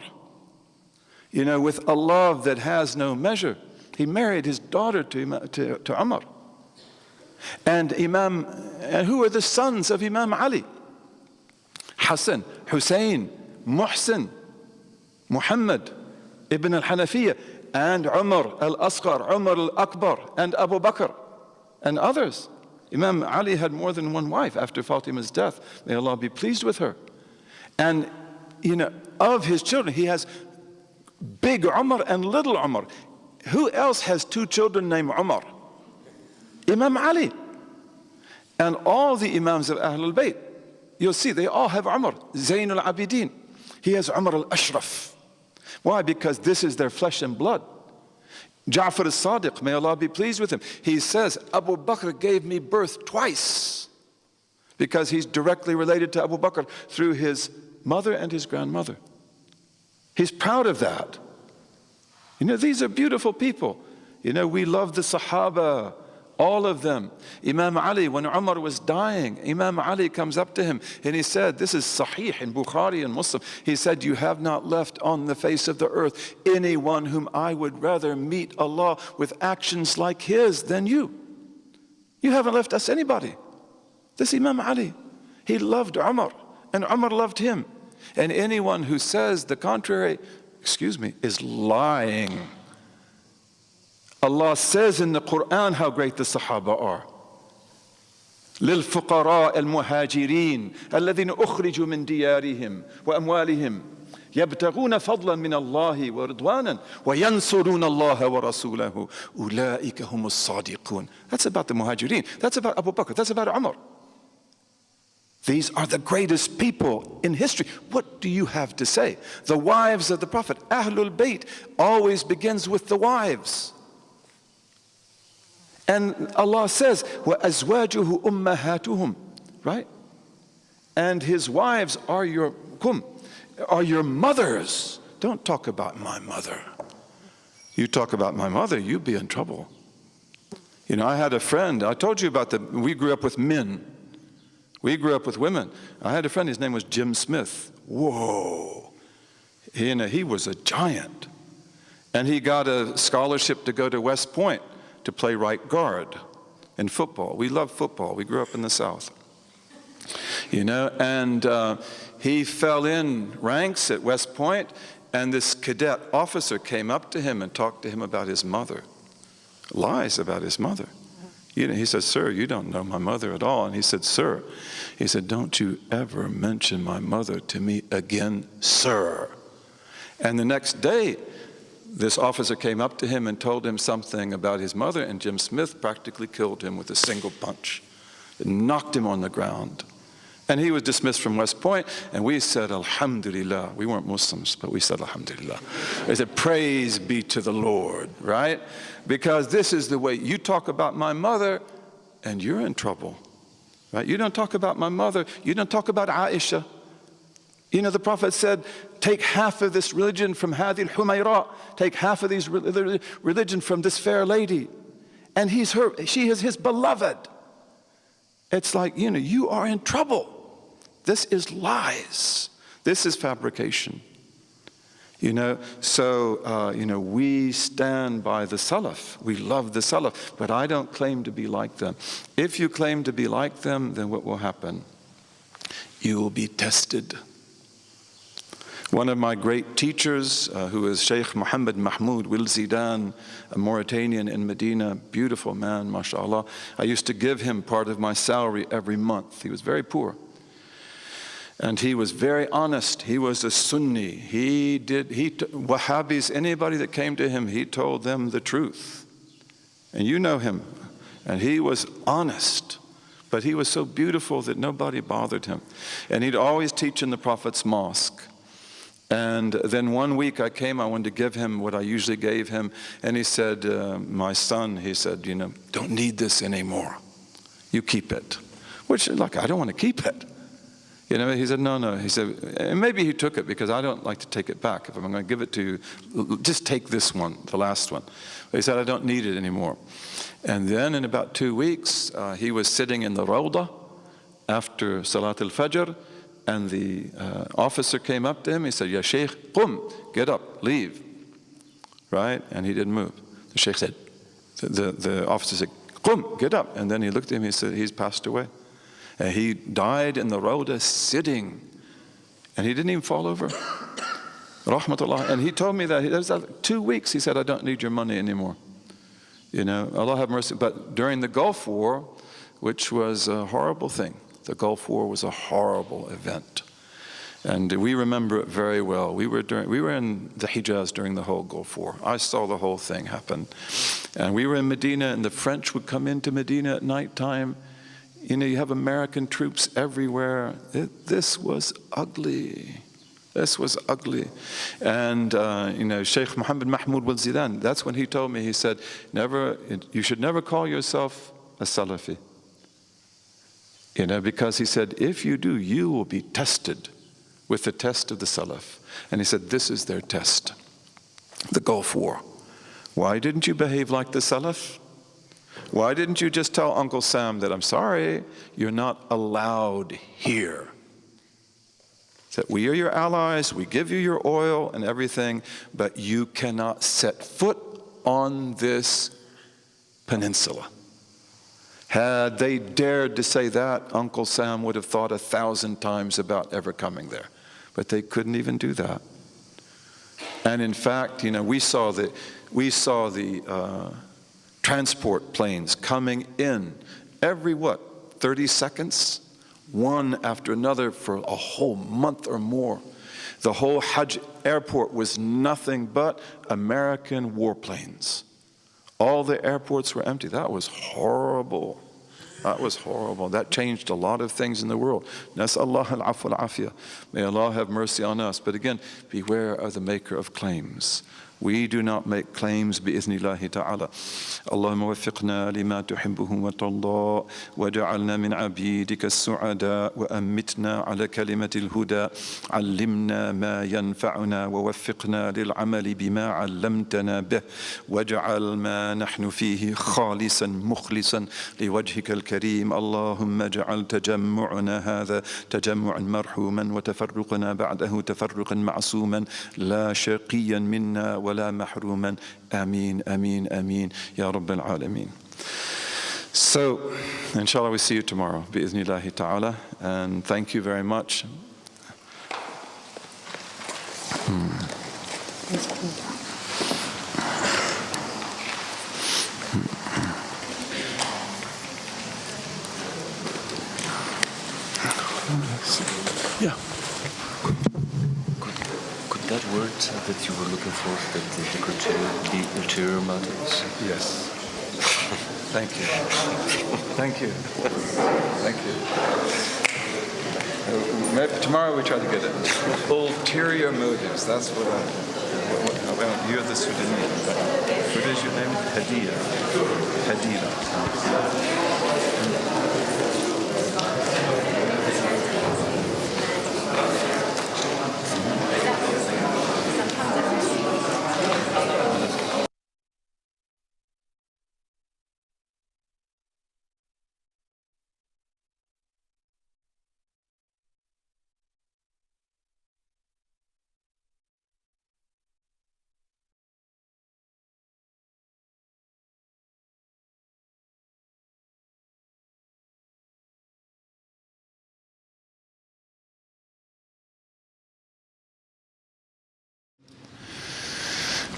you know, with a love that has no measure. He married his daughter to Umar. And who are the sons of Imam Ali? Hassan, Hussein, Muhsin, Muhammad ibn al-Hanafiyyah, and Umar al-Asghar, Umar al-Akbar, and Abu Bakr, and others. Imam Ali had more than one wife after Fatima's death. May Allah be pleased with her. And, you know, of his children, he has big Umar and little Umar. Who else has two children named Umar? Imam Ali. And all the Imams of Ahlul Bayt, you'll see they all have Umar. Zayn al-Abidin. He has Umar al-Ashraf. Why? Because this is their flesh and blood. Ja'far as-Sadiq, may Allah be pleased with him. He says, Abu Bakr gave me birth twice. Because he's directly related to Abu Bakr through his mother and his grandmother. He's proud of that. You know, these are beautiful people. You know, we love the Sahaba, all of them. Imam Ali, when Umar was dying, Imam Ali comes up to him and he said, this is Sahih in Bukhari and Muslim. He said, you have not left on the face of the earth anyone whom I would rather meet Allah with actions like his than you. You haven't left us anybody. This Imam Ali, he loved Umar and Umar loved him. And anyone who says the contrary, is lying. Allah says in the Quran how great the Sahaba are. للفقراء المهاجرين الذين أخرجوا من ديارهم وأموالهم يبتغون فضلا من الله ورضوانا وينصرون الله ورسوله أولئك هم الصادقون. That's about the Muhajirin. That's about Abu Bakr. That's about Umar. These are the greatest people in history. What do you have to say? The wives of the Prophet, Ahlul Bayt, always begins with the wives. And Allah says, وَأَزْوَاجُهُ أُمَّهَاتُهُمْ, right? And his wives are your mothers. Don't talk about my mother. You talk about my mother, you'll be in trouble. You know, I had a friend, I told you about we grew up with men. We grew up with women. I had a friend, his name was Jim Smith. Whoa. He was a giant. And he got a scholarship to go to West Point to play right guard in football. We love football. We grew up in the South. You know, and he fell in ranks at West Point, and this cadet officer came up to him and talked to him about his mother. Lies about his mother. You know, he said, sir, you don't know my mother at all. And he said, sir, he said, don't you ever mention my mother to me again, sir. And the next day, this officer came up to him and told him something about his mother, and Jim Smith practically killed him with a single punch. It knocked him on the ground. And he was dismissed from West Point, and we said, Alhamdulillah. We weren't Muslims, but we said, Alhamdulillah. I said, praise be to the Lord, right? Because this is the way you talk about my mother, and you're in trouble, right? You don't talk about my mother. You don't talk about Aisha. You know, the Prophet said, take half of this religion from Hadil Humayra. Take half of these religion from this fair lady. And she is his beloved. It's like, you know, you are in trouble. This is lies. This is fabrication. You know, so, you know, we stand by the Salaf. We love the Salaf, but I don't claim to be like them. If you claim to be like them, then what will happen? You will be tested. One of my great teachers, who is Sheikh Muhammad Mahmoud Wil Zidan, a Mauritanian in Medina, beautiful man, mashallah. I used to give him part of my salary every month. He was very poor. And he was very honest. He was a Sunni. Wahhabis, anybody that came to him, he told them the truth. And you know him. And he was honest. But he was so beautiful that nobody bothered him. And he'd always teach in the Prophet's mosque. And then one week I wanted to give him what I usually gave him. And he said, my son, he said, you know, don't need this anymore. You keep it. Which, like, I don't want to keep it. You know, he said, no. He said, and maybe he took it because I don't like to take it back. If I'm going to give it to you, just take this one, the last one. But he said, I don't need it anymore. And then in about 2 weeks, he was sitting in the Rawdah after Salat al-Fajr, and the officer came up to him. He said, Ya Shaykh, qum, get up, leave. Right? And he didn't move. The Shaykh said, the officer said, qum, get up. And then he looked at him, he said, he's passed away. And he died in the Rawdah sitting. And he didn't even fall over. Rahmatullah. And he told me that, it was like 2 weeks, he said, I don't need your money anymore. You know, Allah have mercy. But during the Gulf War, which was a horrible thing, the Gulf War was a horrible event. And we remember it very well. We were in the Hijaz during the whole Gulf War. I saw the whole thing happen. And we were in Medina, and the French would come into Medina at nighttime. You know, you have American troops everywhere. This was ugly. This was ugly. And, you know, Sheikh Muhammad Mahmoud Wil Zidan, that's when he told me, he said, you should never call yourself a Salafi. You know, because he said, if you do, you will be tested with the test of the Salaf. And he said, this is their test, the Gulf War. Why didn't you behave like the Salaf? Why didn't you just tell Uncle Sam that, I'm sorry, you're not allowed here? That we are your allies, we give you your oil and everything, but you cannot set foot on this peninsula. Had they dared to say that, Uncle Sam would have thought 1,000 times about ever coming there. But they couldn't even do that. And in fact, we saw the transport planes coming in every 30 seconds? One after another for a whole month or more. The whole Hajj airport was nothing but American warplanes. All the airports were empty. That was horrible. That was horrible. That changed a lot of things in the world. Nas'Allah al-afwa al-afiyah. May Allah have mercy on us. But again, beware of the maker of claims. We do not make claims بإذن الله تعالى. اللهم وفقنا لما تحبه وترضى وجعلنا من عبيدك السعداء وأمتنا على كلمة الهدى علمنا ما ينفعنا ووفقنا للعمل بما علمتنا به واجعل ما نحن فيه خالصا مخلصا لوجهك الكريم. اللهم اجعل تجمعنا هذا تجمعا مرحوما وتفرقنا بعده تفرقا معصوما لا شقيا منا ولا محروما. Ameen, ameen, ameen. Ya Rabbil Alameen. So, inshallah, we see you tomorrow, bi'iznillahi ta'ala. And thank you very much. Yeah. That word that you were looking for, the ulterior motives? Yes. Thank you. Thank you. Thank you. Maybe tomorrow we try to get it. Ulterior motives. That's what you're the Sudanese. What is your name? Hadida. Hadida.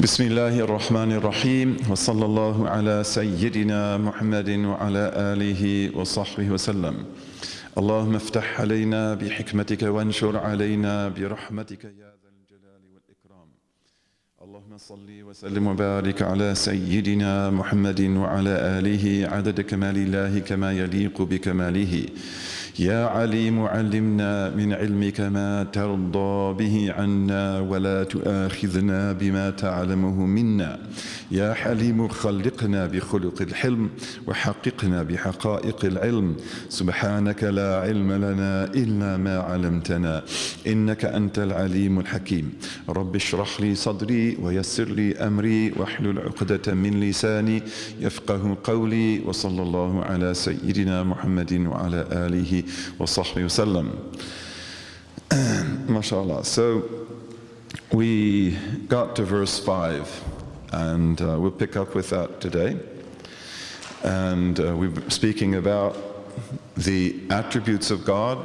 بسم الله الرحمن الرحيم وصلى الله على سيدنا محمد وعلى آله وصحبه وسلم. اللهم افتح علينا بحكمتك وانشر علينا برحمتك يا ذا الجلال والإكرام. اللهم صل وسلم وبارك على سيدنا محمد وعلى آله عدد كمال الله كما يليق بكماله. يا عليم علمنا من علمك ما ترضى به عنا ولا تؤاخذنا بما تعلمه منا. يا حليم خلقنا بخلق الحلم وحققنا بحقائق العلم. سبحانك لا علم لنا إلا ما علمتنا إنك أنت العليم الحكيم. رب اشرح لي صدري ويسر لي أمري واحلل عقدة من لساني يفقه قولي. وصلى الله على سيدنا محمد وعلى آله وصحبه وسلم. MashaAllah. So we got to verse 5 and we'll pick up with that today. And we've been speaking about the attributes of God.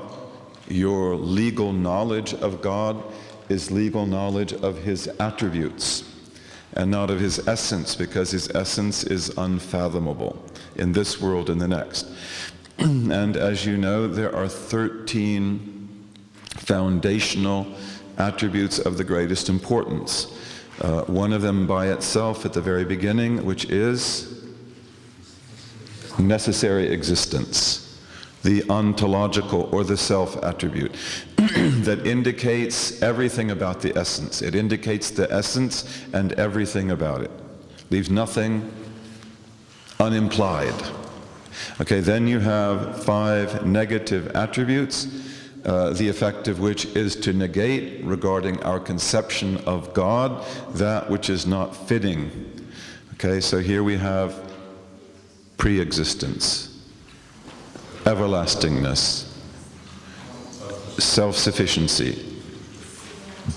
Your legal knowledge of God is legal knowledge of His attributes and not of His essence, because His essence is unfathomable in this world and the next. And as you know, there are 13 foundational attributes of the greatest importance. One of them by itself at the very beginning, which is necessary existence, the ontological or the self attribute that indicates everything about the essence. It indicates the essence and everything about it. Leaves nothing unimplied. Okay, then you have 5 negative attributes, the effect of which is to negate regarding our conception of God that which is not fitting. Okay, so here we have pre-existence, everlastingness, self-sufficiency,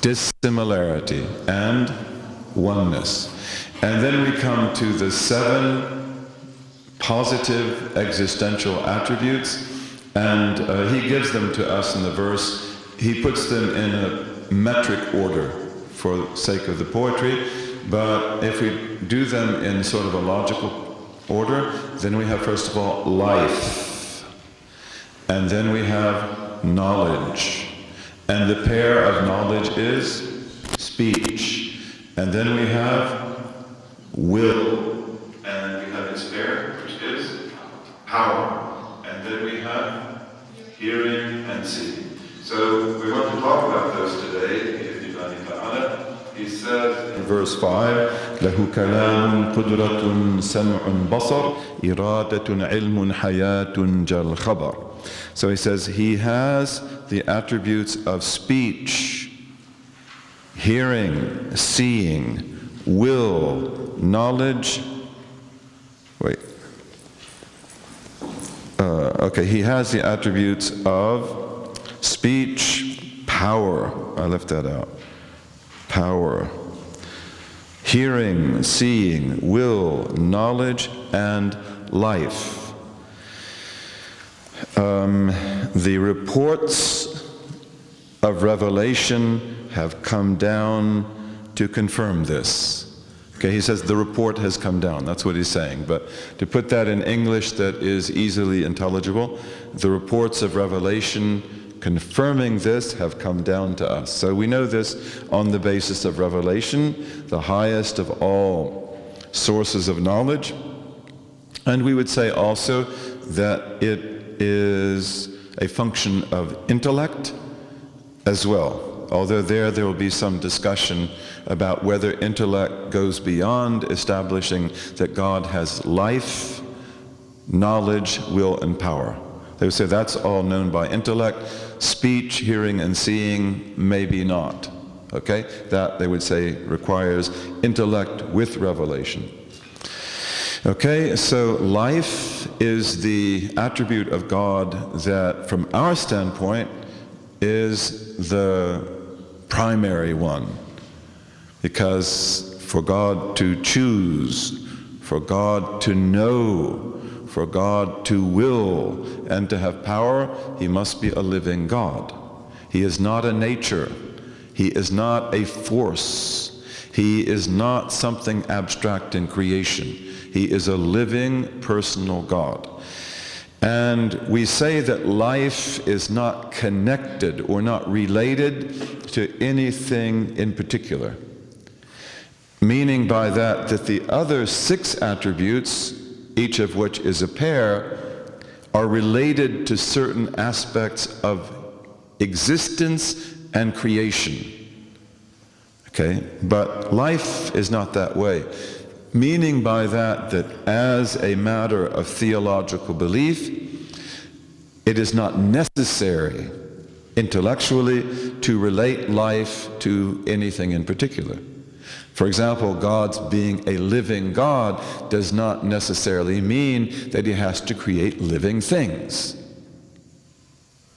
dissimilarity, and oneness. And then we come to the 7 positive existential attributes, and he gives them to us in the verse. He puts them in a metric order for the sake of the poetry, but if we do them in sort of a logical order, then we have first of all life, and then we have knowledge, and the pair of knowledge is speech, and then we have will, and we have its pair, which is power, and then we have hearing and seeing. So we want to talk about those today. He says in verse 5, له كلام قدرة سمع بصر إرادة علم حياة جل خبر. So he says he has the attributes of speech, hearing, seeing, will, knowledge. He has the attributes of speech, power. I left that out. Power, hearing, seeing, will, knowledge, and life. The reports of revelation have come down to confirm this. Okay, he says the report has come down. That's what he's saying. But to put that in English that is easily intelligible, the reports of revelation confirming this have come down to us. So we know this on the basis of revelation, the highest of all sources of knowledge. And we would say also that it is a function of intellect as well. Although there will be some discussion about whether intellect goes beyond establishing that God has life, knowledge, will, and power. They would say that's all known by intellect. Speech, hearing, and seeing, maybe not. Okay? That, they would say, requires intellect with revelation. Okay, so life is the attribute of God that, from our standpoint, is the primary one. Because for God to choose, for God to know, for God to will and to have power, he must be a living God. He is not a nature. He is not a force. He is not something abstract in creation. He is a living, personal God. And we say that life is not connected or not related to anything in particular. Meaning by that the other 6 attributes, each of which is a pair, are related to certain aspects of existence and creation. Okay? But life is not that way. Meaning by that as a matter of theological belief, it is not necessary intellectually to relate life to anything in particular. For example, God's being a living God does not necessarily mean that he has to create living things.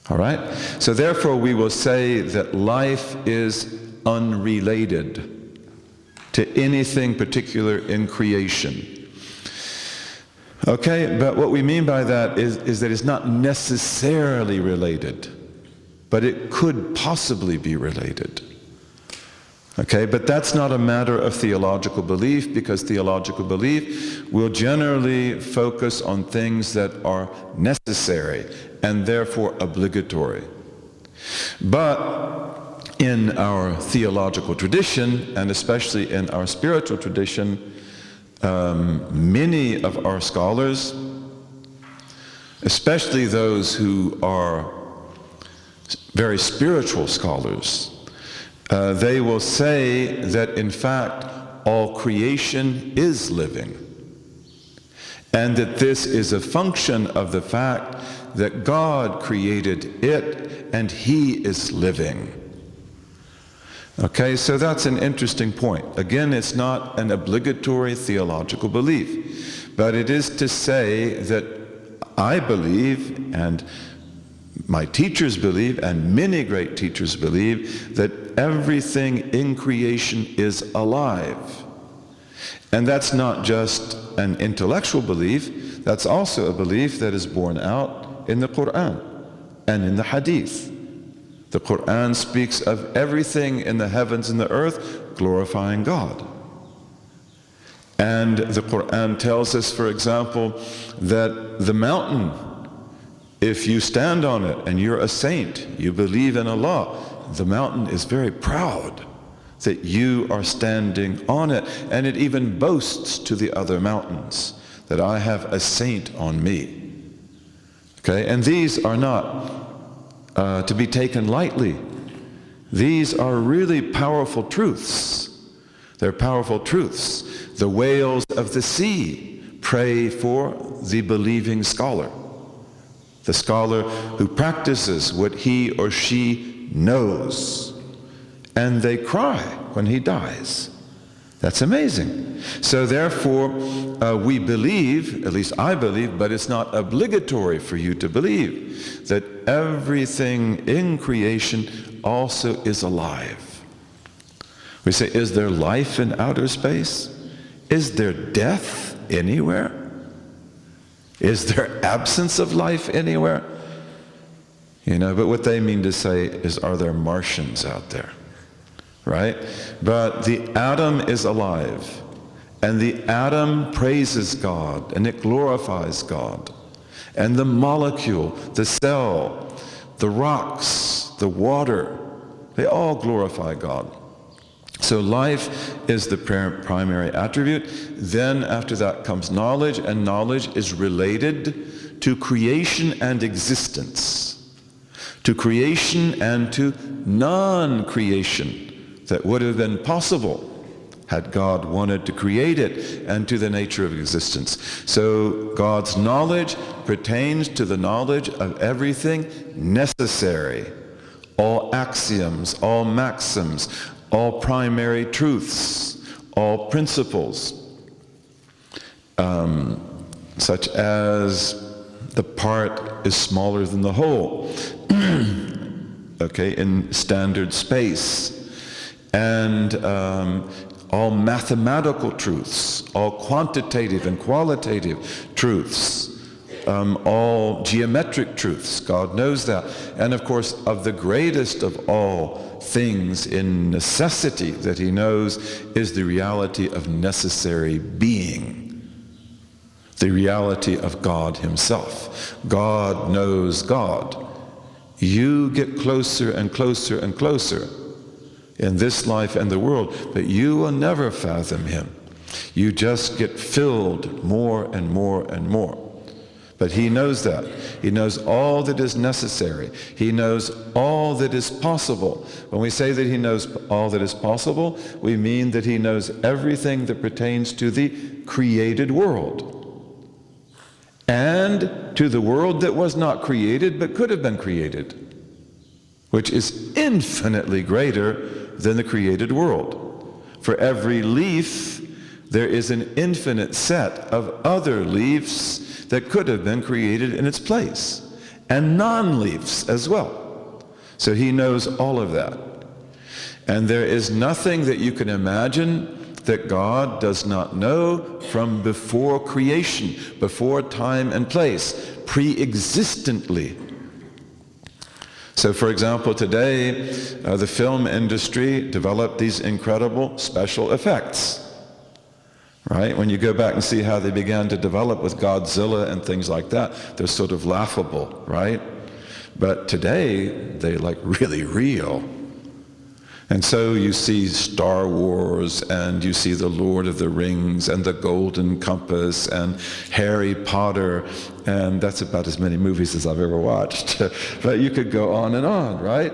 All right? So therefore we will say that life is unrelated to anything particular in creation. Okay, but what we mean by that is that it's not necessarily related, but it could possibly be related. Okay, but that's not a matter of theological belief, because theological belief will generally focus on things that are necessary and therefore obligatory. But in our theological tradition, and especially in our spiritual tradition, many of our scholars, especially those who are very spiritual scholars, they will say that in fact all creation is living, and that this is a function of the fact that God created it and he is living. Okay, so that's an interesting point. Again, it's not an obligatory theological belief, but it is to say that I believe, and my teachers believe, and many great teachers believe, that everything in creation is alive. And that's not just an intellectual belief, that's also a belief that is borne out in the Quran and in the Hadith. The Quran speaks of everything in the heavens and the earth glorifying God. And the Quran tells us, for example, that the mountain, if you stand on it and you're a saint, you believe in Allah, the mountain is very proud that you are standing on it. And it even boasts to the other mountains that I have a saint on me. Okay, and these are not to be taken lightly. These are really powerful truths. They're powerful truths. The whales of the sea pray for the believing scholar, the scholar who practices what he or she knows, and they cry when he dies. That's amazing. So therefore, we believe, at least I believe, but it's not obligatory for you to believe, that everything in creation also is alive. We say, is there life in outer space? Is there death anywhere? Is there absence of life anywhere? You know, but what they mean to say is, are there Martians out there? Right? But the atom is alive, and the atom praises God, and it glorifies God. And the molecule, the cell, the rocks, the water, they all glorify God. So life is the primary attribute. Then after that comes knowledge, and knowledge is related to creation and existence, to creation and to non-creation that would have been possible had God wanted to create it, and to the nature of existence. So God's knowledge pertains to the knowledge of everything necessary, all axioms, all maxims, all primary truths, all principles, such as the part is smaller than the whole, okay, in standard space. And all mathematical truths, all quantitative and qualitative truths, all geometric truths, God knows that. And of course, of the greatest of all things in necessity that he knows is the reality of necessary being, the reality of God himself. God knows God. You get closer and closer and closer in this life and the world, but you will never fathom him. You just get filled more and more and more. But he knows that. He knows all that is necessary. He knows all that is possible. When we say that he knows all that is possible, we mean that he knows everything that pertains to the created world, and to the world that was not created but could have been created, which is infinitely greater than the created world. For every leaf, there is an infinite set of other leaves that could have been created in its place, and non-leaves as well. So he knows all of that. And there is nothing that you can imagine that God does not know from before creation, before time and place, pre-existently. So for example, today, the film industry developed these incredible special effects, right? When you go back and see how they began to develop with Godzilla and things like that, they're sort of laughable, right? But today, they're like really real. And so you see Star Wars, and you see The Lord of the Rings, and The Golden Compass, and Harry Potter, and that's about as many movies as I've ever watched. But you could go on and on, right?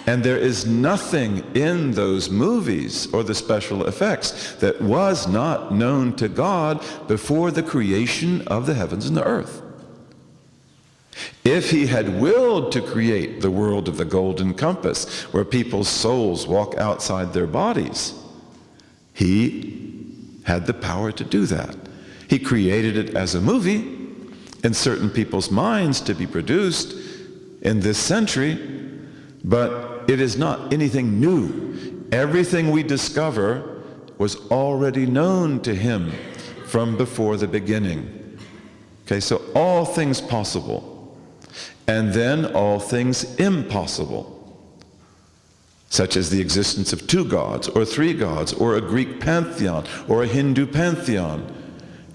And there is nothing in those movies or the special effects that was not known to God before the creation of the heavens and the earth. If he had willed to create the world of the golden compass, where people's souls walk outside their bodies, he had the power to do that. He created it as a movie in certain people's minds to be produced in this century, but it is not anything new. Everything we discover was already known to him from before the beginning. Okay, so all things possible, and then all things impossible, such as the existence of 2 gods or 3 gods or a Greek pantheon or a Hindu pantheon,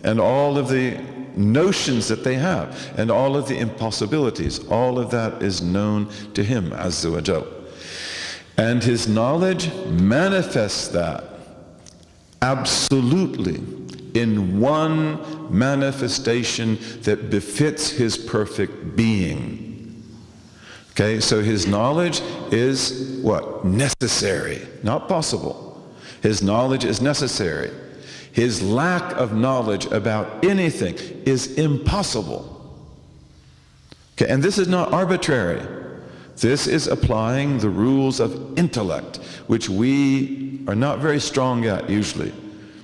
and all of the notions that they have and all of the impossibilities. All of that is known to him, Azza wa Jal. And his knowledge manifests that absolutely in one manifestation that befits his perfect being. Okay, so his knowledge is what? Necessary, not possible. His knowledge is necessary. His lack of knowledge about anything is impossible. Okay, and this is not arbitrary. This is applying the rules of intellect, which we are not very strong at usually,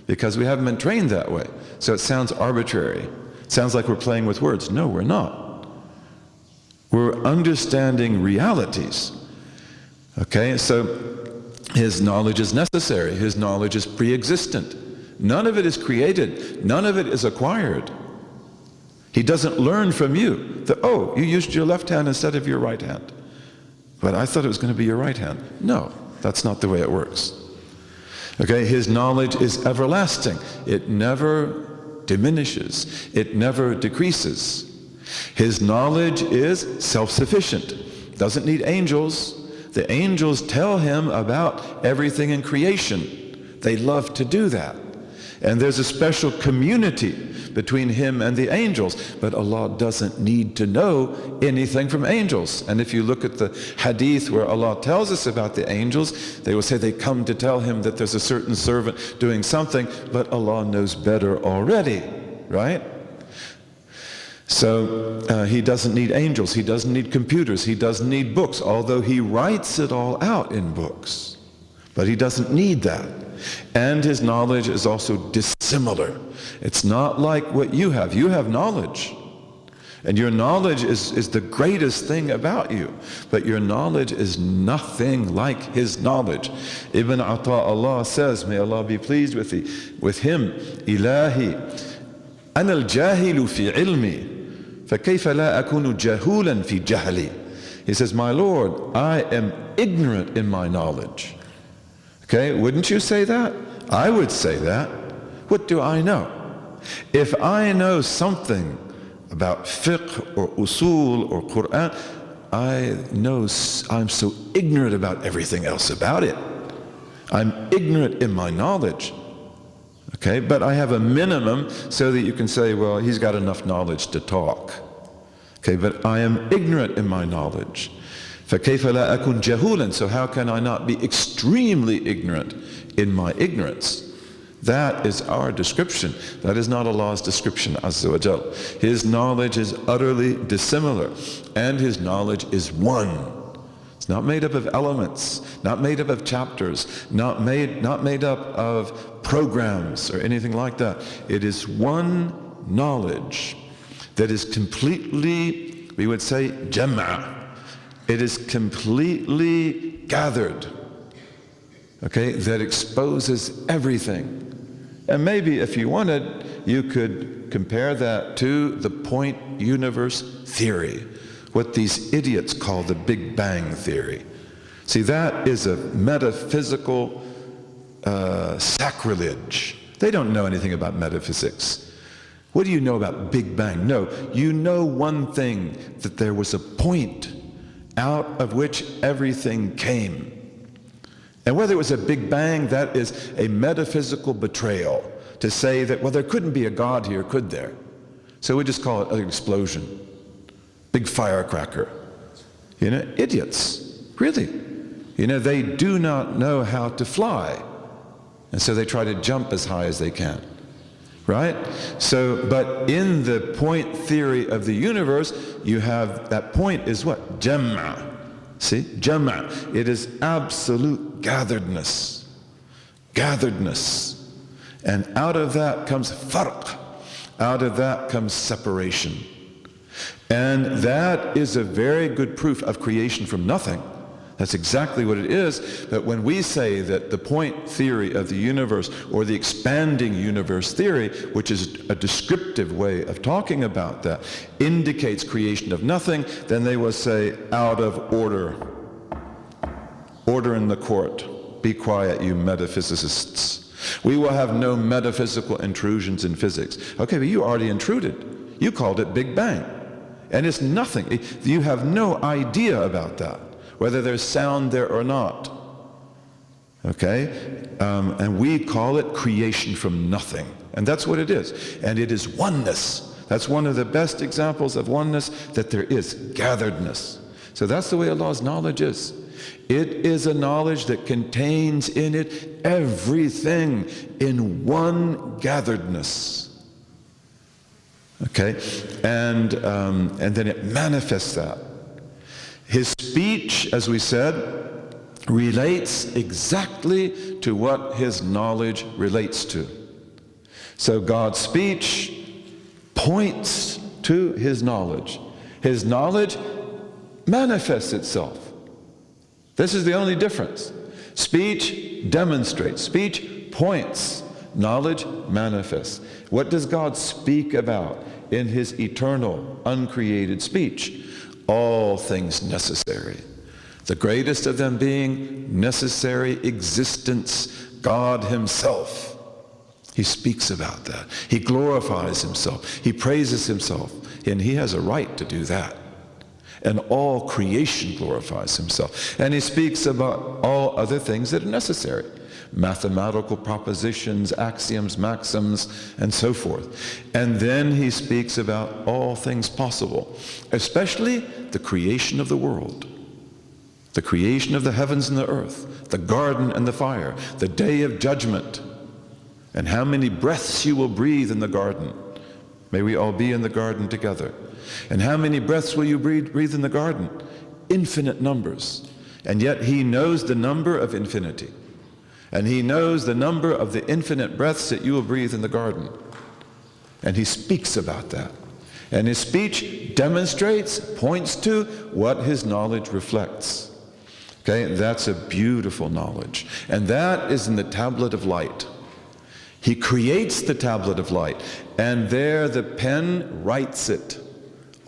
because we haven't been trained that way. So it sounds arbitrary. It sounds like we're playing with words. No, we're not. We're understanding realities. Okay, so his knowledge is necessary. His knowledge is pre-existent. None of it is created. None of it is acquired. He doesn't learn from you that, oh, you used your left hand instead of your right hand. But I thought it was going to be your right hand. No, that's not the way it works. Okay, his knowledge is everlasting. It never diminishes. It never decreases. His knowledge is self-sufficient. Doesn't need angels. The angels tell him about everything in creation. They love to do that. And there's a special community between him and the angels, but Allah doesn't need to know anything from angels. And if you look at the hadith where Allah tells us about the angels, they will say they come to tell him that there's a certain servant doing something, but Allah knows better already, right? So he doesn't need angels, he doesn't need computers, he doesn't need books, although he writes it all out in books. But he doesn't need that. And his knowledge is also dissimilar. It's not like what you have. You have knowledge. And your knowledge is the greatest thing about you. But your knowledge is nothing like his knowledge. Ibn Ata'Allah says, may Allah be pleased with him, Ilahi, أنا الجاهل في علمي فكيف لا أكون جهولا في جهلي. He says, my Lord, I am ignorant in my knowledge. Okay, wouldn't you say that? I would say that. What do I know? If I know something about fiqh or usul or Quran, I know I'm so ignorant about everything else about it. I'm ignorant in my knowledge. Okay, but I have a minimum so that you can say, well, he's got enough knowledge to talk. Okay, but I am ignorant in my knowledge. فَكَيْفَ لَا أَكُنْ جَهُولًا. So how can I not be extremely ignorant in my ignorance? That is our description. That is not Allah's description, Azza wa Jal. His knowledge is utterly dissimilar, and his knowledge is one. It's not made up of elements, not made up of chapters, not made up of programs or anything like that. It is one knowledge that is completely, we would say, jam'a. It is completely gathered, okay, that exposes everything. And maybe if you wanted, you could compare that to the point universe theory, what these idiots call the Big Bang theory. See, that is a metaphysical sacrilege. They don't know anything about metaphysics. What do you know about Big Bang? No, you know one thing, that there was a point out of which everything came. And whether it was a Big Bang, that is a metaphysical betrayal to say that, well, there couldn't be a God here, could there? So we just call it an explosion, big firecracker. You know, idiots, really. You know, they do not know how to fly, and so they try to jump as high as they can. right? So, but in the point theory of the universe, you have, that point is what? Jam'a. See? Jam'a. It is absolute gatheredness. Gatheredness. And out of that comes farq. Out of that comes separation. And that is a very good proof of creation from nothing. That's exactly what it is. But when we say that the point theory of the universe, or the expanding universe theory, which is a descriptive way of talking about that, indicates creation of nothing, then they will say, out of order. Order in the court. Be quiet, you metaphysicists. We will have no metaphysical intrusions in physics. Okay, but you already intruded. You called it Big Bang. And it's nothing. You have no idea about that, whether there's sound there or not. Okay? And we call it creation from nothing. And that's what it is. And it is oneness. That's one of the best examples of oneness, that there is gatheredness. So that's the way Allah's knowledge is. It is a knowledge that contains in it everything in one gatheredness. Okay? And then it manifests that. His speech, as we said, relates exactly to what his knowledge relates to. So God's speech points to his knowledge. His knowledge manifests itself. This is the only difference. Speech demonstrates. Speech points. Knowledge manifests. What does God speak about in his eternal, uncreated speech? All things necessary. The greatest of them being necessary existence, God himself. He speaks about that. He glorifies himself. He praises himself. And he has a right to do that. And all creation glorifies himself. And he speaks about all other things that are necessary. Mathematical propositions, axioms, maxims, and so forth. And then he speaks about all things possible, especially the creation of the world, the creation of the heavens and the earth, the garden and the fire, the day of judgment, and how many breaths you will breathe in the garden. May we all be in the garden together. And how many breaths will you breathe in the garden? Infinite numbers. And yet he knows the number of infinity. And he knows the number of the infinite breaths that you will breathe in the garden. And he speaks about that. And his speech demonstrates, points to what his knowledge reflects. Okay, that's a beautiful knowledge. And that is in the tablet of light. He creates the tablet of light, and there the pen writes it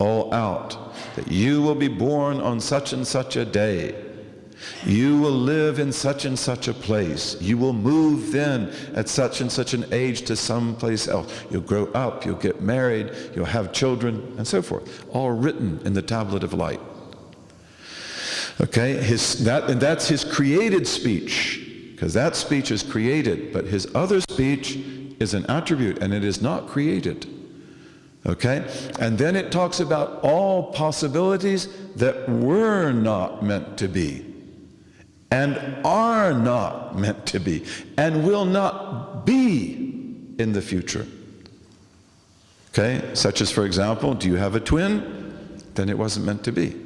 all out, that you will be born on such and such a day. You will live in such and such a place. You will move then at such and such an age to some place else. You'll grow up, you'll get married, you'll have children, and so forth. All written in the tablet of light. Okay, and that's his created speech, because that speech is created, but his other speech is an attribute, and it is not created. Okay? And then it talks about all possibilities that were not meant to be, and are not meant to be, and will not be in the future. Okay? Such as, for example, do you have a twin? Then it wasn't meant to be.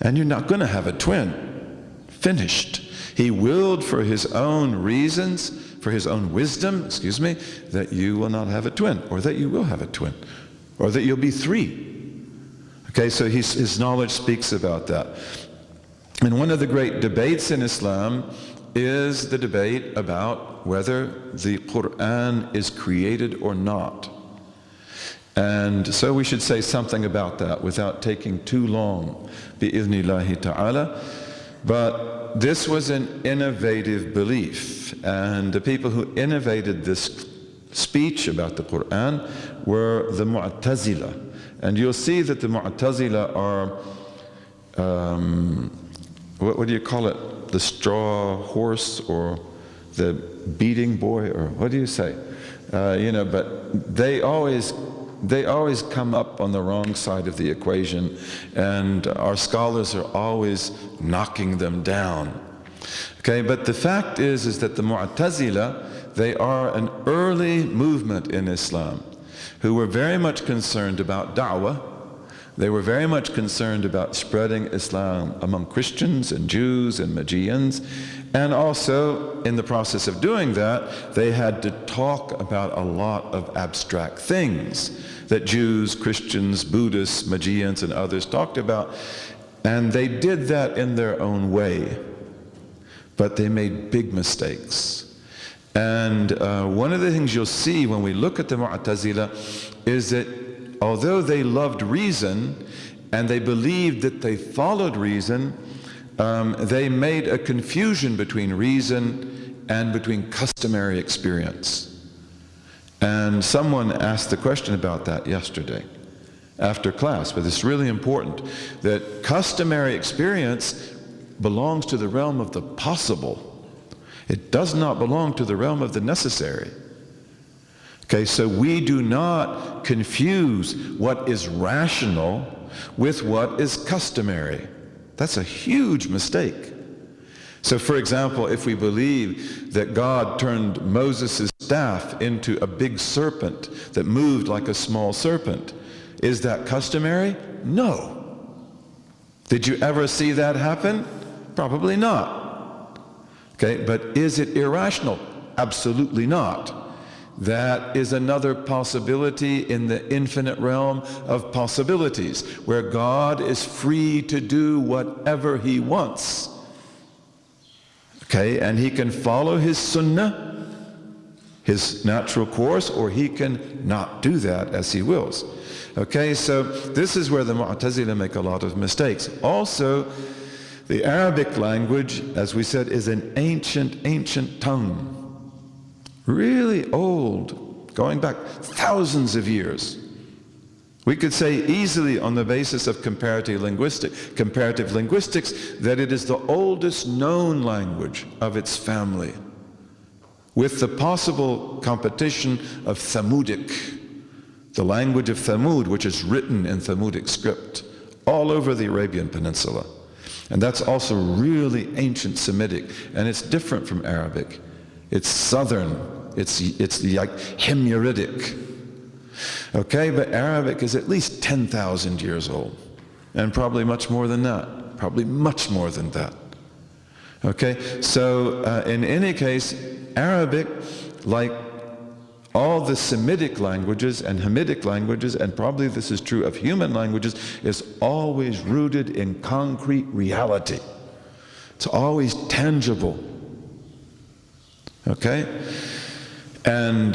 And you're not going to have a twin. Finished. He willed for his own reasons, for his own wisdom, that you will not have a twin, or that you will have a twin, or that you'll be three. Okay, so his knowledge speaks about that. And one of the great debates in Islam is the debate about whether the Quran is created or not. And so we should say something about that without taking too long, bi'idhnillahi ta'ala. But this was an innovative belief, and the people who innovated this speech about the Quran were the Mu'tazila. And you'll see that the Mu'tazila are, what do you call it? The straw horse, or the beating boy, or what do you say? But they always come up on the wrong side of the equation, and our scholars are always knocking them down. Okay, but the fact is that the Mu'tazila, They are an early movement in Islam who were very much concerned about da'wah. They were very much concerned about spreading Islam among Christians and Jews and Magians. And also, in the process of doing that, they had to talk about a lot of abstract things that Jews, Christians, Buddhists, Magians, and others talked about. And they did that in their own way. But they made big mistakes. And one of the things you'll see when we look at the Mu'tazila is that although they loved reason and they believed that they followed reason, they made a confusion between reason and between customary experience. And someone asked the question about that yesterday after class, but it's really important that customary experience belongs to the realm of the possible. It does not belong to the realm of the necessary. Okay, so we do not confuse what is rational with what is customary. That's a huge mistake. So for example, if we believe that God turned Moses' staff into a big serpent that moved like a small serpent, is that customary? No. Did you ever see that happen? Probably not. Okay, but is it irrational? Absolutely not. That is another possibility in the infinite realm of possibilities, where God is free to do whatever he wants. Okay, and he can follow his sunnah, his natural course, or he can not do that as he wills. Okay, so this is where the Mu'tazila make a lot of mistakes. Also, the Arabic language, as we said, is an ancient tongue. Really old, going back thousands of years. We could say easily on the basis of comparative linguistics that it is the oldest known language of its family, with the possible competition of Thamudic, the language of Thamud, which is written in Thamudic script all over the Arabian Peninsula. And that's also really ancient Semitic, and it's different from Arabic. It's southern. It's like Himyaritic. Okay, but Arabic is at least 10,000 years old, and probably much more than that. Probably much more than that. Okay, so in any case, Arabic, like all the Semitic languages and Hamitic languages, and probably this is true of human languages, is always rooted in concrete reality. It's always tangible. Okay? And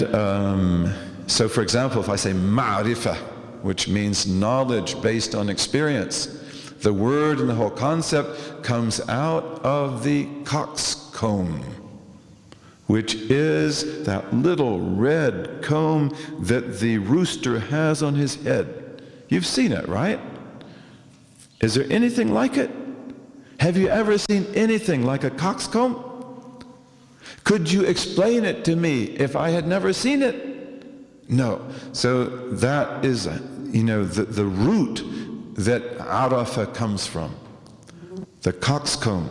so for example, if I say ma'rifah, which means knowledge based on experience, the word and the whole concept comes out of the coxcomb, which is that little red comb that the rooster has on his head. You've seen it, right? Is there anything like it? Have you ever seen anything like a coxcomb? Could you explain it to me if I had never seen it? No. So that is, the root that Arafah comes from, the coxcomb.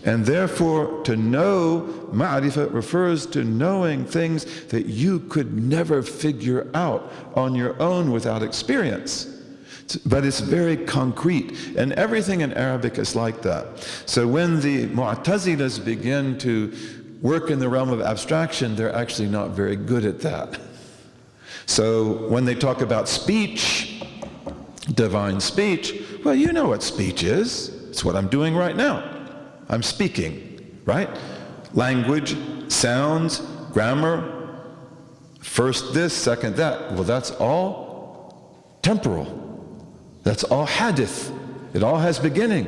And therefore, to know ma'rifah refers to knowing things that you could never figure out on your own without experience. But it's very concrete, and everything in Arabic is like that. So when the Mu'tazilas begin to work in the realm of abstraction, they're actually not very good at that. So when they talk about speech, divine speech, well, you know what speech is. It's what I'm doing right now. I'm speaking, right? Language, sounds, grammar, first this, second that. Well, that's all temporal. That's all hadith. It all has beginning.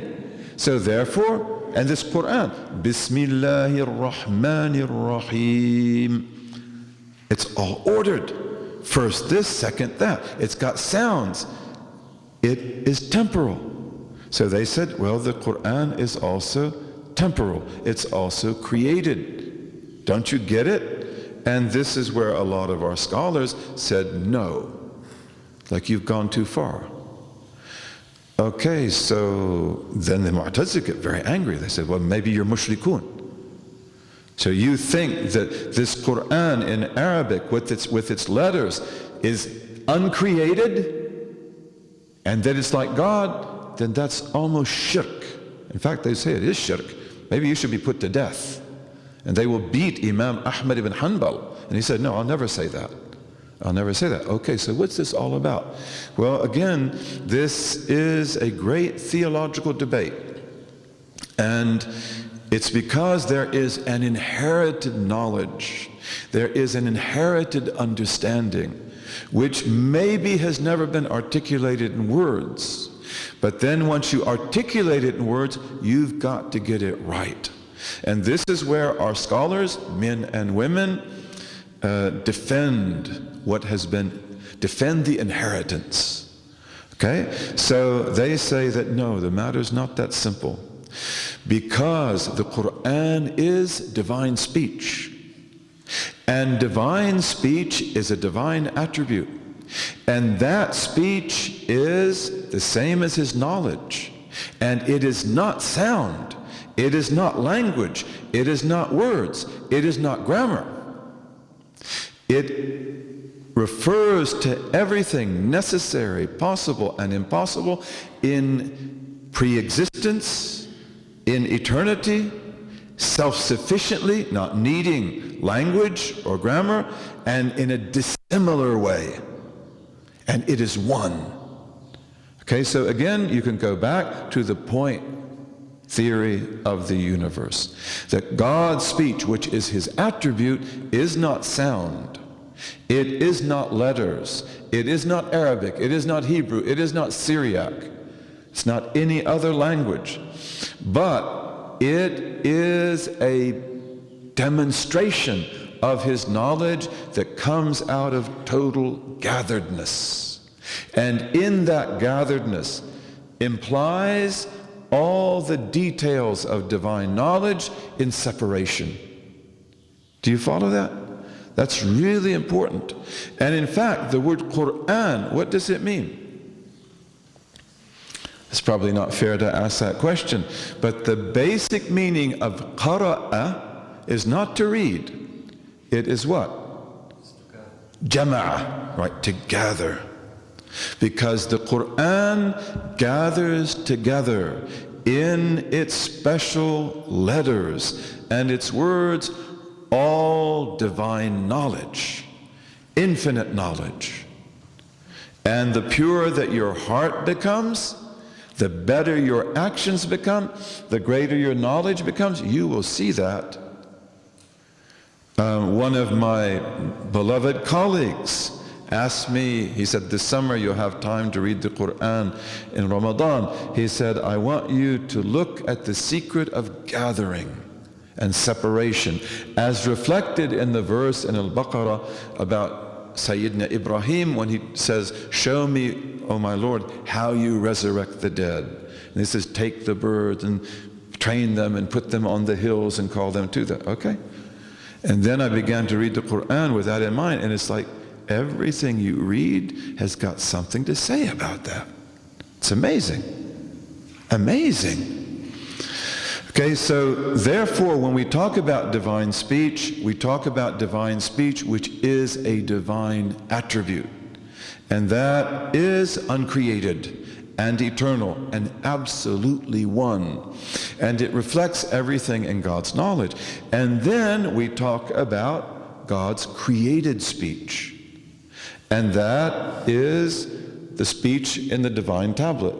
So therefore, and this Quran, Bismillahir Rahmanir Rahim, it's all ordered. First this, second that. It's got sounds. It is temporal. So they said, well, the Quran is also temporal. It's also created. Don't you get it? And this is where a lot of our scholars said, no, like you've gone too far. Okay, so then the Mu'tazila get very angry. They said, well, maybe you're mushrikun. So you think that this Quran in Arabic with its letters is uncreated and that it's like God, then that's almost shirk. In fact, they say it is shirk. Maybe you should be put to death. And they will beat Imam Ahmad ibn Hanbal. And he said, no, I'll never say that. I'll never say that. Okay, so what's this all about? Well, again, this is a great theological debate. And it's because there is an inherited knowledge. There is an inherited understanding, which maybe has never been articulated in words. But then once you articulate it in words, you've got to get it right. And this is where our scholars, men and women, defend the inheritance. Okay? So they say that no, the matter's not that simple. Because the Quran is divine speech. And divine speech is a divine attribute. And that speech is the same as his knowledge. And it is not sound. It is not language. It is not words. It is not grammar. It refers to everything necessary, possible, and impossible in pre-existence, in eternity, self-sufficiently, not needing language or grammar, and in a dissimilar way. And it is one. Okay, so again, you can go back to the point theory of the universe. That God's speech, which is his attribute, is not sound. It is not letters. It is not Arabic. It is not Hebrew. It is not Syriac. It's not any other language. But it is a demonstration of his knowledge that comes out of total gatheredness. And in that gatheredness implies all the details of divine knowledge in separation. Do you follow that? That's really important. And in fact, the word Quran, what does it mean? It's probably not fair to ask that question, but the basic meaning of qara'a is not to read. It is what? Jama'a, right, to gather. Because the Quran gathers together in its special letters and its words all divine knowledge, infinite knowledge. And the purer that your heart becomes, the better your actions become, the greater your knowledge becomes. You will see that. One of my beloved colleagues asked me, he said, this summer you'll have time to read the Quran in Ramadan. He said, I want you to look at the secret of gathering and separation as reflected in the verse in Al-Baqarah about Sayyidina Ibrahim when he says, show me, O my Lord, how you resurrect the dead. And he says, take the birds and train them and put them on the hills and call them to that. Okay? And then I began to read the Quran with that in mind, and it's like everything you read has got something to say about that. It's amazing. Amazing. Okay, so therefore when we talk about divine speech, we talk about divine speech which is a divine attribute. And that is uncreated and eternal and absolutely one. And it reflects everything in God's knowledge. And then we talk about God's created speech. And that is the speech in the divine tablet,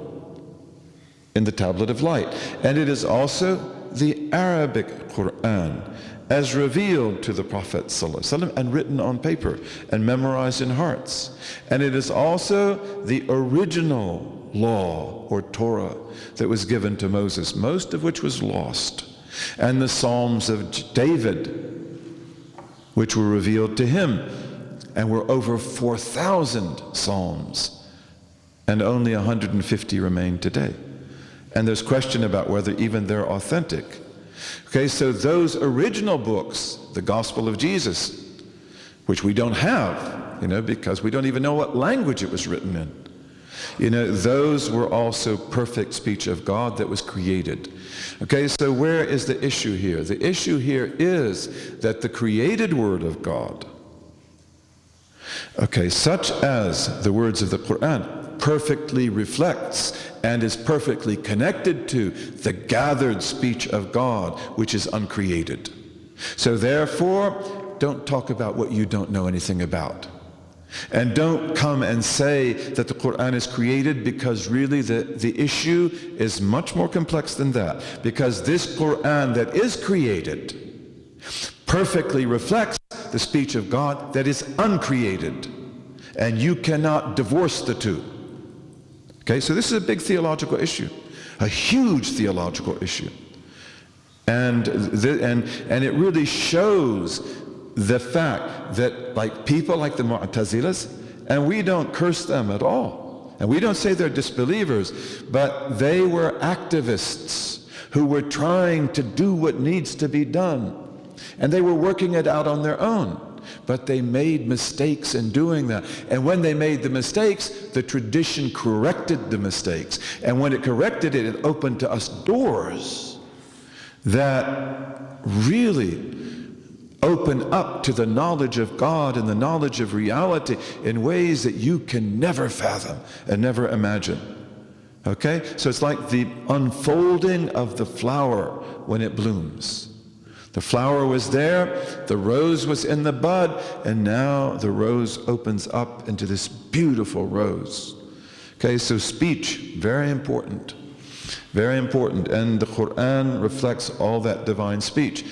in the tablet of light. And it is also the Arabic Quran as revealed to the Prophet ﷺ and written on paper and memorized in hearts. And it is also the original law or Torah that was given to Moses, most of which was lost. And the Psalms of David, which were revealed to him, and were over 4,000 Psalms, and only 150 remain today. And there's question about whether even they're authentic. Okay, so those original books, the Gospel of Jesus, which we don't have, because we don't even know what language it was written in. You know, those were also perfect speech of God that was created. Okay, so where is the issue here? The issue here is that the created word of God, okay, such as the words of the Quran, perfectly reflects and is perfectly connected to the gathered speech of God, which is uncreated. So therefore, don't talk about what you don't know anything about. And don't come and say that the Quran is created, because really the issue is much more complex than that. Because this Quran that is created perfectly reflects the speech of God that is uncreated. And you cannot divorce the two. Okay, so this is a big theological issue, a huge theological issue. And it really shows the fact that, like, people like the Mu'tazilas, and we don't curse them at all, and we don't say they're disbelievers, but they were activists who were trying to do what needs to be done, and they were working it out on their own. But they made mistakes in doing that. And when they made the mistakes, the tradition corrected the mistakes. And when it corrected it, it opened to us doors that really open up to the knowledge of God and the knowledge of reality in ways that you can never fathom and never imagine. Okay? So it's like the unfolding of the flower when it blooms. The flower was there, the rose was in the bud, and now the rose opens up into this beautiful rose. Okay, so speech, very important. Very important. And the Quran reflects all that divine speech.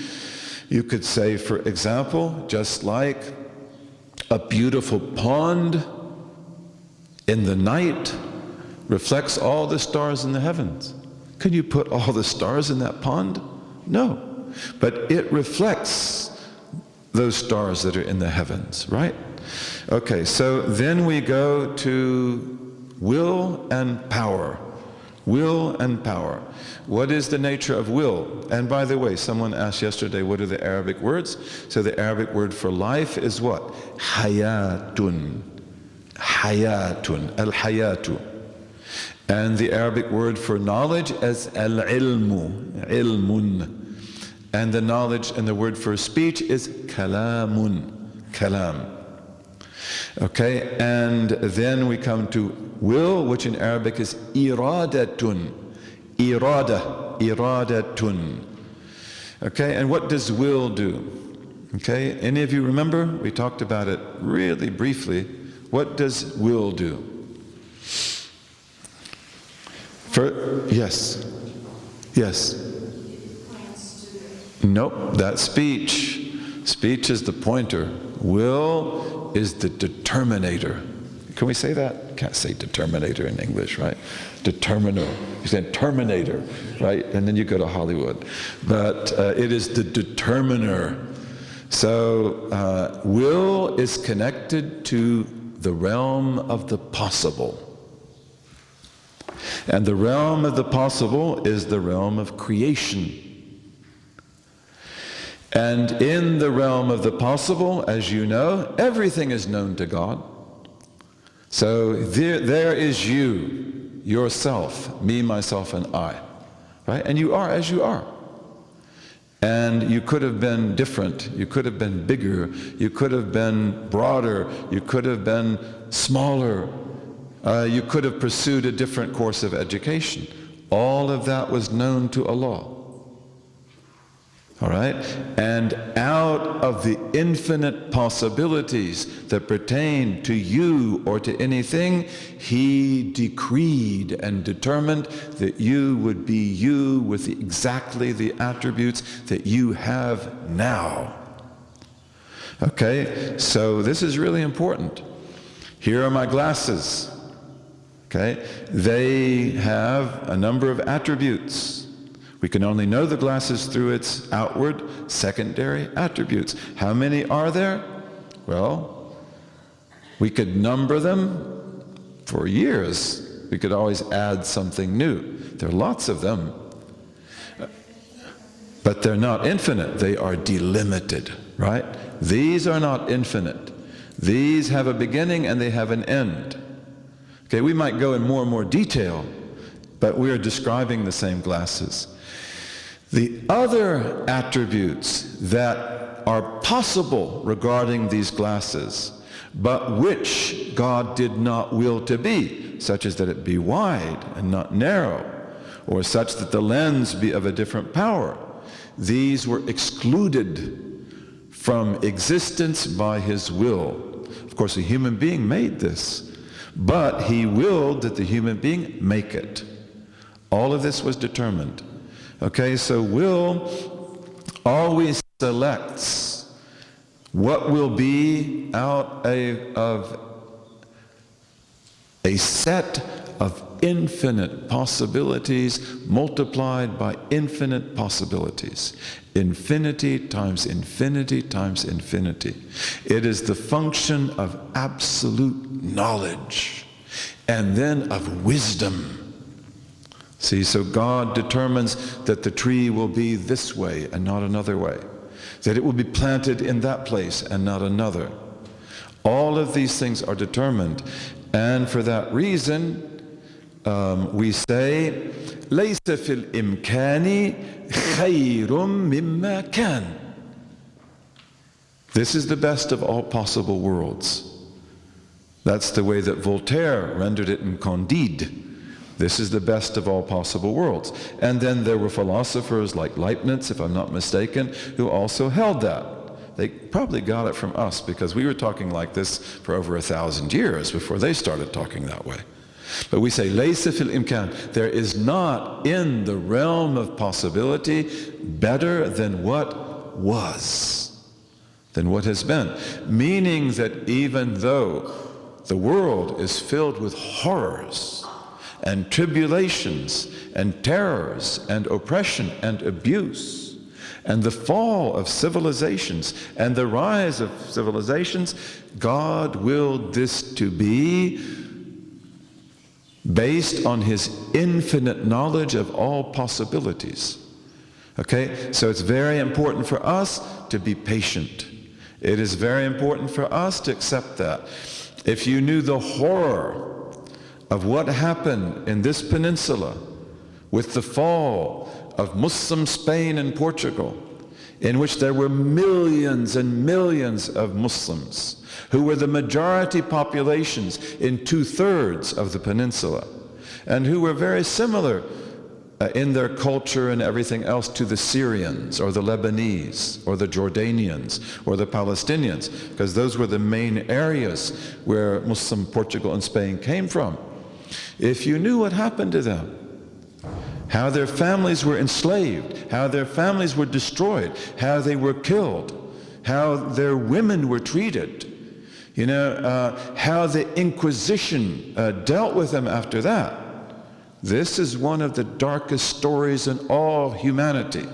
You could say, for example, just like a beautiful pond in the night reflects all the stars in the heavens. Could you put all the stars in that pond? No. But it reflects those stars that are in the heavens, right? Okay, so then we go to will and power. Will and power. What is the nature of will? And by the way, someone asked yesterday, what are the Arabic words? So the Arabic word for life is what? Hayatun. Hayatun. Al-hayatu. And the Arabic word for knowledge is al-ilmu. Ilmun. And the knowledge and the word for speech is kalamun. Kalam. Okay, and then we come to will, which in Arabic is iradatun. Iradatun. Okay, and what does will do? Okay, any of you remember? We talked about it really briefly. What does will do? Yes. Nope, that's speech. Speech is the pointer. Will is the determinator. Can we say that? Can't say determinator in English, right? Determiner. You say terminator, right? And then you go to Hollywood. But it is the determiner. So will is connected to the realm of the possible. And the realm of the possible is the realm of creation. And in the realm of the possible, as you know, everything is known to God. So there is you, yourself, me, myself, and I. Right? And you are as you are. And you could have been different. You could have been bigger. You could have been broader. You could have been smaller. You could have pursued a different course of education. All of that was known to Allah. All right? And out of the infinite possibilities that pertain to you or to anything, He decreed and determined that you would be you with exactly the attributes that you have now. Okay? So this is really important. Here are my glasses. Okay? They have a number of attributes. We can only know the glasses through its outward, secondary attributes. How many are there? Well, we could number them for years. We could always add something new. There are lots of them. But they're not infinite. They are delimited, right? These are not infinite. These have a beginning and they have an end. Okay, we might go in more and more detail, but we are describing the same glasses. The other attributes that are possible regarding these glasses, but which God did not will to be, such as that it be wide and not narrow, or such that the lens be of a different power, these were excluded from existence by his will. Of course, a human being made this, but he willed that the human being make it. All of this was determined. Okay, so will always selects what will be out of a set of infinite possibilities multiplied by infinite possibilities. Infinity times infinity times infinity. It is the function of absolute knowledge and then of wisdom. See, so God determines that the tree will be this way and not another way, that it will be planted in that place and not another. All of these things are determined, and for that reason we say لَيْسَ فِي الْإِمْكَانِ خَيْرٌ مِمَّا كَانَ. This is the best of all possible worlds. That's the way that Voltaire rendered it in Candide. This is the best of all possible worlds. And then there were philosophers like Leibniz, if I'm not mistaken, who also held that. They probably got it from us because we were talking like this for over 1,000 years before they started talking that way. But we say, لَيْسَ فِي الْإِمْكَانِ. There is not in the realm of possibility better than what was, than what has been. Meaning that even though the world is filled with horrors and tribulations and terrors and oppression and abuse and the fall of civilizations and the rise of civilizations, God willed this to be based on his infinite knowledge of all possibilities. Okay, so it's very important for us to be patient. It is very important for us to accept that. If you knew the horror of what happened in this peninsula with the fall of Muslim Spain and Portugal, in which there were millions and millions of Muslims who were the majority populations in 2/3 of the peninsula, and who were very similar in their culture and everything else to the Syrians or the Lebanese or the Jordanians or the Palestinians, because those were the main areas where Muslim Portugal and Spain came from. If you knew what happened to them, how their families were enslaved, how their families were destroyed, how they were killed, how their women were treated, how the Inquisition dealt with them after that. This is one of the darkest stories in all humanity.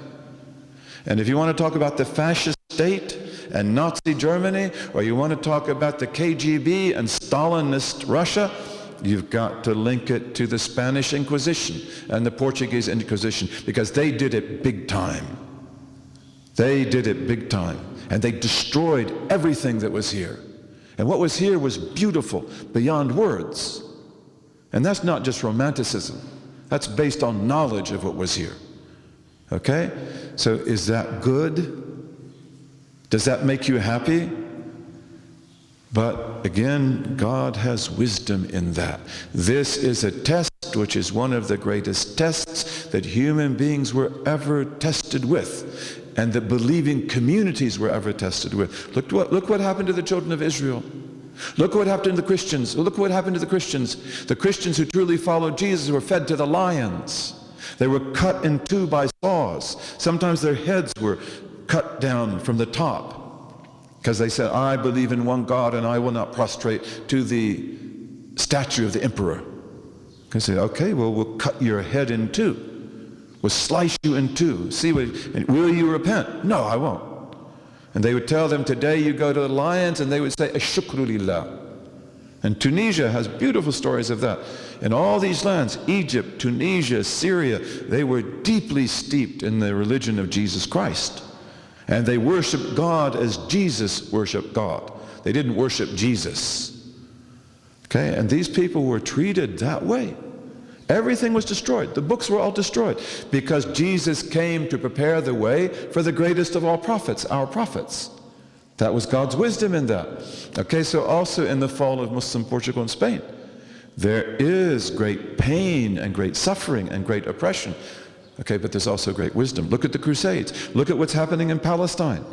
And if you want to talk about the fascist state and Nazi Germany, or you want to talk about the KGB and Stalinist Russia, you've got to link it to the Spanish Inquisition and the Portuguese Inquisition, because they did it big time. They did it big time. And they destroyed everything that was here. And what was here was beautiful beyond words. And that's not just romanticism. That's based on knowledge of what was here. Okay? So is that good? Does that make you happy? But again, God has wisdom in that. This is a test which is one of the greatest tests that human beings were ever tested with, and that believing communities were ever tested with. Look what happened to the children of Israel. Look what happened to the Christians. Look what happened to the Christians. The Christians who truly followed Jesus were fed to the lions. They were cut in two by saws. Sometimes their heads were cut down from the top, because they said, I believe in one God and I will not prostrate to the statue of the emperor. They say, okay, well, we'll cut your head in two. We'll slice you in two. See, will you repent? No, I won't. And they would tell them, today you go to the lions, and they would say, Ashukru lillah. And Tunisia has beautiful stories of that. In all these lands, Egypt, Tunisia, Syria, they were deeply steeped in the religion of Jesus Christ. And they worshiped God as Jesus worshiped God. They didn't worship Jesus. Okay, and these people were treated that way. Everything was destroyed. The books were all destroyed because Jesus came to prepare the way for the greatest of all prophets, our prophets. That was God's wisdom in that. Okay, so also in the fall of Muslim Portugal and Spain, there is great pain and great suffering and great oppression. Okay, but there's also great wisdom. Look at the Crusades. Look at what's happening in Palestine.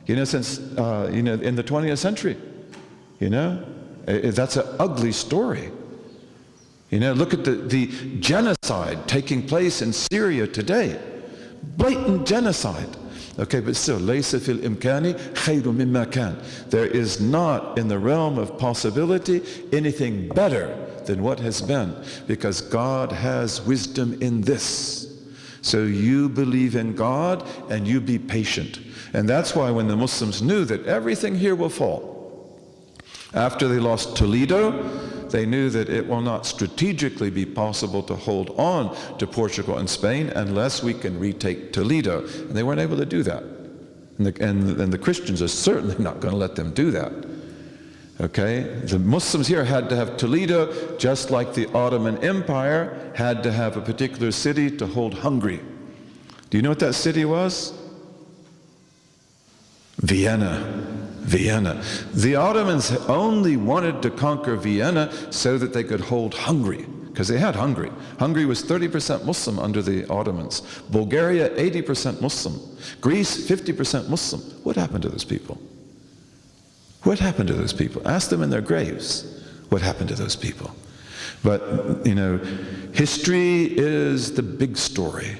Since in the 20th century. That's an ugly story. Look at the genocide taking place in Syria today. Blatant genocide. Okay, but still, لَيْسَ فِي الْإِمْكَانِ خَيْرٌ مِمَّا كَانَ. There is not in the realm of possibility anything better than what has been, because God has wisdom in this. So you believe in God and you be patient. And that's why when the Muslims knew that everything here will fall, after they lost Toledo, they knew that it will not strategically be possible to hold on to Portugal and Spain unless we can retake Toledo. And they weren't able to do that. And the Christians are certainly not going to let them do that. Okay? The Muslims here had to have Toledo, just like the Ottoman Empire had to have a particular city to hold Hungary. Do you know what that city was? Vienna. The Ottomans only wanted to conquer Vienna so that they could hold Hungary, because they had Hungary. Hungary was 30% Muslim under the Ottomans. Bulgaria, 80% Muslim. Greece, 50% Muslim. What happened to those people? What happened to those people? Ask them in their graves. What happened to those people? But, history is the big story.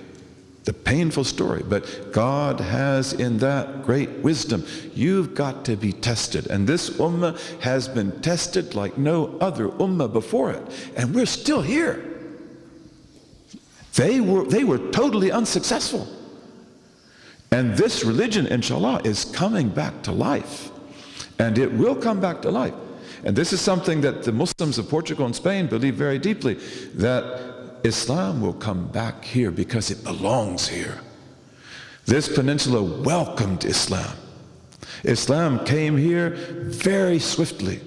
The painful story, but God has in that great wisdom. You've got to be tested, and this ummah has been tested like no other ummah before it, and we're still here. They were totally unsuccessful, and this religion, inshallah, is coming back to life, and it will come back to life. And this is something that the Muslims of Portugal and Spain believe very deeply, that Islam will come back here because it belongs here. This peninsula welcomed Islam. Islam came here very swiftly.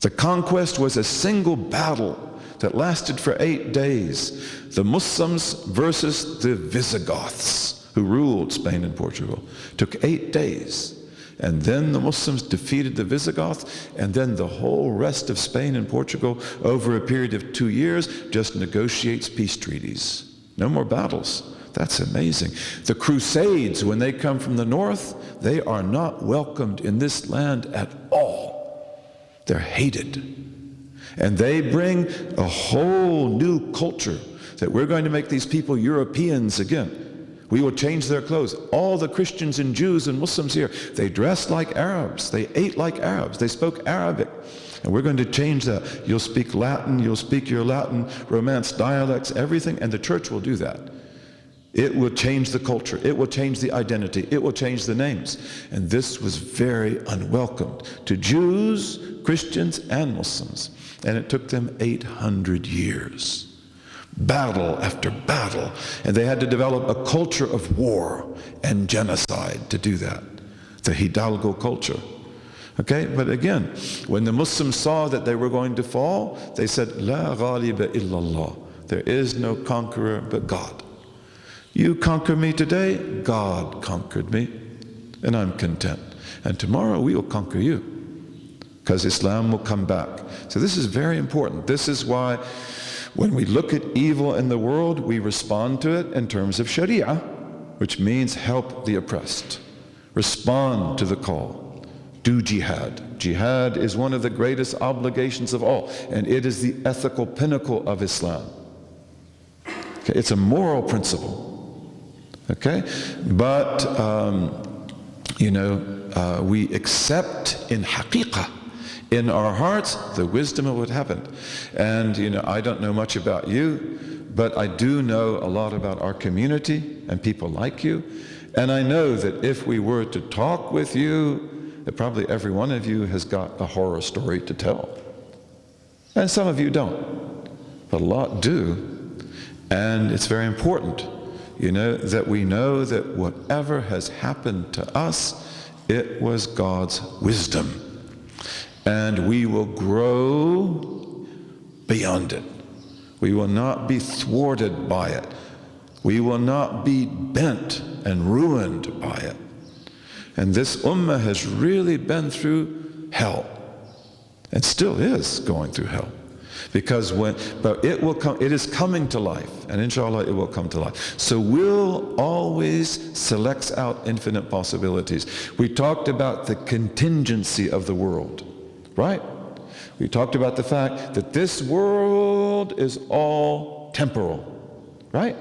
The conquest was a single battle that lasted for 8 days. The Muslims versus the Visigoths, who ruled Spain and Portugal, took 8 days. And then the Muslims defeated the Visigoths, and then the whole rest of Spain and Portugal, over a period of 2 years, just negotiates peace treaties. No more battles. That's amazing. The Crusades, when they come from the north, they are not welcomed in this land at all. They're hated. And they bring a whole new culture, that we're going to make these people Europeans again. We will change their clothes. All the Christians and Jews and Muslims here, they dressed like Arabs. They ate like Arabs. They spoke Arabic. And we're going to change that. You'll speak Latin. You'll speak your Latin, Romance dialects, everything. And the church will do that. It will change the culture. It will change the identity. It will change the names. And this was very unwelcomed to Jews, Christians, and Muslims. And it took them 800 years. Battle after battle, and they had to develop a culture of war and genocide to do that, the Hidalgo culture. Okay, but again, when the Muslims saw that they were going to fall, they said, La ghaliba illallah. There is no conqueror but God. You conquer me today, God conquered me, and I'm content. And tomorrow we will conquer you, because Islam will come back. So this is very important. This is why when we look at evil in the world, we respond to it in terms of Sharia, which means help the oppressed. Respond to the call. Do jihad. Jihad is one of the greatest obligations of all, and it is the ethical pinnacle of Islam. Okay, it's a moral principle. Okay? But, we accept in haqiqah, in our hearts, the wisdom of what happened. And, I don't know much about you, but I do know a lot about our community and people like you. And I know that if we were to talk with you, that probably every one of you has got a horror story to tell. And some of you don't, but a lot do. And it's very important, that we know that whatever has happened to us, it was God's wisdom. and we will grow beyond it. We will not be thwarted by it. We will not be bent and ruined by it. And this ummah has really been through hell, and still is going through hell. Because but it will come, it is coming to life, and inshallah it will come to life. So will always selects out infinite possibilities. We talked about the contingency of the world, right? We talked about the fact that this world is all temporal, right?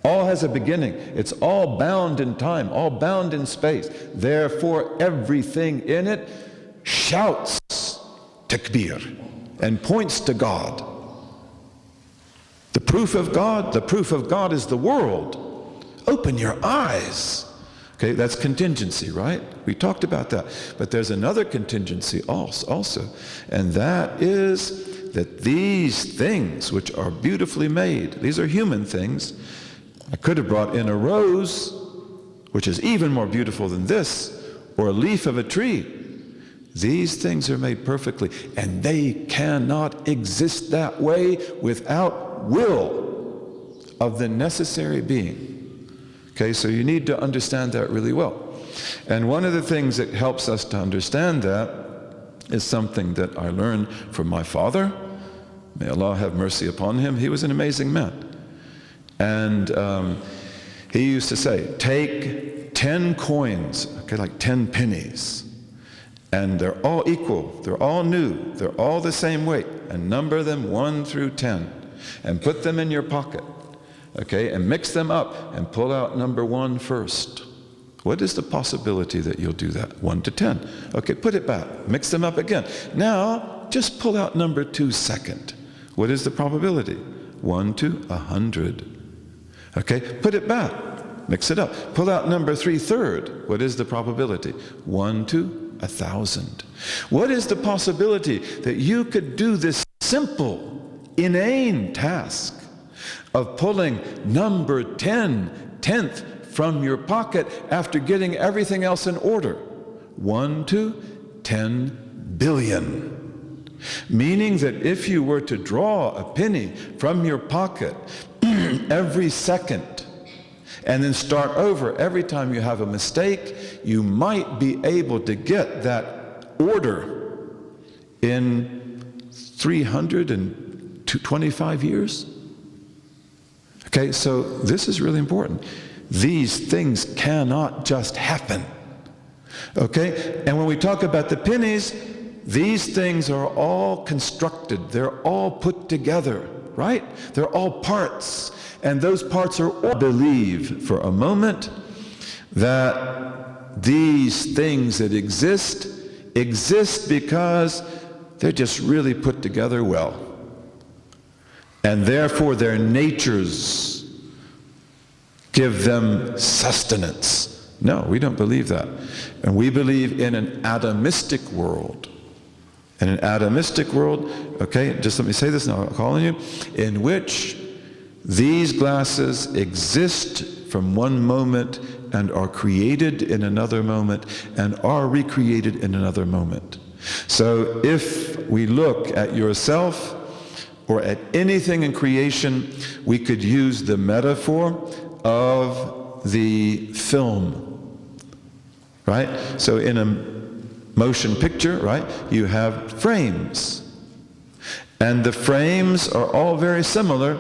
All has a beginning. It's all bound in time, all bound in space. Therefore, everything in it shouts takbir and points to God. The proof of God is the world. Open your eyes. Okay, that's contingency, right? We talked about that. But there's another contingency also, and that is that these things which are beautifully made, these are human things. I could have brought in a rose, which is even more beautiful than this, or a leaf of a tree. These things are made perfectly, and they cannot exist that way without will of the necessary being. Okay, so you need to understand that really well. And one of the things that helps us to understand that is something that I learned from my father. May Allah have mercy upon him. He was an amazing man. And he used to say, take 10 coins, okay, like 10 pennies, and they're all equal, they're all new, they're all the same weight, and number them 1 through 10, and put them in your pocket, okay, and mix them up, and pull out number 1 first. What is the possibility that you'll do that? 1 to 10. Okay, put it back, mix them up again. Now, just pull out number 2 second. What is the probability? 1 to 100. Okay, put it back, mix it up. Pull out number 3 third. What is the probability? 1 to 1,000. What is the possibility that you could do this simple, inane task of pulling number 10th from your pocket after getting everything else in order? 1 to 10 billion. Meaning that if you were to draw a penny from your pocket every second and then start over every time you have a mistake, you might be able to get that order in 325 years. Okay, so this is really important. These things cannot just happen. Okay, and when we talk about the pennies, these things are all constructed, they're all put together, right? They're all parts, and those parts are all. Believe for a moment that these things that exist because they're just really put together well, and therefore their natures give them sustenance. No, we don't believe that. And we believe in an atomistic world. In an atomistic world, okay, just let me say this now, I'm calling you, in which these glasses exist from one moment and are created in another moment and are recreated in another moment. So if we look at yourself or at anything in creation, we could use the metaphor of the film, right? So in a motion picture, right, you have frames, and the frames are all very similar,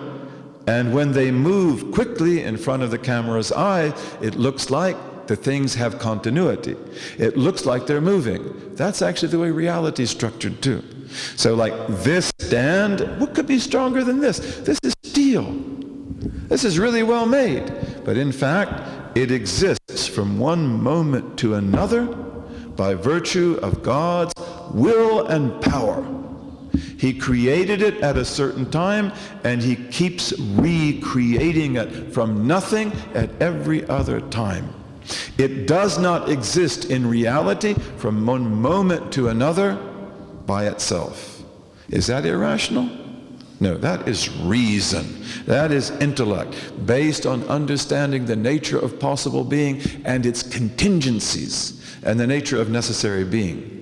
and when they move quickly in front of the camera's eye, it looks like the things have continuity. It looks like they're moving. That's actually the way reality is structured too. So like this stand, what could be stronger than this? This is steel. This is really well made. But in fact, it exists from one moment to another by virtue of God's will and power. He created it at a certain time, and He keeps recreating it from nothing at every other time. It does not exist in reality from one moment to another by itself. Is that irrational? No, that is reason. That is intellect, based on understanding the nature of possible being and its contingencies, and the nature of necessary being.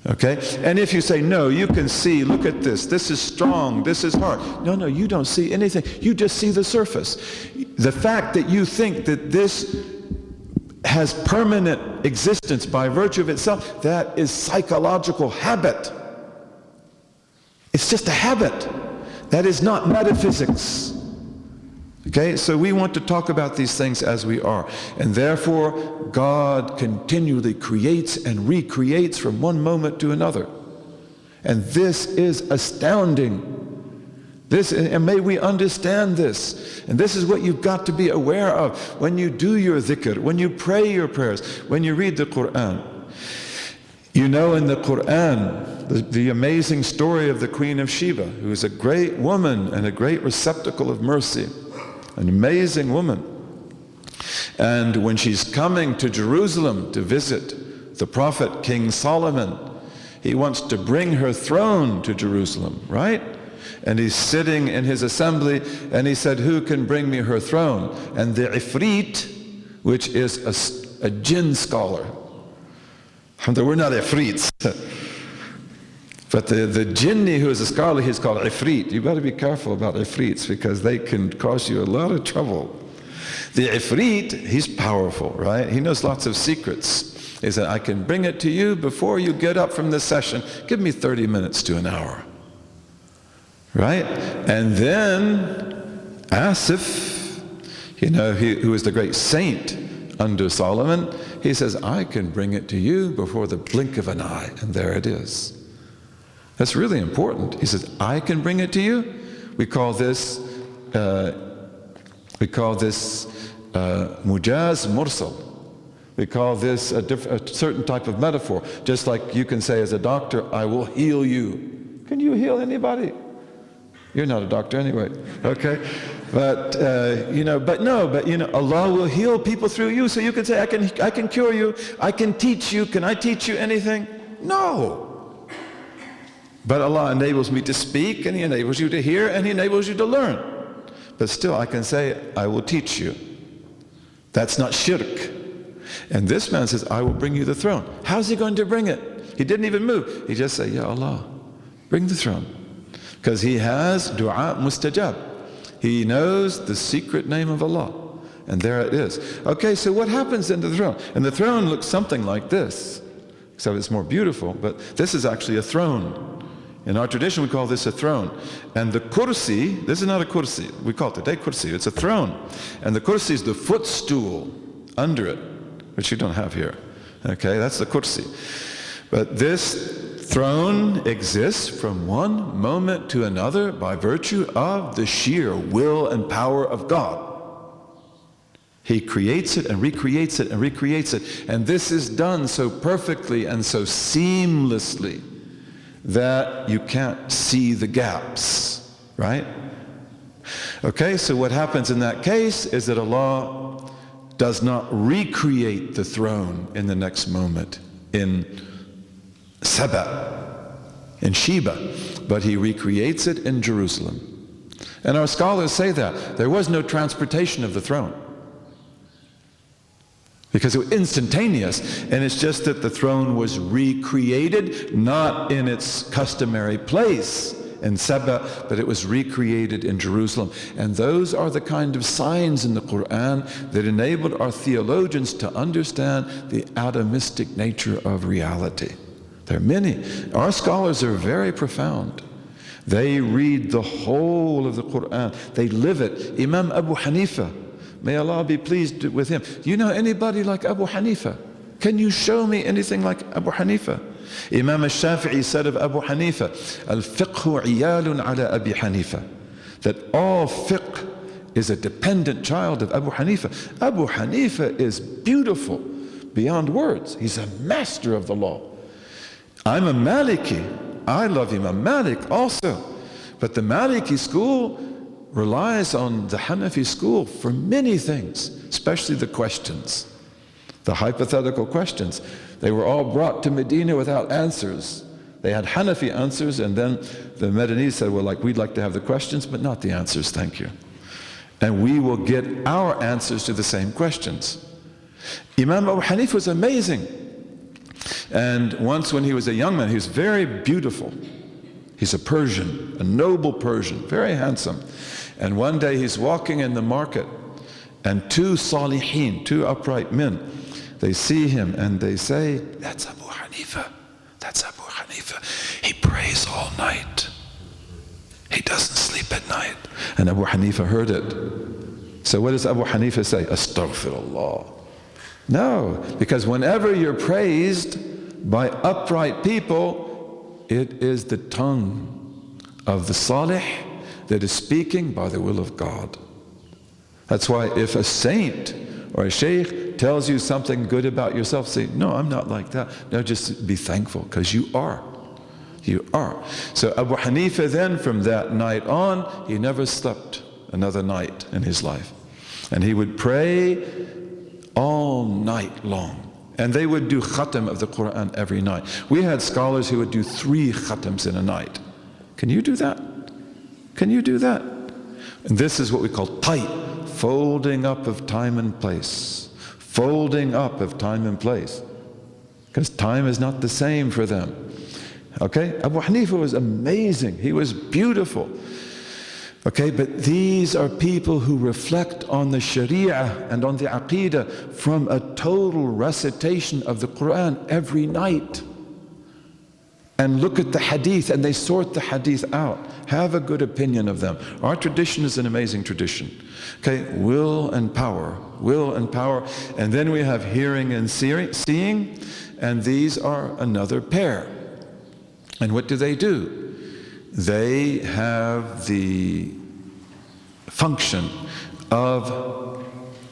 Okay? And if you say, no, you can see, look at this is strong, this is hard. No, you don't see anything. You just see the surface. The fact that you think that this has permanent existence by virtue of itself, that is psychological habit. It's just a habit. That is not metaphysics. Okay, so we want to talk about these things as we are. And therefore, God continually creates and recreates from one moment to another. And this is astounding. And may we understand this. And this is what you've got to be aware of when you do your dhikr, when you pray your prayers, when you read the Quran. You know, in the Quran, the amazing story of the Queen of Sheba, who is a great woman and a great receptacle of mercy. An amazing woman. And when she's coming to Jerusalem to visit the prophet King Solomon, he wants to bring her throne to Jerusalem, right? And he's sitting in his assembly and he said, who can bring me her throne? And the Ifrit, which is a jinn scholar. We're not Ifrits. But the jinni who is a scholar, he's called Ifrit. You've got to be careful about Ifrits because they can cause you a lot of trouble. The Ifrit, he's powerful, right? He knows lots of secrets. He said, I can bring it to you before you get up from the session. Give me 30 minutes to an hour. Right? And then Asif, you know, who is the great saint under Solomon, he says, I can bring it to you before the blink of an eye. And there it is. That's really important. He says, I can bring it to you. We call this mujaz mursal. We call this a certain type of metaphor. Just like you can say as a doctor, I will heal you. Can you heal anybody? You're not a doctor anyway, okay? But Allah will heal people through you. So you can say, I can cure you. I can teach you. Can I teach you anything? No. But Allah enables me to speak, and He enables you to hear, and He enables you to learn. But still, I can say, I will teach you. That's not shirk. And this man says, I will bring you the throne. How's he going to bring it? He didn't even move. He just said, Ya Allah, bring the throne. Because he has dua mustajab. He knows the secret name of Allah. And there it is. Okay, so what happens in the throne? And the throne looks something like this. Except it's more beautiful, but this is actually a throne. In our tradition, we call this a throne. And the kursi, this is not a kursi. We call it today kursi. It's a throne. And the kursi is the footstool under it, which you don't have here. Okay, that's the kursi. But this throne exists from one moment to another by virtue of the sheer will and power of God. He creates it and recreates it and recreates it. And this is done so perfectly and so seamlessly that you can't see the gaps, right? Okay, so what happens in that case is that Allah does not recreate the throne in the next moment in Saba, in Sheba, but He recreates it in Jerusalem. And our scholars say that. There was no transportation of the throne, because it was instantaneous, and it's just that the throne was recreated, not in its customary place in Saba, but it was recreated in Jerusalem. And those are the kind of signs in the Quran that enabled our theologians to understand the atomistic nature of reality. There are many. Our scholars are very profound. They read the whole of the Quran. They live it. Imam Abu Hanifa, may Allah be pleased with him. Do you know anybody like Abu Hanifa? Can you show me anything like Abu Hanifa? Imam al-Shafi'i said of Abu Hanifa, al-fiqhu iyalun ala Abi Hanifa, that all fiqh is a dependent child of Abu Hanifa. Abu Hanifa is beautiful beyond words. He's a master of the law. I'm a Maliki. I love Imam Malik also. But the Maliki school relies on the Hanafi school for many things, especially the questions, the hypothetical questions. They were all brought to Medina without answers. They had Hanafi answers, and then the Medinese said, well, we'd like to have the questions, but not the answers, thank you. And we will get our answers to the same questions. Imam Abu Hanifa was amazing. And once when he was a young man, he was very beautiful. He's a Persian, a noble Persian, very handsome. And one day he's walking in the market, and two salihin, two upright men, they see him and they say, "That's Abu Hanifa. That's Abu Hanifa. He prays all night. He doesn't sleep at night." And Abu Hanifa heard it. So what does Abu Hanifa say? Astaghfirullah. No, because whenever you're praised by upright people, it is the tongue of the salih that is speaking by the will of God. That's why if a saint or a sheikh tells you something good about yourself, say, "No, I'm not like that." No, just be thankful, because you are. You are. So Abu Hanifa then, from that night on, he never slept another night in his life. And he would pray all night long. And they would do khatam of the Quran every night. We had scholars who would do 3 khatams in a night. Can you do that? Can you do that? And this is what we call tight, folding up of time and place. Folding up of time and place. Because time is not the same for them. Okay? Abu Hanifa was amazing. He was beautiful. Okay, but these are people who reflect on the Sharia and on the Aqida from a total recitation of the Quran every night. And look at the hadith, and they sort the hadith out. Have a good opinion of them. Our tradition is an amazing tradition. Okay, will and power, will and power. And then we have hearing and seeing, and these are another pair. And what do? They have the function of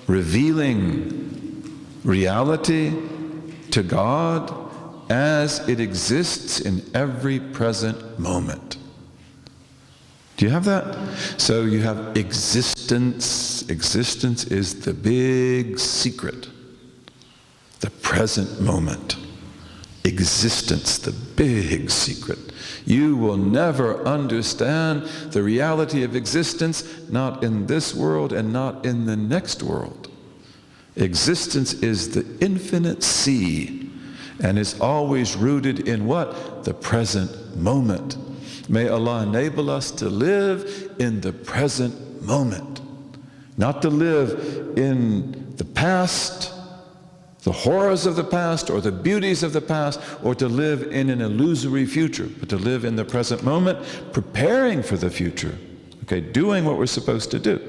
revealing reality to God as it exists in every present moment. Do you have that? So you have existence. Existence is the big secret. The present moment. Existence, the big secret. You will never understand the reality of existence, not in this world and not in the next world. Existence is the infinite sea, and is always rooted in what? The present moment. May Allah enable us to live in the present moment, not to live in the past, the horrors of the past or the beauties of the past, or to live in an illusory future, but to live in the present moment, preparing for the future, okay, doing what we're supposed to do.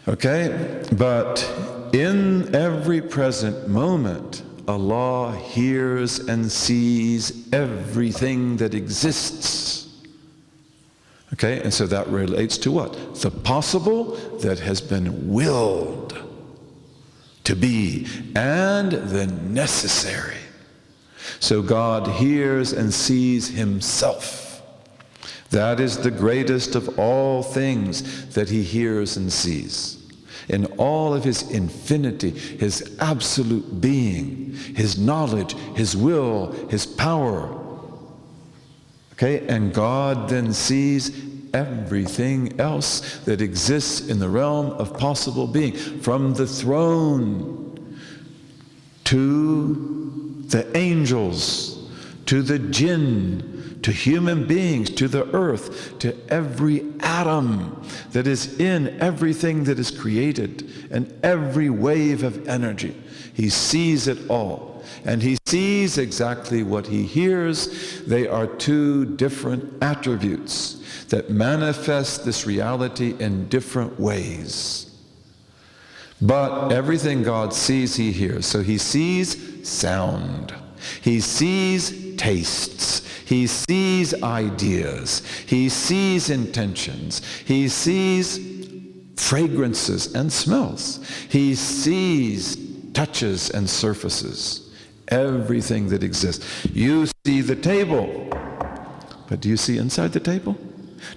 Okay, but in every present moment, Allah hears and sees everything that exists. Okay, and so that relates to what? The possible that has been willed to be, and the necessary. So God hears and sees himself. That is the greatest of all things that he hears and sees. In all of his infinity, his absolute being, his knowledge, his will, his power. Okay, and God then sees everything else that exists in the realm of possible being, from the throne to the angels, to the jinn, to human beings, to the earth, to every atom that is in everything that is created, and every wave of energy. He sees it all, and he sees exactly what he hears. They are 2 different attributes that manifest this reality in different ways. But everything God sees, he hears. So he sees sound. He sees tastes. He sees ideas. He sees intentions. He sees fragrances and smells. He sees touches and surfaces. Everything that exists. You see the table, but do you see inside the table?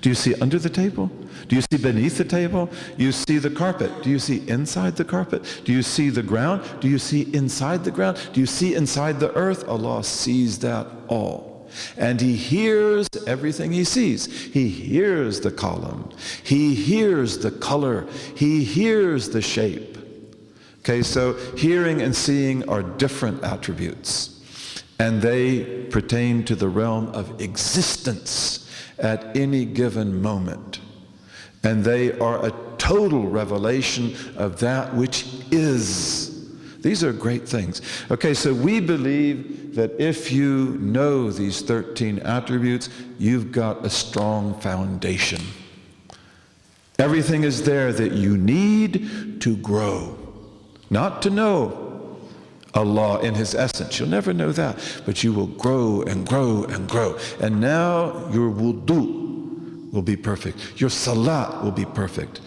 Do you see under the table? Do you see beneath the table? You see the carpet. Do you see inside the carpet? Do you see the ground? Do you see inside the ground? Do you see inside the earth? Allah sees that all. And he hears everything he sees. He hears the column. He hears the color. He hears the shape. Okay, so hearing and seeing are different attributes. and they pertain to the realm of existence at any given moment. And they are a total revelation of that which is. These are great things. Okay, so we believe that if you know these 13 attributes, you've got a strong foundation. Everything is there that you need to grow. Not to know Allah in His essence. You'll never know that. But you will grow and grow and grow. And now your wudu will be perfect. Your salat will be perfect.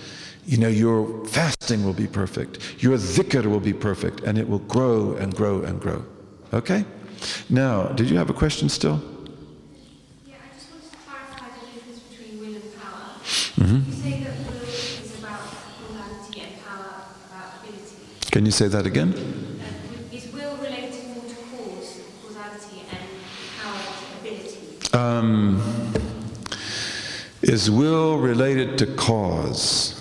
You know, your fasting will be perfect. Your dhikr will be perfect. And it will grow and grow and grow. Okay? Now, did you have a question still? Yeah, I just wanted to clarify the difference between will and power. Mm-hmm. You say that will is about causality and power about ability. Can you say that again? Is will related more to causality, and power to ability? Is will related to cause?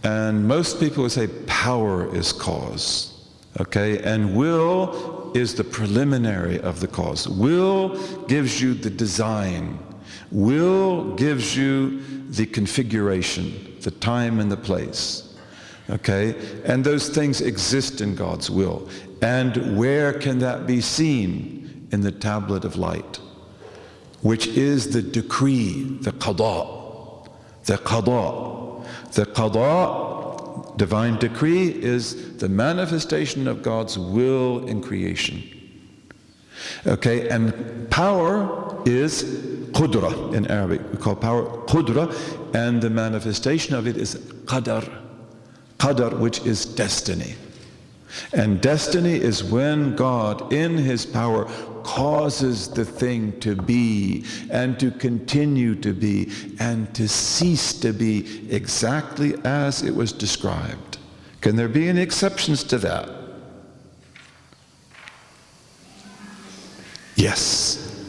And most people would say power is cause. Okay? And will is the preliminary of the cause. Will gives you the design. Will gives you the configuration, the time and the place. Okay? And those things exist in God's will. And where can that be seen? In the tablet of light, which is the decree, the qadr. The qadr. The qadr, divine decree, is the manifestation of God's will in creation. Okay, and power is qudra in Arabic. We call power qudra, and the manifestation of it is qadr. Qadr, which is destiny. And destiny is when God, in His power, causes the thing to be and to continue to be and to cease to be exactly as it was described. Can there be any exceptions to that? Yes.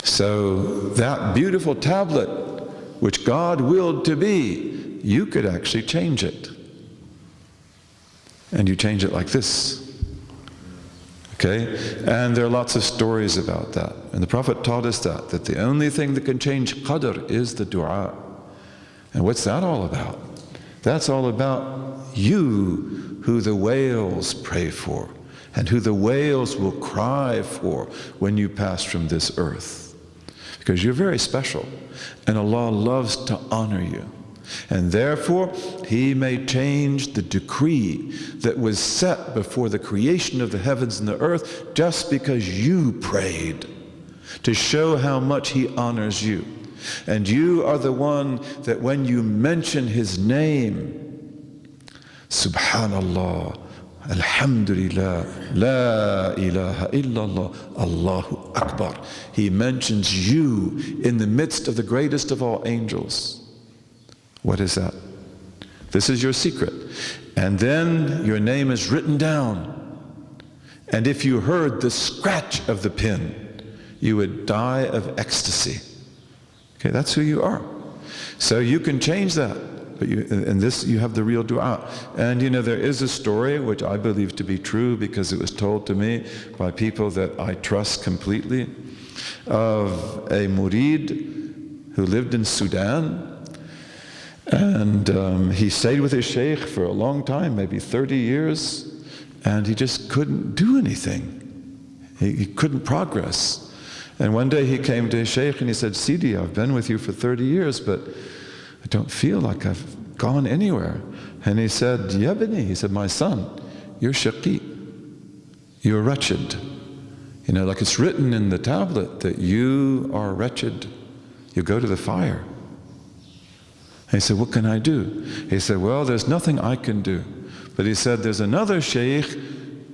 So that beautiful tablet which God willed to be, you could actually change it. And you change it like this. Okay? And there are lots of stories about that. And the Prophet taught us that the only thing that can change qadr is the dua. And what's that all about? That's all about you, who the whales pray for, and who the whales will cry for when you pass from this earth. Because you're very special, and Allah loves to honor you. And therefore, He may change the decree that was set before the creation of the heavens and the earth just because you prayed, to show how much He honors you. And you are the one that when you mention His name, Subhanallah, Alhamdulillah, La ilaha illallah, Allahu Akbar, He mentions you in the midst of the greatest of all angels. What is that? This is your secret. And then your name is written down. And if you heard the scratch of the pen, you would die of ecstasy. Okay, that's who you are. So you can change that. But in this, you have the real dua. And you know, there is a story which I believe to be true because it was told to me by people that I trust completely, of a murid who lived in Sudan. And he stayed with his sheikh for a long time, maybe 30 years, and he just couldn't do anything. He couldn't progress. And one day he came to his sheikh and he said, Sidi, I've been with you for 30 years, but I don't feel like I've gone anywhere. And he said, Yabni, he said, my son, you're shaqi. You're wretched. You know, like it's written in the tablet that you are wretched. You go to the fire. He said, what can I do? He said, well, there's nothing I can do. But he said, there's another sheikh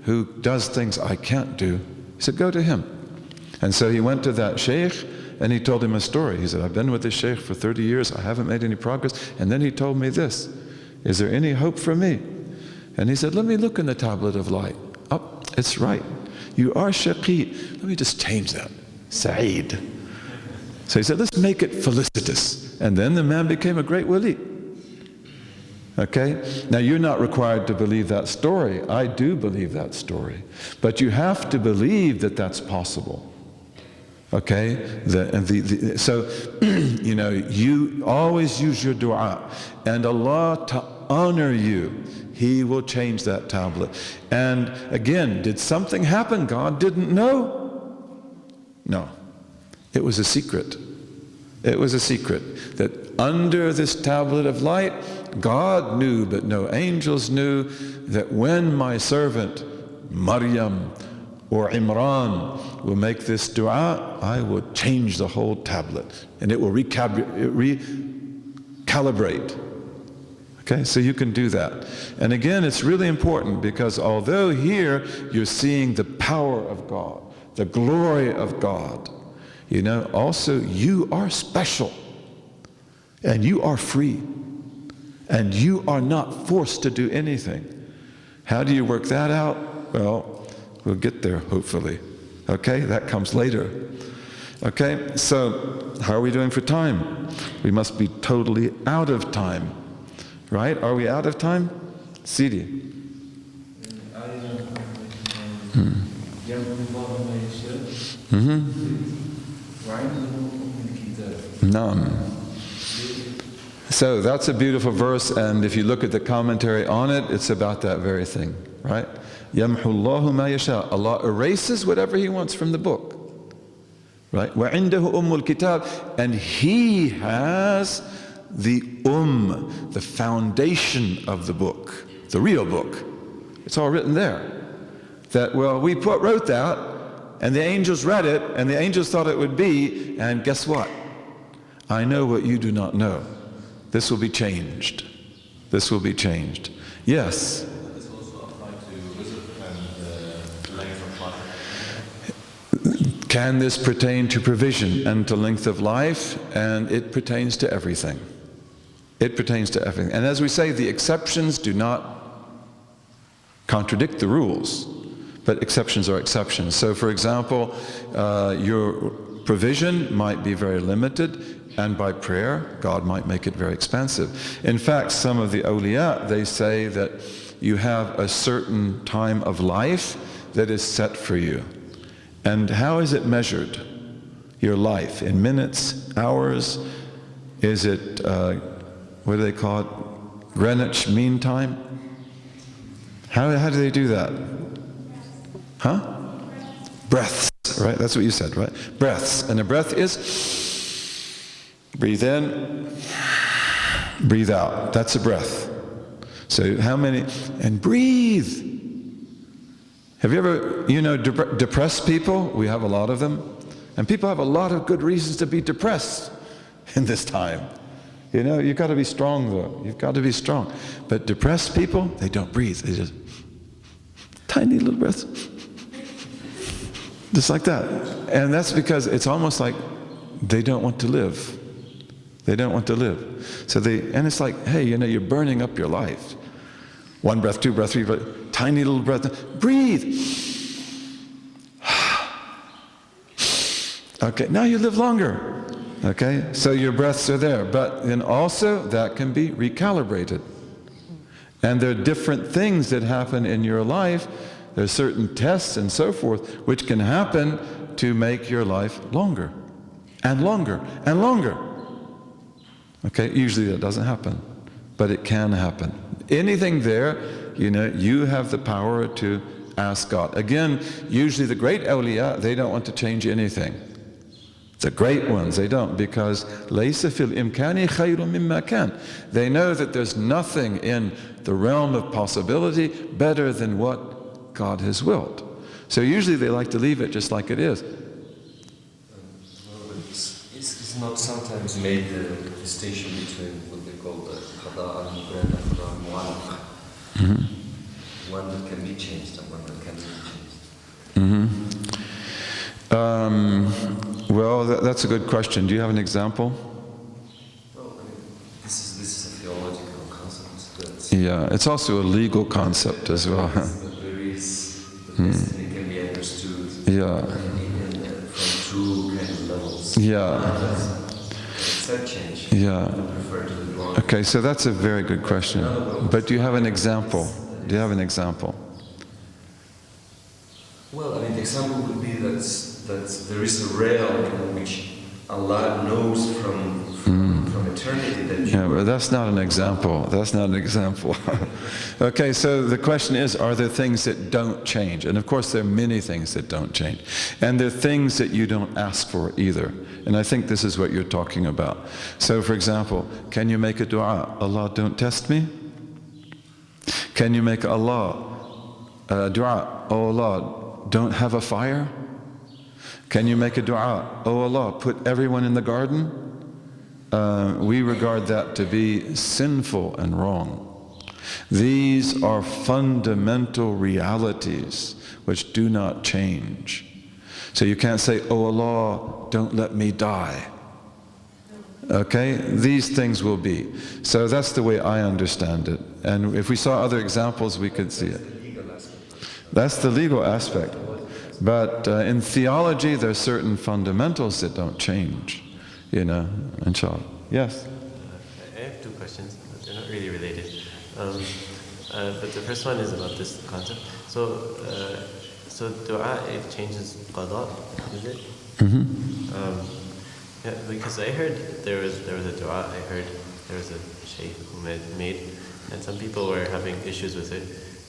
who does things I can't do. He said, go to him. And so he went to that sheikh and he told him a story. He said, I've been with this sheikh for 30 years. I haven't made any progress. And then he told me this. Is there any hope for me? And he said, let me look in the tablet of light. Oh, it's right. You are shaqi. Let me just change that. Sa'id. So he said, let's make it felicitous. And then the man became a great wali. Okay? Now, you're not required to believe that story. I do believe that story. But you have to believe that that's possible. Okay? So, you know, you always use your dua. And Allah, to honor you, He will change that tablet. And again, did something happen God didn't know? No. It was a secret. It was a secret that under this tablet of light, God knew, but no angels knew, that when my servant Maryam or Imran will make this dua, I will change the whole tablet and it will recalibrate. Okay, so you can do that. And again, it's really important because although here you're seeing the power of God, the glory of God, you know, also you are special and you are free. And you are not forced to do anything. How do you work that out? Well, we'll get there, hopefully. Okay, that comes later. Okay, so how are we doing for time? We must be totally out of time. Right? Are we out of time? Sidi. Naam. So that's a beautiful verse, and if you look at the commentary on it, it's about that very thing, right? يَمْحُ اللَّهُ مَا يَشَاءُ. Allah erases whatever He wants from the book, right? وَعِنْدَهُ أُمُّ الْكِتَابِ. And He has the the foundation of the book, the real book. It's all written there. That, well, we wrote that, and the angels read it, and the angels thought it would be, and guess what? I know what you do not know. This will be changed. This will be changed. Yes? This also applies to wisdom and length of life. Can this pertain to provision and to length of life? And it pertains to everything. It pertains to everything. And as we say, the exceptions do not contradict the rules, but exceptions are exceptions. So for example, your provision might be very limited, and by prayer, God might make it very expansive. In fact, some of the awliya, they say that you have a certain time of life that is set for you. And how is it measured? Your life, in minutes, hours? Is it, what do they call it? Greenwich Mean Time? How do they do that? Huh? Breaths, right? That's what you said, right? Breaths. And a breath is breathe in, breathe out. That's a breath. So how many? And breathe. Have you ever, depressed people? We have a lot of them. And people have a lot of good reasons to be depressed in this time. You've got to be strong though. You've got to be strong. But depressed people, they don't breathe. They just, tiny little breaths. Just like that. And that's because it's almost like they don't want to live. They don't want to live. And it's like, hey, you're burning up your life. 1 breath, 2 breath, 3 breath, tiny little breath. Breathe. Okay, now you live longer. Okay, so your breaths are there. But then also, that can be recalibrated. And there are different things that happen in your life. There are certain tests and so forth, which can happen to make your life longer. And longer, and longer. Okay, usually that doesn't happen, but it can happen. Anything there, you have the power to ask God. Again, usually the great awliya, they don't want to change anything. The great ones, they don't, because لَيْسَ فِي الْإِمْكَانِ خَيْرٌ مِمَّا كَانَ. They know that there's nothing in the realm of possibility better than what God has willed. So usually they like to leave it just like it is. It's not sometimes made the distinction between what they call the qadr and mu'allaq. One that can be changed and one that can be changed. Well, that's a good question. Do you have an example? Well, this is a theological concept. Yeah, it's also a legal concept as well. There is the destiny can be understood. Yeah. From two kind of levels. Yeah. It's step change. Yeah. I prefer to the dua. Okay, so that's a very good question. But do you have an example? Do you have an example? Well, I mean, the example would be that there is a realm in which Allah knows from eternity that you Yeah, but that's not an example. That's not an example. Okay, so the question is, are there things that don't change? And of course, there are many things that don't change. And there are things that you don't ask for either. And I think this is what you're talking about. So for example, can you make a dua? Allah, don't test me? Can you make Allah a dua? Oh Allah, don't have a fire? Can you make a dua? Oh Allah, put everyone in the garden? We regard that to be sinful and wrong. These are fundamental realities which do not change. So you can't say, oh Allah, don't let me die. Okay? These things will be. So that's the way I understand it. And if we saw other examples, we could see it. That's the legal aspect. But in theology, there are certain fundamentals that don't change. You know, inshallah. Yes? I have two questions, but they're not really related. But the first one is about this concept. So dua, it changes qadr, is it? Yeah, because I heard there was a dua, I heard there was a shaykh who made, and some people were having issues with it.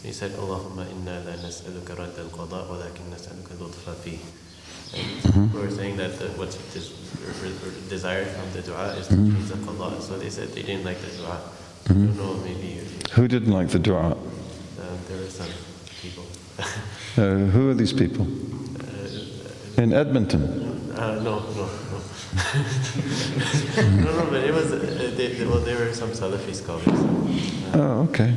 He said, Allahumma inna la nas'aluka radd al-qada wa lakin nas'aluka lutfa fi. And we were saying that what's desired from the dua is to change the qada. So they said they didn't like the dua. I don't know, maybe Who didn't like the dua? there were some people. Who are these people? In Edmonton? No. No, but it was, they were some Salafi scholars. Oh, okay.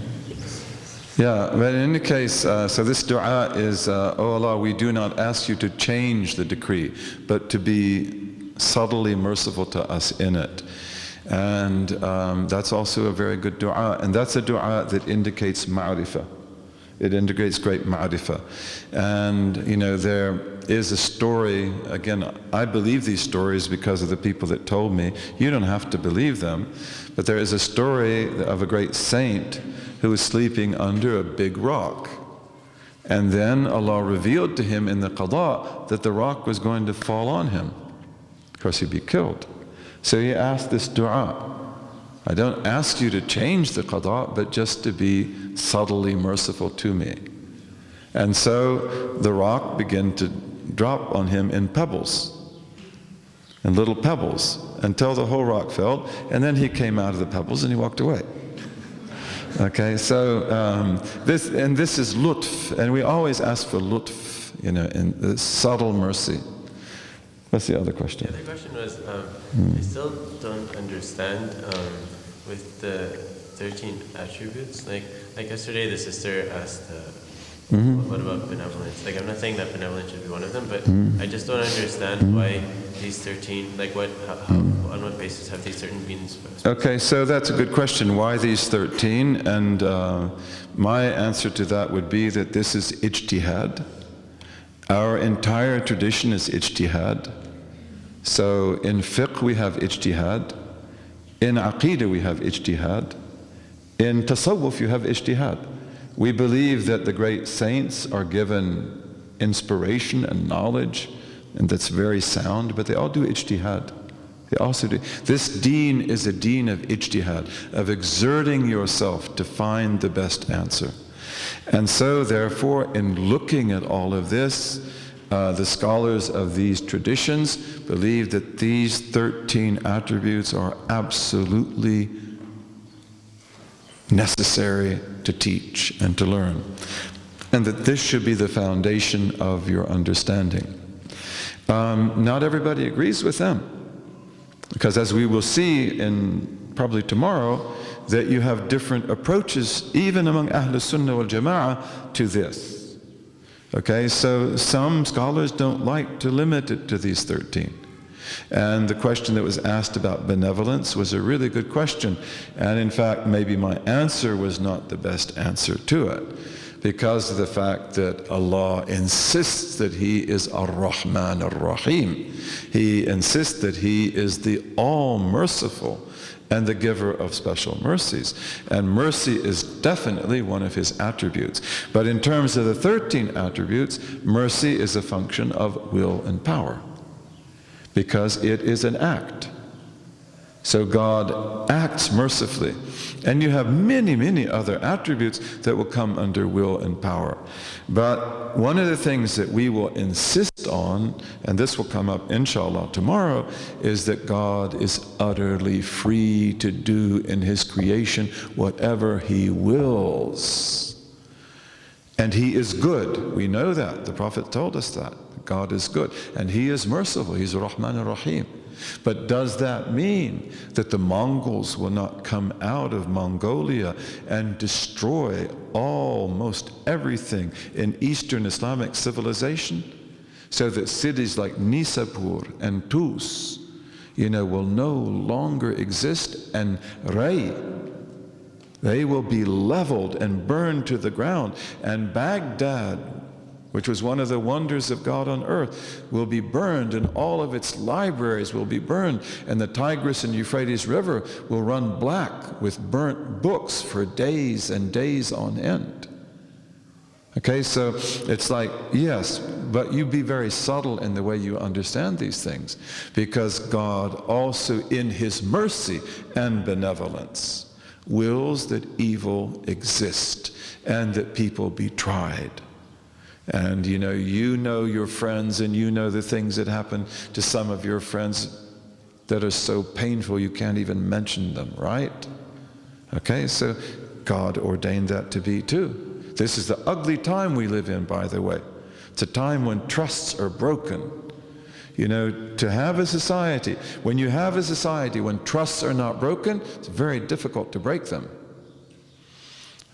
Yeah, but in any case, so this dua is, oh Allah, we do not ask you to change the decree, but to be subtly merciful to us in it. And that's also a very good dua. And that's a dua that indicates ma'rifah. It indicates great ma'rifah. And, you know, there is a story, again, I believe these stories because of the people that told me. You don't have to believe them. But there is a story of a great saint who was sleeping under a big rock. And then Allah revealed to him in the qada that the rock was going to fall on him. Of course, he'd be killed. So he asked this dua. I don't ask you to change the qada, but just to be subtly merciful to me. And so the rock began to drop on him in pebbles, in little pebbles, until the whole rock fell. And then he came out of the pebbles and he walked away. Okay, so this is lutf, and we always ask for lutf, you know, in subtle mercy. What's the other question? The other question was, I still don't understand with the 13 attributes. Like yesterday, the sister asked, what about benevolence? Like, I'm not saying that benevolence should be one of them, but I just don't understand why these 13, like on what basis have these certain been? Okay, so that's a good question. Why these 13? And my answer to that would be that this is ijtihad. Our entire tradition is ijtihad. So in fiqh we have ijtihad. In aqida we have ijtihad. In tasawwuf you have ijtihad. We believe that the great saints are given inspiration and knowledge, and that's very sound, but they all do ijtihad. They also do. This deen is a deen of ijtihad, of exerting yourself to find the best answer. And so therefore, in looking at all of this, the scholars of these traditions believe that these 13 attributes are absolutely necessary to teach and to learn, and that this should be the foundation of your understanding. Not everybody agrees with them, because as we will see in probably tomorrow, that you have different approaches even among Ahl Sunnah wal Jama'ah to this. Okay, so some scholars don't like to limit it to these 13. And the question that was asked about benevolence was a really good question. And in fact, maybe my answer was not the best answer to it. because of the fact that Allah insists that He is Ar-Rahman Ar-Rahim. He insists that He is the all-merciful and the giver of special mercies. And mercy is definitely one of His attributes. But in terms of the 13 attributes, mercy is a function of will and power, because it is an act. So God acts mercifully. And you have many, many other attributes that will come under will and power. But one of the things that we will insist on, and this will come up inshallah tomorrow, is that God is utterly free to do in His creation whatever He wills. And He is good. We know that. The Prophet told us that. God is good. And He is merciful. He's Rahman ar-Rahim. But does that mean that the Mongols will not come out of Mongolia and destroy almost everything in Eastern Islamic civilization? So that cities like Nisapur and Tus, will no longer exist, and Ray, they will be leveled and burned to the ground, and Baghdad, which was one of the wonders of God on earth, will be burned, and all of its libraries will be burned, and the Tigris and Euphrates River will run black with burnt books for days and days on end. Okay, so it's like, yes, but you be very subtle in the way you understand these things, because God also in His mercy and benevolence wills that evil exist and that people be tried. And you know your friends, and you know the things that happen to some of your friends that are so painful you can't even mention them, right? Okay, so God ordained that to be too. This is the ugly time we live in, by the way. It's a time when trusts are broken. To have a society, when you have a society when trusts are not broken, it's very difficult to break them.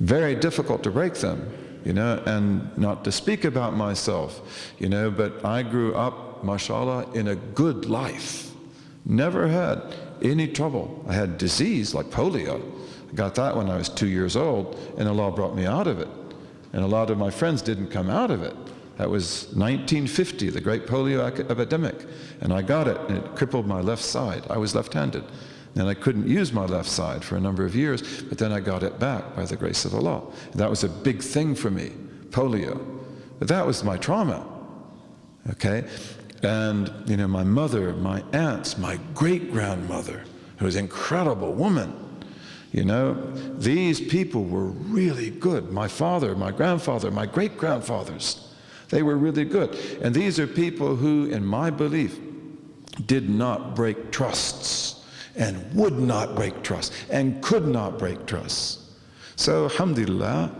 Very difficult to break them. And not to speak about myself, but I grew up, mashallah, in a good life. Never had any trouble. I had disease like polio. I got that when I was 2 years old, and Allah brought me out of it. And a lot of my friends didn't come out of it. That was 1950, the great polio epidemic. And I got it, and it crippled my left side. I was left-handed. And I couldn't use my left side for a number of years, but then I got it back by the grace of Allah. And that was a big thing for me, polio. But that was my trauma, okay? And, my mother, my aunts, my great-grandmother, who was an incredible woman, these people were really good. My father, my grandfather, my great-grandfathers, they were really good. And these are people who, in my belief, did not break trusts, and would not break trust, and could not break trust. So, alhamdulillah,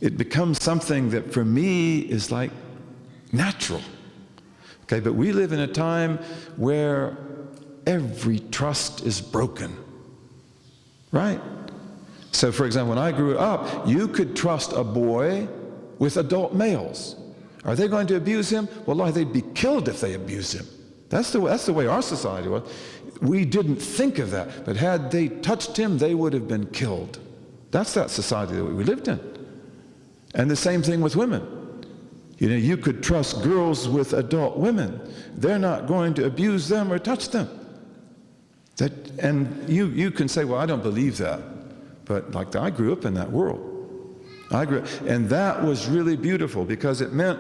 it becomes something that for me is like natural. Okay, but we live in a time where every trust is broken, right? So, for example, when I grew up, you could trust a boy with adult males. Are they going to abuse him? Wallahi, they'd be killed if they abused him. That's the way our society was. We didn't think of that, but had they touched him, they would have been killed. That's that society that we lived in. And the same thing with women. You could trust girls with adult women. They're not going to abuse them or touch them. And you can say, well, I don't believe that. But I grew up in that world. And that was really beautiful, because it meant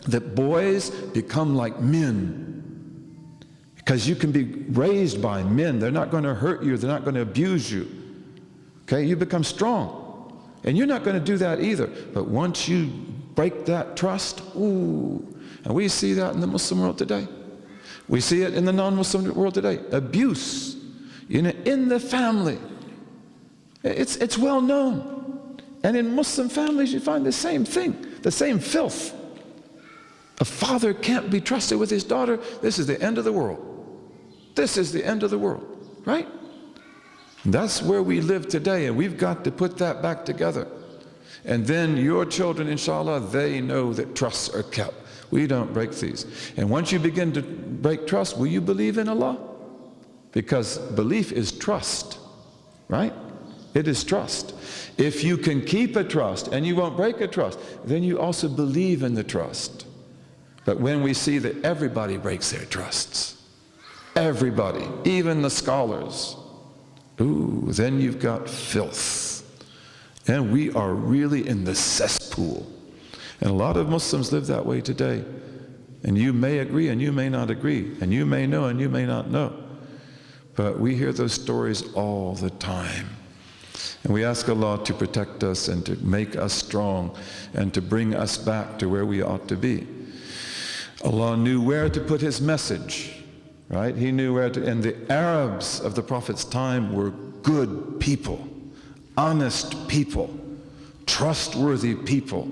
that boys become like men. Because you can be raised by men. They're not going to hurt you. They're not going to abuse you. Okay? You become strong. And you're not going to do that either. But once you break that trust, ooh. And we see that in the Muslim world today. We see it in the non-Muslim world today. Abuse, in the family. It's well known. And in Muslim families, you find the same thing, the same filth. A father can't be trusted with his daughter. This is the end of the world. This is the end of the world, right? And that's where we live today, and we've got to put that back together. And then your children, inshallah, they know that trusts are kept. We don't break these. And once you begin to break trust, will you believe in Allah? Because belief is trust, right? It is trust. If you can keep a trust and you won't break a trust, then you also believe in the trust. But when we see that everybody breaks their trusts, everybody, even the scholars, ooh, then you've got filth. And we are really in the cesspool. And a lot of Muslims live that way today. And you may agree and you may not agree. And you may know and you may not know. But we hear those stories all the time. And we ask Allah to protect us and to make us strong and to bring us back to where we ought to be. Allah knew where to put His message, right? He knew where to, and the Arabs of the Prophet's time were good people, honest people, trustworthy people.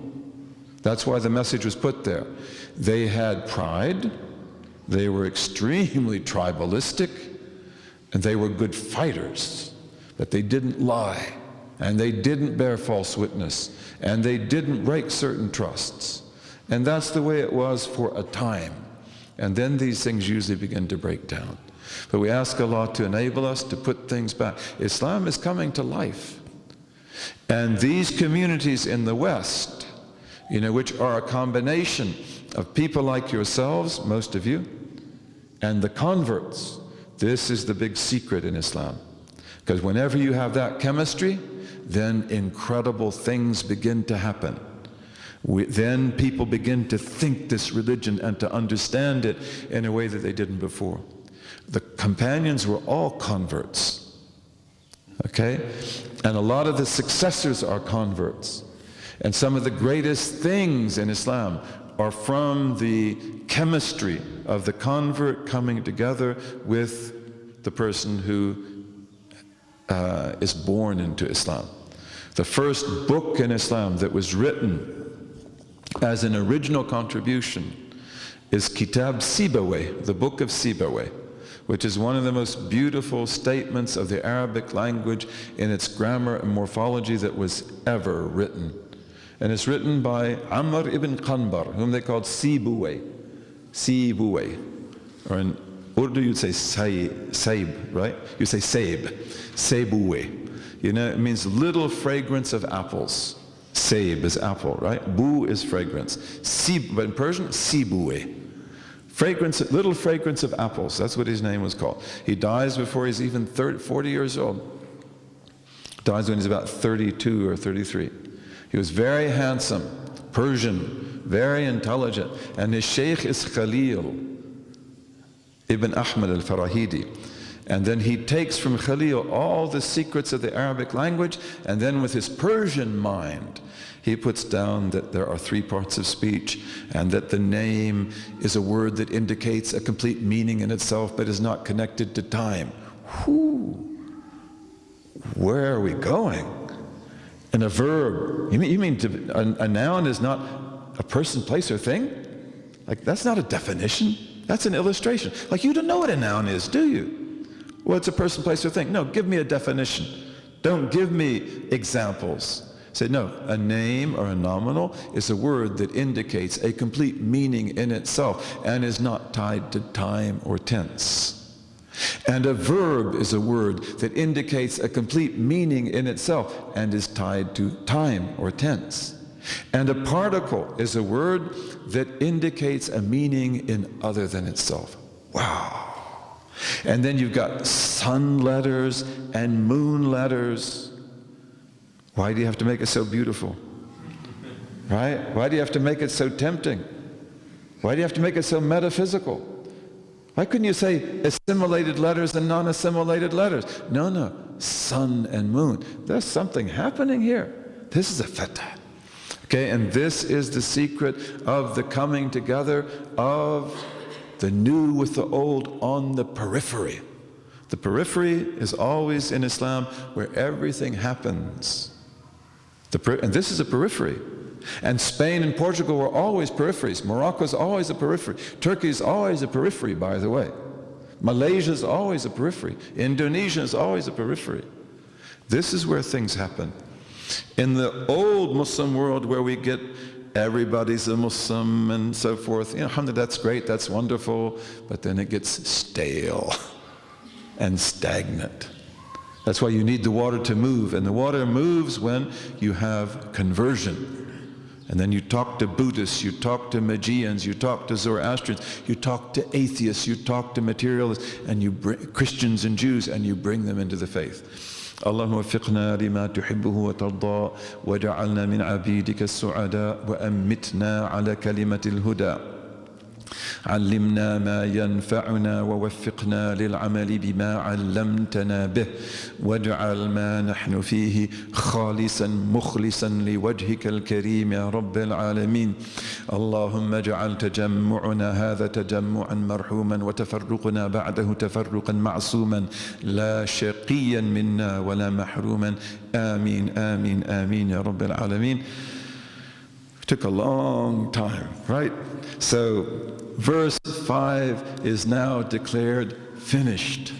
That's why the message was put there. They had pride, they were extremely tribalistic, and they were good fighters, but they didn't lie, and they didn't bear false witness, and they didn't break certain trusts. And that's the way it was for a time. And then these things usually begin to break down. But we ask Allah to enable us to put things back. Islam is coming to life. And these communities in the West, which are a combination of people like yourselves, most of you, and the converts, this is the big secret in Islam. Because whenever you have that chemistry, then incredible things begin to happen. Then people begin to think this religion and to understand it in a way that they didn't before. The companions were all converts, okay? And a lot of the successors are converts. And some of the greatest things in Islam are from the chemistry of the convert coming together with the person who is born into Islam. The first book in Islam that was written as an original contribution is Kitab Sibawayh, the book of Sibawayh, which is one of the most beautiful statements of the Arabic language in its grammar and morphology that was ever written. And it's written by Amr ibn Qanbar, whom they called Sibawayh. Sibawayh. Or in Urdu you'd say Saib, right? You say Saib. Sibawayh. It means little fragrance of apples. Saib is apple, right? Bu is fragrance. Sib, but in Persian, Sibawayh. Fragrance, little fragrance of apples. That's what his name was called. He dies before he's even 40 years old. Dies when he's about 32 or 33. He was very handsome, Persian, very intelligent. And his sheikh is Khalil ibn Ahmad al-Farahidi. And then he takes from Khalil all the secrets of the Arabic language, and then with his Persian mind, he puts down that there are 3 parts of speech, and that the name is a word that indicates a complete meaning in itself, but is not connected to time. Where are we going? And a verb, you mean a noun is not a person, place, or thing? Like, that's not a definition, that's an illustration. Like, you don't know what a noun is, do you? Well, it's a person, place, or thing. No, give me a definition. Don't give me examples. Say, no, a name or a nominal is a word that indicates a complete meaning in itself and is not tied to time or tense. And a verb is a word that indicates a complete meaning in itself and is tied to time or tense. And a particle is a word that indicates a meaning in other than itself. Wow. And then you've got sun letters and moon letters. Why do you have to make it so beautiful? Right? Why do you have to make it so tempting? Why do you have to make it so metaphysical? Why couldn't you say assimilated letters and non-assimilated letters? No, sun and moon. There's something happening here. This is a fatah. Okay, and this is the secret of the coming together of the new with the old on the periphery. The periphery is always in Islam where everything happens. And this is a periphery. And Spain and Portugal were always peripheries. Morocco is always a periphery. Turkey is always a periphery, by the way. Malaysia is always a periphery. Indonesia is always a periphery. This is where things happen. In the old Muslim world where we get everybody's a Muslim and so forth, alhamdulillah, that's great, that's wonderful, but then it gets stale and stagnant. That's why you need the water to move, and the water moves when you have conversion. And then you talk to Buddhists, you talk to Magians, you talk to Zoroastrians, you talk to atheists, you talk to materialists, and you bring Christians and Jews, and you bring them into the faith. اللهم وفقنا لما تحبه وترضى وجعلنا من عبيدك السعداء وأمتنا على كلمة الهدى. علمنا ما ينفعنا ووفقنا للعمل بما علمتنا به واجعل ما نحن فيه خالصا مخلصا لوجهك الكريم يا رب العالمين. اللهم اجعل تجمعنا هذا تجمعا مرحوما وتفرقنا بعده تفرقا معصوما لا شقيا منا ولا محروما. آمين آمين آمين يا رب العالمين. It took a long time, right? So verse 5 is now declared finished,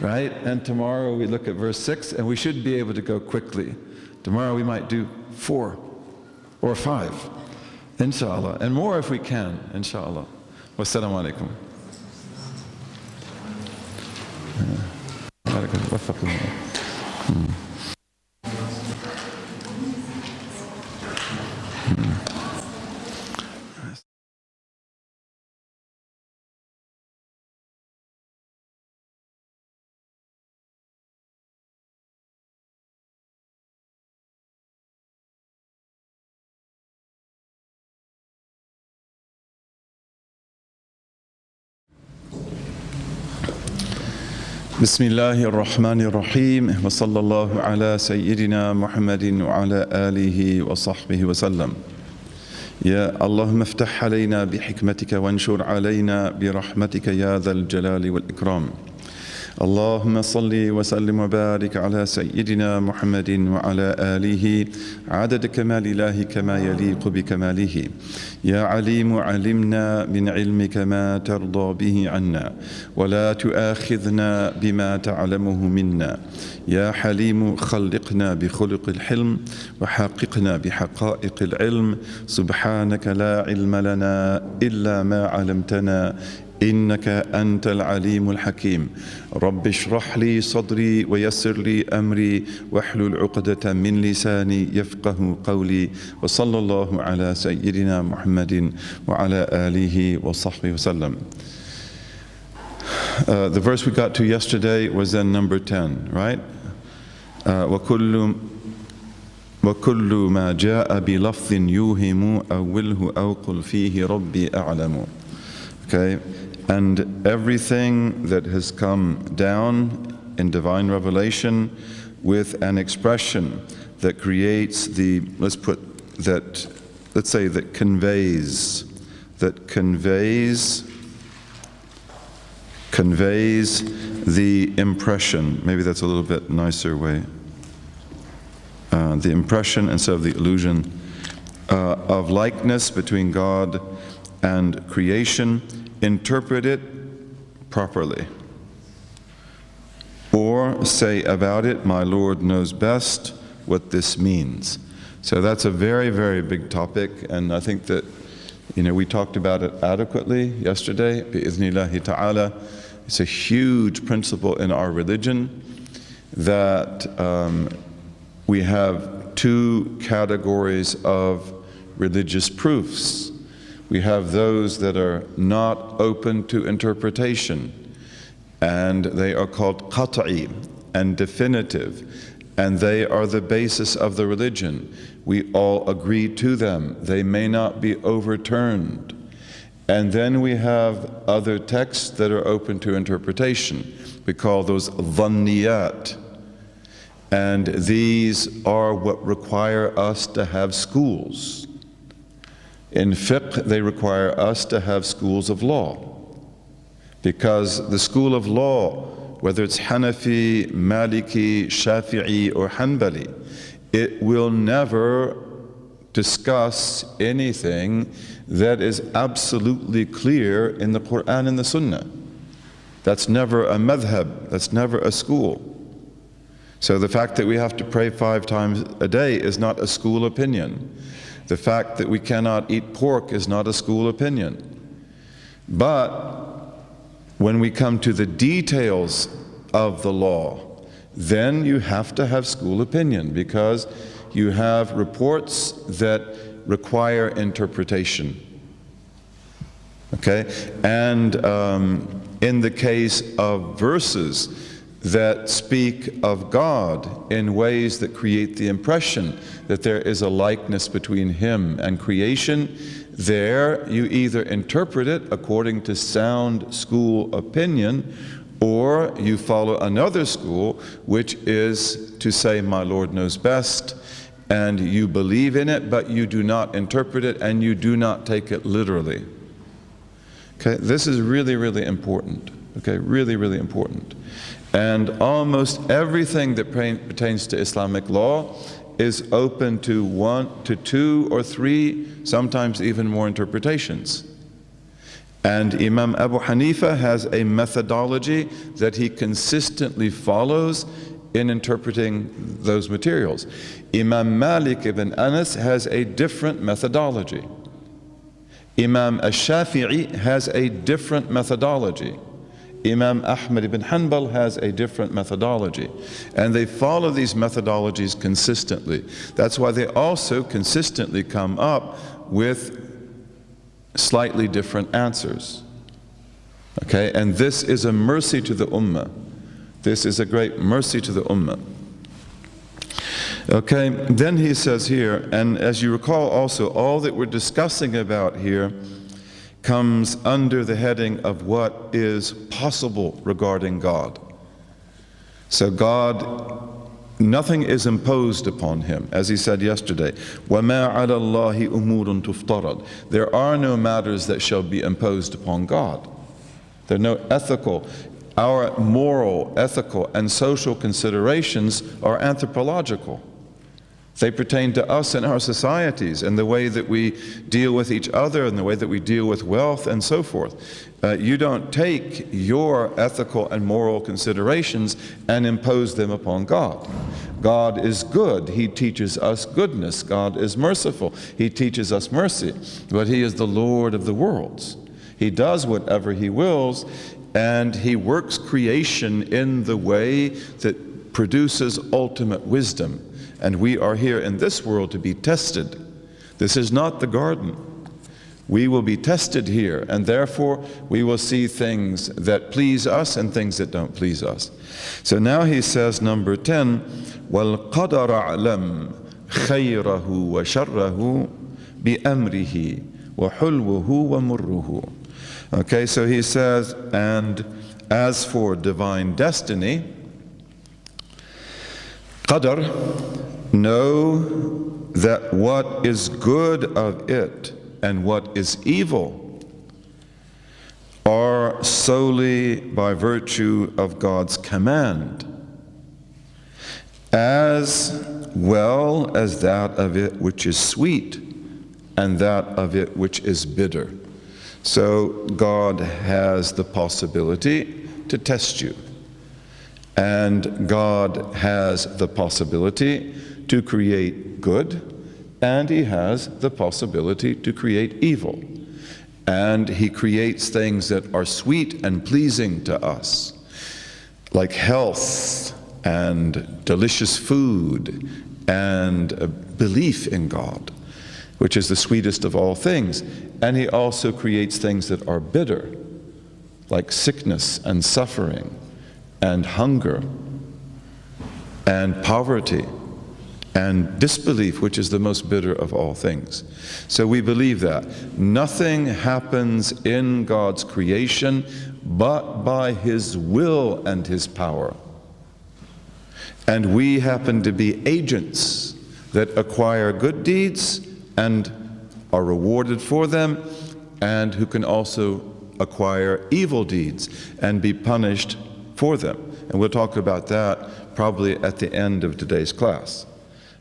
right? And tomorrow we look at verse 6, and we should be able to go quickly. Tomorrow we might do 4 or 5, inshallah, and more if we can, inshallah. Wassalamu alaikum. بسم الله الرحمن الرحيم وصلى الله على سيدنا محمد وعلى آله وصحبه وسلم. يا اللهم افتح علينا بحكمتك وانشر علينا برحمتك يا ذا الجلال والإكرام. اللهم صل وسلم وبارك على سيدنا محمد وعلى آله عدد كمال الله كما يليق بكماله. يا عليم علمنا من علمك ما ترضى به عنا ولا تؤاخذنا بما تعلمه منا. يا حليم خلقنا بخلق الحلم وحققنا بحقائق العلم. سبحانك لا علم لنا إلا ما علمتنا إنك أنت العليم الحكيم. رب اشرح لي صدري ويسر لي أمري واحلل عقدة من لساني يفقه قولي. وصلى الله على سيدنا محمد وعلى آله وصحبه وسلم. The verse we got to yesterday was then number 10, right? وكل ما جاء بلفظ يوهم أوله أو قل فيه ربي أعلم. Okay, and everything that has come down in divine revelation with an expression that creates the, let's say that conveys the impression. Maybe that's a little bit nicer way. The impression instead of the illusion of likeness between God and creation, interpret it properly. Or say about it, my Lord knows best what this means. So that's a very, very big topic, and I think that, we talked about it adequately yesterday, bi'iznillahi ta'ala. It's a huge principle in our religion that we have two categories of religious proofs. We have those that are not open to interpretation, and they are called qat'i and definitive, and they are the basis of the religion. We all agree to them. They may not be overturned. And then we have other texts that are open to interpretation. We call those dhanniyat. And these are what require us to have schools. In fiqh, they require us to have schools of law, because the school of law, whether it's Hanafi, Maliki, Shafi'i, or Hanbali, it will never discuss anything that is absolutely clear in the Quran and the Sunnah. That's never a madhab, that's never a school. So the fact that we have to pray 5 times a day is not a school opinion. The fact that we cannot eat pork is not a school opinion. But when we come to the details of the law, then you have to have school opinion, because you have reports that require interpretation. Okay? And in the case of verses that speak of God in ways that create the impression that there is a likeness between Him and creation, there you either interpret it according to sound school opinion, or you follow another school, which is to say, my Lord knows best, and you believe in it, but you do not interpret it, and you do not take it literally. Okay, this is really, really important. Okay, really, really important. And almost everything that pertains to Islamic law is open to 1 to 2 or 3, sometimes even more interpretations. And Imam Abu Hanifa has a methodology that he consistently follows in interpreting those materials. Imam Malik ibn Anas has a different methodology. Imam al-Shafi'i has a different methodology. Imam Ahmad ibn Hanbal has a different methodology. And they follow these methodologies consistently. That's why they also consistently come up with slightly different answers. Okay, and this is a mercy to the ummah. This is a great mercy to the ummah. Okay, then he says here, and as you recall also, all that we're discussing about here comes under the heading of what is possible regarding God. So God, nothing is imposed upon Him, as he said yesterday. وَمَا عَلَى اللَّهِ أُمُورٌ تُفْتَرَضْ. There are no matters that shall be imposed upon God. There are no ethical. Our moral, ethical, and social considerations are anthropological. They pertain to us and our societies and the way that we deal with each other and the way that we deal with wealth and so forth. You don't take your ethical and moral considerations and impose them upon God. God is good. He teaches us goodness. God is merciful. He teaches us mercy. But He is the Lord of the worlds. He does whatever He wills, and He works creation in the way that produces ultimate wisdom. And we are here in this world to be tested. This is not the garden. We will be tested here, and therefore we will see things that please us and things that don't please us. So now he says, number 10, وَالْقَدَرَ أَعْلَمْ خَيْرَهُ وَشَرَّهُ بِأَمْرِهِ وَحُلْوُهُ وَمُرُّهُ. Okay, so he says, and as for divine destiny, qadr, know that what is good of it and what is evil are solely by virtue of God's command, as well as that of it which is sweet and that of it which is bitter. So God has the possibility to test you. And God has the possibility to create good, and He has the possibility to create evil. And He creates things that are sweet and pleasing to us, like health and delicious food and a belief in God, which is the sweetest of all things. And He also creates things that are bitter, like sickness and suffering and hunger and poverty and disbelief, which is the most bitter of all things. So we believe that nothing happens in God's creation but by His will and His power. And we happen to be agents that acquire good deeds and are rewarded for them, and who can also acquire evil deeds and be punished for them. And we'll talk about that probably at the end of today's class.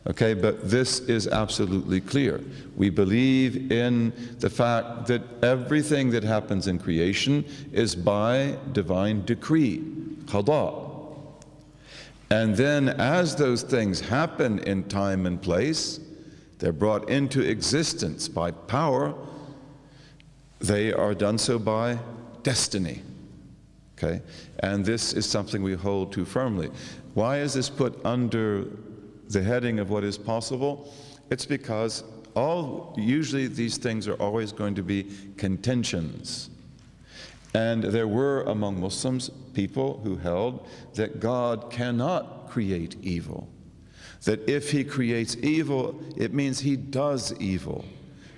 Okay, but this is absolutely clear. We believe in the fact that everything that happens in creation is by divine decree, qada. And then as those things happen in time and place, they're brought into existence by power, they are done so by destiny. Okay? And this is something we hold to firmly. Why is this put under the heading of what is possible? It's because usually these things are always going to be contentions. And there were among Muslims people who held that God cannot create evil. That if he creates evil, it means he does evil.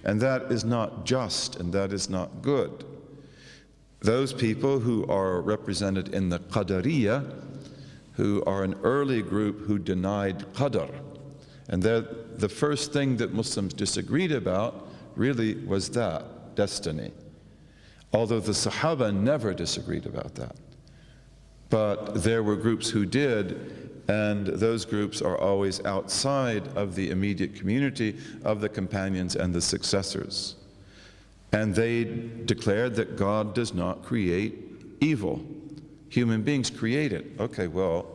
And that is not just, and that is not good. Those people who are represented in the Qadariyah, who are an early group who denied qadr. And the first thing that Muslims disagreed about really was that, destiny. Although the Sahaba never disagreed about that. But there were groups who did, and those groups are always outside of the immediate community of the companions and the successors. And they declared that God does not create evil. Human beings create it. Okay, well,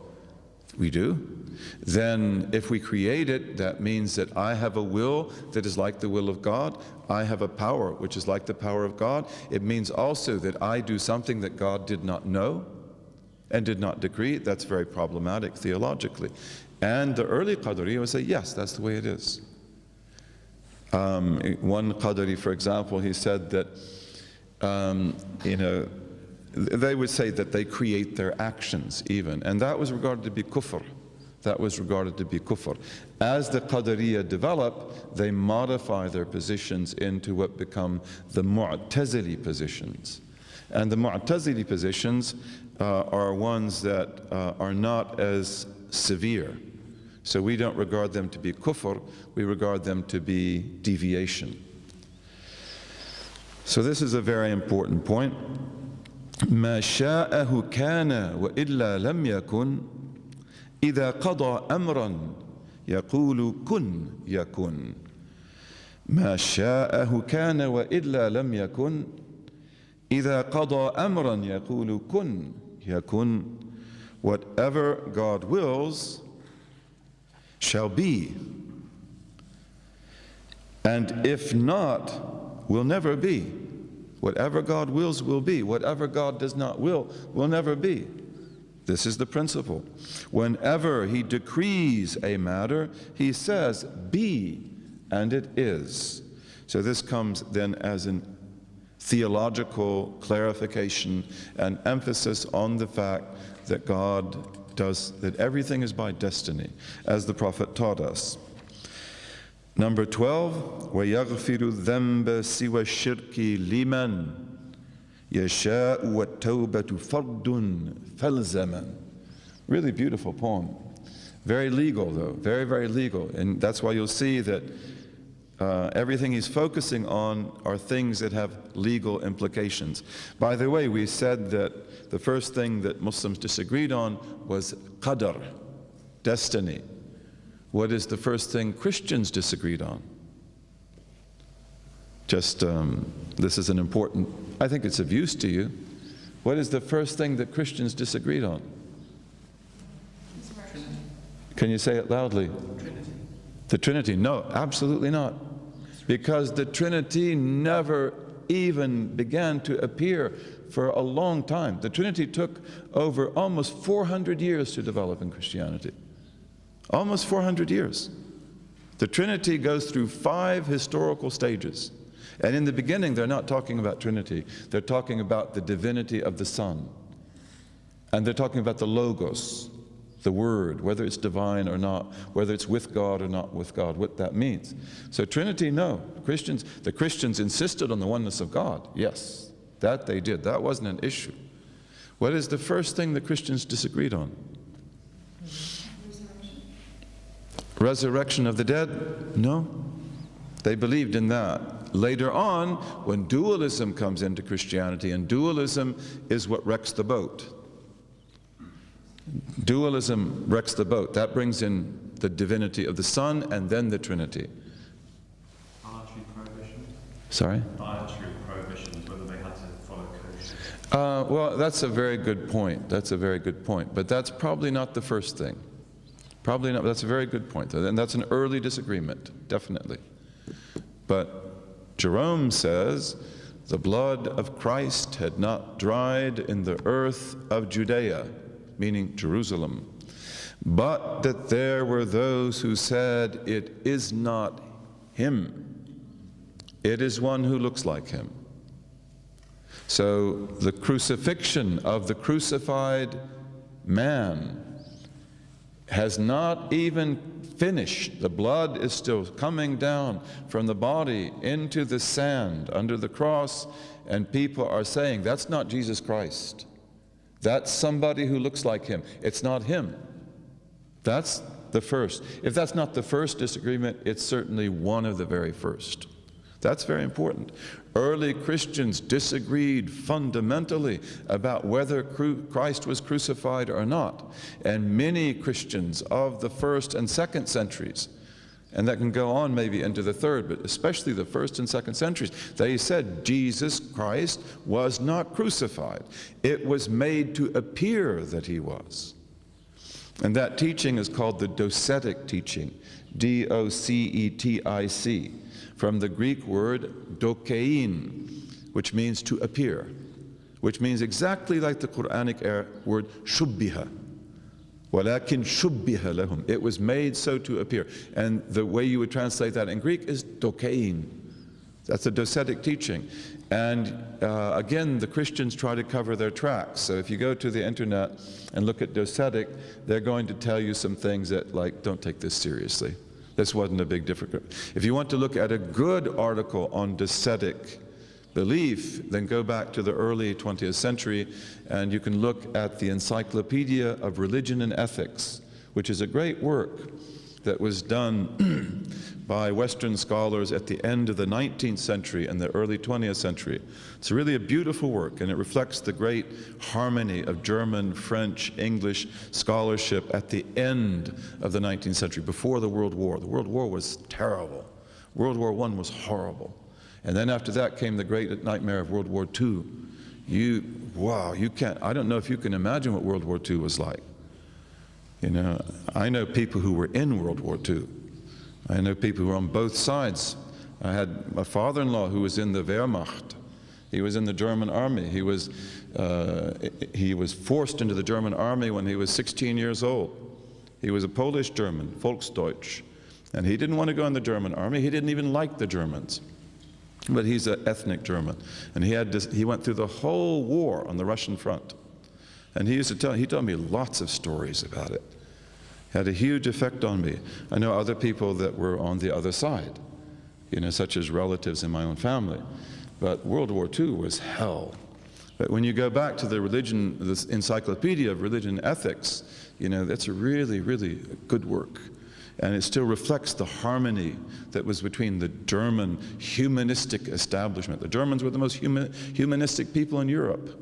we do. Then if we create it, that means that I have a will that is like the will of God. I have a power which is like the power of God. It means also that I do something that God did not know and did not decree. That's very problematic theologically. And the early Qadariyya would say, yes, that's the way it is. One Qadari, for example, he said that, they would say that they create their actions even, and that was regarded to be kufr. That was regarded to be kufr. As the Qadariyya develop, they modify their positions into what become the Mu'tazili positions. And the Mu'tazili positions are ones that are not as severe. So we don't regard them to be kufr, we regard them to be deviation. So this is a very important point. ما شاءه كان وإلا لم يكن إذا قضى أمرا يقول كن يكن. ما شاءه كان وإلا لم يكن إذا قضى أمرا يقول كن يكن. Whatever God wills shall be, and if not, will never be. Whatever God wills will be. Whatever God does not will never be. This is the principle. Whenever he decrees a matter, he says, be, and it is. So this comes then as an theological clarification and emphasis on the fact that God does, that everything is by destiny, as the Prophet taught us. Number 12, وَيَغْفِرُ الذَّنْبَ سِوَى الشِّرْكِ لِمَنْ يَشَاءُ وَالتَّوْبَةُ فَرْدٌ فَالْزَمًا. Really beautiful poem. Very legal though, very, very legal. And that's why you'll see that everything he's focusing on are things that have legal implications. By the way, we said that the first thing that Muslims disagreed on was qadr, destiny. What is the first thing Christians disagreed on? Just, this is an important, I think it's of use to you. What is the first thing that Christians disagreed on? Can you say it loudly? Trinity. The Trinity? No, absolutely not. Because the Trinity never even began to appear for a long time. The Trinity took over almost 400 years to develop in Christianity. Almost 400 years. The Trinity goes through 5 historical stages. And in the beginning, they're not talking about Trinity. They're talking about the divinity of the Son. And they're talking about the Logos, the Word, whether it's divine or not, whether it's with God or not with God, what that means. So Trinity, no. The Christians insisted on the oneness of God. Yes, that they did. That wasn't an issue. What is the first thing the Christians disagreed on? Resurrection of the dead? No. They believed in that. Later on, when dualism comes into Christianity, and dualism is what wrecks the boat. Dualism wrecks the boat. That brings in the divinity of the Son and then the Trinity. Dietary prohibition? Sorry? Dietary prohibitions, whether they had to follow kosher. Well, that's a very good point. That's a very good point. But that's probably not the first thing. Probably not. That's a very good point. And that's an early disagreement, definitely. But Jerome says the blood of Christ had not dried in the earth of Judea, meaning Jerusalem, but that there were those who said, it is not him, it is one who looks like him. So the crucifixion of the crucified man has not even finished. The blood is still coming down from the body into the sand under the cross, and people are saying, that's not Jesus Christ. That's somebody who looks like him. It's not him. That's the first. If that's not the first disagreement, it's certainly one of the very first. That's very important. Early Christians disagreed fundamentally about whether Christ was crucified or not. And many Christians of the first and second centuries, and that can go on maybe into the third, but especially the first and second centuries, they said Jesus Christ was not crucified. It was made to appear that he was. And that teaching is called the docetic teaching, D-O-C-E-T-I-C, from the Greek word dokein, which means to appear, which means exactly like the Quranic word shubbiha. وَلَكِنْ شُبِّهَ لَهُمْ. It was made so to appear. And the way you would translate that in Greek is dokein. That's a docetic teaching. And again, the Christians try to cover their tracks. So if you go to the internet and look at docetic, they're going to tell you some things that, like, don't take this seriously. This wasn't a big difference. If you want to look at a good article on docetic belief, then go back to the early 20th century and you can look at the Encyclopedia of Religion and Ethics, which is a great work that was done by Western scholars at the end of the 19th century and the early 20th century. It's really a beautiful work, and it reflects the great harmony of German, French, English scholarship at the end of the 19th century, before the World War. The World War was terrible. World War I was horrible. And then after that came the great nightmare of World War II. I don't know if you can imagine what World War II was like. You know, I know people who were in World War II. I know people who were on both sides. I had a father-in-law who was in the Wehrmacht. He was in the German army. He was forced into the German army when he was 16 years old. He was a Polish German, Volksdeutsch. And he didn't want to go in the German army. He didn't even like the Germans. But he's an ethnic German. And he went through the whole war on the Russian front. And he told me lots of stories about it. Had a huge effect on me. I know other people that were on the other side, you know, such as relatives in my own family. But World War II was hell. But when you go back to this Encyclopedia of Religion and Ethics, you know, that's a really, really good work. And it still reflects the harmony that was between the German humanistic establishment. The Germans were the most humanistic people in Europe.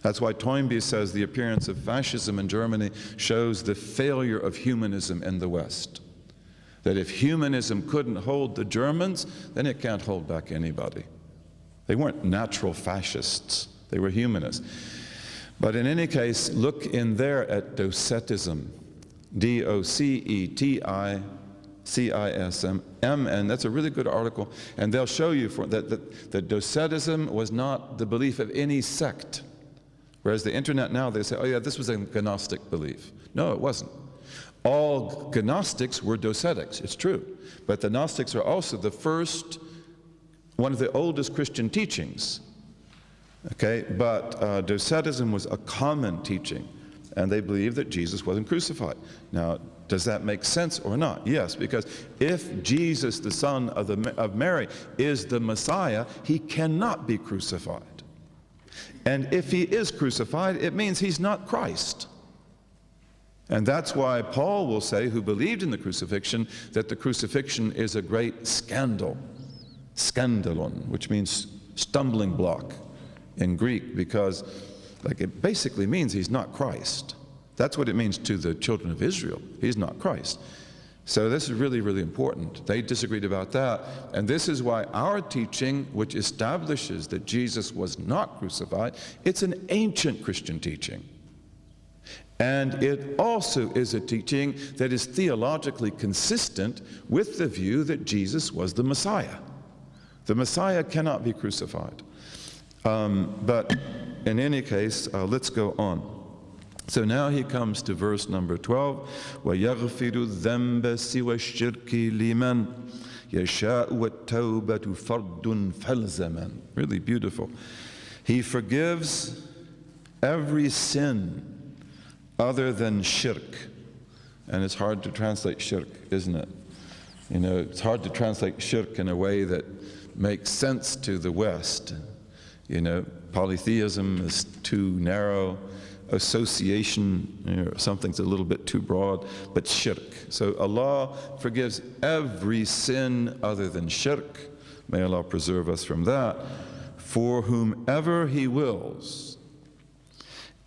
That's why Toynbee says the appearance of fascism in Germany shows the failure of humanism in the West. That if humanism couldn't hold the Germans, then it can't hold back anybody. They weren't natural fascists, they were humanists. But in any case, look in there at docetism, D-O-C-E-T-I-C-I-S-M, and that's a really good article, and they'll show you that docetism was not the belief of any sect. Whereas the internet now, they say, oh yeah, this was a Gnostic belief. No, it wasn't. All Gnostics were docetics, it's true. But the Gnostics are also one of the oldest Christian teachings. Okay, but docetism was a common teaching, and they believed that Jesus wasn't crucified. Now, does that make sense or not? Yes, because if Jesus, the son of Mary, is the Messiah, he cannot be crucified. And if he is crucified, it means he's not Christ. And that's why Paul will say, who believed in the crucifixion, that the crucifixion is a great scandal. Scandalon, which means stumbling block in Greek, because it basically means he's not Christ. That's what it means to the children of Israel. He's not Christ. So this is really, really important. They disagreed about that. And this is why our teaching, which establishes that Jesus was not crucified, it's an ancient Christian teaching. And it also is a teaching that is theologically consistent with the view that Jesus was the Messiah. The Messiah cannot be crucified. But in any case, let's go on. So now he comes to verse number 12. وَيَغْفِرُ الذَّنْبَ سِوَى الشِّرْكِ لِمَنْ يَشَاءُ وَالتَّوْبَةُ فَرْدٌ فَالْزَمًا. Really beautiful. He forgives every sin other than shirk. And it's hard to translate shirk, isn't it? You know, it's hard to translate shirk in a way that makes sense to the West. You know, polytheism is too narrow. Association, you know, something's a little bit too broad, but shirk. So Allah forgives every sin other than shirk. May Allah preserve us from that. For whomever He wills.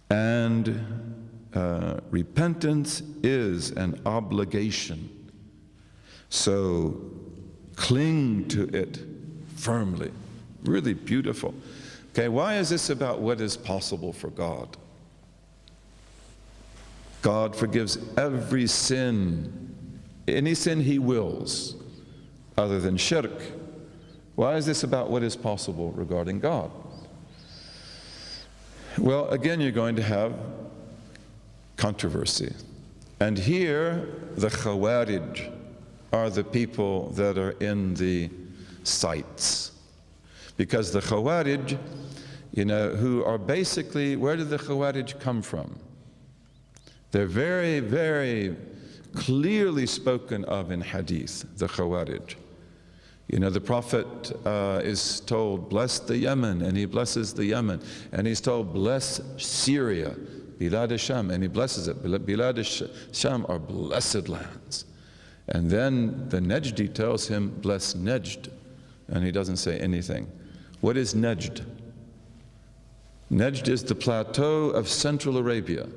And repentance is an obligation. So cling to it firmly. Really beautiful. Okay, why is this about what is possible for God? God forgives every sin, any sin He wills, other than shirk. Why is this about what is possible regarding God? Well, again, you're going to have controversy. And here, the Khawarij are the people that are in the sights. Because the Khawarij, you know, who are basically, where did the Khawarij come from? They're very, very clearly spoken of in hadith, the Khawarij. You know, the Prophet is told, bless the Yemen, and he blesses the Yemen. And he's told, bless Syria, Bilad Sham, and he blesses it. Bilad Sham are blessed lands. And then the Najdi tells him, bless Najd, and he doesn't say anything. What is Najd? Najd is the plateau of Central Arabia.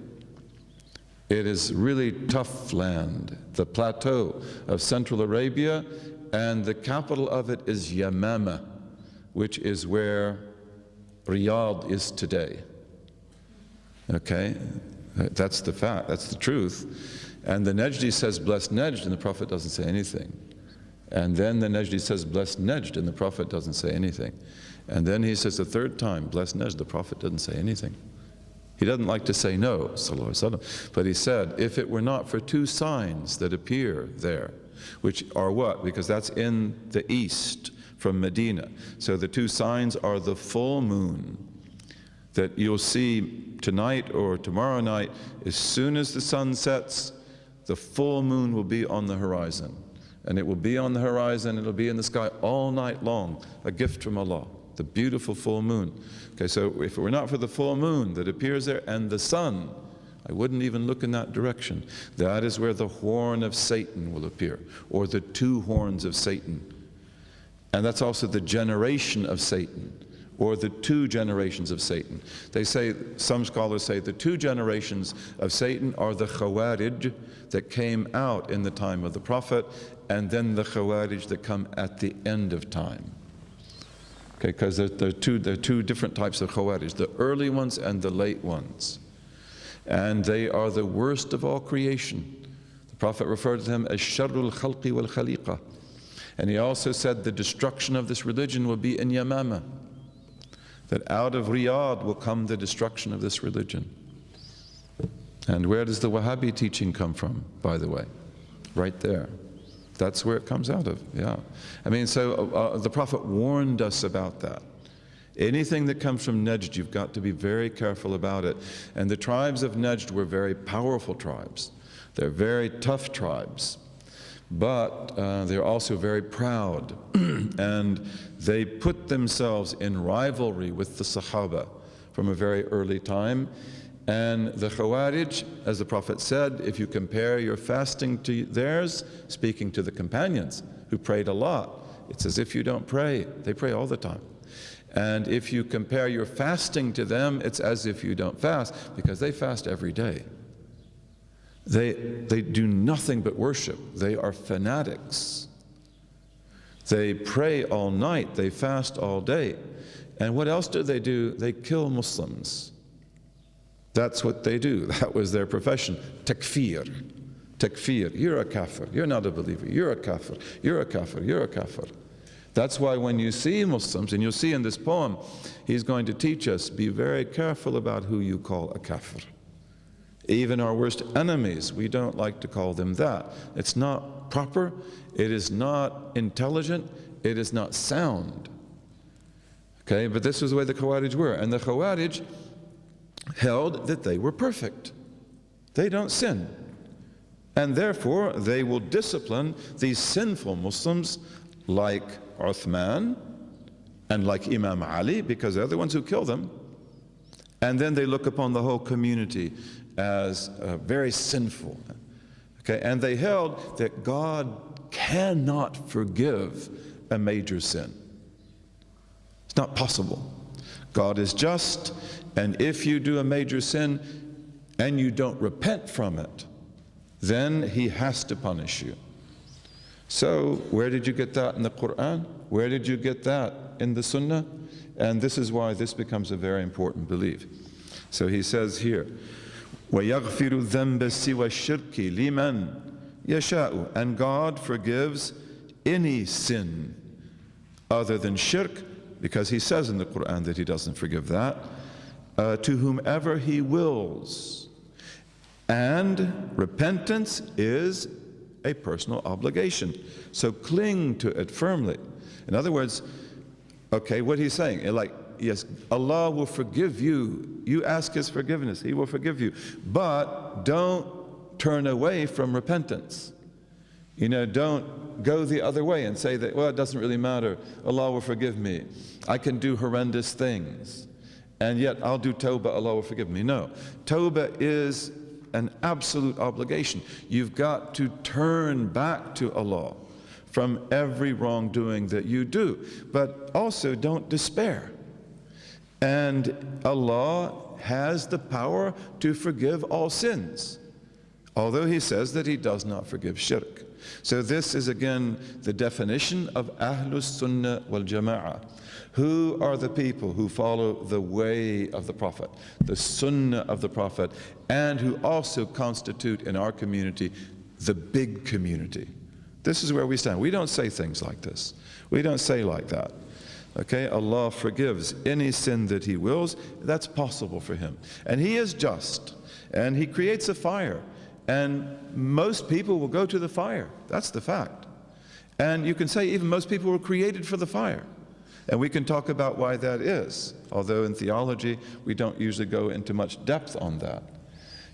It is really tough land, the plateau of Central Arabia, and the capital of it is Yamama, which is where Riyadh is today. Okay, that's the fact, that's the truth. And the Najdi says, bless Najd, and the Prophet doesn't say anything. And then the Najdi says, bless Najd, and the Prophet doesn't say anything. And then he says the third time, bless Najd, the Prophet doesn't say anything. He doesn't like to say no, sallallahu alaihi wasallam. But he said, if it were not for two signs that appear there, which are what? Because that's in the east from Medina. So the two signs are the full moon that you'll see tonight or tomorrow night. As soon as the sun sets, the full moon will be on the horizon. And it will be on the horizon, it'll be in the sky all night long, a gift from Allah, the beautiful full moon. Okay, so if it were not for the full moon that appears there and the sun, I wouldn't even look in that direction. That is where the horn of Satan will appear, or the two horns of Satan. And that's also the generation of Satan, or the two generations of Satan. They say, some scholars say, the two generations of Satan are the Khawarij that came out in the time of the Prophet, and then the Khawarij that come at the end of time. Okay, because there are two different types of Khawarij, the early ones and the late ones. And they are the worst of all creation. The Prophet referred to them as Sharrul Khalqi wal Khaliqa. And he also said the destruction of this religion will be in Yamama. That out of Riyadh will come the destruction of this religion. And where does the Wahhabi teaching come from, by the way? Right there. That's where it comes out of, yeah. I mean, so the Prophet warned us about that. Anything that comes from Najd, you've got to be very careful about it. And the tribes of Najd were very powerful tribes. They're very tough tribes. But they're also very proud. And they put themselves in rivalry with the Sahaba from a very early time. And the Khawarij, as the Prophet said, if you compare your fasting to theirs, speaking to the companions who prayed a lot, it's as if you don't pray. They pray all the time. And if you compare your fasting to them, it's as if you don't fast, because they fast every day. They do nothing but worship. They are fanatics. They pray all night. They fast all day. And what else do? They kill Muslims. That's what they do. That was their profession. Takfir. Takfir. You're a kafir. You're not a believer. You're a kafir. You're a kafir. You're a kafir. That's why when you see Muslims, and you'll see in this poem, he's going to teach us, be very careful about who you call a kafir. Even our worst enemies, we don't like to call them that. It's not proper, it is not intelligent, it is not sound. Okay, but this was the way the Khawarij were. And the Khawarij held that they were perfect. They don't sin. And therefore, they will discipline these sinful Muslims like Uthman and like Imam Ali, because they're the ones who kill them. And then they look upon the whole community as very sinful. Okay, and they held that God cannot forgive a major sin. It's not possible. God is just, and if you do a major sin and you don't repent from it, then he has to punish you. So where did you get that in the Quran? Where did you get that in the Sunnah? And this is why this becomes a very important belief. So he says here, وَيَغْفِرُ الذَّنْبَ سِوَى الشِّرْكِ لِمَنْ يَشَاءُ. And God forgives any sin other than shirk, because he says in the Quran that he doesn't forgive that, to whomever he wills. And repentance is a personal obligation. So cling to it firmly. In other words, okay, what he's saying, like, yes, Allah will forgive you. You ask his forgiveness, he will forgive you. But don't turn away from repentance. You know, don't go the other way and say that, well, it doesn't really matter. Allah will forgive me. I can do horrendous things, and yet I'll do tawbah, Allah will forgive me. No, tawbah is an absolute obligation. You've got to turn back to Allah from every wrongdoing that you do. But also don't despair. And Allah has the power to forgive all sins, although he says that he does not forgive shirk. So this is again the definition of Ahlus Sunnah wal Jama'ah. Who are the people who follow the way of the Prophet, the Sunnah of the Prophet, and who also constitute in our community the big community? This is where we stand. We don't say things like this. We don't say like that. Okay, Allah forgives any sin that he wills. That's possible for him. And he is just. And he creates a fire. And most people will go to the fire. That's the fact. And you can say even most people were created for the fire. And we can talk about why that is. Although in theology, we don't usually go into much depth on that.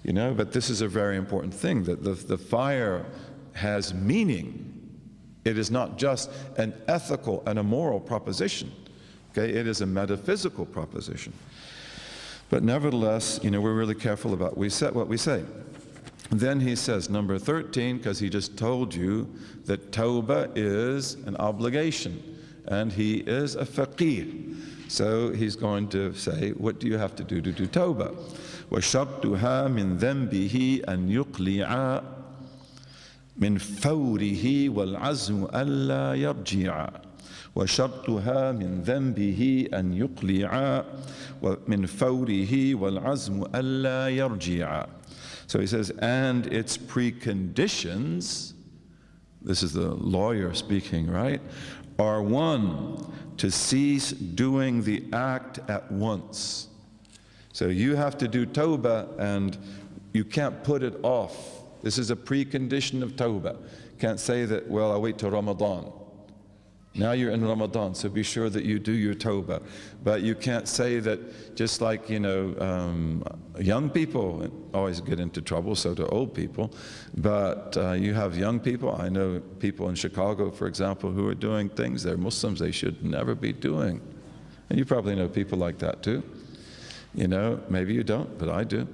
You know, but this is a very important thing, that the fire has meaning. It is not just an ethical and a moral proposition. Okay, it is a metaphysical proposition. But nevertheless, you know, we're really careful about what we say. Then he says, number 13, because he just told you that tawbah is an obligation, and he is a faqih. So he's going to say, what do you have to do tawbah? وَشَرْطُهَا مِنْ ذَنْبِهِ أَنْ يُقْلِعَ مِنْ فَوْرِهِ وَالْعَزْمُ أَلَّا يَرْجِعَ وَشَرْطُهَا مِنْ ذَنْبِهِ أَنْ يُقْلِعَ مِنْ فَوْرِهِ وَالْعَزْمُ أَلَّا يَرْجِعَ. So he says, and its preconditions, this is the lawyer speaking, right, are one, to cease doing the act at once. So you have to do tawbah, and you can't put it off. This is a precondition of tawbah. Can't say that, well, I'll wait till Ramadan. Now you're in Ramadan, so be sure that you do your tawbah. But you can't say that, just like, you know, young people always get into trouble, so do old people. But you have young people. I know people in Chicago, for example, who are doing things they're Muslims they should never be doing. And you probably know people like that too. You know, maybe you don't, but I do.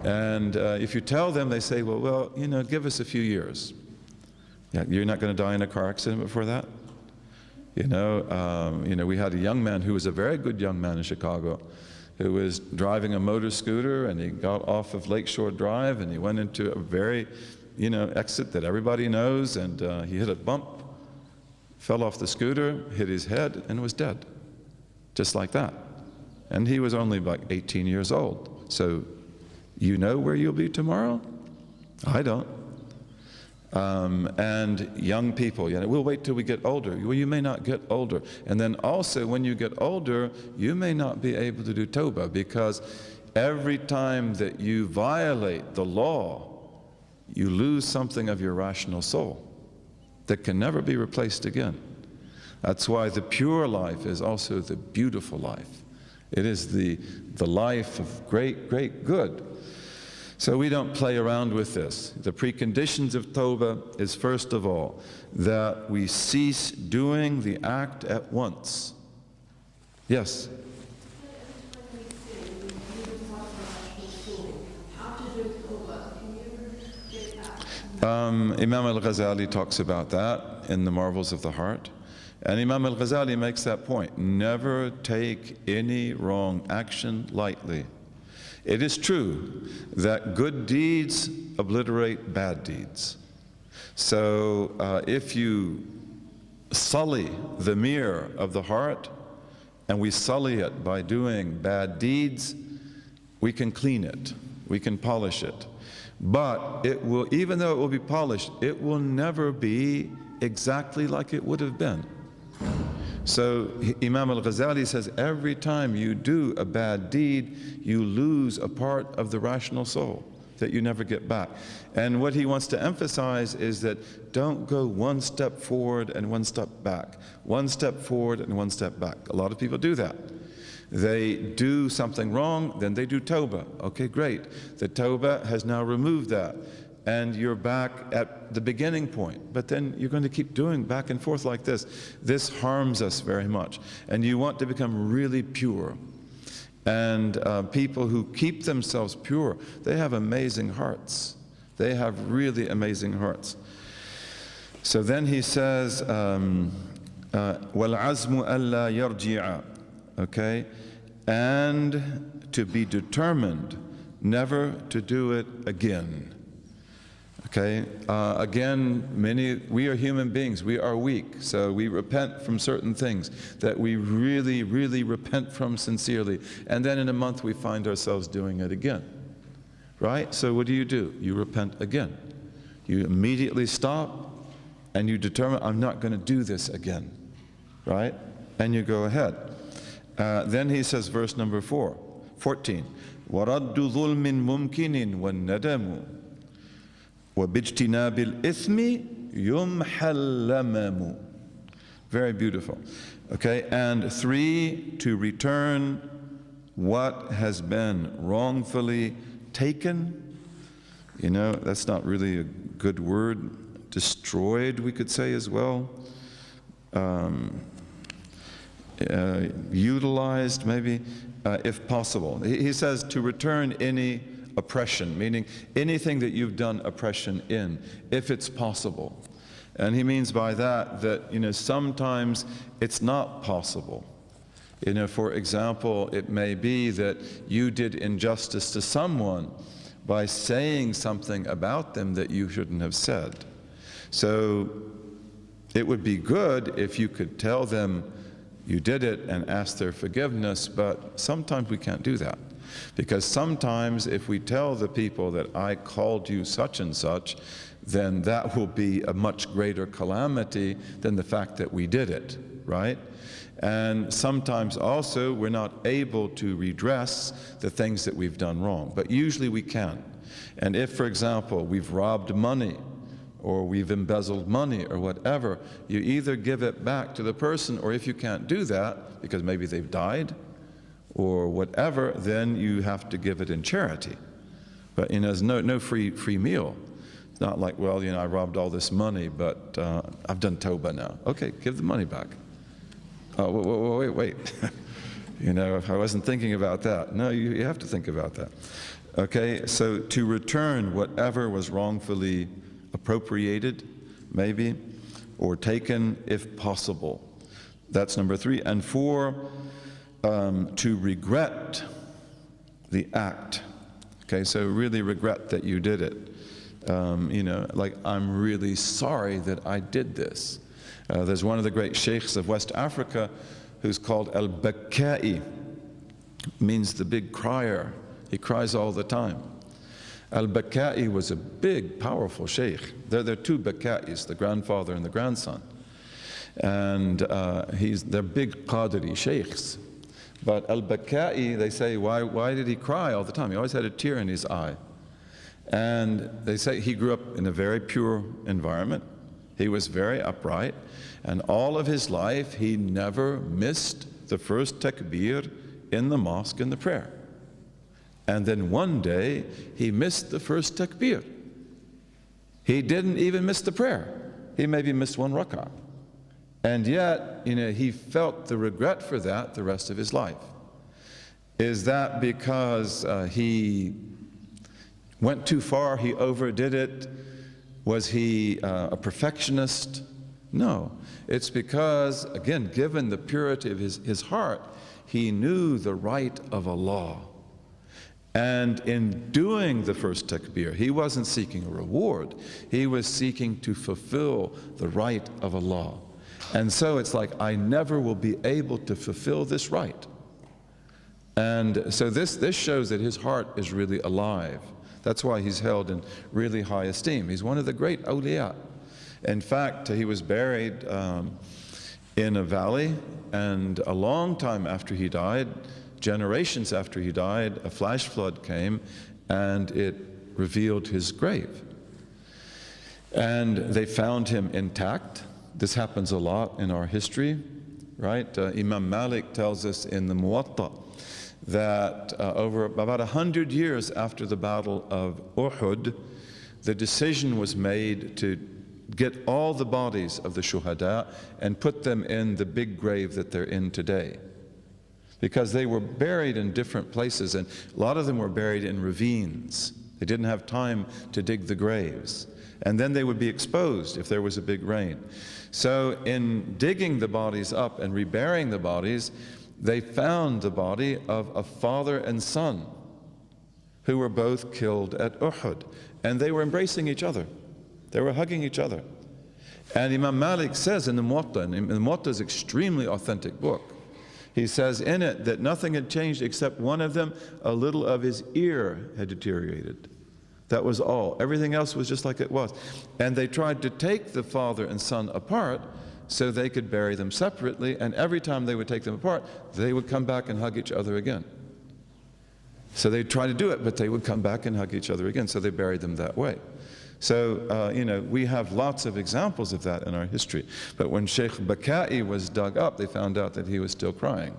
And if you tell them, they say, well, you know, give us a few years. Yeah, you're not going to die in a car accident before that? You know, we had a young man who was a very good young man in Chicago who was driving a motor scooter, and he got off of Lakeshore Drive, and he went into a very, you know, exit that everybody knows, and he hit a bump, fell off the scooter, hit his head, and was dead. Just like that. And he was only like 18 years old. So you know where you'll be tomorrow? I don't. And young people, we'll wait till we get older. Well, you may not get older. And then also, when you get older, you may not be able to do tawbah, because every time that you violate the law, you lose something of your rational soul that can never be replaced again. That's why the pure life is also the beautiful life. It is the life of great, great good. So we don't play around with this. The preconditions of tawbah is, first of all, that we cease doing the act at once. Yes? Imam al-Ghazali talks about that in The Marvels of the Heart. And Imam al-Ghazali makes that point. Never take any wrong action lightly. It is true that good deeds obliterate bad deeds. So if you sully the mirror of the heart, and we sully it by doing bad deeds, we can clean it, we can polish it. But it will, even though it will be polished, it will never be exactly like it would have been. So Imam al-Ghazali says every time you do a bad deed, you lose a part of the rational soul that you never get back. And what he wants to emphasize is that don't go one step forward and one step back. One step forward and one step back. A lot of people do that. They do something wrong, then they do tawbah. Okay, great. The tawbah has now removed that. And you're back at the beginning point. But then you're going to keep doing back and forth like this. This harms us very much. And you want to become really pure. And people who keep themselves pure, they have amazing hearts. They have really amazing hearts. So then he says, وَالْعَزْمُ أَلَّا يَرْجِعَ. Okay? And to be determined never to do it again. Okay, again, we are human beings, we are weak, so we repent from certain things that we really, really repent from sincerely, and then in a month we find ourselves doing it again, right? So what do? You repent again. You immediately stop, and you determine, I'm not going to do this again, right? And you go ahead. Then he says, verse number 14, وَرَدُّ ظُلْمٍ مُمْكِنٍ وَالنَّدَمُ وَبِاجْتِنَابِ الْإِثْمِ يُمْحَى اللَّمَمُ. Very beautiful. Okay, and 3, to return what has been wrongfully taken. You know, that's not really a good word. Destroyed, we could say as well. Utilized, maybe, if possible. He says to return any oppression, meaning anything that you've done oppression in, if it's possible. And he means by that, sometimes it's not possible. For example, it may be that you did injustice to someone by saying something about them that you shouldn't have said. So it would be good if you could tell them you did it and ask their forgiveness, but sometimes we can't do that. Because sometimes if we tell the people that I called you such and such, then that will be a much greater calamity than the fact that we did it, right? And sometimes also we're not able to redress the things that we've done wrong, but usually we can. And if, for example, we've robbed money, or we've embezzled money, or whatever, you either give it back to the person, or if you can't do that, because maybe they've died, or whatever, then you have to give it in charity. But there's no free meal. It's not like, well, I robbed all this money, but I've done tawbah now. Okay, give the money back. Oh, wait. I wasn't thinking about that. No, you have to think about that. Okay, so to return whatever was wrongfully appropriated, maybe, or taken if possible. That's number 3. And 4, to regret the act. Okay, so really regret that you did it. Like, I'm really sorry that I did this. There's one of the great sheikhs of West Africa who's called Al-Bakka'i, means the big crier. He cries all the time. Al-Bakka'i was a big, powerful sheikh. There are two Bakka'is, the grandfather and the grandson. And they're big Qadri sheikhs. But Al-Bakka'i, they say, why did he cry all the time? He always had a tear in his eye. And they say he grew up in a very pure environment. He was very upright. And all of his life, he never missed the first takbir in the mosque in the prayer. And then one day, he missed the first takbir. He didn't even miss the prayer. He maybe missed one rak'ah. And yet, he felt the regret for that the rest of his life. Is that because he went too far, he overdid it? Was he a perfectionist? No. It's because, again, given the purity of his heart, he knew the right of Allah. And in doing the first takbir, he wasn't seeking a reward. He was seeking to fulfill the right of Allah. And so it's like, I never will be able to fulfill this right. And so this shows that his heart is really alive. That's why he's held in really high esteem. He's one of the great awliya. In fact, he was buried in a valley, and a long time after he died, generations after he died, a flash flood came and it revealed his grave. And they found him intact. This happens a lot in our history, right? Imam Malik tells us in the Muwatta that over about 100 years after the Battle of Uhud, the decision was made to get all the bodies of the shuhada and put them in the big grave that they're in today. Because they were buried in different places, and a lot of them were buried in ravines. They didn't have time to dig the graves. And then they would be exposed if there was a big rain. So in digging the bodies up and reburying the bodies, they found the body of a father and son who were both killed at Uhud. And they were embracing each other. They were hugging each other. And Imam Malik says in the Muwatta, and the Muwatta is an extremely authentic book, he says in it that nothing had changed except one of them, a little of his ear had deteriorated. That was all. Everything else was just like it was. And they tried to take the father and son apart so they could bury them separately, and every time they would take them apart, they would come back and hug each other again. So they'd try to do it, but they would come back and hug each other again, so they buried them that way. So, we have lots of examples of that in our history. But when Sheikh Bakka'i was dug up, they found out that he was still crying.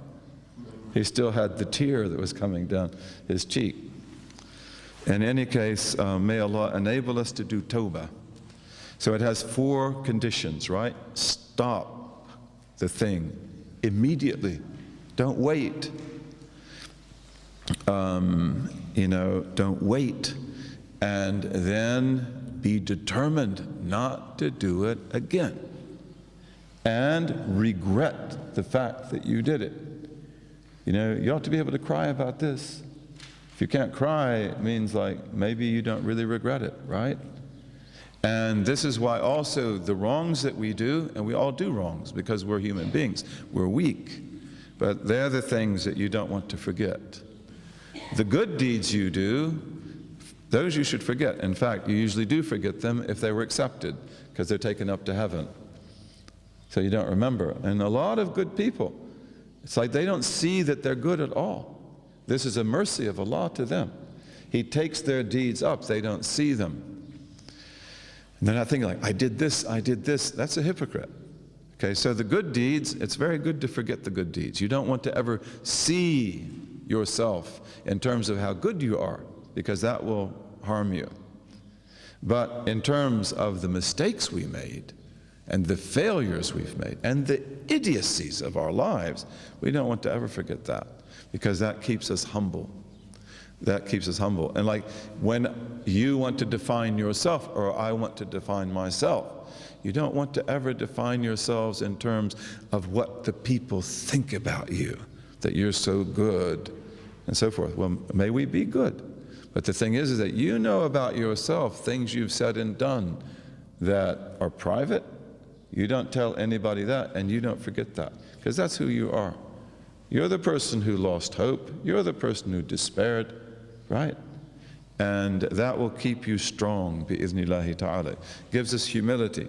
He still had the tear that was coming down his cheek. In any case, may Allah enable us to do tawbah. So it has 4 conditions, right? Stop the thing immediately. Don't wait. Don't wait. And then be determined not to do it again. And regret the fact that you did it. You ought to be able to cry about this. If you can't cry, it means like maybe you don't really regret it, right? And this is why also the wrongs that we do, and we all do wrongs because we're human beings, we're weak, but they're the things that you don't want to forget. The good deeds you do, those you should forget. In fact, you usually do forget them if they were accepted, because they're taken up to heaven. So you don't remember. And a lot of good people, it's like they don't see that they're good at all. This is a mercy of Allah to them. He takes their deeds up, they don't see them. And they're not thinking like, I did this. That's a hypocrite. Okay, so the good deeds, it's very good to forget the good deeds. You don't want to ever see yourself in terms of how good you are, because that will harm you. But in terms of the mistakes we made, and the failures we've made, and the idiocies of our lives, we don't want to ever forget that, because that keeps us humble. That keeps us humble. And like when you want to define yourself, or I want to define myself, you don't want to ever define yourselves in terms of what the people think about you, that you're so good, and so forth. Well, may we be good. But the thing is that you know about yourself things you've said and done that are private. You don't tell anybody that, and you don't forget that, because that's who you are. You're the person who lost hope. You're the person who despaired, right? And that will keep you strong, bi'iznillahi ta'ala. Gives us humility.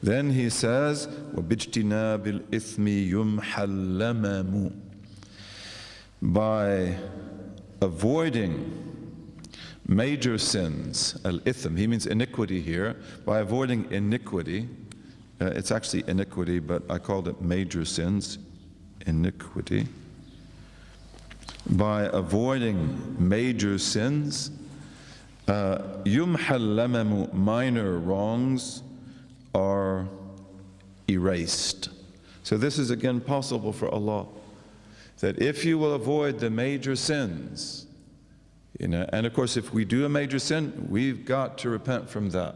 Then he says, وَبِاجْتِنَابِ الْإِثْمِ يُمْحَلَّمَمُ. By avoiding major sins, al-ithm, he means iniquity here. By avoiding iniquity, it's actually iniquity, but I called it major sins, iniquity. By avoiding major sins, yumhallamamu, minor wrongs are erased. So this is again possible for Allah, that if you will avoid the major sins, and of course if we do a major sin, we've got to repent from that,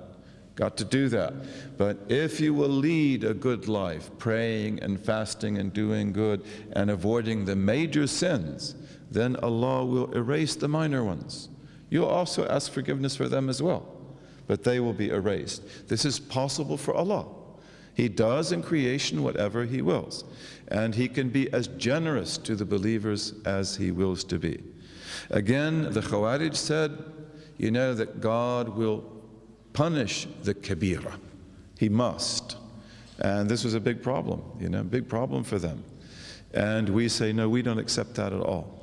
got to do that. But if you will lead a good life, praying and fasting and doing good and avoiding the major sins, then Allah will erase the minor ones. You'll also ask forgiveness for them as well, but they will be erased. This is possible for Allah. He does in creation whatever He wills, and He can be as generous to the believers as He wills to be. Again, the Khawarij said, that God will punish the kabira. He must. And this was a big problem, big problem for them. And we say, no, we don't accept that at all.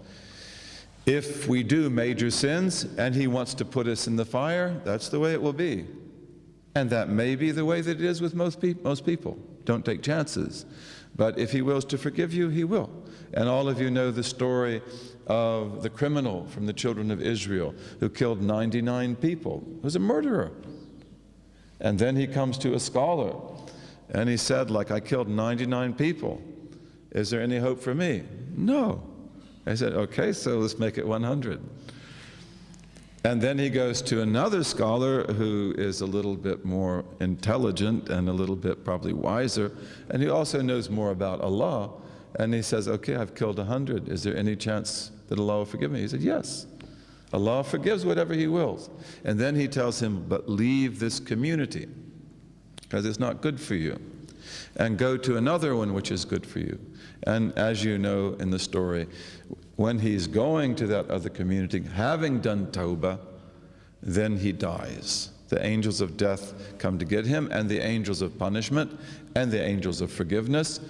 If we do major sins and He wants to put us in the fire, that's the way it will be. And that may be the way that it is with most people. Don't take chances. But if He wills to forgive you, He will. And all of you know the story of the criminal from the children of Israel who killed 99 people. He was a murderer. And then he comes to a scholar and he said, I killed 99 people. Is there any hope for me? No. I said, okay, so let's make it 100. And then he goes to another scholar who is a little bit more intelligent and a little bit probably wiser, and he also knows more about Allah. And he says, okay, I've killed 100. Is there any chance that Allah will forgive me? He said, yes. Allah forgives whatever He wills. And then he tells him, but leave this community, because it's not good for you. And go to another one which is good for you. And as you know in the story, when he's going to that other community, having done tawbah, then he dies. The angels of death come to get him, and the angels of punishment and the angels of forgiveness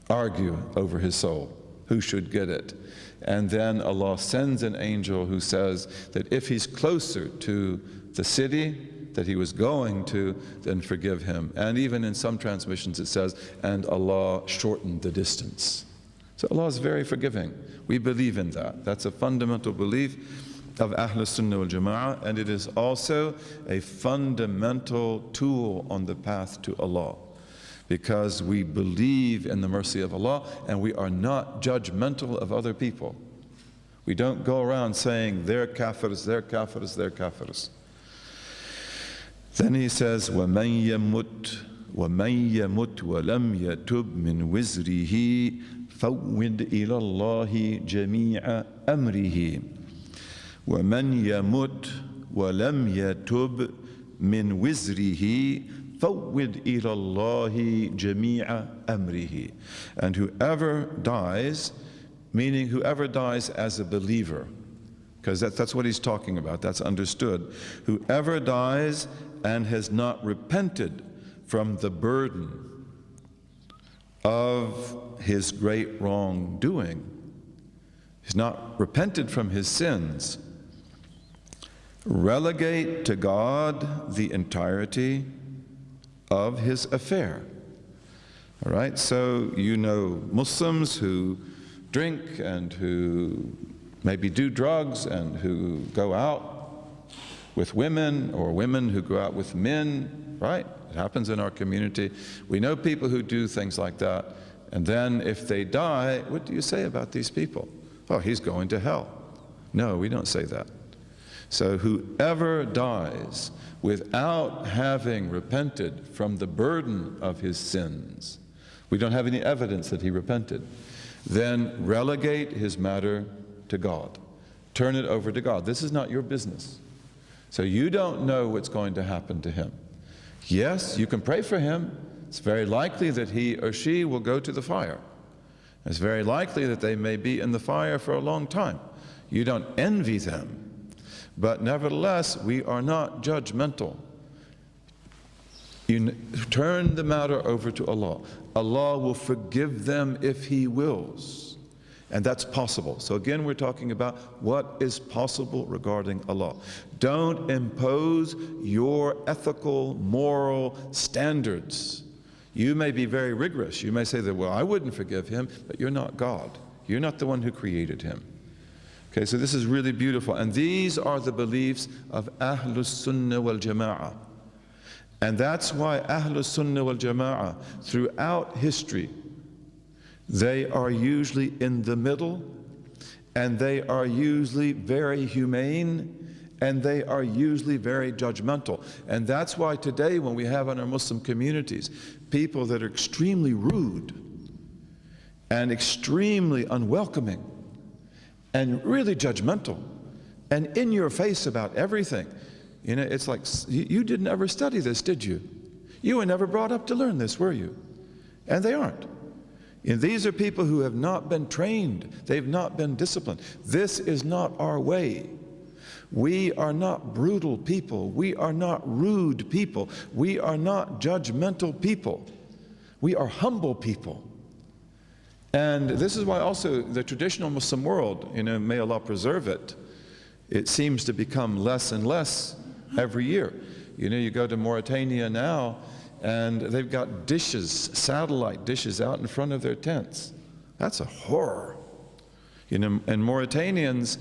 argue over his soul, who should get it. And then Allah sends an angel who says that if he's closer to the city that he was going to, then forgive him. And even in some transmissions it says, and Allah shortened the distance. So Allah is very forgiving. We believe in that. That's a fundamental belief of Ahlus Sunnah wal Jama'ah, and it is also a fundamental tool on the path to Allah, because we believe in the mercy of Allah and we are not judgmental of other people. We don't go around saying they're kafirs, they're kafirs, they're kafirs. Then he says, وَمَنْ يَمُتْ وَلَمْ يَتُبْ مِنْ وِزْرِهِ فَوِّدْ إِلَى اللَّهِ جَمِيعَ أَمْرِهِ. وَمَنْ يَمُتْ وَلَمْ يَتُبْ مِنْ وِزْرِهِ فَوِّدْ إِلَى اللَّهِ جَمِيعَ أَمْرِهِ. And whoever dies, meaning whoever dies as a believer, because that's what he's talking about, that's understood. Whoever dies and has not repented from the burden of his great wrongdoing, he's not repented from his sins, relegate to God the entirety of his affair. All right, so Muslims who drink and who maybe do drugs and who go out with women, or women who go out with men, right? It happens in our community. We know people who do things like that, and then if they die, what do you say about these people? Oh, he's going to hell. No, we don't say that. So whoever dies without having repented from the burden of his sins, we don't have any evidence that he repented, then relegate his matter to God. Turn it over to God. This is not your business. So you don't know what's going to happen to him. Yes, you can pray for him. It's very likely that he or she will go to the fire. It's very likely that they may be in the fire for a long time. You don't envy them. But nevertheless, we are not judgmental. You turn the matter over to Allah. Allah will forgive them if He wills. And that's possible. So again, we're talking about what is possible regarding Allah. Don't impose your ethical, moral standards. You may be very rigorous. You may say that, well, I wouldn't forgive him, but you're not God. You're not the one who created him. Okay, so this is really beautiful. And these are the beliefs of Ahlus Sunnah wal Jama'ah. And that's why Ahlus Sunnah wal Jama'ah, throughout history, they are usually in the middle, and they are usually very humane, and they are usually very judgmental. And that's why today, when we have in our Muslim communities people that are extremely rude and extremely unwelcoming and really judgmental and in your face about everything, you know, it's like, you didn't ever study this, did you? You were never brought up to learn this, were you? And they aren't. And these are people who have not been trained. They've not been disciplined. This is not our way. We are not brutal people. We are not rude people. We are not judgmental people. We are humble people. And this is why also the traditional Muslim world, you know, may Allah preserve it, it seems to become less and less every year. You know, you go to Mauritania now, and they've got dishes, satellite dishes out in front of their tents. That's a horror. You know, and Mauritanians,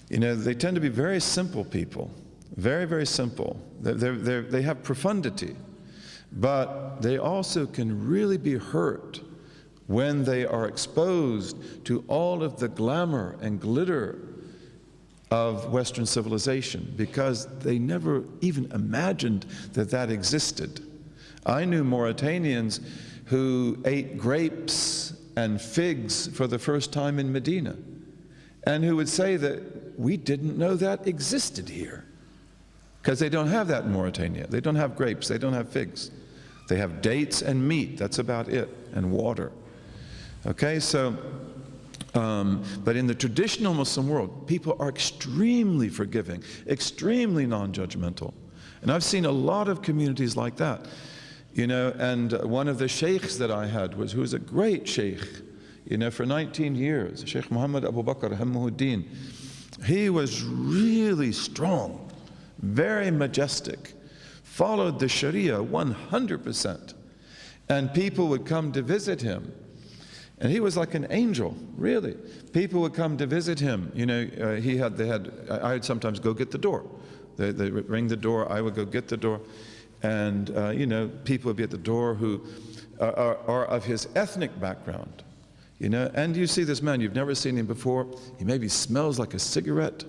you know, they tend to be very simple people, very, very simple. They have profundity, but they also can really be hurt when they are exposed to all of the glamour and glitter of Western civilization, because they never even imagined that that existed. I knew Mauritanians who ate grapes and figs for the first time in Medina, and who would say that we didn't know that existed here, because they don't have that in Mauritania. They don't have grapes, they don't have figs. They have dates and meat, that's about it, and water. Okay, so, but in the traditional Muslim world, people are extremely forgiving, extremely non-judgmental. And I've seen a lot of communities like that. You know, and one of the sheikhs that I had who was a great sheikh, you know, for 19 years, Sheikh Muhammad Abu Bakr Hammuddin. He was really strong, very majestic, followed the Sharia 100%. And people would come to visit him. And he was like an angel, really. People would come to visit him. You know, I would sometimes go get the door. They would ring the door, I would go get the door. And, you know, people would be at the door who are of his ethnic background, you know. And you see this man, you've never seen him before. He maybe smells like a cigarette.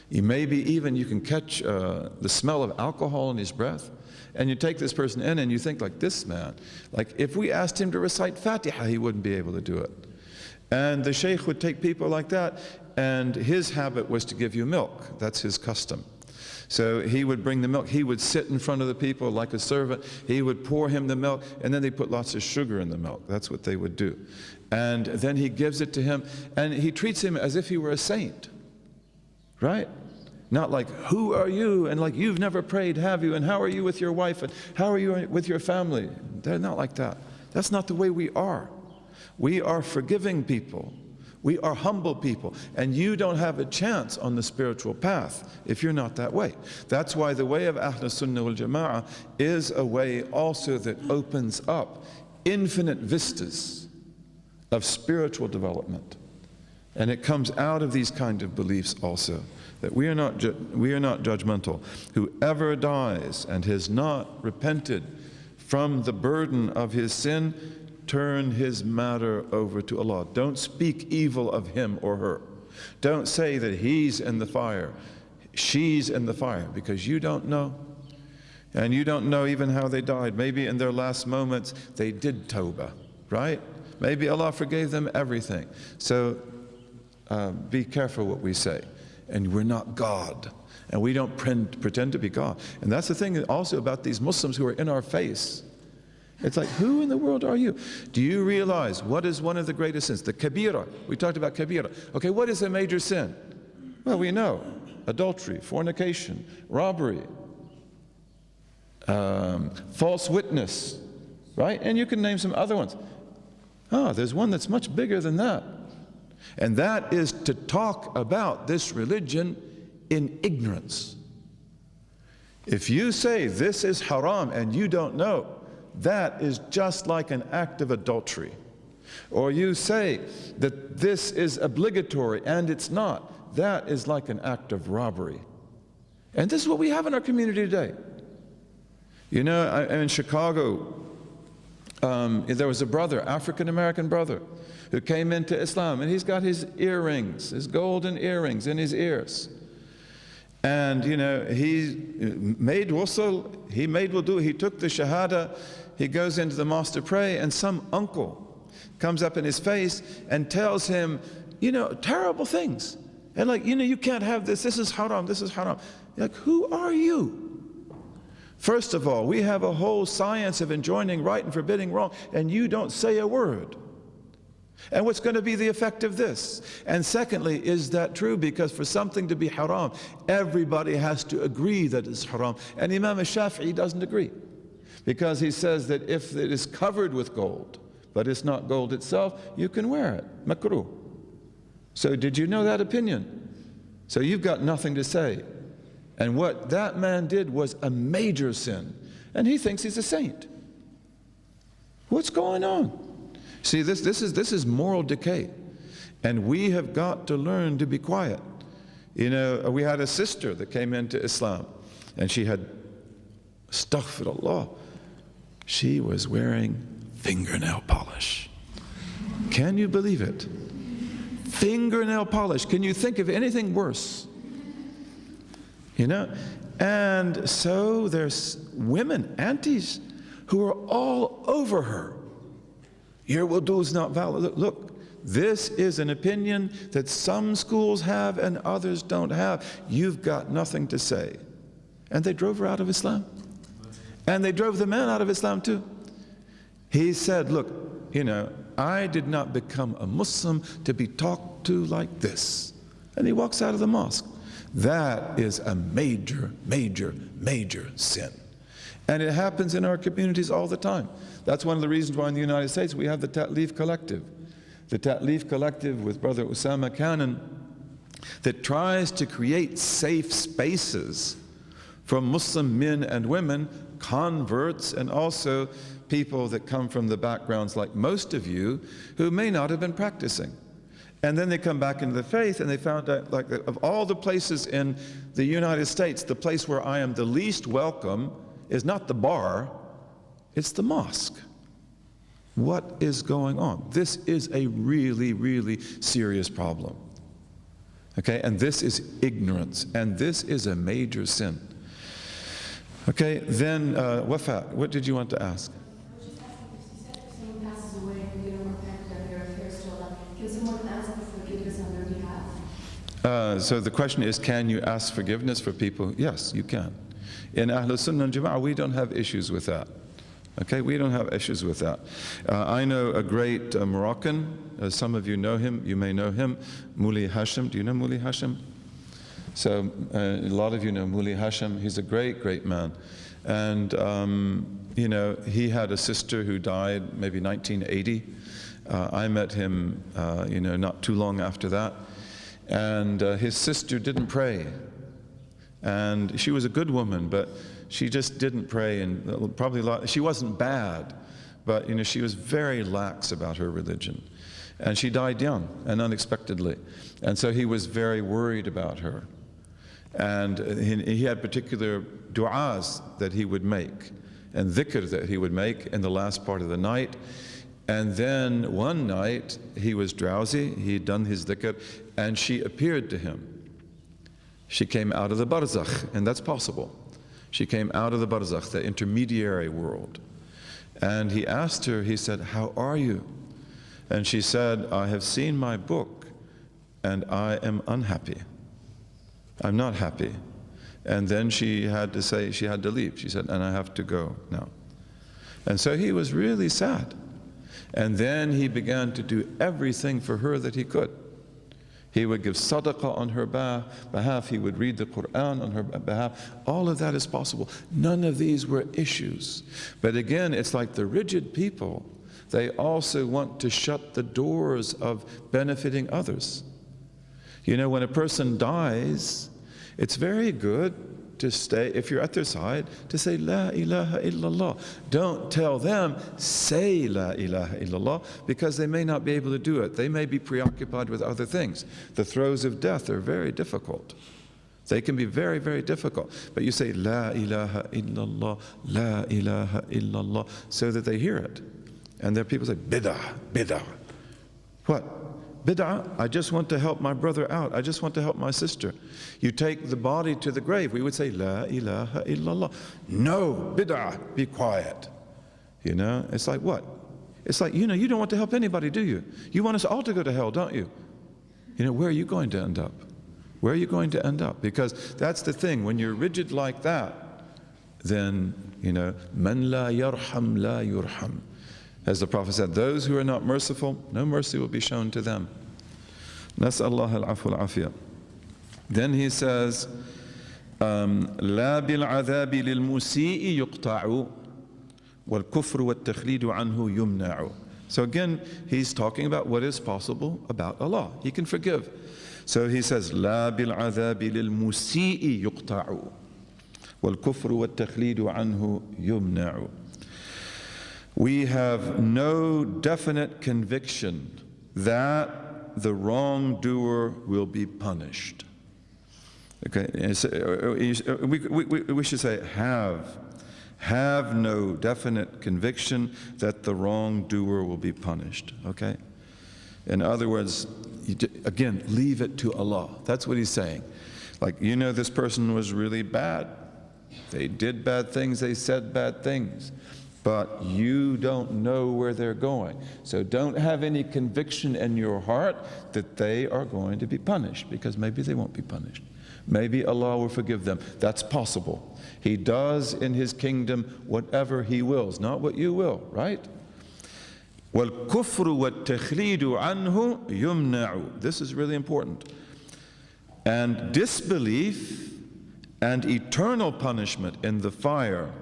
He maybe even, you can catch the smell of alcohol in his breath. And you take this person in and you think, like, this man, like if we asked him to recite Fatiha, he wouldn't be able to do it. And the sheikh would take people like that, and his habit was to give you milk. That's his custom. So he would bring the milk, he would sit in front of the people like a servant, he would pour him the milk, and then they put lots of sugar in the milk. That's what they would do. And then he gives it to him, and he treats him as if he were a saint, right? Not like, who are you? And like, you've never prayed, have you? And how are you with your wife? And how are you with your family? They're not like that. That's not the way we are. We are forgiving people. We are humble people, and you don't have a chance on the spiritual path if you're not that way. That's why the way of Ahlus Sunnah wal Jama'ah is a way also that opens up infinite vistas of spiritual development. And it comes out of these kind of beliefs also, that we are not judgmental. Whoever dies and has not repented from the burden of his sin, turn his matter over to Allah. Don't speak evil of him or her. Don't say that he's in the fire, she's in the fire, because you don't know. And you don't know even how they died. Maybe in their last moments they did tawbah, right? Maybe Allah forgave them everything. So be careful what we say. And we're not God. And we don't pretend to be God. And that's the thing also about these Muslims who are in our face. It's like, who in the world are you? Do you realize what is one of the greatest sins? The kabira. We talked about kabira. Okay, what is a major sin? Well, we know adultery, fornication, robbery, false witness, right? And you can name some other ones. Oh, there's one that's much bigger than that. And that is to talk about this religion in ignorance. If you say this is haram and you don't know, that is just like an act of adultery. Or you say that this is obligatory and it's not, that is like an act of robbery. And this is what we have in our community today. You know, in Chicago, there was a brother, African-American brother, who came into Islam, and he's got his earrings, his golden earrings in his ears. And, you know, he made wusul, he made wudu, he took the shahada, he goes into the mosque to pray, and some uncle comes up in his face and tells him, you know, terrible things. And like, you know, you can't have this, this is haram, this is haram. You're like, who are you? First of all, we have a whole science of enjoining right and forbidding wrong, and you don't say a word. And what's going to be the effect of this? And secondly, is that true? Because for something to be haram, everybody has to agree that it's haram. And Imam al-Shafi'i doesn't agree, because he says that if it is covered with gold, but it's not gold itself, you can wear it. Makruh. So did you know that opinion? So you've got nothing to say. And what that man did was a major sin. And he thinks he's a saint. What's going on? See, this is moral decay. And we have got to learn to be quiet. You know, we had a sister that came into Islam, and she had, astaghfirullah, she was wearing fingernail polish. Can you believe it? Fingernail polish. Can you think of anything worse? You know? And so there's women, aunties, who are all over her. Your wudu is not valid. Look, this is an opinion that some schools have and others don't have. You've got nothing to say. And they drove her out of Islam. And they drove the man out of Islam too. He said, look, you know, I did not become a Muslim to be talked to like this. And he walks out of the mosque. That is a major, major, major sin. And it happens in our communities all the time. That's one of the reasons why in the United States we have the Ta'leef Collective. The Ta'leef Collective with Brother Osama Cannon that tries to create safe spaces for Muslim men and women, converts, and also people that come from the backgrounds like most of you who may not have been practicing. And then they come back into the faith and they found out, like, of all the places in the United States, the place where I am the least welcome is not the bar, it's the mosque. What is going on? This is a really, really serious problem. Okay, and this is ignorance, and this is a major sin. Okay, then Wafa, what did you want to ask? I was just asking, because you said if someone passes away and they don't repent and their affairs to Allah, can someone ask for forgiveness on their behalf? So the question is, can you ask forgiveness for people? Yes, you can. In Ahlul Sunnah and Jama'ah, we don't have issues with that. Okay, we don't have issues with that. I know a great Moroccan, some of you know him, you may know him, Muli Hashim. Do you know Muli Hashim? So a lot of you know Muli Hashim. He's a great, great man. And, you know, he had a sister who died maybe 1980. I met him, you know, not too long after that. And his sister didn't pray. And she was a good woman, but she just didn't pray, and probably she wasn't bad, but you know, she was very lax about her religion. And she died young and unexpectedly. And so he was very worried about her. And he had particular du'as that he would make and dhikr that he would make in the last part of the night. And then one night he was drowsy, he'd done his dhikr, and she appeared to him. She came out of the barzakh, and that's possible. She came out of the barzakh, the intermediary world. And he asked her, he said, "How are you?" And she said, "I have seen my book, and I am unhappy. I'm not happy." And then she had to say, she had to leave. She said, "And I have to go now." And so he was really sad. And then he began to do everything for her that he could. He would give sadaqah on her behalf. He would read the Quran on her behalf. All of that is possible. None of these were issues. But again, it's like the rigid people. They also want to shut the doors of benefiting others. You know, when a person dies, it's very good to stay, if you're at their side, to say, La ilaha illallah. Don't tell them, say La ilaha illallah, because they may not be able to do it. They may be preoccupied with other things. The throes of death are very difficult. They can be very, very difficult. But you say, La ilaha illallah, La ilaha illallah, so that they hear it. And there are people say, bid'ah, bid'ah. What? Bid'ah, I just want to help my brother out. I just want to help my sister. You take the body to the grave, we would say, La ilaha illallah. No, bid'ah, be quiet. You know, it's like what? It's like, you know, you don't want to help anybody, do you? You want us all to go to hell, don't you? You know, where are you going to end up? Where are you going to end up? Because that's the thing, when you're rigid like that, then, you know, man la yarham la yurham. As the Prophet said, those who are not merciful, no mercy will be shown to them. Nas'Allah al-afwa al-afiyah. Then he says, لا بالعذاب للمسيء يقطع والكفر والتخليد عنه يمنع. So again, he's talking about what is possible about Allah. He can forgive. So he says, لا بالعذاب للمسيء يقطع والكفر والتخليد عنه يمنع. We have no definite conviction that the wrongdoer will be punished. Okay, we should say have no definite conviction that the wrongdoer will be punished. Okay, in other words, again, leave it to Allah. That's what he's saying. Like, you know, this person was really bad. They did bad things. They said bad things. But you don't know where they're going. So don't have any conviction in your heart that they are going to be punished, because maybe they won't be punished. Maybe Allah will forgive them. That's possible. He does in His kingdom whatever He wills, not what you will, right? وَالْكُفْرُ وَالتَّخْلِيدُ عَنْهُ يُمْنَعُ. This is really important. And disbelief and eternal punishment in the fire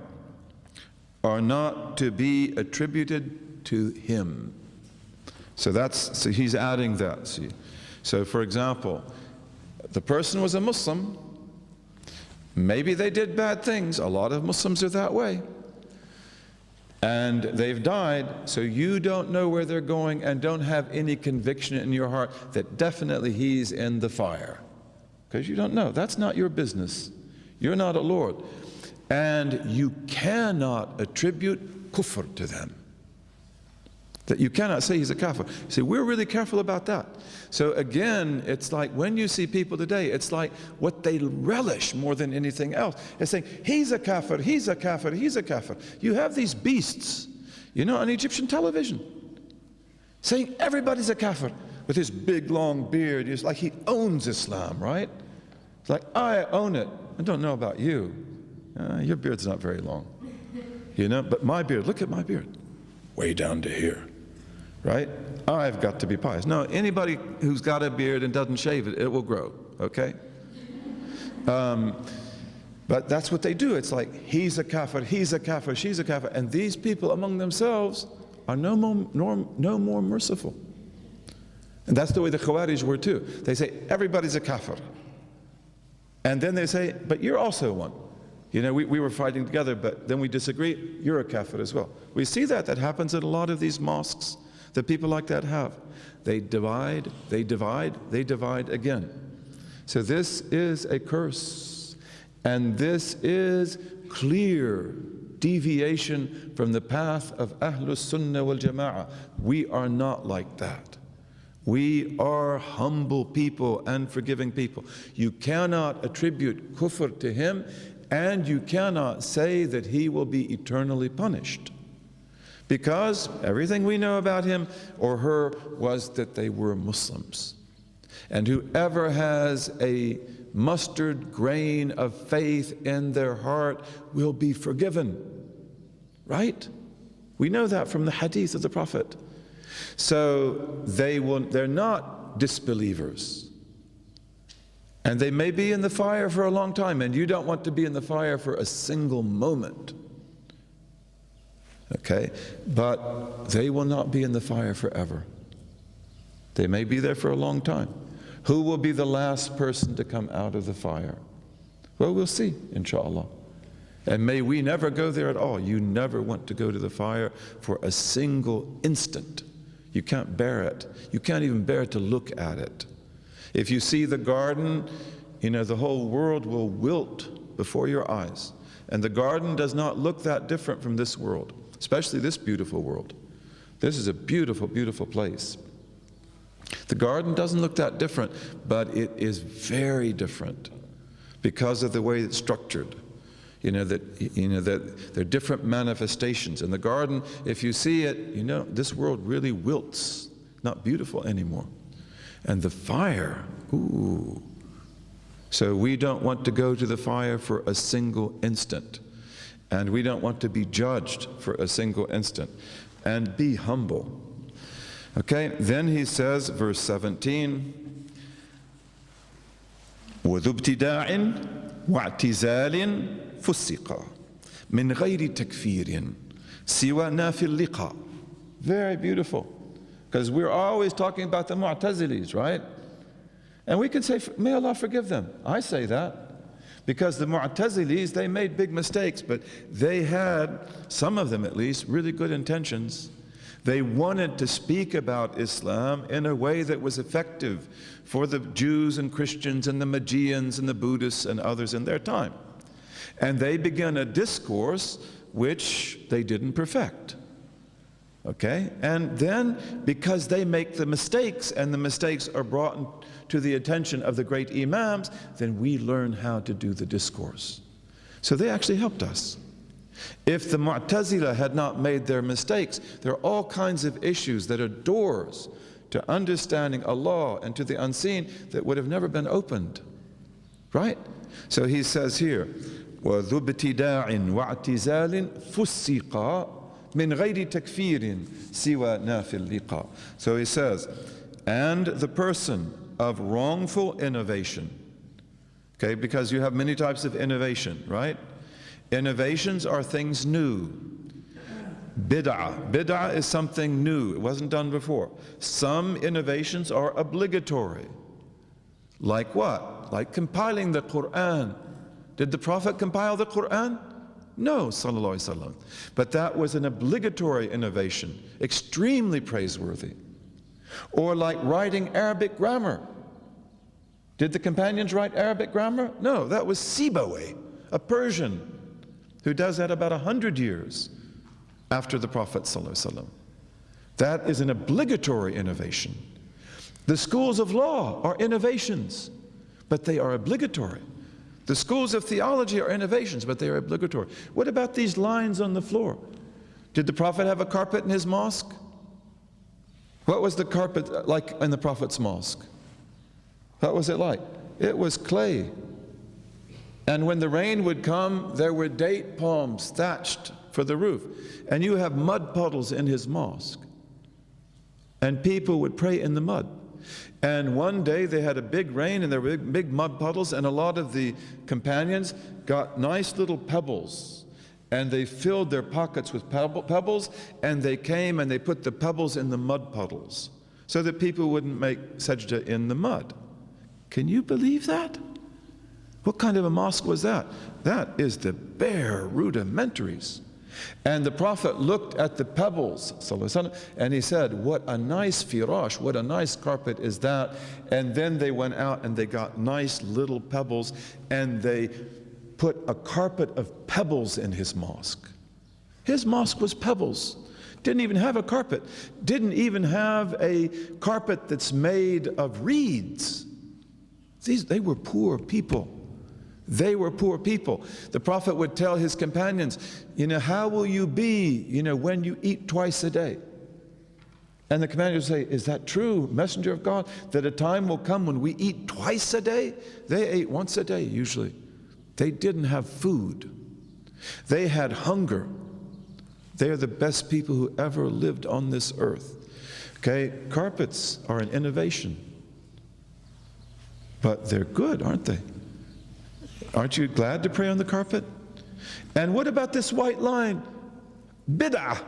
are not to be attributed to him. So he's adding that, see. So for example, the person was a Muslim. Maybe they did bad things. A lot of Muslims are that way. And they've died, so you don't know where they're going and don't have any conviction in your heart that definitely he's in the fire. Because you don't know. That's not your business. You're not a Lord. And you cannot attribute kufr to them. That you cannot say he's a kafir. See, we're really careful about that. So again, it's like when you see people today, it's like what they relish more than anything else. It's saying, he's a kafir, he's a kafir, he's a kafir. You have these beasts, you know, on Egyptian television, saying everybody's a kafir with his big long beard. It's like he owns Islam, right? It's like, I own it. I don't know about you. Your beard's not very long, you know, but my beard, look at my beard, way down to here, right? I've got to be pious. No, anybody who's got a beard and doesn't shave it, it will grow, okay? But that's what they do. It's like, he's a kafir, he's a kafir, she's a kafir, and these people among themselves are no more merciful. And that's the way the Khawarij were too. They say, everybody's a kafir. And then they say, but you're also one. You know, we were fighting together, but then we disagree. You're a kafir as well. We see that happens in a lot of these mosques that people like that have. They divide, they divide, they divide again. So this is a curse. And this is clear deviation from the path of Ahlus Sunnah wal Jama'ah. We are not like that. We are humble people and forgiving people. You cannot attribute kufr to him, and you cannot say that he will be eternally punished. Because everything we know about him or her was that they were Muslims. And whoever has a mustard grain of faith in their heart will be forgiven. Right? We know that from the hadith of the Prophet. So they're not disbelievers. And they may be in the fire for a long time, and you don't want to be in the fire for a single moment. Okay? But they will not be in the fire forever. They may be there for a long time. Who will be the last person to come out of the fire? Well, we'll see, inshallah. And may we never go there at all. You never want to go to the fire for a single instant. You can't bear it. You can't even bear to look at it. If you see the garden, you know, the whole world will wilt before your eyes. And the garden does not look that different from this world, especially this beautiful world. This is a beautiful, beautiful place. The garden doesn't look that different, but it is very different because of the way it's structured. That there are different manifestations. In the garden, if you see it, you know, this world really wilts, not beautiful anymore. And the fire, ooh. So we don't want to go to the fire for a single instant. And we don't want to be judged for a single instant. And be humble. Okay, then he says, verse 17, وَذُو ابْتِدَاعٍ وَاعْتِزَالٍ فُسِّقًا مِنْ غَيْرِ تَكْفِيرٍ سِوَى نَافِ اللِّقَى. Very beautiful. Because we're always talking about the Mu'tazilis, right? And we can say, may Allah forgive them. I say that. Because the Mu'tazilis, they made big mistakes, but they had, some of them at least, really good intentions. They wanted to speak about Islam in a way that was effective for the Jews and Christians and the Magians and the Buddhists and others in their time. And they began a discourse which they didn't perfect. Okay? And then, because they make the mistakes, and the mistakes are brought to the attention of the great imams, then we learn how to do the discourse. So they actually helped us. If the Mu'tazila had not made their mistakes, there are all kinds of issues that are doors to understanding Allah and to the unseen that would have never been opened. Right? So he says here, وَذُو ابْتِدَاعٍ وَاعْتِزَالٍ فُسِّقًا مِنْ غَيْرِ تَكْفِيرٍ سِوَى نَافِ اللِّقَى. So he says, and the person of wrongful innovation. Okay, because you have many types of innovation, right? Innovations are things new. Bid'ah. Bid'ah is something new. It wasn't done before. Some innovations are obligatory. Like what? Like compiling the Quran. Did the Prophet compile the Quran? No, sallallahu alaihi wasallam. But that was an obligatory innovation, extremely praiseworthy. Or like writing Arabic grammar. Did the companions write Arabic grammar? No, that was Sibawayh, a Persian, who does that about 100 years after the Prophet ﷺ. That is an obligatory innovation. The schools of law are innovations, but they are obligatory. The schools of theology are innovations, but they are obligatory. What about these lines on the floor? Did the Prophet have a carpet in his mosque? What was the carpet like in the Prophet's mosque? What was it like? It was clay. And when the rain would come, there were date palms thatched for the roof. And you have mud puddles in his mosque. And people would pray in the mud. And one day they had a big rain and there were big mud puddles, and a lot of the companions got nice little pebbles. And they filled their pockets with pebbles, and they came and they put the pebbles in the mud puddles so that people wouldn't make sajda in the mud. Can you believe that? What kind of a mosque was that? That is the bare rudimentaries. And the Prophet looked at the pebbles, and he said, what a nice firash, what a nice carpet is that. And then they went out and they got nice little pebbles, and they put a carpet of pebbles in his mosque. His mosque was pebbles. Didn't even have a carpet. Didn't even have a carpet that's made of reeds. They were poor people. They were poor people. The Prophet would tell his companions, how will you be, when you eat twice a day? And the companions would say, is that true, Messenger of God, that a time will come when we eat twice a day? They ate once a day, usually. They didn't have food. They had hunger. They are the best people who ever lived on this earth. Okay, carpets are an innovation. But they're good, aren't they? Aren't you glad to pray on the carpet? And what about this white line? Bid'ah.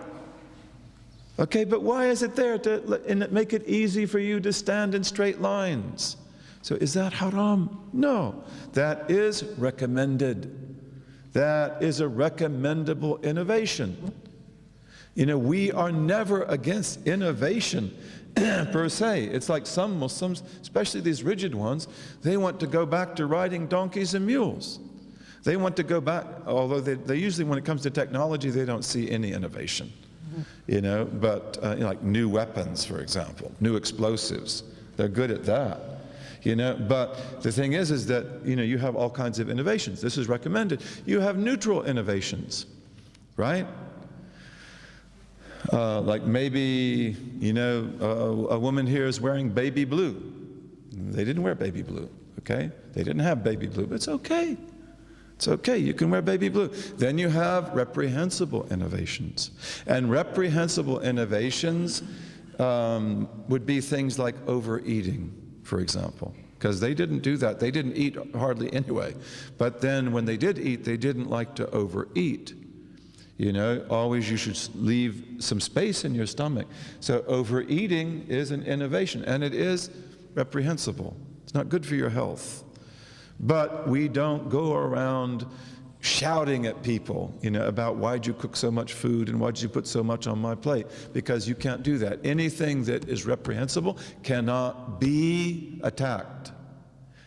Okay, but why is it there to make it easy for you to stand in straight lines? So is that haram? No, that is recommended. That is a recommendable innovation. You know, we are never against innovation per se. It's like some Muslims, especially these rigid ones, they want to go back to riding donkeys and mules. They want to go back, although they usually, when it comes to technology, they don't see any innovation. You know, but like new weapons, for example, new explosives, they're good at that. You know, but the thing is that, you know, you have all kinds of innovations. This is recommended. You have neutral innovations, right? Like maybe, you know, a woman here is wearing baby blue. They didn't wear baby blue, okay? They didn't have baby blue, but it's okay. It's okay, you can wear baby blue. Then you have reprehensible innovations. And reprehensible innovations would be things like overeating, for example. Because they didn't do that. They didn't eat hardly anyway. But then when they did eat, they didn't like to overeat. You know, always you should leave some space in your stomach. So overeating is an innovation, and it is reprehensible. It's not good for your health. But we don't go around shouting at people, you know, about why'd you cook so much food and why'd you put so much on my plate, because you can't do that. Anything that is reprehensible cannot be attacked.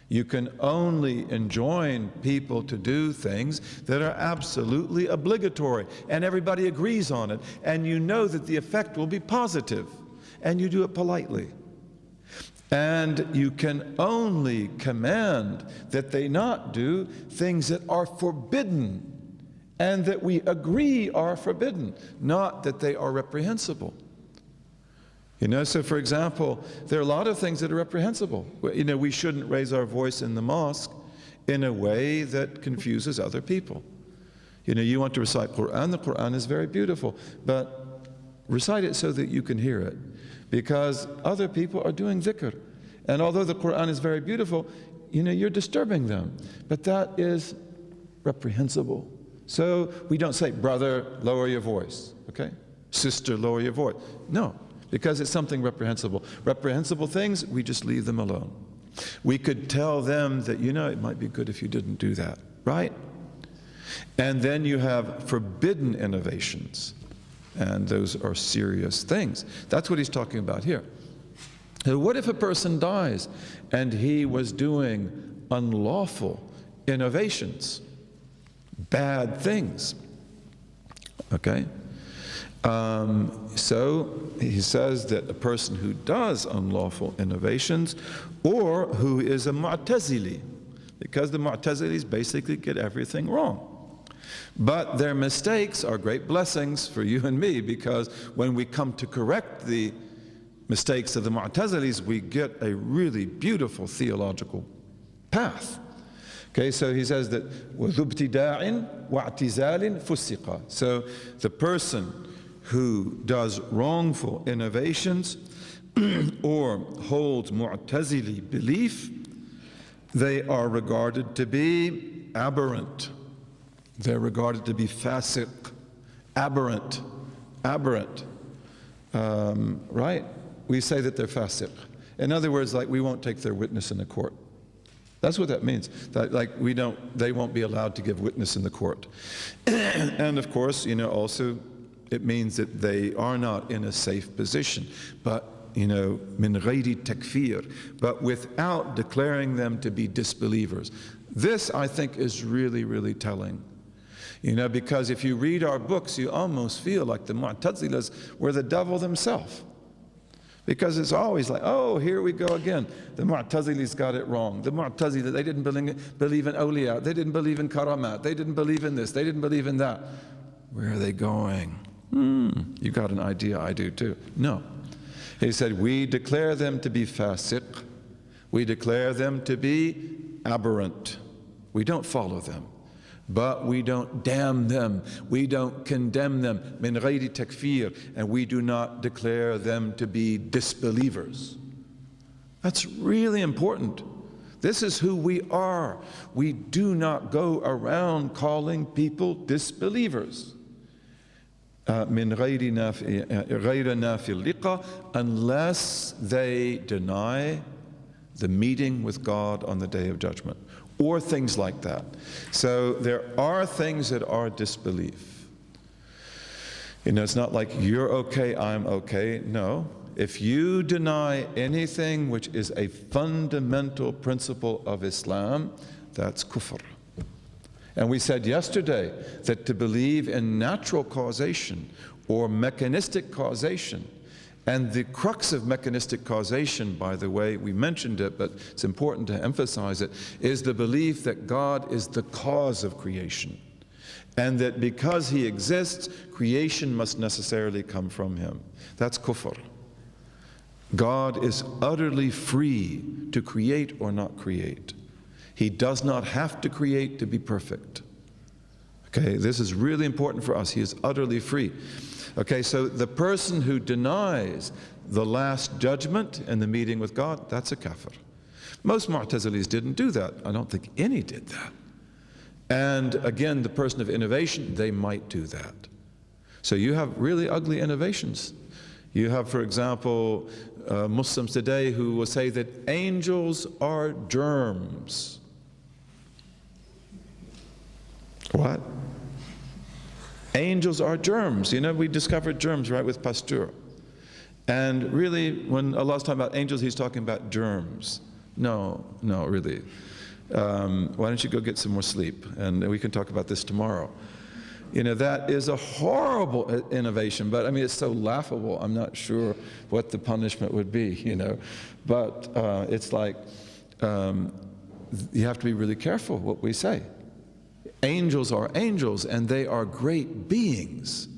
You can only enjoin people to do things that are absolutely obligatory, and everybody agrees on it, and you know that the effect will be positive, and you do it politely. And you can only command that they not do things that are forbidden and that we agree are forbidden, not that they are reprehensible. You know, so for example, there are a lot of things that are reprehensible. You know, we shouldn't raise our voice in the mosque in a way that confuses other people. You know, you want to recite Quran, the Quran is very beautiful, but recite it so that you can hear it. Because other people are doing dhikr. And although the Quran is very beautiful, you know, you're disturbing them. But that is reprehensible. So we don't say, brother, lower your voice, okay? Sister, lower your voice. No, because it's something reprehensible. Reprehensible things, we just leave them alone. We could tell them that, you know, it might be good if you didn't do that, right? And then you have forbidden innovations. And those are serious things. That's what he's talking about here. So what if a person dies and he was doing unlawful innovations, bad things? Okay? So he says that a person who does unlawful innovations, or who is a Mu'tazili, because the Mu'tazilis basically get everything wrong. But their mistakes are great blessings for you and me, because when we come to correct the mistakes of the Mu'tazilis, we get a really beautiful theological path. Okay, so he says that وَذُ ابْتِدَاعٍ وَاعْتِزَالٍ فُسِّقَ. So the person who does wrongful innovations or holds Mu'tazili belief, they are regarded to be aberrant. They're regarded to be fasiq, aberrant, right? We say that they're fasiq. In other words, like we won't take their witness in the court. That's what that means. That, like they won't be allowed to give witness in the court. And of course, you know, also it means that they are not in a safe position. But, you know, min ghayri takfir, but without declaring them to be disbelievers. This, I think, is really, really telling. You know, because if you read our books, you almost feel like the Mu'tazilas were the devil themselves. Because it's always like, oh, here we go again. The Mu'tazilis got it wrong. The Mu'tazilis, they didn't believe in awliya. They didn't believe in karamat. They didn't believe in this. They didn't believe in that. Where are they going? You got an idea, I do too. No. He said, we declare them to be fasiq. We declare them to be aberrant. We don't follow them. But we don't damn them, we don't condemn them, min ghayri takfir, and we do not declare them to be disbelievers. That's really important. This is who we are. We do not go around calling people disbelievers. من غير نافي اللقاء, unless they deny the meeting with God on the day of judgment, or things like that. So there are things that are disbelief. You know, it's not like you're okay, I'm okay. No. If you deny anything which is a fundamental principle of Islam, that's kufr. And we said yesterday that to believe in natural causation or mechanistic causation, and the crux of mechanistic causation, by the way, we mentioned it, but it's important to emphasize it, is the belief that God is the cause of creation, and that because He exists, creation must necessarily come from Him. That's kufr. God is utterly free to create or not create. He does not have to create to be perfect. Okay, this is really important for us. He is utterly free. Okay, so the person who denies the last judgment and the meeting with God, that's a kafir. Most Mu'tazilis didn't do that. I don't think any did that. And again, the person of innovation, they might do that. So you have really ugly innovations. You have, for example, Muslims today who will say that angels are germs. What? Angels are germs. You know, we discovered germs, right, with Pasteur. And really, when Allah's talking about angels, He's talking about germs. No, really. Why don't you go get some more sleep? And we can talk about this tomorrow. You know, that is a horrible innovation, but I mean, it's so laughable. I'm not sure what the punishment would be, you know. But it's like, you have to be really careful what we say. Angels are angels, and they are great beings.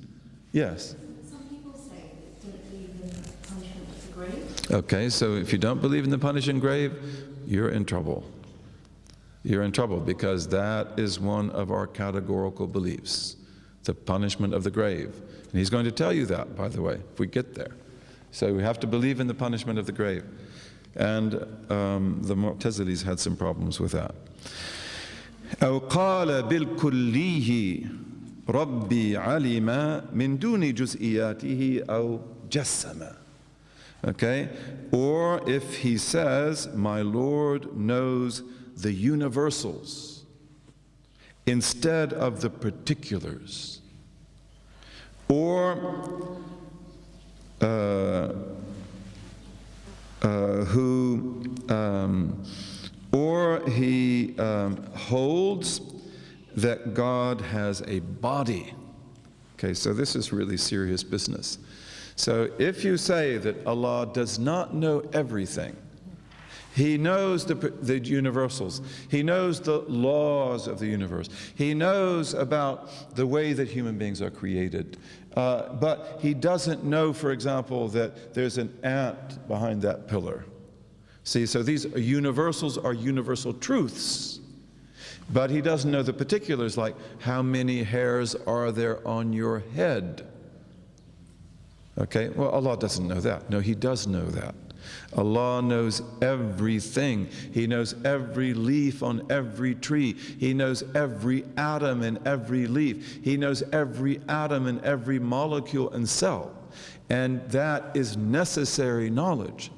Yes? Some people say that don't believe in the punishment of the grave. Okay, so if you don't believe in the punishing grave, you're in trouble. You're in trouble, because that is one of our categorical beliefs, the punishment of the grave. And he's going to tell you that, by the way, if we get there. So we have to believe in the punishment of the grave. And the Mu'tazilis had some problems with that. أو قال بالكليه ربي علم من دون جزئياته أو جسم. Okay? Or if he says, my Lord knows the universals instead of the particulars. Or he holds that God has a body. Okay, so this is really serious business. So if you say that Allah does not know everything, He knows the universals. He knows the laws of the universe. He knows about the way that human beings are created. But He doesn't know, for example, that there's an ant behind that pillar. See, so these universals are universal truths. But He doesn't know the particulars, like how many hairs are there on your head. Okay, well, Allah doesn't know that. No, He does know that. Allah knows everything. He knows every leaf on every tree. He knows every atom in every leaf. He knows every atom in every molecule and cell. And that is necessary knowledge.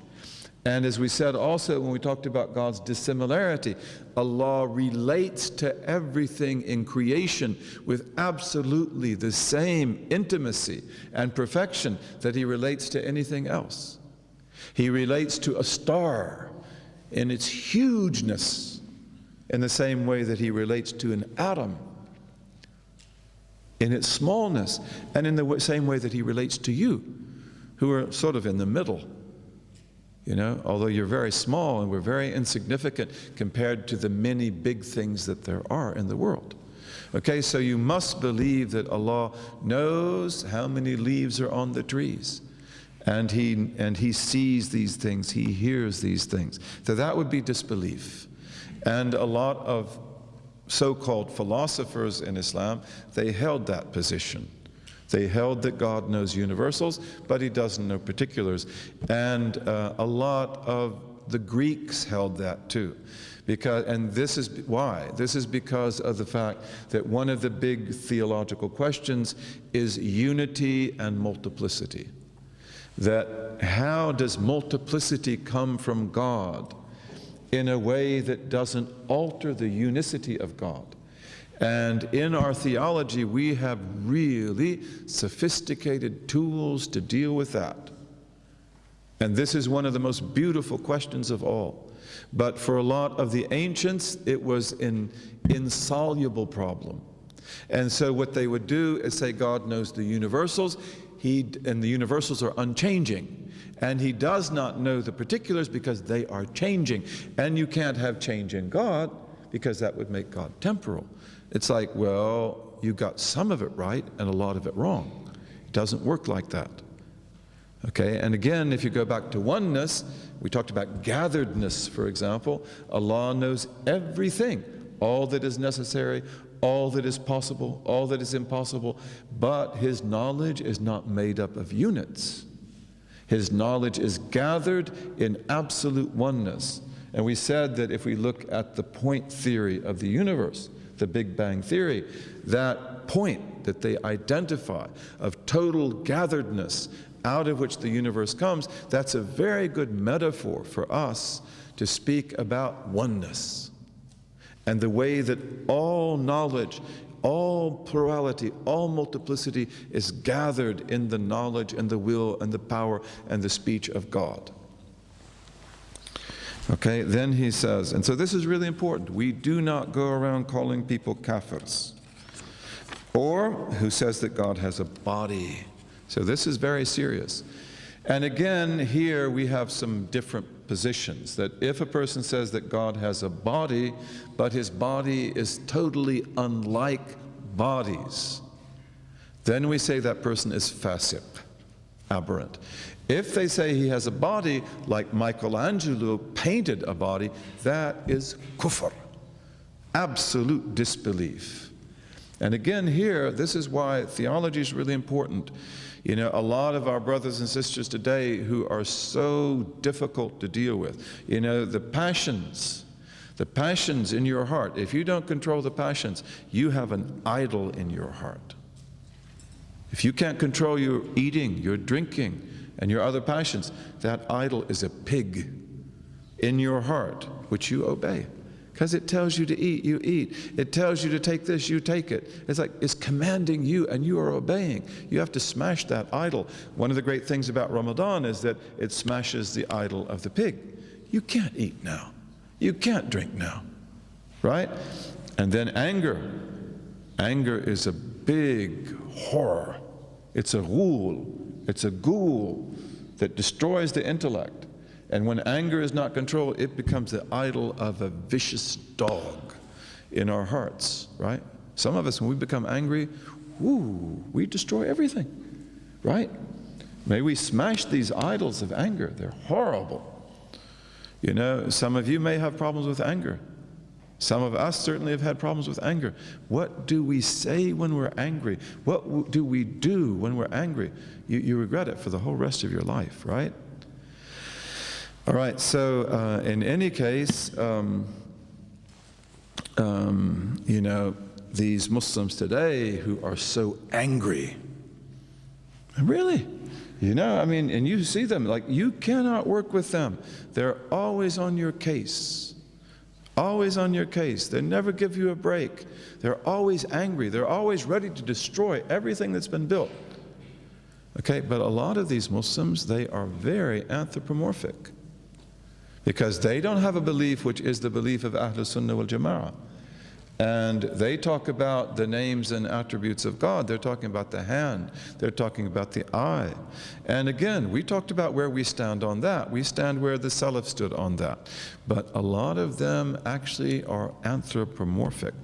And as we said also when we talked about God's dissimilarity, Allah relates to everything in creation with absolutely the same intimacy and perfection that He relates to anything else. He relates to a star in its hugeness in the same way that He relates to an atom in its smallness, and in the same way that He relates to you, who are sort of in the middle. You know, although you're very small and we're very insignificant compared to the many big things that there are in the world. Okay, so you must believe that Allah knows how many leaves are on the trees. And he sees these things, He hears these things. So that would be disbelief. And a lot of so-called philosophers in Islam, they held that position. They held that God knows universals, but He doesn't know particulars. And a lot of the Greeks held that too. And this is why. This is because of the fact that one of the big theological questions is unity and multiplicity. That how does multiplicity come from God in a way that doesn't alter the unicity of God? And in our theology, we have really sophisticated tools to deal with that. And this is one of the most beautiful questions of all. But for a lot of the ancients, it was an insoluble problem. And so what they would do is say God knows the universals, and the universals are unchanging. And he does not know the particulars because they are changing. And you can't have change in God because that would make God temporal. It's like, well, you got some of it right and a lot of it wrong. It doesn't work like that. Okay, and again, if you go back to oneness, we talked about gatheredness, for example. Allah knows everything, all that is necessary, all that is possible, all that is impossible, but his knowledge is not made up of units. His knowledge is gathered in absolute oneness. And we said that if we look at the point theory of the universe, the Big Bang theory, that point that they identify of total gatheredness out of which the universe comes, that's a very good metaphor for us to speak about oneness and the way that all knowledge, all plurality, all multiplicity is gathered in the knowledge and the will and the power and the speech of God. Okay, then he says, and so this is really important, we do not go around calling people kafirs, or who says that God has a body. So this is very serious. And again, here we have some different positions, that if a person says that God has a body, but his body is totally unlike bodies, then we say that person is fasiq, aberrant. If they say he has a body, like Michelangelo painted a body, that is kufr, absolute disbelief. And again here, this is why theology is really important. You know, a lot of our brothers and sisters today who are so difficult to deal with, you know, the passions in your heart, if you don't control the passions, you have an idol in your heart. If you can't control your eating, your drinking, and your other passions, that idol is a pig in your heart, which you obey. Because it tells you to eat, you eat. It tells you to take this, you take it. It's like it's commanding you and you are obeying. You have to smash that idol. One of the great things about Ramadan is that it smashes the idol of the pig. You can't eat now. You can't drink now. Right? And then anger. Anger is a big horror. It's a ghul. It's a ghoul that destroys the intellect. And when anger is not controlled, it becomes the idol of a vicious dog in our hearts, right? Some of us, when we become angry, we destroy everything, right? May we smash these idols of anger. They're horrible. You know, some of you may have problems with anger. Some of us certainly have had problems with anger. What do we say when we're angry? What do we do when we're angry? You regret it for the whole rest of your life, right? All right, so in any case, you know, these Muslims today who are so angry, really, you know, I mean, and you see them, like, you cannot work with them. They're always on your case. Always on your case. They never give you a break. They're always angry. They're always ready to destroy everything that's been built. Okay, but a lot of these Muslims, they are very anthropomorphic because they don't have a belief which is the belief of Ahlus Sunnah wal Jama'ah. And they talk about the names and attributes of God. They're talking about the hand. They're talking about the eye. And again, we talked about where we stand on that. We stand where the Salaf stood on that. But a lot of them actually are anthropomorphic.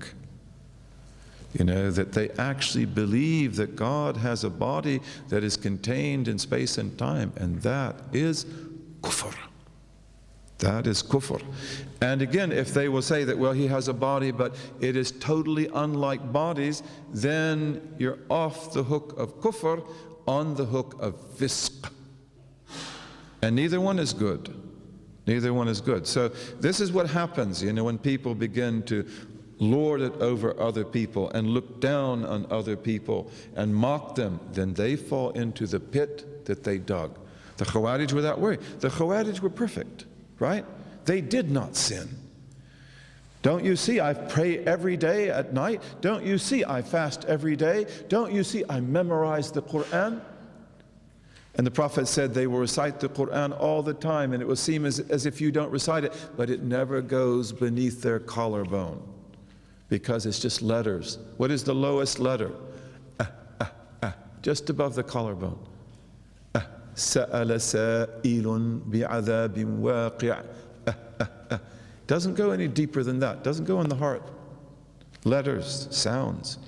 You know, that they actually believe that God has a body that is contained in space and time. And that is kufr. That is kufr. And again, if they will say that, well, he has a body, but it is totally unlike bodies, then you're off the hook of kufr, on the hook of fisq. And neither one is good. Neither one is good. So this is what happens, when people begin to lord it over other people and look down on other people and mock them, then they fall into the pit that they dug. The Khawarij were that way. The Khawarij were perfect, right? They did not sin. Don't you see I pray every day at night? Don't you see I fast every day? Don't you see I memorize the Quran? And the Prophet said they will recite the Quran all the time, and it will seem as if you don't recite it, but it never goes beneath their collarbone because it's just letters. What is the lowest letter? Just above the collarbone. سأل سائل بعذاب واقع. Doesn't go any deeper than that. Doesn't go in the heart. Letters, sounds.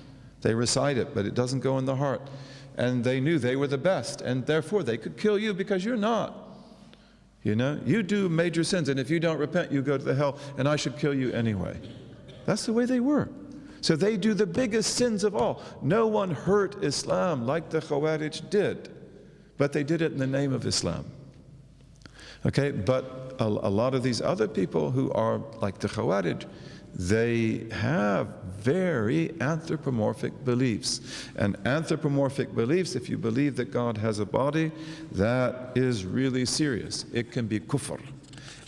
They recite it, but it doesn't go in the heart. And they knew they were the best, and therefore they could kill you because you're not. You do major sins, and if you don't repent, you go to the hell, and I should kill you anyway. That's the way they were. So they do the biggest sins of all. No one hurt Islam like the Khawarij did, but they did it in the name of Islam. Okay, but a lot of these other people who are like the Khawarij, they have very anthropomorphic beliefs. And anthropomorphic beliefs, if you believe that God has a body, that is really serious. It can be kufr.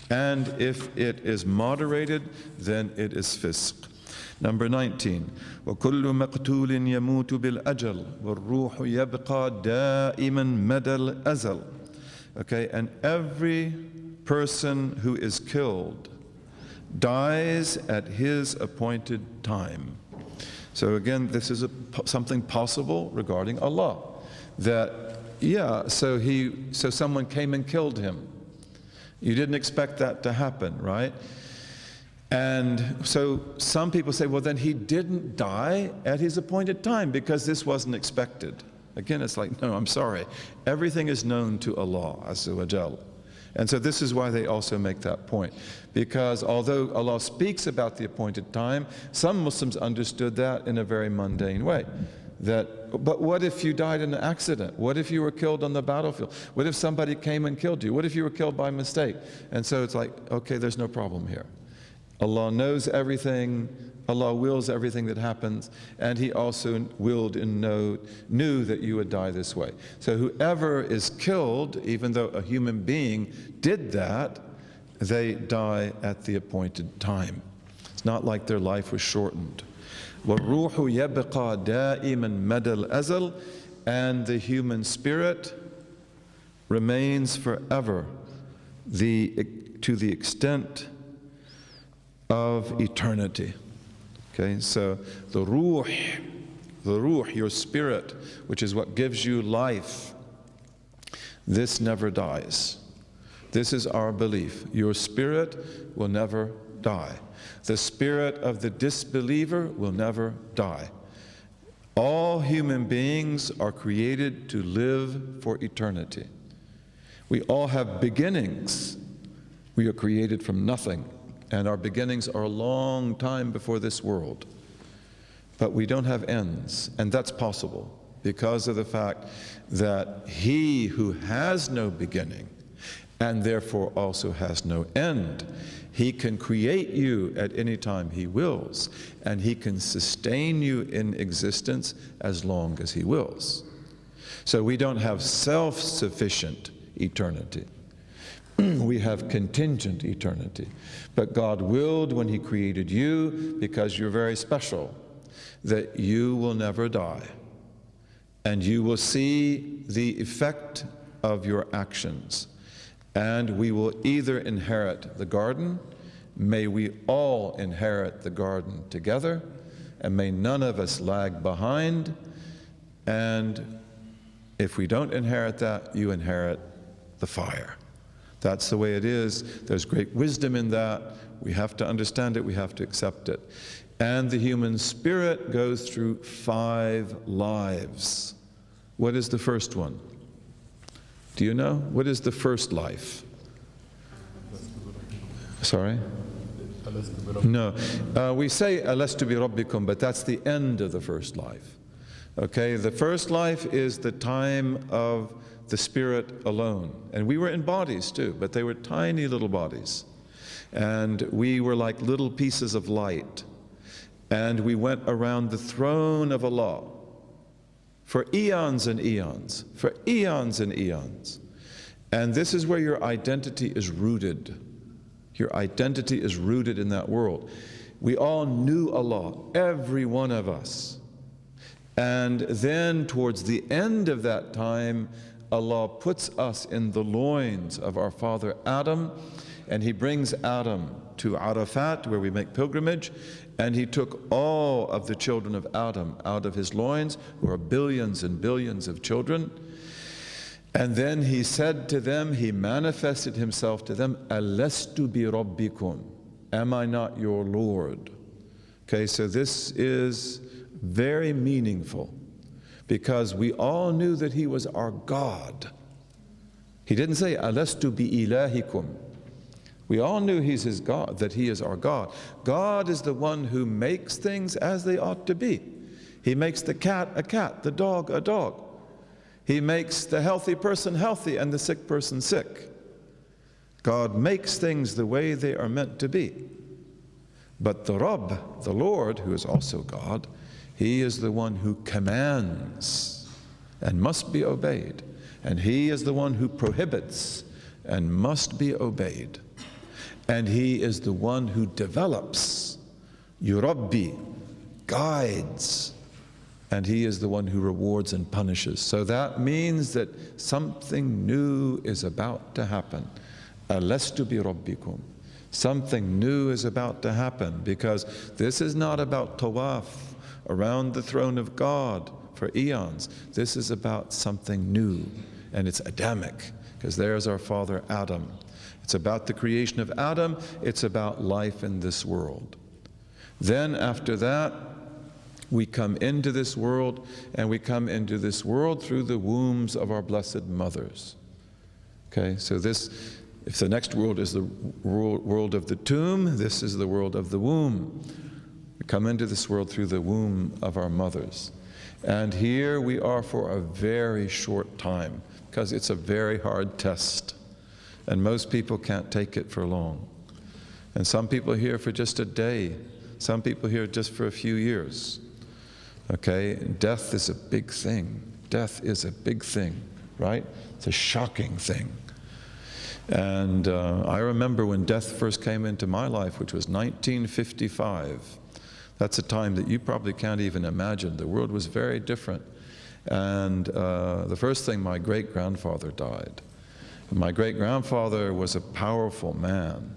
And if it is moderated, then it is fisq. Number 19. وَكُلُّ مَقْتُولٍ يَمُوتُ بِالْأَجَلِ وَالرُّوحُ يَبْقَى دَائِمًا مَدَى الْأَزَلِ. Okay, and every person who is killed dies at his appointed time. So again, this is something possible regarding Allah. That, so someone came and killed him. You didn't expect that to happen, right? And so some people say, well, then he didn't die at his appointed time because this wasn't expected. Again, it's like, no, I'm sorry. Everything is known to Allah Azza wa Jal. And so this is why they also make that point. Because although Allah speaks about the appointed time, some Muslims understood that in a very mundane way. But what if you died in an accident? What if you were killed on the battlefield? What if somebody came and killed you? What if you were killed by mistake? And so it's like, okay, there's no problem here. Allah knows everything. Allah wills everything that happens, and He also willed and knew that you would die this way. So whoever is killed, even though a human being did that, they die at the appointed time. It's not like their life was shortened. وَالرُّوحُ يَبْقَى دَائِمًا مَدَى الْأَزَلِ. And the human spirit remains forever to the extent of eternity. Okay, so the ruh, your spirit, which is what gives you life, this never dies. This is our belief. Your spirit will never die. The spirit of the disbeliever will never die. All human beings are created to live for eternity. We all have beginnings. We are created from nothing. And our beginnings are a long time before this world. But we don't have ends, and that's possible because of the fact that He who has no beginning and therefore also has no end, He can create you at any time He wills, and He can sustain you in existence as long as He wills. So we don't have self-sufficient eternity. We have contingent eternity. But God willed when He created you, because you're very special, that you will never die. And you will see the effect of your actions. And we will either inherit the garden, may we all inherit the garden together, and may none of us lag behind. And if we don't inherit that, you inherit the fire. That's the way it is. There's great wisdom in that. We have to understand it. We have to accept it. And the human spirit goes through 5 lives. What is the first one? Do you know? What is the first life? Sorry? No. We say, Alastu bi Rabbikum, but that's the end of the first life. Okay, the first life is the time of the spirit alone. And we were in bodies too, but they were tiny little bodies. And we were like little pieces of light. And we went around the throne of Allah for eons and eons, for eons and eons. And this is where your identity is rooted. Your identity is rooted in that world. We all knew Allah, every one of us. And then towards the end of that time, Allah puts us in the loins of our father Adam, and He brings Adam to Arafat, where we make pilgrimage, and He took all of the children of Adam out of his loins, who are billions and billions of children. And then He said to them, He manifested Himself to them, Alastu bi rabbikum, am I not your Lord? Okay, so this is very meaningful, because we all knew that He was our God. He didn't say, Alastu bi ilahikum. We all knew He's His God, that He is our God. God is the one who makes things as they ought to be. He makes the cat a cat, the dog a dog. He makes the healthy person healthy and the sick person sick. God makes things the way they are meant to be. But the Rabb, the Lord, who is also God, He is the one who commands and must be obeyed. And He is the one who prohibits and must be obeyed. And He is the one who develops, yurabbi, guides, and He is the one who rewards and punishes. So that means that something new is about to happen. Alastu bi rabbikum. Something new is about to happen, because this is not about tawaf around the throne of God for eons. This is about something new, and it's Adamic, because there's our father Adam. It's about the creation of Adam. It's about life in this world. Then after that, we come into this world, and we come into this world through the wombs of our blessed mothers. Okay, so this, if the next world is the world of the tomb, this is the world of the womb. We come into this world through the womb of our mothers. And here we are for a very short time, because it's a very hard test. And most people can't take it for long. And some people are here for just a day. Some people here just for a few years. Okay, death is a big thing. Death is a big thing, right? It's a shocking thing. And I remember when death first came into my life, which was 1955. That's a time that you probably can't even imagine. The world was very different. And the first thing, my great-grandfather died. My great-grandfather was a powerful man.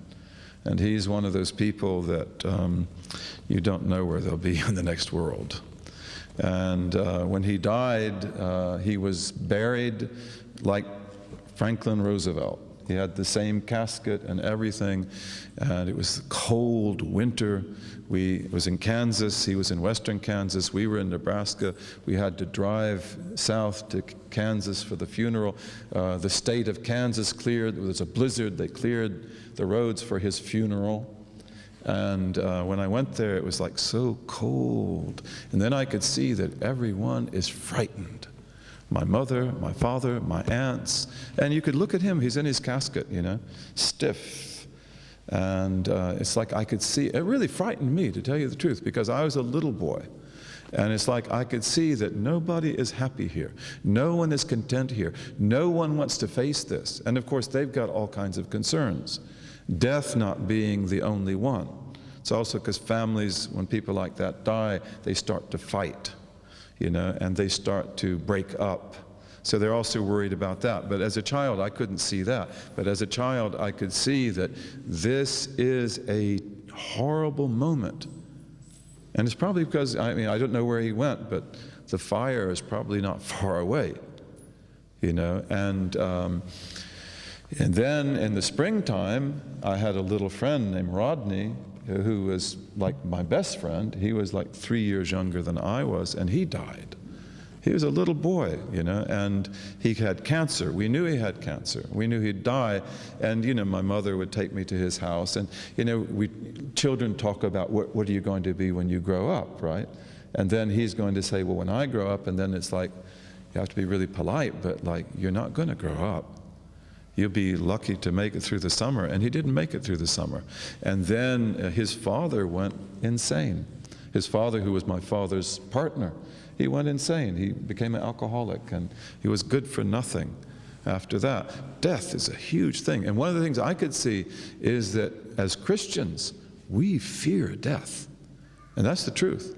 And he's one of those people that you don't know where they'll be in the next world. And when he died, he was buried like Franklin Roosevelt. He had the same casket and everything, and it was cold winter. It was in Kansas, he was in western Kansas, we were in Nebraska. We had to drive south to Kansas for the funeral. The state of Kansas cleared, there was a blizzard, they cleared the roads for his funeral. And when I went there, it was like so cold. And then I could see that everyone is frightened. My mother, my father, my aunts. And you could look at him, he's in his casket, you know, stiff. And it's like I could see, it really frightened me, to tell you the truth, because I was a little boy. And it's like I could see that nobody is happy here. No one is content here. No one wants to face this. And of course, they've got all kinds of concerns. Death not being the only one. It's also because families, when people like that die, they start to fight, you know, and they start to break up. So they're also worried about that. But as a child, I couldn't see that. But as a child, I could see that this is a horrible moment. And it's probably because, I mean, I don't know where he went, but the fire is probably not far away, you know. And then in the springtime, I had a little friend named Rodney, who was like my best friend. He was like 3 years younger than I was, and he died. He was a little boy, you know, and he had cancer. We knew he had cancer. We knew he'd die. And, you know, my mother would take me to his house. And, you know, children talk about what are you going to be when you grow up, right? And then he's going to say, well, when I grow up, and then it's like, you have to be really polite, but like, you're not going to grow up. You'll be lucky to make it through the summer. And he didn't make it through the summer. And then his father went insane. His father, who was my father's partner, he went insane. He became an alcoholic, and he was good for nothing after that. Death is a huge thing. And one of the things I could see is that as Christians, we fear death. And that's the truth.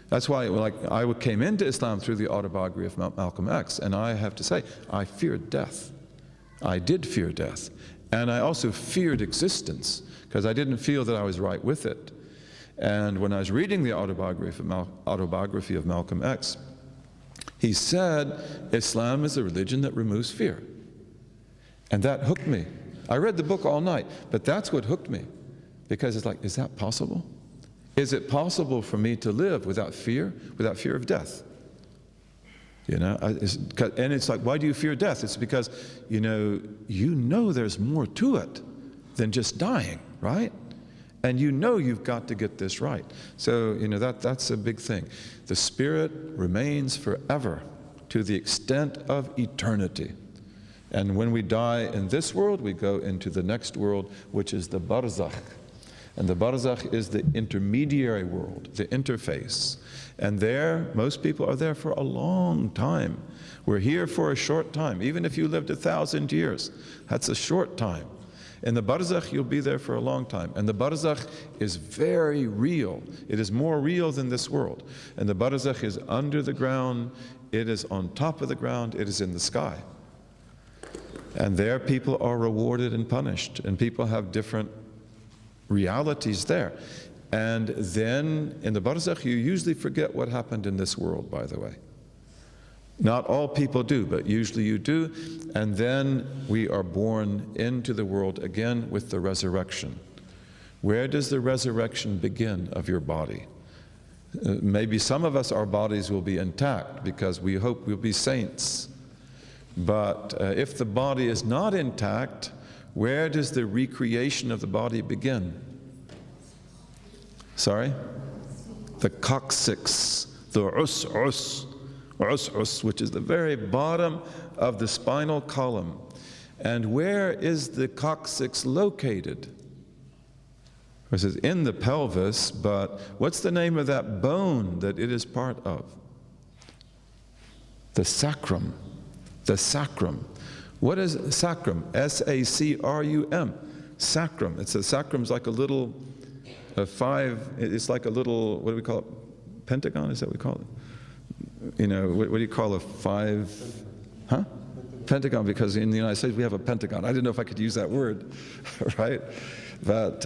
That's why, like, I came into Islam through the autobiography of Malcolm X, and I have to say, I feared death. I did fear death. And I also feared existence, because I didn't feel that I was right with it. And when I was reading the autobiography of Malcolm X, he said, Islam is a religion that removes fear. And that hooked me. I read the book all night, but that's what hooked me. Because it's like, is that possible? Is it possible for me to live without fear of death? You know, and it's like, why do you fear death? It's because, you know there's more to it than just dying, right? And you know you've got to get this right. So, that's a big thing. The spirit remains forever to the extent of eternity. And when we die in this world, we go into the next world, which is the barzakh. And the barzakh is the intermediary world, the interface. And there, most people are there for a long time. We're here for a short time. Even if you lived 1,000 years, that's a short time. In the barzakh, you'll be there for a long time. And the barzakh is very real. It is more real than this world. And the barzakh is under the ground. It is on top of the ground. It is in the sky. And there people are rewarded and punished. And people have different realities there. And then in the barzakh, you usually forget what happened in this world, by the way. Not all people do, but usually you do. And then we are born into the world again with the resurrection. Where does the resurrection begin of your body? Maybe some of us, our bodies will be intact because we hope we'll be saints. But if the body is not intact, where does the recreation of the body begin? Sorry? The coccyx, the us, which is the very bottom of the spinal column. And where is the coccyx located? It says in the pelvis, but what's the name of that bone that it is part of? The sacrum. The sacrum. What is sacrum? S-A-C-R-U-M. Sacrum. It's a sacrum's like a little it's like a little, what do we call it? Pentagon, is that what we call it? What do you call a five? Huh? Pentagon, because in the United States we have a pentagon. I didn't know if I could use that word, right? But,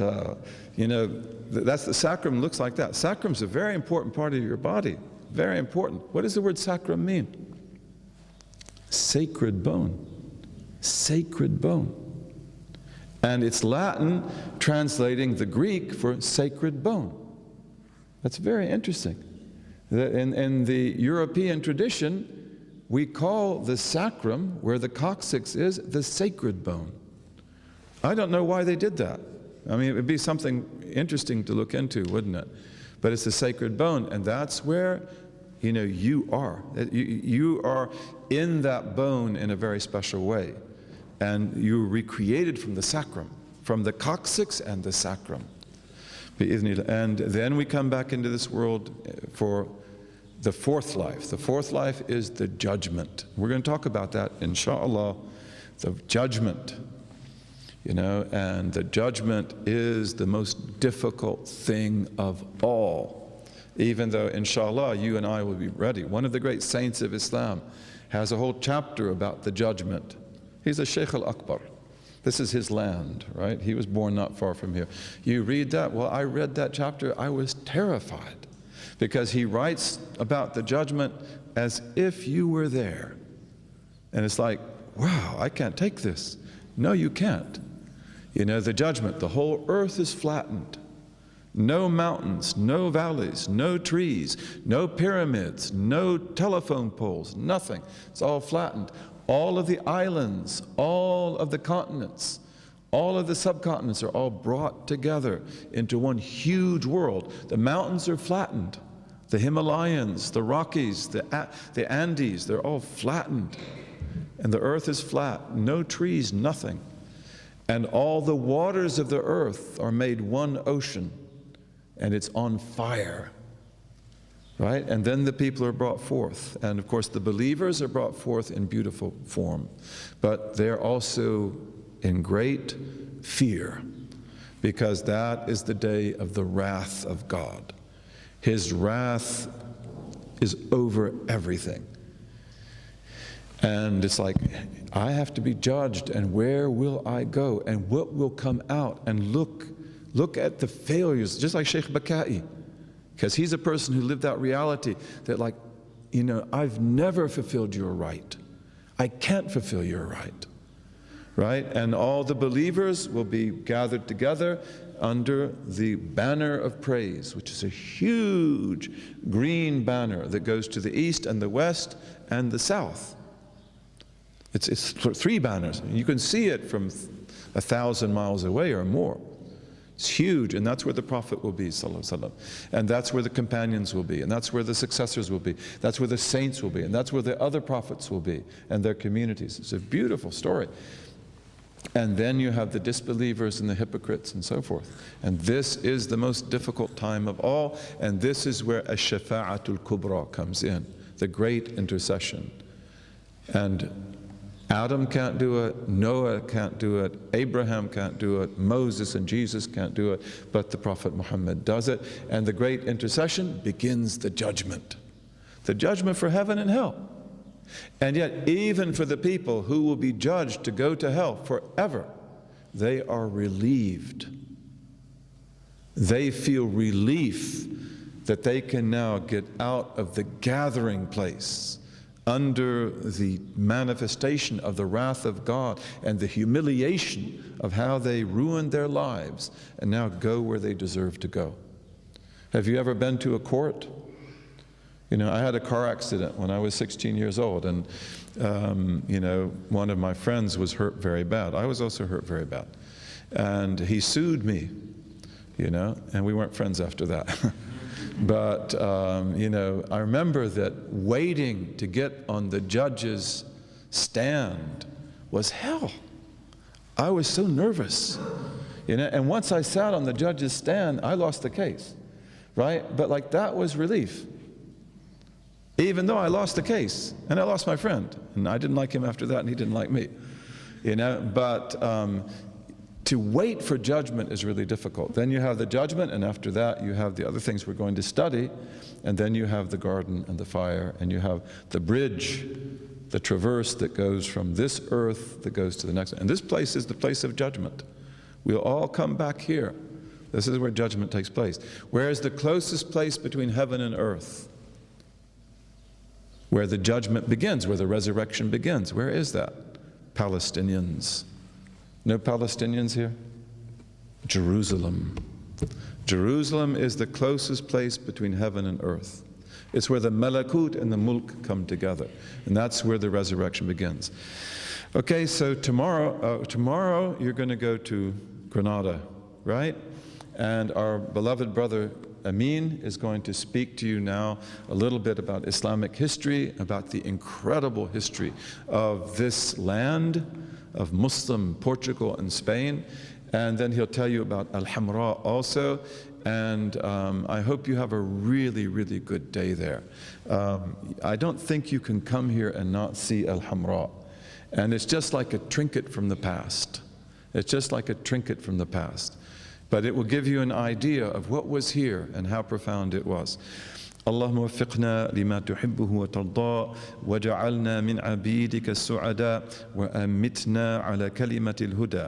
that's the sacrum looks like that. Sacrum's a very important part of your body. Very important. What does the word sacrum mean? Sacred bone. Sacred bone. And it's Latin translating the Greek for sacred bone. That's very interesting. In the European tradition, we call the sacrum, where the coccyx is, the sacred bone. I don't know why they did that. I mean, it would be something interesting to look into, wouldn't it? But it's the sacred bone, and that's where, you are. You are in that bone in a very special way. And you're recreated from the sacrum, from the coccyx and the sacrum. And then we come back into this world for the fourth life. The fourth life is the judgment. We're going to talk about that, inshallah, the judgment. And the judgment is the most difficult thing of all. Even though, inshallah, you and I will be ready. One of the great saints of Islam has a whole chapter about the judgment. He's a Sheikh al-Akbar. This is his land, right? He was born not far from here. You read that? Well, I read that chapter. I was terrified because he writes about the judgment as if you were there. And it's like, wow, I can't take this. No, you can't. The judgment, the whole earth is flattened. No mountains, no valleys, no trees, no pyramids, no telephone poles, nothing. It's all flattened. All of the islands, all of the continents, all of the subcontinents are all brought together into one huge world. The mountains are flattened. The Himalayas, the Rockies, the Andes, they're all flattened. And the earth is flat, no trees, nothing. And all the waters of the earth are made one ocean, and it's on fire. Right? And then the people are brought forth. And of course, the believers are brought forth in beautiful form. But they're also in great fear, because that is the day of the wrath of God. His wrath is over everything. And it's like, I have to be judged, and where will I go? And what will come out? And look at the failures, just like Sheikh Bakai, because he's a person who lived out reality that, like, you know, I've never fulfilled your right. I can't fulfill your right. Right? And all the believers will be gathered together under the banner of praise, which is a huge green banner that goes to the east and the west and the south. It's three banners. You can see it from 1,000 miles away or more. It's huge, and that's where the Prophet will be, sallallahu alaihi wasallam. And that's where the companions will be, and that's where the successors will be. That's where the saints will be, and that's where the other prophets will be, and their communities. It's a beautiful story. And then you have the disbelievers and the hypocrites and so forth. And this is the most difficult time of all, and this is where ash-shafa'atul kubra comes in, the great intercession. And Adam can't do it, Noah can't do it, Abraham can't do it, Moses and Jesus can't do it, but the Prophet Muhammad does it. And the great intercession begins the judgment for heaven and hell. And yet, even for the people who will be judged to go to hell forever, they are relieved. They feel relief that they can now get out of the gathering place under the manifestation of the wrath of God and the humiliation of how they ruined their lives, and now go where they deserve to go. Have you ever been to a court? You know, I had a car accident when I was 16 years old, and you know, one of my friends was hurt very bad. I was also hurt very bad. And he sued me, you know, and we weren't friends after that. But, you know, I remember that waiting to get on the judge's stand was hell. I was so nervous, you know, and once I sat on the judge's stand, I lost the case, right? But like, that was relief. Even though I lost the case, and I lost my friend, and I didn't like him after that, and he didn't like me, you know, but to wait for judgment is really difficult. Then you have the judgment, and after that you have the other things we're going to study, and then you have the garden and the fire, and you have the bridge, the traverse that goes from this earth that goes to the next. And this place is the place of judgment. We'll all come back here. This is where judgment takes place. Where is the closest place between heaven and earth? Where the judgment begins, where the resurrection begins. Where is that? Palestinians. No Palestinians here? Jerusalem. Jerusalem is the closest place between heaven and earth. It's where the malakut and the mulk come together. And that's where the resurrection begins. Okay, so tomorrow you're going to go to Granada, right? And our beloved brother Amin is going to speak to you now a little bit about Islamic history, about the incredible history of this land, of Muslim Portugal and Spain, and then he'll tell you about Al-Hamra also, and I hope you have a really, really good day there. I don't think you can come here and not see Al-Hamra, and it's just like a trinket from the past. It's just like a trinket from the past. But it will give you an idea of what was here and how profound it was. اللهم وفقنا لما تحبه وترضى وجعلنا من عبيدك السعداء وأمتنا على كلمة الهدى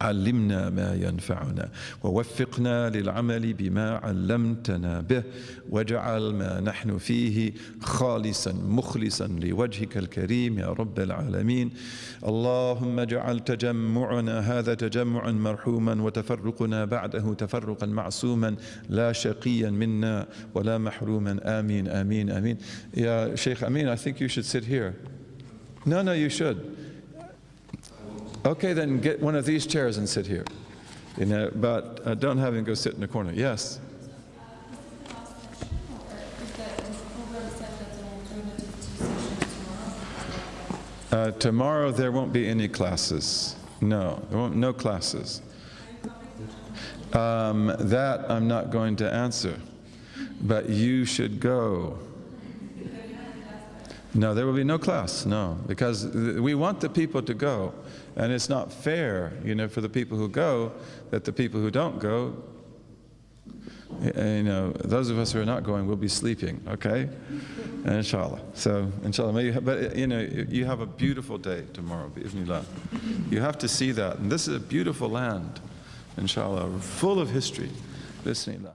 علمنا ما ينفعنا ووفقنا للعمل بما علمتنا به واجعل ما نحن فيه خالصا مخلصا لوجهك الكريم يا رب العالمين. اللهم اجعل تجمعنا هذا تجمعا مرحوما وتفرقنا بعده تفرقا معصوما لا شقيا منا ولا محروما. آمين آمين آمين. Yeah, Sheikh Amin, I think you should sit here. No, you should. Okay, then get one of these chairs and sit here, you know, but don't have him go sit in the corner. Yes? Tomorrow there won't be any classes. No, there won't, no classes. That I'm not going to answer, but you should go. No, there will be no class, no, because we want the people to go, and it's not fair, you know, for the people who go, that the people who don't go, you know, those of us who are not going will be sleeping, okay? Inshallah. So, inshallah, but you know, you have a beautiful day tomorrow, bi'idhnillah. You have to see that, and this is a beautiful land, inshallah, full of history, bi'idhnillah.